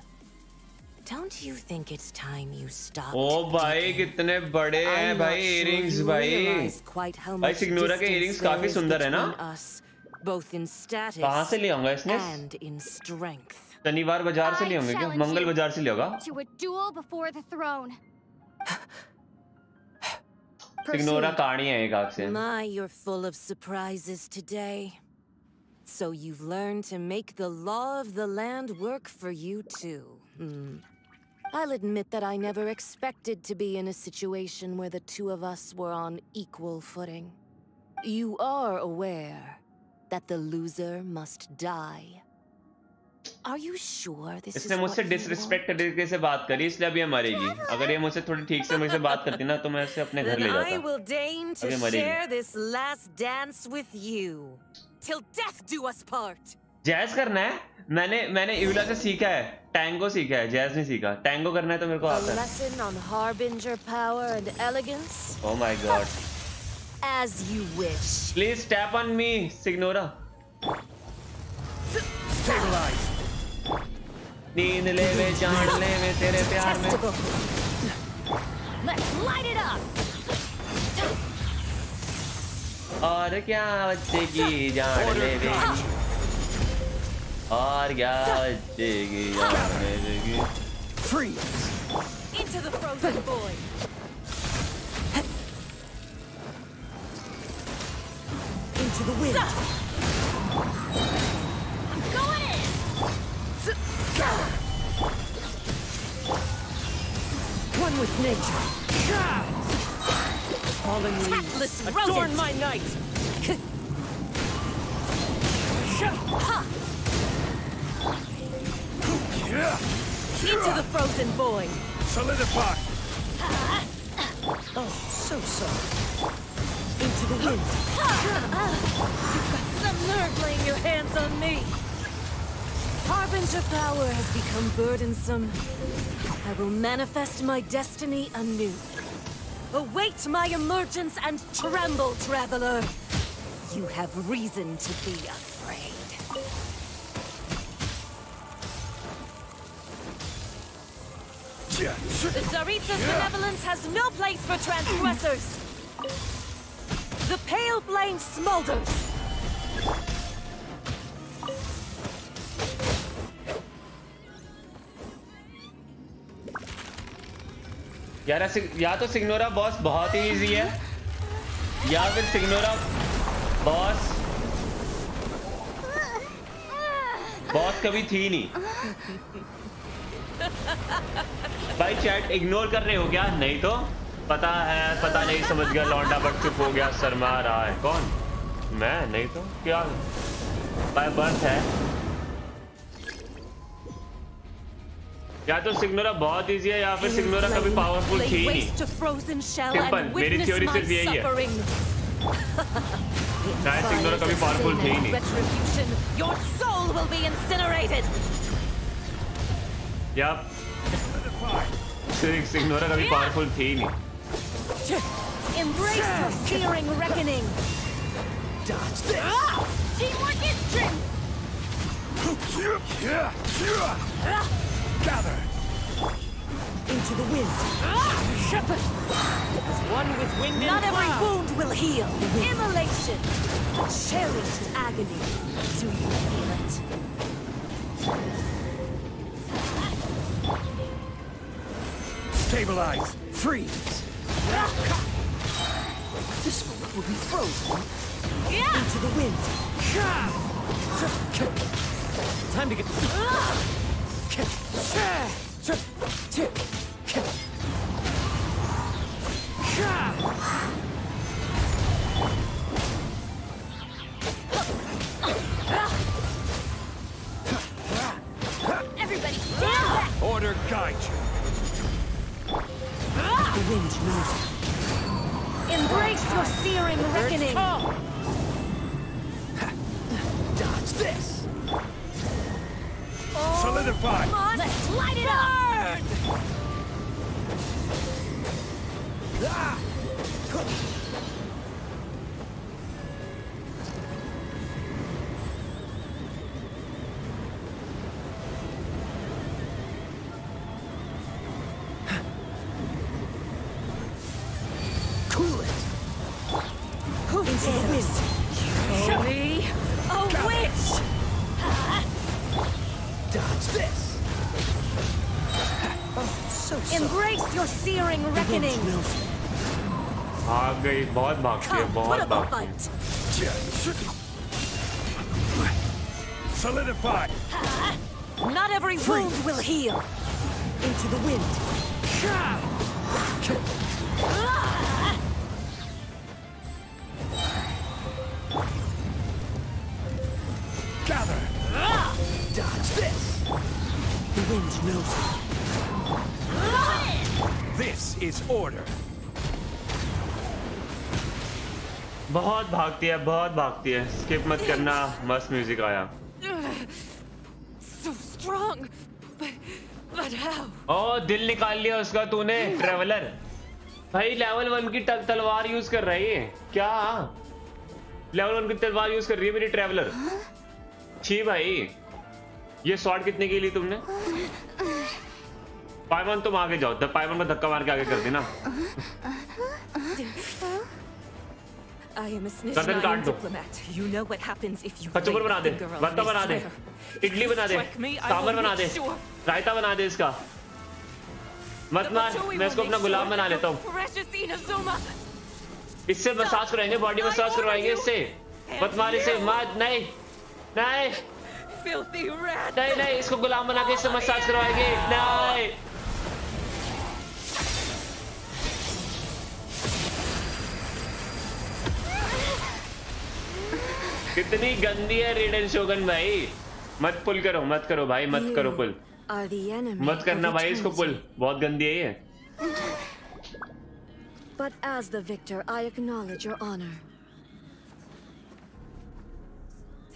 Don't you think it's time you stopped? ओ भाई कितने बड़े हैं भाई earrings भाई भाई सिग्नोरा के earrings काफी सुंदर है ना both in status कहाँ से लिया होगा इसने and in strength. शनिवार बाजार से लिए होंगे क्या मंगल बाजार से लिया होगा To a duel before the throne. Signora काड़ी है एक आँख से My, you're full of surprises today. So you've learned to make the law of the land work for you too. I'll admit that I never expected to be in a situation where the two of us were on equal footing. You are aware that the loser must die. Are you sure this is इसने मुझसे डिसरिस्पेक्ट तरीके से बात करी इसलिए अब ये मरेगी अगर ये मुझसे थोड़ी ठीक से मुझसे बात करती ना तो मैं इसे अपने घर ले जाता I will deign to share this last dance with you till death do us part. Jazz करना है मैंने इविला से सीखा है टैंगो सीखा है जैज नहीं सीखा टैंगो करना है तो मेरे को आता है lesson on harbinger power and elegance. Oh my god. As you wish. Please tap on me, Signora. Stabilize. नींद ले वे जान ले वे तेरे प्यार में Let's light it up. और क्या बच्चे की जान ले वे और क्या बच्चे की जान ले वे Freeze. Into the frozen void. Into the wind. I'm going in. One with nature. Fallen leaves adorn my night. Into the frozen void. Solidify. Oh, so sorry. Into the wind. You've got some nerve laying your hands on me. Harbinger power has become burdensome. I will manifest my destiny anew. Await my emergence and tremble, traveler. You have reason to be afraid. The Tsaritsa's benevolence has no place for transgressors. The pale flame smolders. यार या तो सिग्नोरा बॉस बहुत ही इजी है या फिर सिग्नोरा बॉस कभी थी नहीं भाई चैट इग्नोर कर रहे हो क्या नहीं तो पता नहीं समझ गया लौंडा बट चुप हो गया शर्मा रहा है कौन मैं नहीं तो क्या बाय बर्थ है या तो सिग्नोरा बहुत इजी है या फिर सिग्नोरा कभी पावरफुल थी ही नहीं सिंपल मेरी थ्योरी सिर्फ यही है शायद सिग्नोरा कभी पावरफुल थी ही नहीं यार सिग्नोरा कभी पावरफुल थी ही नहीं Embrace your searing reckoning. Dodge this. Teamwork is strength. Gather. Into the wind. Shepherd. One with wind. Not every wound will heal. Immolation. Cherished agony. Do you feel it? Stabilize. Freeze. This will be frozen. Into the wind. Time to get. Everybody stand back. Order guide you. wind knows. Embrace your searing reckoning. Dodge this. Solidify. Come on, let's light it up. Ah. Cool it. Into the wind. Holy, a witch. Dodge this. So embrace your searing reckoning. भाग गई, बहुत भागती है, बहुत भागती है। Solidify. Not every wound will heal. Into the wind. Gather. Dodge this. The wind knows. This is order. बहुत भागती है, बहुत भागती है। स्किप मत करना, मस्त म्यूजिक आया। So strong, but how? ओ, दिल निकाल लिया उसका तूने, ट्रैवलर। भाई लेवल 1 की तलवार यूज कर रही है क्या? लेवल 1 की तलवार यूज कर रही है मेरी ट्रैवलर। छी भाई, ये शॉट कितने की ली तुमने? पाइमन तुम आगे जाओ, पाइमन को धक्का मार के आगे कर देना। गर्दन काट दो। कचौपर बना दे, भरता बना दे, इडली बना दे, सांभर बना दे, रायता बना दे इसका। मत मार, मैं इसको अपना गुलाम बना लेता हूँ। इससे मसाज कराएंगे, बॉडी मसाज करवाएंगे इससे। मत मार इसे, मत, नहीं नहीं नहीं नहीं, इसको गुलाम बना के इससे मसाज करवाएंगे। नहीं, कितनी गंदी है रेडन शोगन भाई। मत पुल करो, मत करो भाई, मत करो पुल, मत करना भाई इसको पुल, बहुत गंदी है ये। But as the victor, I acknowledge your honor.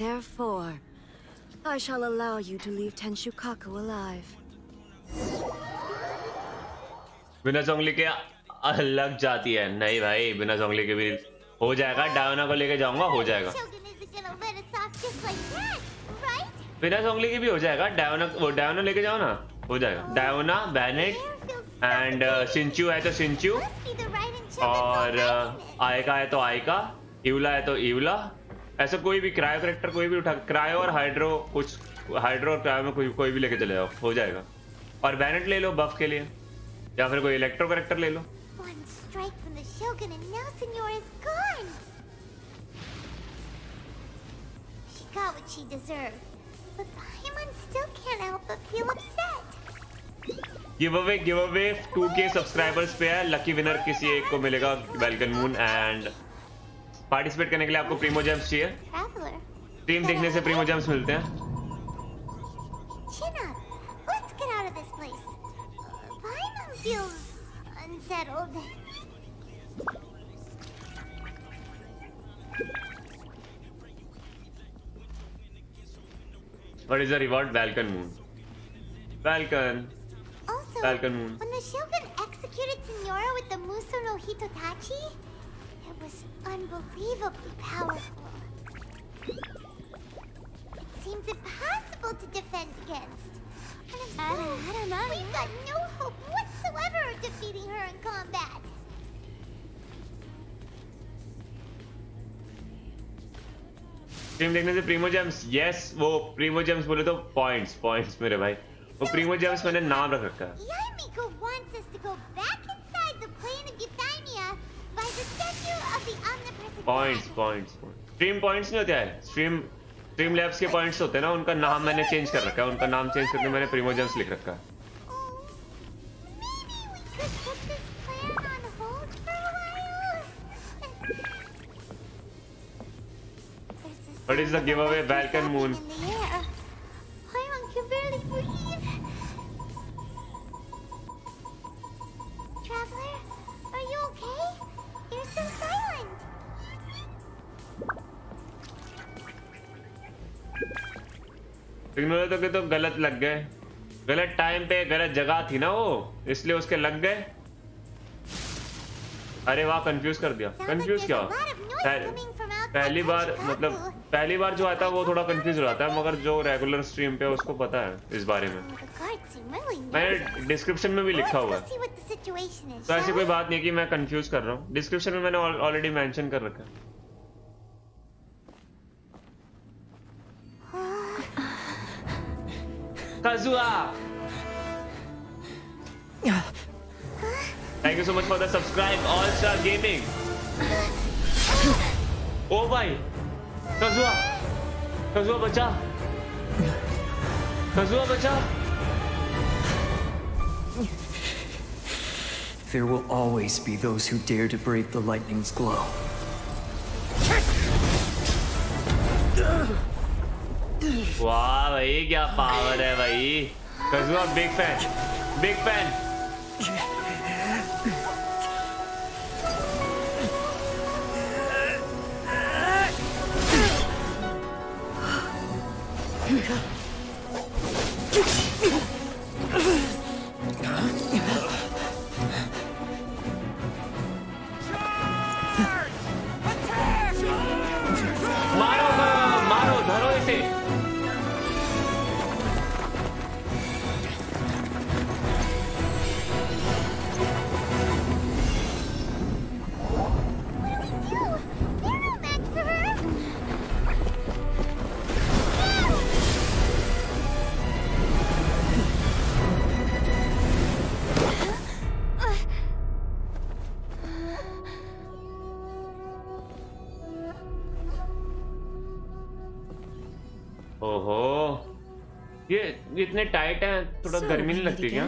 Therefore, I shall allow you to leave Tenshukaku alive. बिना जोंगली के अलग जाती है। नहीं भाई, बिना जोंगली के भी हो जाएगा। डायोना को लेके जाऊंगा, हो जाएगा। बिना जोंगली की भी हो जाएगा। डायोना लेके जाओ ना, हो जाएगा। डायोना, बैनेट एंड शिंचू है तो शिंचू, और आयका है तो आयका, इवला है तो इवला। ऐसा कोई भी क्रायो कैरेक्टर कोई भी उठा, क्रायो और हाइड्रो, कुछ हाइड्रो और क्रायो में कोई भी लेके चले जाओ, हो जाएगा। और बैनेट ले लो बफ के लिए, या फिर कोई इलेक्ट्रो कैरेक्टर ले लो। Got what she deserved, but Paimon still can't help but feel upset. Give away 2k subscribers पे है। लकी विनर किसी एक को मिलेगा वेलकम मून। एंड पार्टिसिपेट करने के लिए आपको प्रीमोजेम्स चाहिए। स्ट्रीम देखने से प्रीमोजेम्स मिलते हैं। Chin up. Let's get out of this place. Paimon feels unsettled. What is the reward? Welcome moon. Welcome. Also, Welcome moon. when the Shogun executed Senora with the Muso no Hitotachi, it was unbelievably powerful. It seems impossible to defend against. And if so, we've got no hope whatsoever of defeating her in combat. Stream देखने से प्रीमोजेम्स, यस, वो प्रीमोजेम्स बोले तो पॉइंट्स मेरे भाई, वो प्रीमोजेम्स मैंने नाम रख रखा है। Yamiko wants us to go back inside the plane of Euthymia by the statue of the omnipresent. Points stream points नहीं होते हैं, स्ट्रीम लैब्स के पॉइंट्स होते हैं ना, उनका नाम मैंने चेंज कर रखा है। उनका नाम चेंज करके मैंने प्रीमोजेम्स लिख रखा है। What is the giveaway? Balkan Moon. Paimon can barely breathe. Traveler, signal तो गलत लग गए, गलत टाइम पे गलत जगह थी ना वो, इसलिए उसके लग गए। अरे वाह, कंफ्यूज कर दिया। कंफ्यूज क्या? पहली बार मतलब पहली बार जो आता है वो थोड़ा कंफ्यूज हो जाता है, मगर जो रेगुलर स्ट्रीम पे उसको पता है इस बारे में। मैंने डिस्क्रिप्शन में भी लिखा हुआ है, तो ऐसी कोई बात नहीं कि मैं कंफ्यूज कर रहा हूँ। डिस्क्रिप्शन में मैंने ऑलरेडी मेंशन कर रखा है। Kazuha! Thank you so much for the subscribe, All Star Gaming. Oh भाई, Kazuha, Kazuha बचा, Kazuha बचा। There will always be those who dare to brave the lightning's glow. वाह भाई, क्या पावर है भाई। Kazuha big fan, big fan. मारो मारो, धरो इसे। ओहो, ये इतने टाइट हैं, थोड़ा गर्मी नहीं लगती क्या?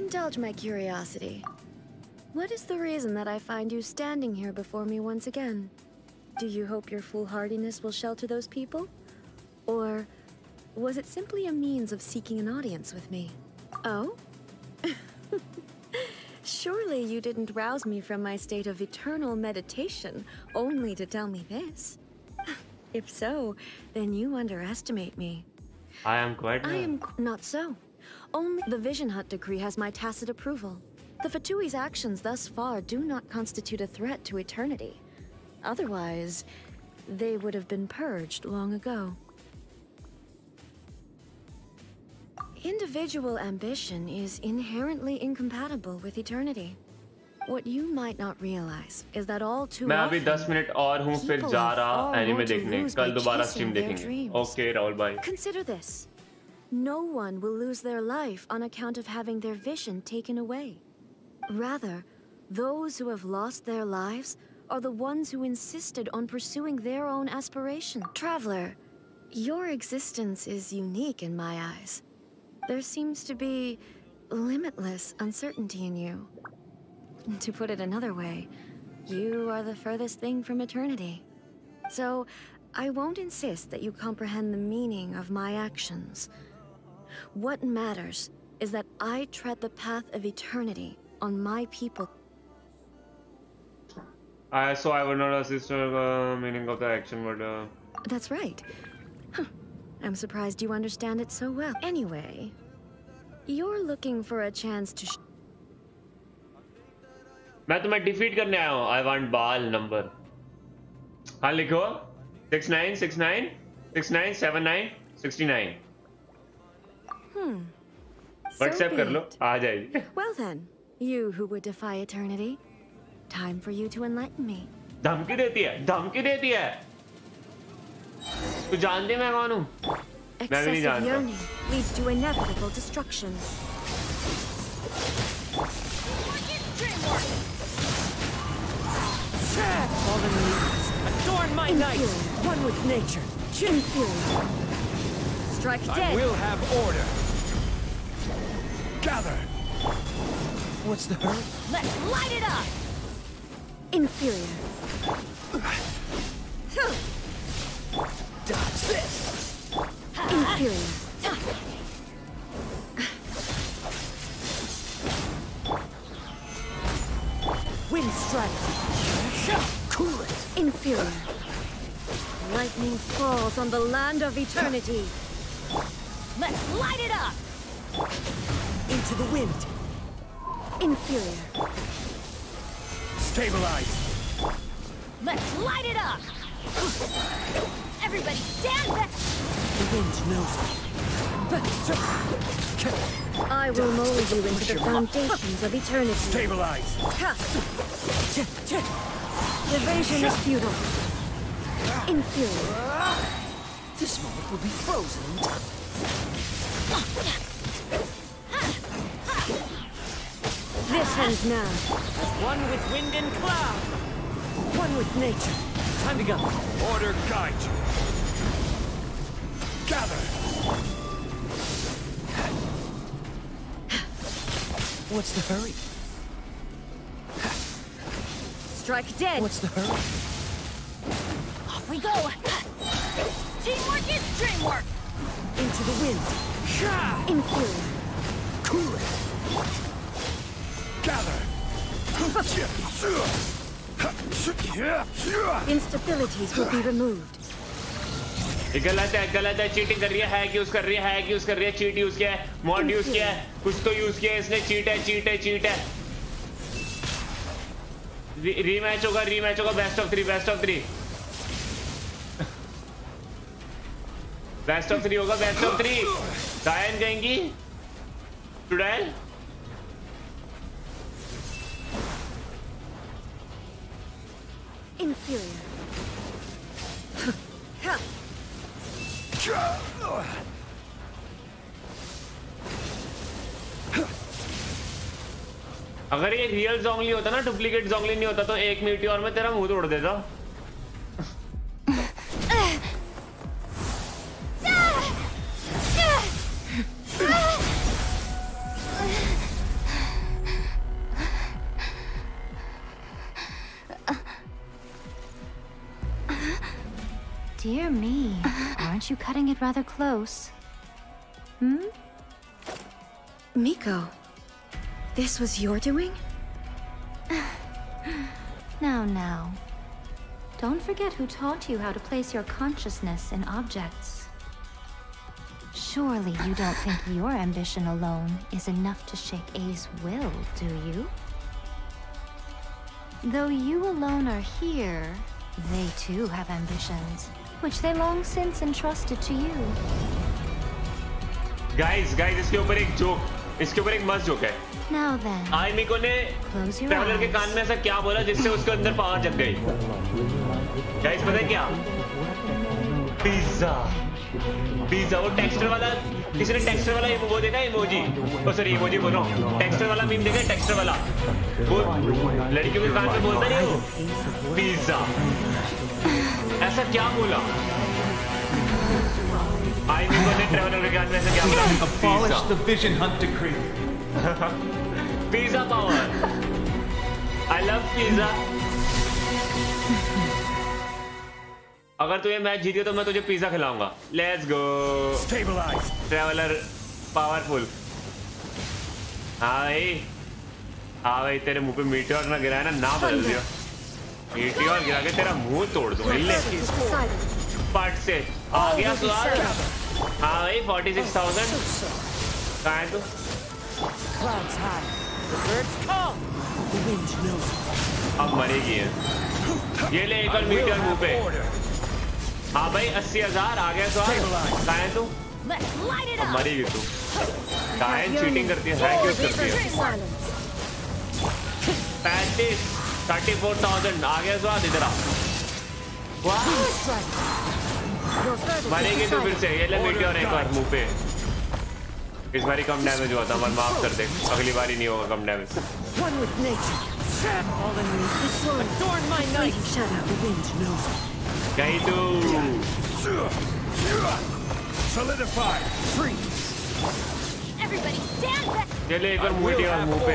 Indulge my curiosity. What is the reason that I find you standing here before me once again? Do you hope your foolhardiness will shelter those people? Or was it simply a means of seeking an audience with me? Oh? Surely you didn't rouse me from my state of eternal meditation only to tell me this. If so, then you underestimate me. I am quite not so. Only the Vision Hunt decree has my tacit approval. The Fatui's actions thus far do not constitute a threat to eternity. Otherwise, they would have been purged long ago. Individual ambition is inherently incompatible with eternity. What you might not realize is that all too मैं अभी 10 मिनट और हूँ, फिर जा रहा एनिमे देखने। कल दोबारा स्ट्रीम देखेंगे। ओके राहुल भाई। Consider this. No one will lose their life on account of having their vision taken away. Rather, those who have lost their lives are the ones who insisted on pursuing their own aspiration. Traveler, your existence is unique in my eyes. There seems to be limitless uncertainty in you. To put it another way, you are the furthest thing from eternity. So, I won't insist that you comprehend the meaning of my actions. What matters is that I tread the path of eternity on my people. So I would not assist the meaning of the action, but... That's right. Huh. I'm surprised you understand it so well. Anyway, you're looking for a chance to... मैं तुम्हें डिफीट करने आया हूँ। I want ball number. हाँ लिखो 6969 6979 69. WhatsApp कर लो, आ जाएगी। Well then, you who would defy eternity, time for you to enlighten me. धमकी देती है, धमकी देती है। तू जानती मैं कौन हूँ? मैं भी नहीं जानता। Excessive yearning leads to inevitable destruction. Fallen leaves, adorn my night, one with nature. Inferior. Strike dead. I will have order. Gather. What's the hurry? Let's light it up. Inferior. Dodge this. Inferior. Wind strike. Cool it. Inferior. Lightning falls on the land of eternity. Let's light it up. Into the wind. Inferior. Stabilize. Let's light it up. Everybody stand back. The wind knows me. I will mold you into the foundations of eternity. Stabilize. Evasion is futile. Inferior. This moment will be frozen in time. This ends now. One with wind and cloud. One with nature. Time to go. Order guide you. Gather. What's the hurry? Strike dead. What's the hurry? Off we go. Teamwork is dreamwork. Into the wind. Inferior. Cool it. Gather. Instabilities will be removed. गलत है चीटिंग कर रही है हैक यूज कर रही है चीट यूज किया है मॉड यूज किया है कुछ तो यूज किया है इसने चीट है रीमैच होगा बेस्ट ऑफ 3 होगा बेस्ट ऑफ 3 गायन कहेंगी टुडेल Inferior. अगर ये रियल जोंगली होता ना डुप्लीकेट जोंगली नहीं होता तो 1 मीटियोर में तेरा मुंह तोड़ देता Dear me, aren't you cutting it rather close? Miko, this was your doing? Now. Don't forget who taught you how to place your consciousness in objects. Surely you don't think your ambition alone is enough to shake A's will, do you? Though you alone are here, they too have ambitions, which they long since entrusted to you. Guys, इसके ऊपर एक मस्त जोक है. Now then. आई मिको ने ट्रैवलर के कान में ऐसा क्या बोला जिससे उसके अंदर पावर जग गई. Guys, पता है क्या? पिज्जा. वो टेक्सचर वाला किसी ने टेक्सचर वाला वो देखा इमोजी. सॉरी इमोजी बोल रहा हूँ. टेक्सचर वाला मीम देखा टेक्सचर वाला. वो लड़कियों के कान में बोलता नहीं वो. पिज्जा. ऐसा क्या बोला? आई मिको ने ट्रैवलर के कान में ऐसा क्या बोला? Abolish the Vision Hunt decree. Pizza power. I love pizza. अगर तू ये मैच जीती तो मैं तुझे पिज्जा खिलाऊंगा. Let's go. Stabilize. Traveller powerful. हाँ भाई तेरे मुंह पे मीटियोर ना गिराया ना बदल दियो. मीटियोर गिरा के तेरा मुंह तोड़ दूंगा. ले पट से आ गया स्वाद. हाँ भाई 46,000. कहाँ है तू? Clouds high. The birds call. The wind knows. अब मरेगी है. ये ले एक और मीटियोर मुंह पे. हाँ भाई 80,000 आ गया स्वाद. कहाँ है तू? अब मरेगी तू. कहाँ है? चीटिंग करती है हैक यूज करती है. 34,000 आ गया स्वाद. इधर आ. मरेगी तू फिर से. ये ले मीटियोर एक और मुंह पे. इस बारी कम डैमेज हुआ था. मन माफ कर दे. अगली बारी नहीं होगा कम डैमेज. कहीं तू Solidify. Freeze. Everybody stand back. ये ले एक और मीटियोर मुंह पे.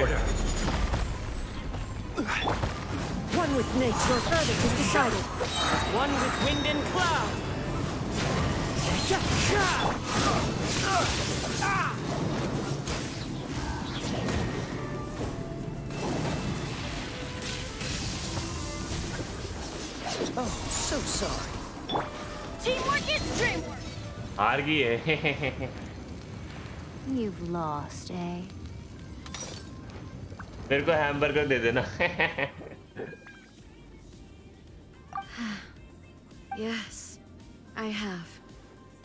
One with nature, your verdict is decided. One with wind and cloud. Oh, so sorry. Teamwork is dreamwork. हार गई है. You've lost, eh? मेरे को हैमबर्गर दे देना. Yes, I have.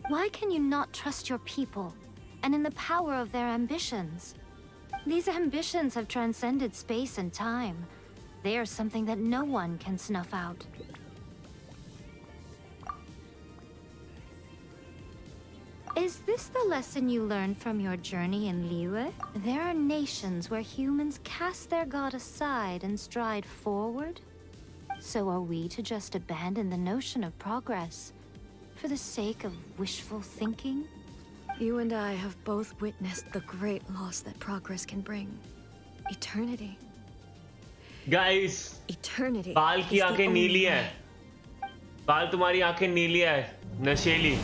Why can you not trust your people, and in the power of their ambitions? These ambitions have transcended space and time. They are something that no one can snuff out. Is this the lesson you learned from your journey in Liyue? There are nations where humans cast their god aside and stride forward. So are we to just abandon the notion of progress for the sake of wishful thinking? You and I have both witnessed the great loss that progress can bring. Eternity. Guys, Eternity. बाल की is the आंखें only नीली way. है. बाल तुम्हारी आंखें नीली है, नशेली.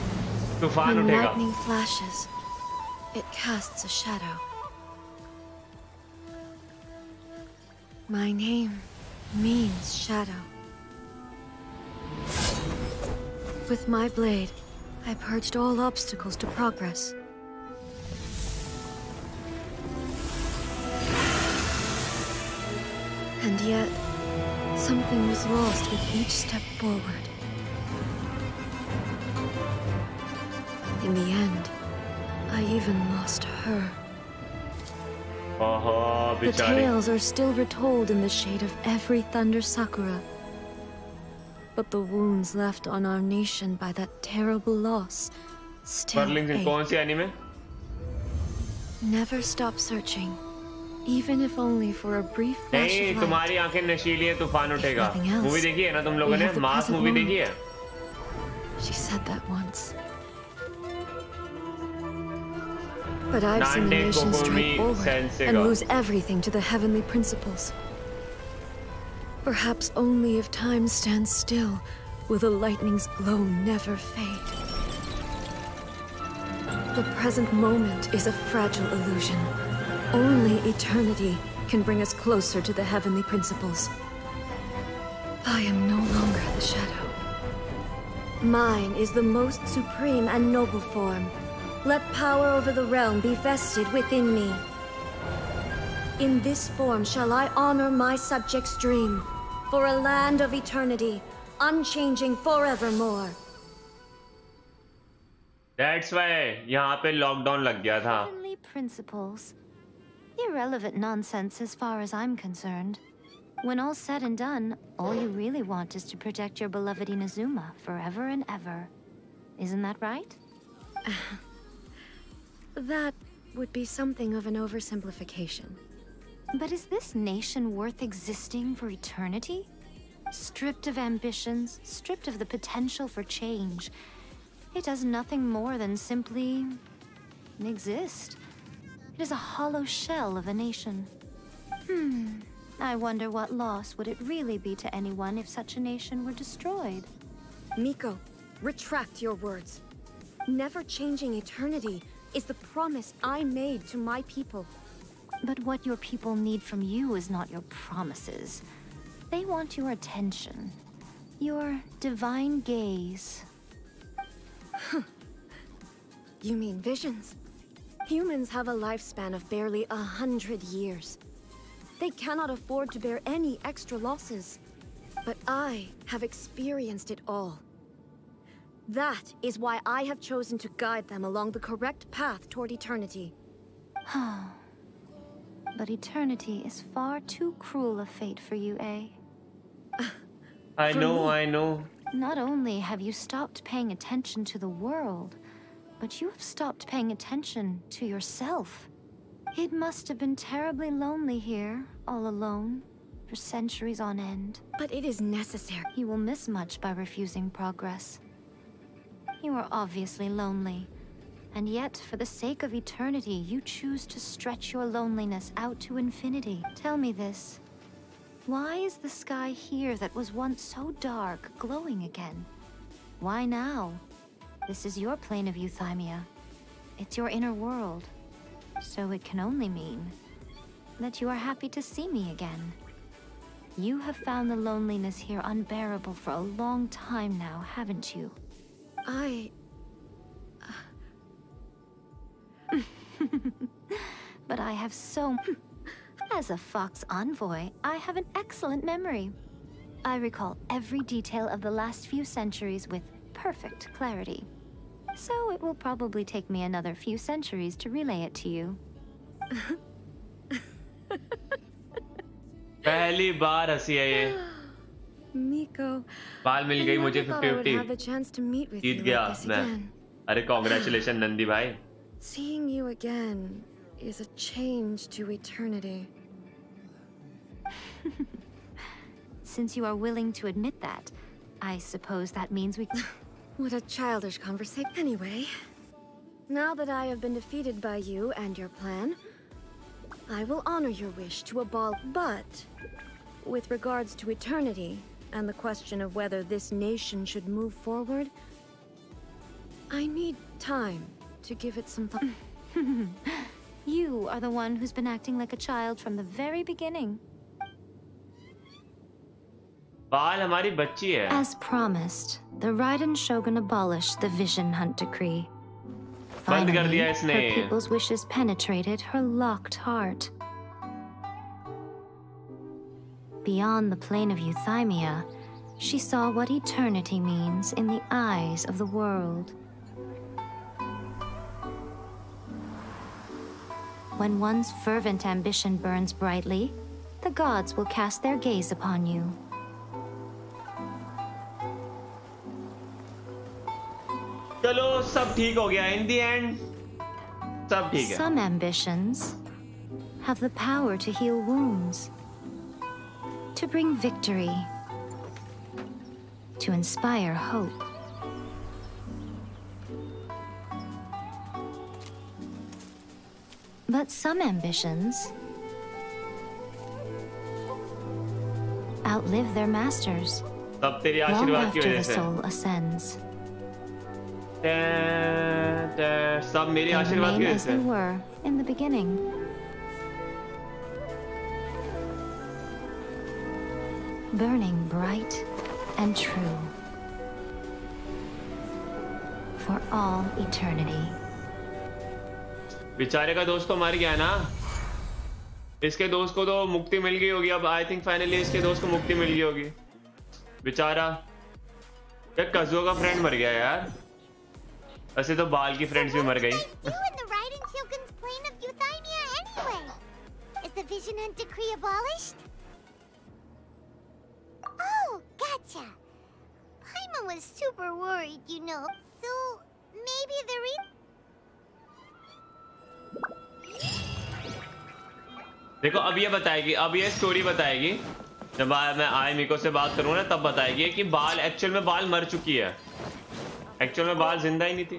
तूफान When उठेगा. lightning flashes, it casts a shadow. My name means shadow. With my blade, I purged all obstacles to progress. And yet, something was lost with each step forward. In the end, I even lost her. Oh, The tales are still retold in the shade of every Thunder Sakura. But the wounds left on our nation by that terrible loss still ache. कौन सी anime? Never stop searching, even if only for a brief flash नहीं, of light. तुम्हारी आंखें नशीली है, तूफान उठेगा. nothing else, मूवी देखी है ना तुम लोगों we ने? have the mass present movie moment. देखी है? She said that once. But I've seen the nation strike forward and lose everything to the heavenly principles. Perhaps only if time stands still will the lightning's glow never fade. The present moment is a fragile illusion. Only eternity can bring us closer to the heavenly principles. I am no longer the shadow. Mine is the most supreme and noble form. Let power over the realm be vested within me. In this form shall I honor my subjects' dream, for a land of eternity, unchanging forevermore. That's why यहाँ पे lockdown लग गया था. Heavenly principles. Irrelevant nonsense as far as I'm concerned. When all's said and done, all you really want is to protect your beloved Inazuma forever and ever. Isn't that right? That would be something of an oversimplification. But is this nation worth existing for eternity? Stripped of ambitions, stripped of the potential for change, it does nothing more than simply exist. It is a hollow shell of a nation. I wonder what loss would it really be to anyone if such a nation were destroyed? Miko, retract your words. Never changing eternity is the promise I made to my people. But what your people need from you is not your promises. They want your attention. Your divine gaze. You mean visions? Humans have a lifespan of barely 100 years. They cannot afford to bear any extra losses. But I have experienced it all. That is why I have chosen to guide them along the correct path toward eternity. But eternity is far too cruel a fate for you, eh? I know. Not only have you stopped paying attention to the world, but you have stopped paying attention to yourself. It must have been terribly lonely here, all alone, for centuries on end. But it is necessary. You will miss much by refusing progress. You are obviously lonely, and yet, for the sake of eternity, you choose to stretch your loneliness out to infinity. Tell me this. Why is the sky here that was once so dark glowing again? Why now? This is your plane of euthymia. It's your inner world. So it can only mean that you are happy to see me again. You have found the loneliness here unbearable for a long time now, haven't you? But I have so... As a Fox envoy, I have an excellent memory. I recall every detail of the last few centuries with perfect clarity. So it will probably take me another few centuries to relay it to you. पहली बार हंसी है ये। Miko, बाल मिल गई मुझे 50-50। जीत गया मैं। अरे congratulations नंदी भाई। Seeing you again is a change to eternity. Since you are willing to admit that, I suppose that means we... What a childish conversation. Anyway, now that I have been defeated by you and your plan, I will honor your wish to abolish. But with regards to eternity and the question of whether this nation should move forward, I need time to give it some thought. You are the one who's been acting like a child from the very beginning. बाल हमारी बच्ची है। As promised, the Raiden Shogun abolished the Vision Hunt decree. बंद कर Finally, दिया इसने। her people's wishes penetrated her locked heart. Beyond the plane of euthymia, she saw what eternity means in the eyes of the world. When one's fervent ambition burns brightly, the gods will cast their gaze upon you. चलो सब ठीक हो गया। In the end, सब ठीक है। Some ambitions have the power to heal wounds, to bring victory, to inspire hope. But some ambitions outlive their masters सब तेरी long आशीर्वाद की after वजह the से। soul ascends. सब मेरी They आशीर्वाद की remain वजह as से। they were in the beginning. Burning bright and true for all eternity. बेचारे का दोस्त तो मर गया ना। इसके दोस्त को तो मुक्ति मिल गई होगी। अब आई थिंक फाइनली इसके दोस्त को मुक्ति मिल गई होगी। बेचारा यार, कज़ुओ का फ्रेंड मर गया यार। ऐसे तो बाल की फ्रेंड्स भी मर गई। Is the Vision Hunt decree abolished? Oh, gotcha. Paimon was super worried, you know. So maybe the देखो अब ये बताएगी, अब ये स्टोरी बताएगी। जब मैं आई मिको से बात करूँ ना तब बताएगी कि बाल एक्चुअल में बाल मर चुकी है। एक्चुअल में बाल जिंदा ही नहीं थी।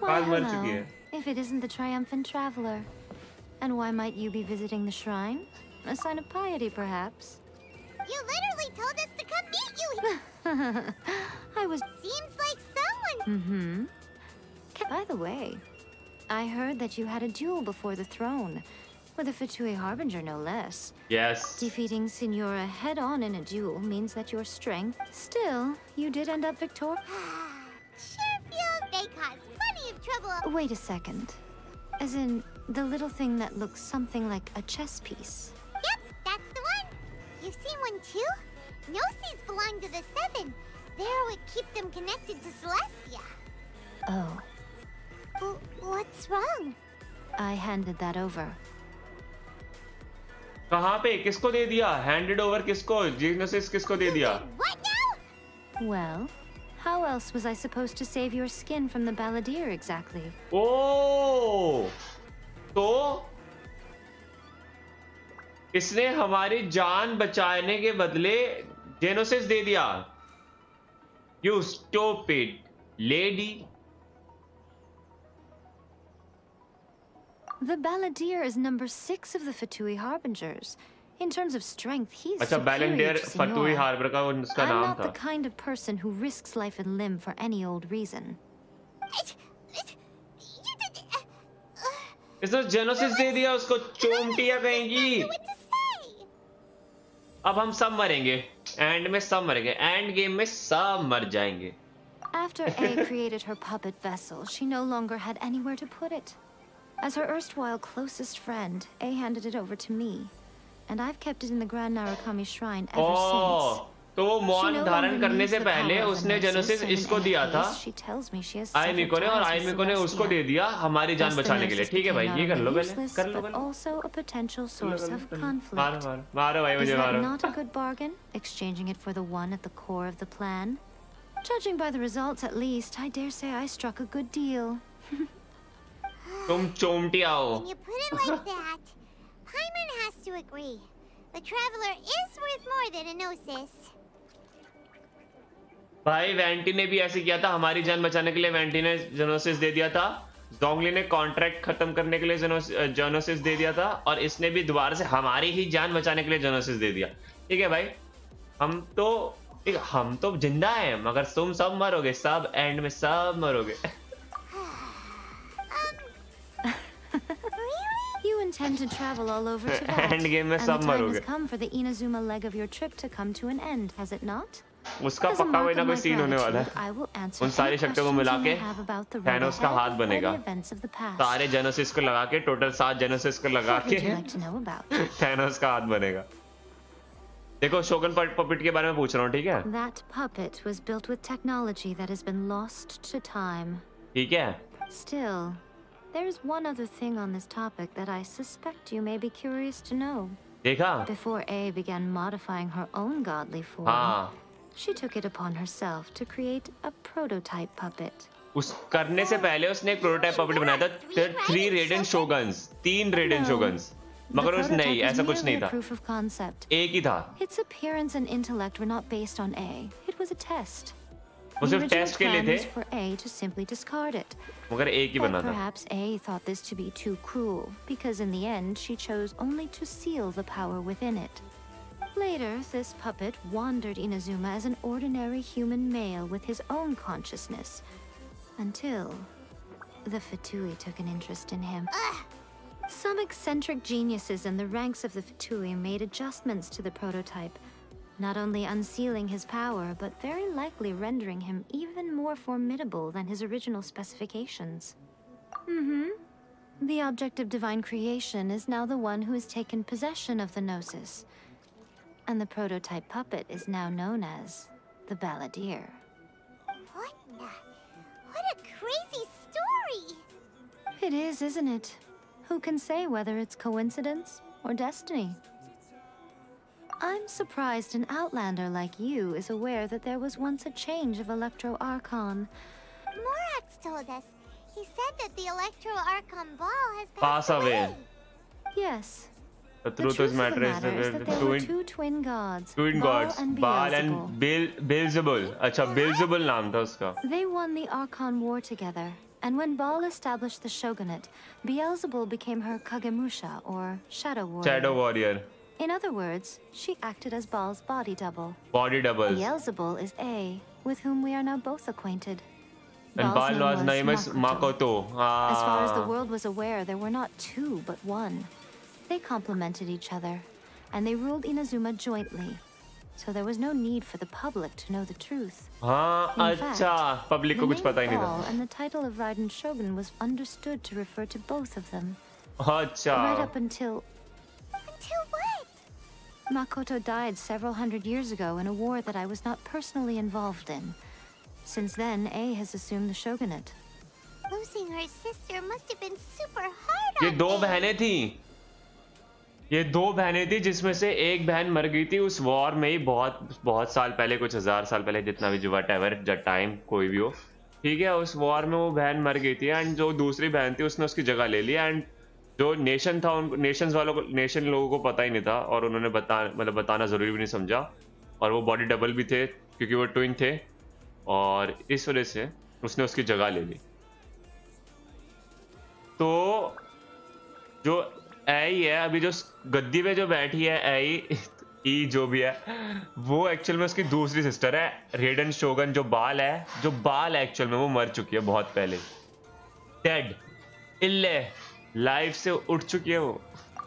बाल मर चुकी है। If it isn't the triumphant traveler. And why might you be visiting the shrine? A sign of piety, perhaps? You literally told us to come meet you. I was... Seems like someone... Mm-hmm. By the way, I heard that you had a duel before the throne. With a Fatui Harbinger, no less. Yes. Defeating Signora head-on in a duel means that your strength... Still, you did end up victorious. Sure feels they caused plenty of trouble. Wait a second. As in, the little thing that looks something like a chess piece. Yep, that's the one. You've seen one too? Gnosis belong to the Seven. They're what keep them connected to Celestia. Oh. What's wrong? I handed that over. कहाँ पे? किसको दे दिया? Handed over किसको? Gnosis किसको दे दिया? What now? Well, how else was I supposed to save your skin from the balladeer exactly? Oh, तो इसने हमारी जान बचाने के बदले जेनोसिस दे दिया। You stupid lady. The balladeer is number 6 of the Fatui Harbingers. In terms of strength, he's अच्छा, superior to Fatui Signora. Harbour का उसका I'm नाम not the था। kind of person who risks life and limb for any old reason. इसने जेनोसिस दे दिया उसको। चोमटिया कहेंगी। अब हम सब मरेंगे, एंड में सब मरेंगे, एंड गेम में सब मर जाएंगे। After A created her puppet vessel, she no longer had anywhere to put it. As her erstwhile closest friend, A handed it over to me, and I've kept it in the Grand Narukami Shrine ever since. तो वो मौन धारण करने से पहले उसने जेनोसिस इसको दिया था आई मिको ने, और आई मिको ने उसको दे दिया हमारी जान बचाने के लिए। ठीक है भाई, ये कर लो पहले, कर लो पहले। Also a potential source of conflict. मारो मारो भाई, मुझे मारो। Is that not a good bargain? Exchanging it for the one at the core of the plan? Judging by the results, at least, I dare say I struck a good deal. तुम चोमटी आओ। When you put it like that, Paimon has to agree. The traveler is worth more than a gnosis. भाई वेंटी ने भी ऐसे किया था, हमारी जान बचाने के लिए वेंटी ने जेनोसिस दे दिया था। जोंगली ने कॉन्ट्रैक्ट खत्म करने के लिए जेनोसिस दे दिया था, और इसने भी दोबारा से हमारी ही जान बचाने के लिए जेनोसिस दे दिया। ठीक है भाई, हम तो जिंदा हैं, मगर तुम सब मरोगे, सब एंड में सब मरोगे। You intend to travel all over to that, end game में and सब the time मरोगे। has come for the Inazuma leg of your trip to come to an end, has it not? उसका As a पक्का mark कोई ना of कोई my सीन होने वाला gratitude, I will है। answer उन सारी any शक्तियों को questions मिला you के may have about the road Thanos का ahead हाथ or बनेगा। the events of the past. सारे जेनोसिस को लगा के, टोटल 7 जेनोसिस को लगा What के would you like to know about? Thanos का हाथ बनेगा। देखो शोगन पपेट के बारे में पूछ रहा हूँ, ठीक है? That puppet was built with technology that has been lost to time. ठीक है? Still, there's one other thing on this topic that I suspect you may be curious to know. देखा? Before A began modifying her own godly form, हाँ। she took it upon herself to create a prototype puppet. उस करने से पहले उसने एक प्रोटोटाइप पपेट बनाया था। 3 रेडियंट शोगन्स, 3 रेडियंट शोगन्स, मगर उस नहीं, ऐसा कुछ नहीं था। Proof of concept. एक ही था। Its appearance and intellect were not based on A. It was a test. वो सिर्फ टेस्ट के लिए थे। For A to simply discard it. मगर एक ही बना था। Perhaps A thought this to be too cruel, because in the end she chose only to seal the power within it. Later, this puppet wandered Inazuma as an ordinary human male with his own consciousness, until the Fatui took an interest in him. Some eccentric geniuses in the ranks of the Fatui made adjustments to the prototype, not only unsealing his power, but very likely rendering him even more formidable than his original specifications. The object of divine creation is now the one who has taken possession of the Gnosis, and the prototype puppet is now known as the Balladeer. What a crazy story! It is, isn't it? Who can say whether it's coincidence or destiny? I'm surprised an outlander like you is aware that there was once a change of Electro Archon. Morax told us. He said that the Electro Archon ball has Pass away. Yes. The truth of the matter is that there were two twin gods, Baal and Beelzebul. अच्छा, Beelzebul नाम था उसका. They won the Archon War together, and when Baal established the shogunate, Beelzebul became her Kagemusha, or Shadow Warrior. Shadow Warrior. In other words, she acted as Baal's body double. Body double. Beelzebul is A, with whom we are now both acquainted. And Baal was name is Makoto. As far as the world was aware, there were not two, but one. They complemented each other, and they ruled Inazuma jointly. So there was no need for the public to know the truth. हाँ, अच्छा, public को कुछ पता ही नहीं था. And the title of Raiden Shogun was understood to refer to both of them. अच्छा. Right up until... Until what? Makoto died several hundred years ago in a war that I was not personally involved in. Since then, A has assumed the shogunate. Losing her sister must have been super hard ये on दो A. बहनें थी. ये दो बहनें थी जिसमें से एक बहन मर गई थी उस वॉर में ही बहुत साल पहले, कुछ 1000 साल पहले, जितना भी जो whatever द टाइम कोई भी हो, ठीक है. उस वॉर में वो बहन मर गई थी, एंड जो दूसरी बहन थी उसने उसकी जगह ले ली. एंड जो नेशन था, उन नेशन लोगों को पता ही नहीं था, और उन्होंने बताना जरूरी भी नहीं समझा, और वो बॉडी डबल भी थे क्योंकि वो ट्विन थे, और इस वजह से उसने उसकी जगह ले ली. तो जो आई है अभी, जो गद्दी पे जो बैठी है आई जो भी है, वो एक्चुअल में उसकी दूसरी सिस्टर है, रेडन शोगन. जो बाल है एक्चुअल में वो मर चुकी है बहुत पहले, डेड, इल्ले, लाइफ से उठ चुकी है वो.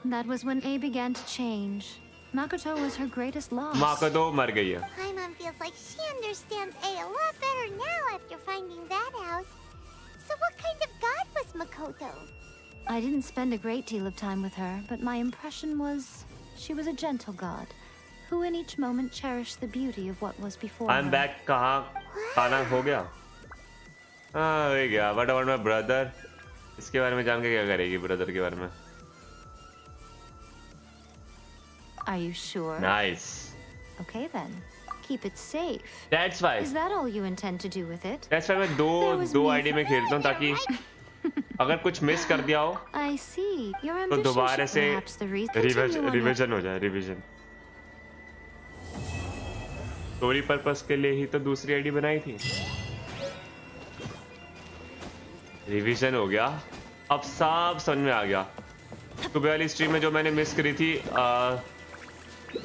That was when A began to change. Makoto was her greatest loss. Makoto मर गई है. Paimon feels like she understands A a lot better now after finding that out. So what kind of god was Makoto? I didn't spend a great deal of time with her, but my impression was she was a gentle god, who in each moment cherished the beauty of what was before her. I'm back. कहाँ खाना हो गया? हाँ हो गया. What about my brother? इसके बारे में जान के क्या करेगी ब्रदर के बारे में? Are you sure? Nice. Okay then. Keep it safe. That's why. Is that all you intend to do with it? That's why मैं दो आईडी में खेलता हूँ ताकि अगर कुछ मिस कर दिया हो I see. Your तो ambition दोबारा should से perhaps the reason रिविजन हो जाए. रिविजन स्टोरी पर्पस के लिए ही तो दूसरी आईडी बनाई थी. रिविजन हो गया. अब सब समझ में आ गया. सुबह वाली स्ट्रीम में जो मैंने मिस करी थी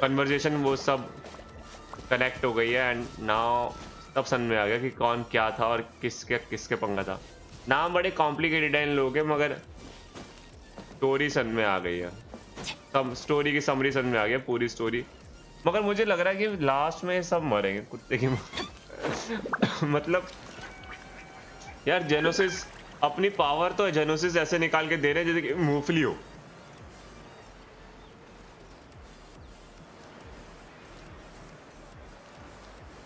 कन्वर्सेशन वो सब कनेक्ट हो गई है एंड नाउ तब समझ में आ गया कि कौन क्या था और किसके पंगा था. नाम बड़े कॉम्प्लिकेटेड हैं इन लोगों के मगर स्टोरी समझ में आ गई है. स्टोरी की समरी समझ में आ गया पूरी स्टोरी. मगर मुझे लग रहा है कि लास्ट में सब मरेंगे कुत्ते की मतलब यार जेनोसिस अपनी पावर तो जेनोसिस ऐसे निकाल के दे रहे हैं जैसे कि मूंगफली हो.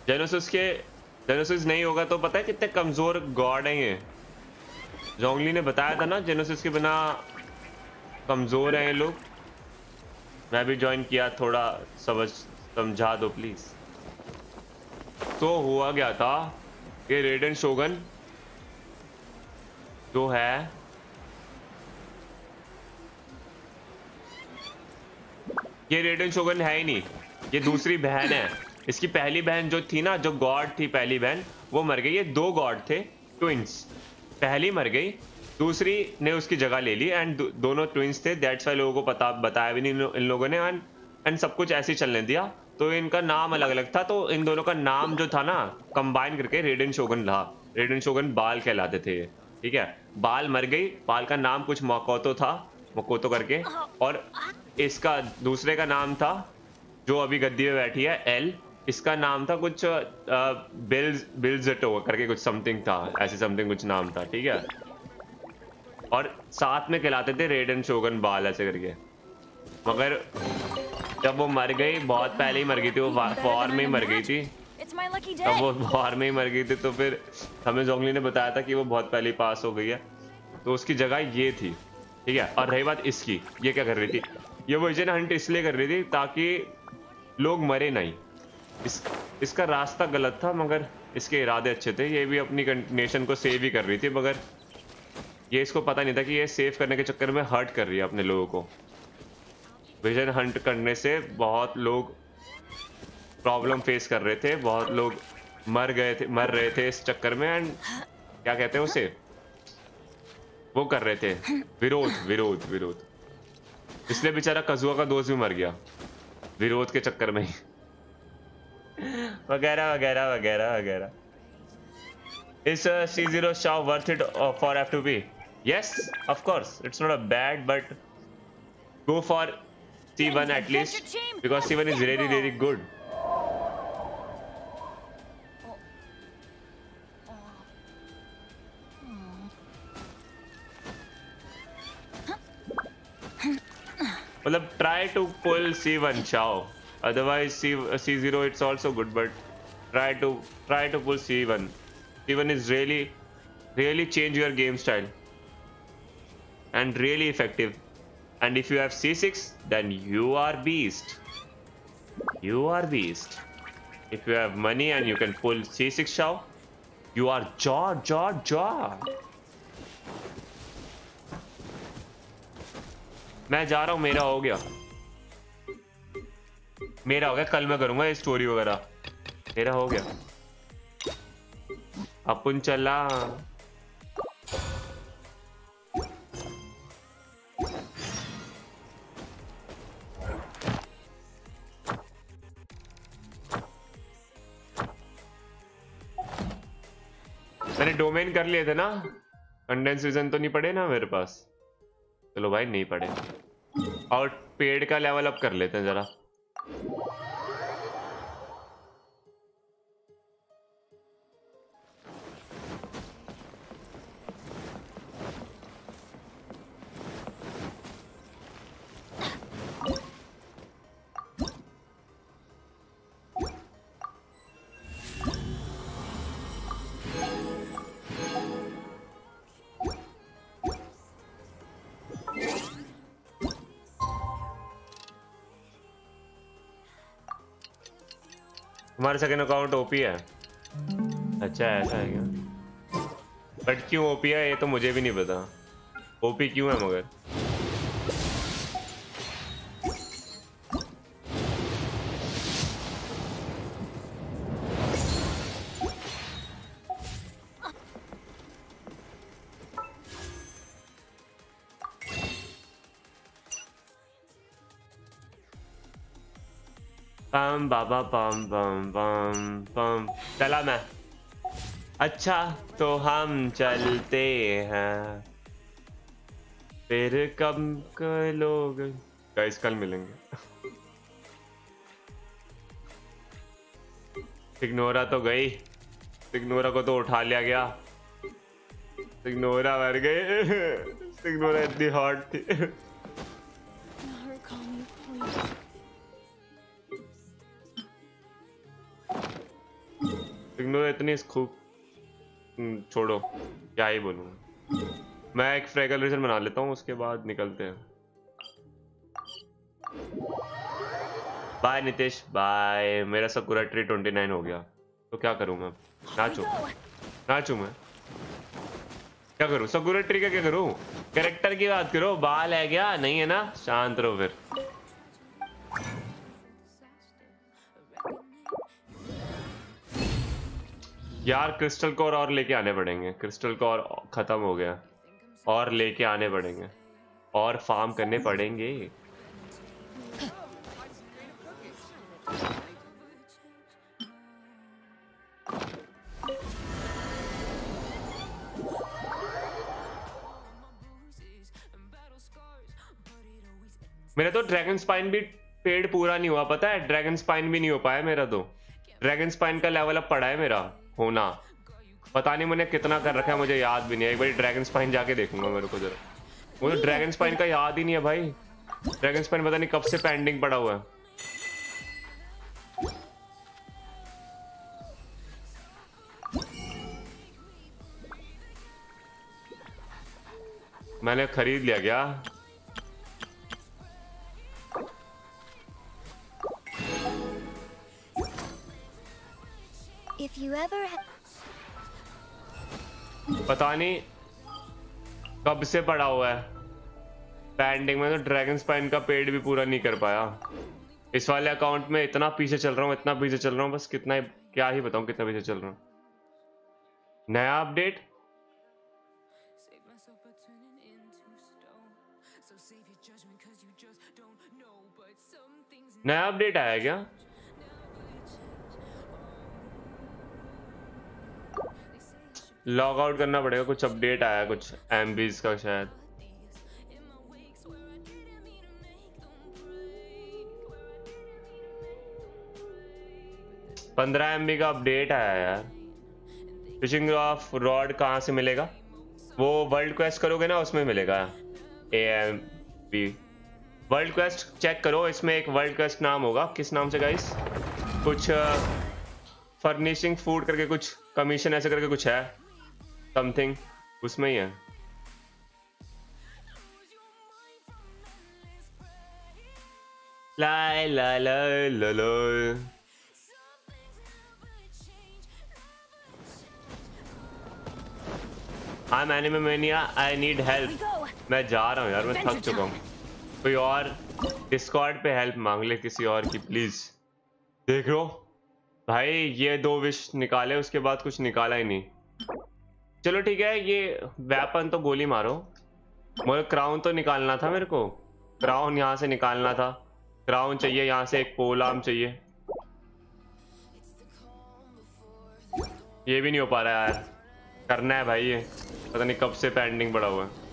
जेनोसिस नहीं होगा तो पता है कितने कमजोर गॉड हैं ये. जोंगली ने बताया था ना जेनोसिस के बिना कमजोर हैं ये लोग. मैं भी ज्वाइन किया. थोड़ा समझा दो प्लीज. तो हुआ गया था ये रेडन शोगन जो है ये रेडन शोगन है ही नहीं. ये दूसरी बहन है. इसकी पहली बहन जो थी ना जो गॉड थी पहली बहन वो मर गई. ये दो गॉड थे ट्विंस. पहली मर गई दूसरी ने उसकी जगह ले ली एंड दोनों ट्विंस थे. दैट्स वाई लोगों को बताया भी नहीं इन लोगों ने एंड सब कुछ ऐसे ही चलने दिया. तो इनका नाम अलग अलग था. तो इन दोनों का नाम जो था ना कंबाइन करके रेडन शोगन रहा. रेडन शोगन बाल कहलाते थे. ठीक है. बाल मर गई. बाल का नाम कुछ मकोतो था. मकोतो करके. और इसका दूसरे का नाम था जो अभी गद्दी में बैठी है एल. इसका नाम था कुछ बिल्जटो करके कुछ समथिंग था. ऐसे समथिंग कुछ नाम था. ठीक है. और साथ में कहलाते थे रेडन शोगन बाल ऐसे करके. मगर जब वो मर गई बहुत पहले ही मर गई थी. वो वॉर में ही मर गई थी. तब वो वॉर में ही मर गई थी तो फिर हमें जोंगली ने बताया था कि वो बहुत पहले ही पास हो गई है. तो उसकी जगह ये थी. ठीक है. और रही बात इसकी. ये क्या कर रही थी? ये विजन हंट इसलिए कर रही थी ताकि लोग मरे नहीं. इसका रास्ता गलत था मगर इसके इरादे अच्छे थे. ये भी अपनी नेशन को सेव ही कर रही थी मगर ये इसको पता नहीं था कि ये सेव करने के चक्कर में हर्ट कर रही है अपने लोगों को. विजन हंट करने से बहुत लोग प्रॉब्लम फेस कर रहे थे. बहुत लोग मर रहे थे इस चक्कर में. एंड क्या कहते हैं उसे वो कर रहे थे विरोध. इसलिए बेचारा कजुआ का दोस्त भी मर गया विरोध के चक्कर में ही. वगैरह वगैरह वगैरह वगैरह. Is C0 Shao worth it for F2P? Yes, of course. It's not a bad, but go for C1 at least because C1 is really good. मतलब try to pull C1 Shao. Otherwise C0 it's also good, but try to pull C1. C1 is really change your game style and really effective. And if you have C6 then you are beast. If you have money and you can pull C6 Shao, you are jaw. मैं जा रहा हूँ. मेरा हो गया. कल मैं करूंगा ये स्टोरी वगैरह. मेरा हो गया. अपन चला. मैंने डोमेन कर लिए थे ना. कंडेंस रीजन तो नहीं पड़े ना मेरे पास. चलो भाई नहीं पड़े. और पेड़ का लेवल अप कर लेते हैं जरा. तुम्हारा सेकंड अकाउंट ओपी है? अच्छा ऐसा है क्या? बट क्यों ओपी है ये तो मुझे भी नहीं पता। ओपी क्यों है मगर? पम बाबा पम पम पम पम। चला मैं। अच्छा तो हम चलते हैं फिर कब लोग गाइस कल मिलेंगे। सिग्नोरा तो गई, सिग्नोरा को तो उठा लिया गया, सिग्नोरा मर गए। सिग्नोरा इतनी हॉट थी। सिग्नोरा इतनी खूब, छोड़ो क्या ही बोलूं। मैं एक फ्रेगल रीजन बना लेता हूँ उसके बाद निकलते हैं। Bye Nitesh bye. मेरा सकुरा ट्री 29 हो गया तो क्या करूं मैं? नाचूं नाचूं मैं क्या करूं? सकुरा ट्री का क्या करूं? कैरेक्टर की बात करो। बाल है क्या? नहीं है ना? शांत रहो फिर। यार क्रिस्टल कोर और लेके आने पड़ेंगे। क्रिस्टल कोर खत्म हो गया और लेके आने पड़ेंगे और फार्म करने पड़ेंगे। मेरा तो ड्रैगन स्पाइन भी पेड़ पूरा नहीं हुआ, पता है? ड्रैगन स्पाइन भी नहीं हो पाया मेरा तो। ड्रैगन स्पाइन का लेवल अब पड़ा है मेरा होना। पता नहीं मैंने कितना कर रखा है, मुझे याद भी नहीं है। एक बार ड्रैगन स्पाइन जाके देखूंगा मेरे को जरा। मुझे ड्रैगन स्पाइन का याद ही नहीं है भाई। ड्रैगन स्पाइन पता नहीं कब से पेंडिंग पड़ा हुआ है। मैंने खरीद लिया क्या? If you ever पता नहीं कब से पड़ा हुआ है पेंडिंग में। तो ड्रैगन स्पाइन का पेड़ भी पूरा नहीं कर पाया। इस वाले अकाउंट में इतना पीछे चल रहा हूँ, इतना पीछे चल रहा हूँ, बस कितना ही क्या ही बताऊं कितना पीछे चल रहा हूँ। नया अपडेट नया अपडेट आया क्या? लॉग आउट करना पड़ेगा। कुछ अपडेट आया कुछ एमबीज का शायद। MB का अपडेट आया यार। फिशिंग ऑफ रॉड कहाँ से मिलेगा? वो वर्ल्ड क्वेस्ट करोगे ना उसमें मिलेगा। AMB वर्ल्ड क्वेस्ट चेक करो, इसमें एक वर्ल्ड क्वेस्ट नाम होगा। किस नाम से गाइस? कुछ फर्निशिंग फूड करके कुछ कमीशन ऐसे करके कुछ है समथिंग, उसमें ही है। ला ला ला ला ला। I'm anime mania, I need help। मैं जा रहा हूँ यार, मैं थक चुका हूँ। कोई और डिस्कॉर्ड पे हेल्प मांग ले किसी और की प्लीज। देख लो भाई ये 2 विश निकाले उसके बाद कुछ निकाला ही नहीं। चलो ठीक है, ये वेपन तो गोली मारो। मुझे क्राउन तो निकालना था, मेरे को क्राउन यहाँ से निकालना था। क्राउन चाहिए यहाँ से, एक पोल आर्म चाहिए। ये भी नहीं हो पा रहा यार, करना है भाई। ये पता नहीं कब से पेंडिंग पड़ा हुआ है।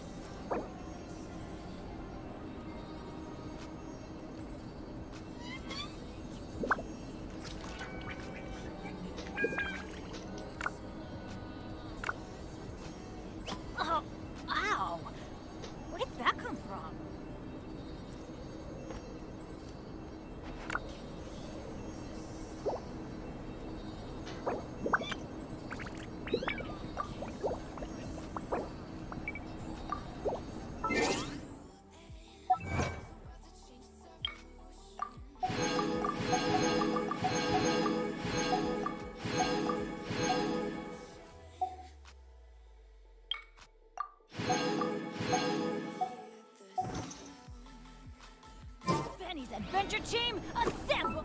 Avenger team, assemble!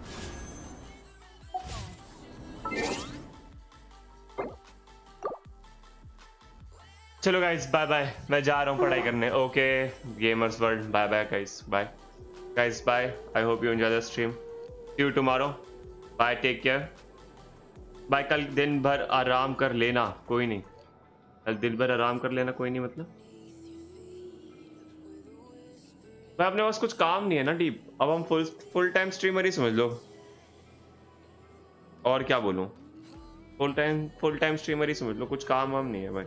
चलो गाइस बाय बाय, मैं जा रहा हूँ पढ़ाई करने. Okay gamers world, bye bye guys, bye guys, bye. I hope you enjoy the stream. See you tomorrow. Bye, take care. Bye. कल दिन भर आराम कर लेना, कोई नहीं. कल दिन भर आराम कर लेना, कोई नहीं. मतलब भाई अपने पास कुछ काम नहीं है ना डीप. अब हम फुल टाइम स्ट्रीमर ही समझ लो. और क्या बोलूं, फुल टाइम स्ट्रीमर ही समझ लो. कुछ काम वाम नहीं है भाई.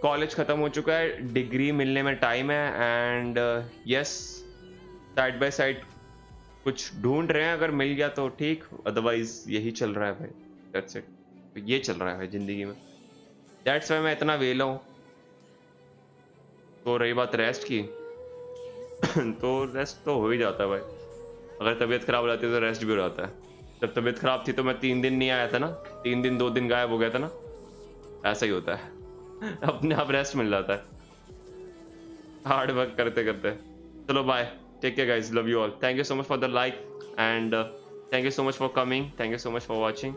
कॉलेज खत्म हो चुका है, डिग्री मिलने में टाइम है. And yes, side by side कुछ ढूंढ रहे हैं. अगर मिल गया तो ठीक, अदरवाइज यही चल रहा है भाई. That's it. ये चल रहा है भाई जिंदगी में. दैट्स वाई मैं इतना वेला हूँ. तो रही बात रेस्ट की तो रेस्ट तो हो ही जाता है भाई. अगर तबीयत खराब हो जाती है तो रेस्ट भी हो जाता है. जब तबीयत खराब थी तो मैं 3 दिन नहीं आया था ना. 3 दिन 2 दिन गायब हो गया था ना. ऐसा ही होता है. अपने आप रेस्ट मिल जाता है हार्ड वर्क करते करते. चलो bye, take care guys, love you all. Thank you so much for the like and thank you so much for coming. Thank you so much for watching.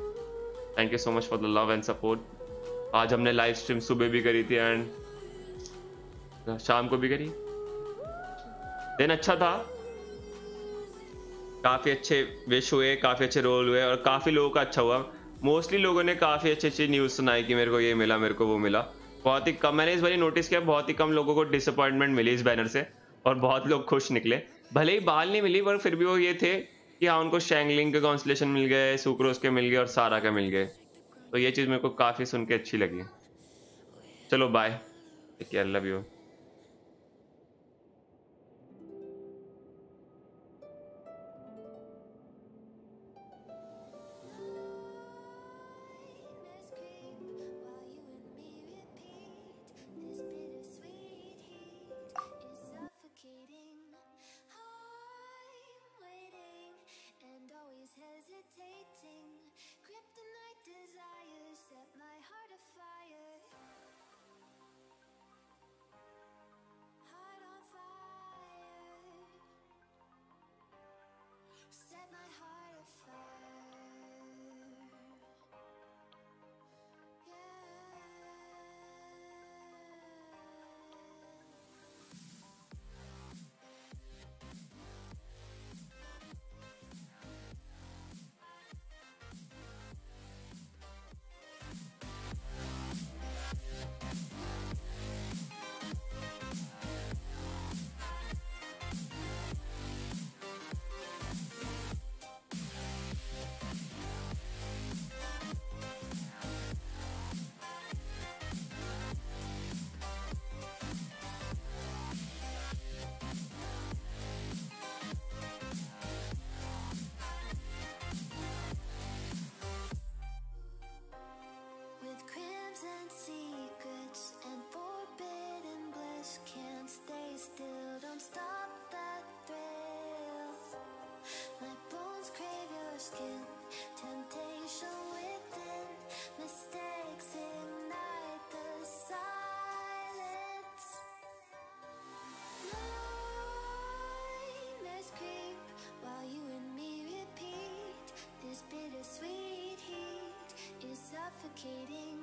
Thank you so much for the love and support. आज हमने लाइव स्ट्रीम सुबह भी करी थी एंड शाम को भी करी. दिन अच्छा था, काफी अच्छे विश हुए, काफी अच्छे रोल हुए और काफी लोगों का अच्छा हुआ. मोस्टली लोगों ने काफी अच्छी अच्छी न्यूज सुनाई कि मेरे को ये मिला, मेरे को वो मिला. बहुत ही कम, मैंने इस बार नोटिस किया, बहुत ही कम लोगों को डिसअपॉइंटमेंट मिली इस बैनर से और बहुत लोग खुश निकले. भले ही बाल नहीं मिली पर फिर भी वो ये थे कि हाँ उनको शैंगलिंग के कॉन्स्टलेशन मिल गए, सुक्रोस के मिल गए और सारा के मिल गए. तो ये चीज़ मेरे को काफ़ी सुन के अच्छी लगी. चलो bye, take care, love you. Bittersweet heat is suffocating.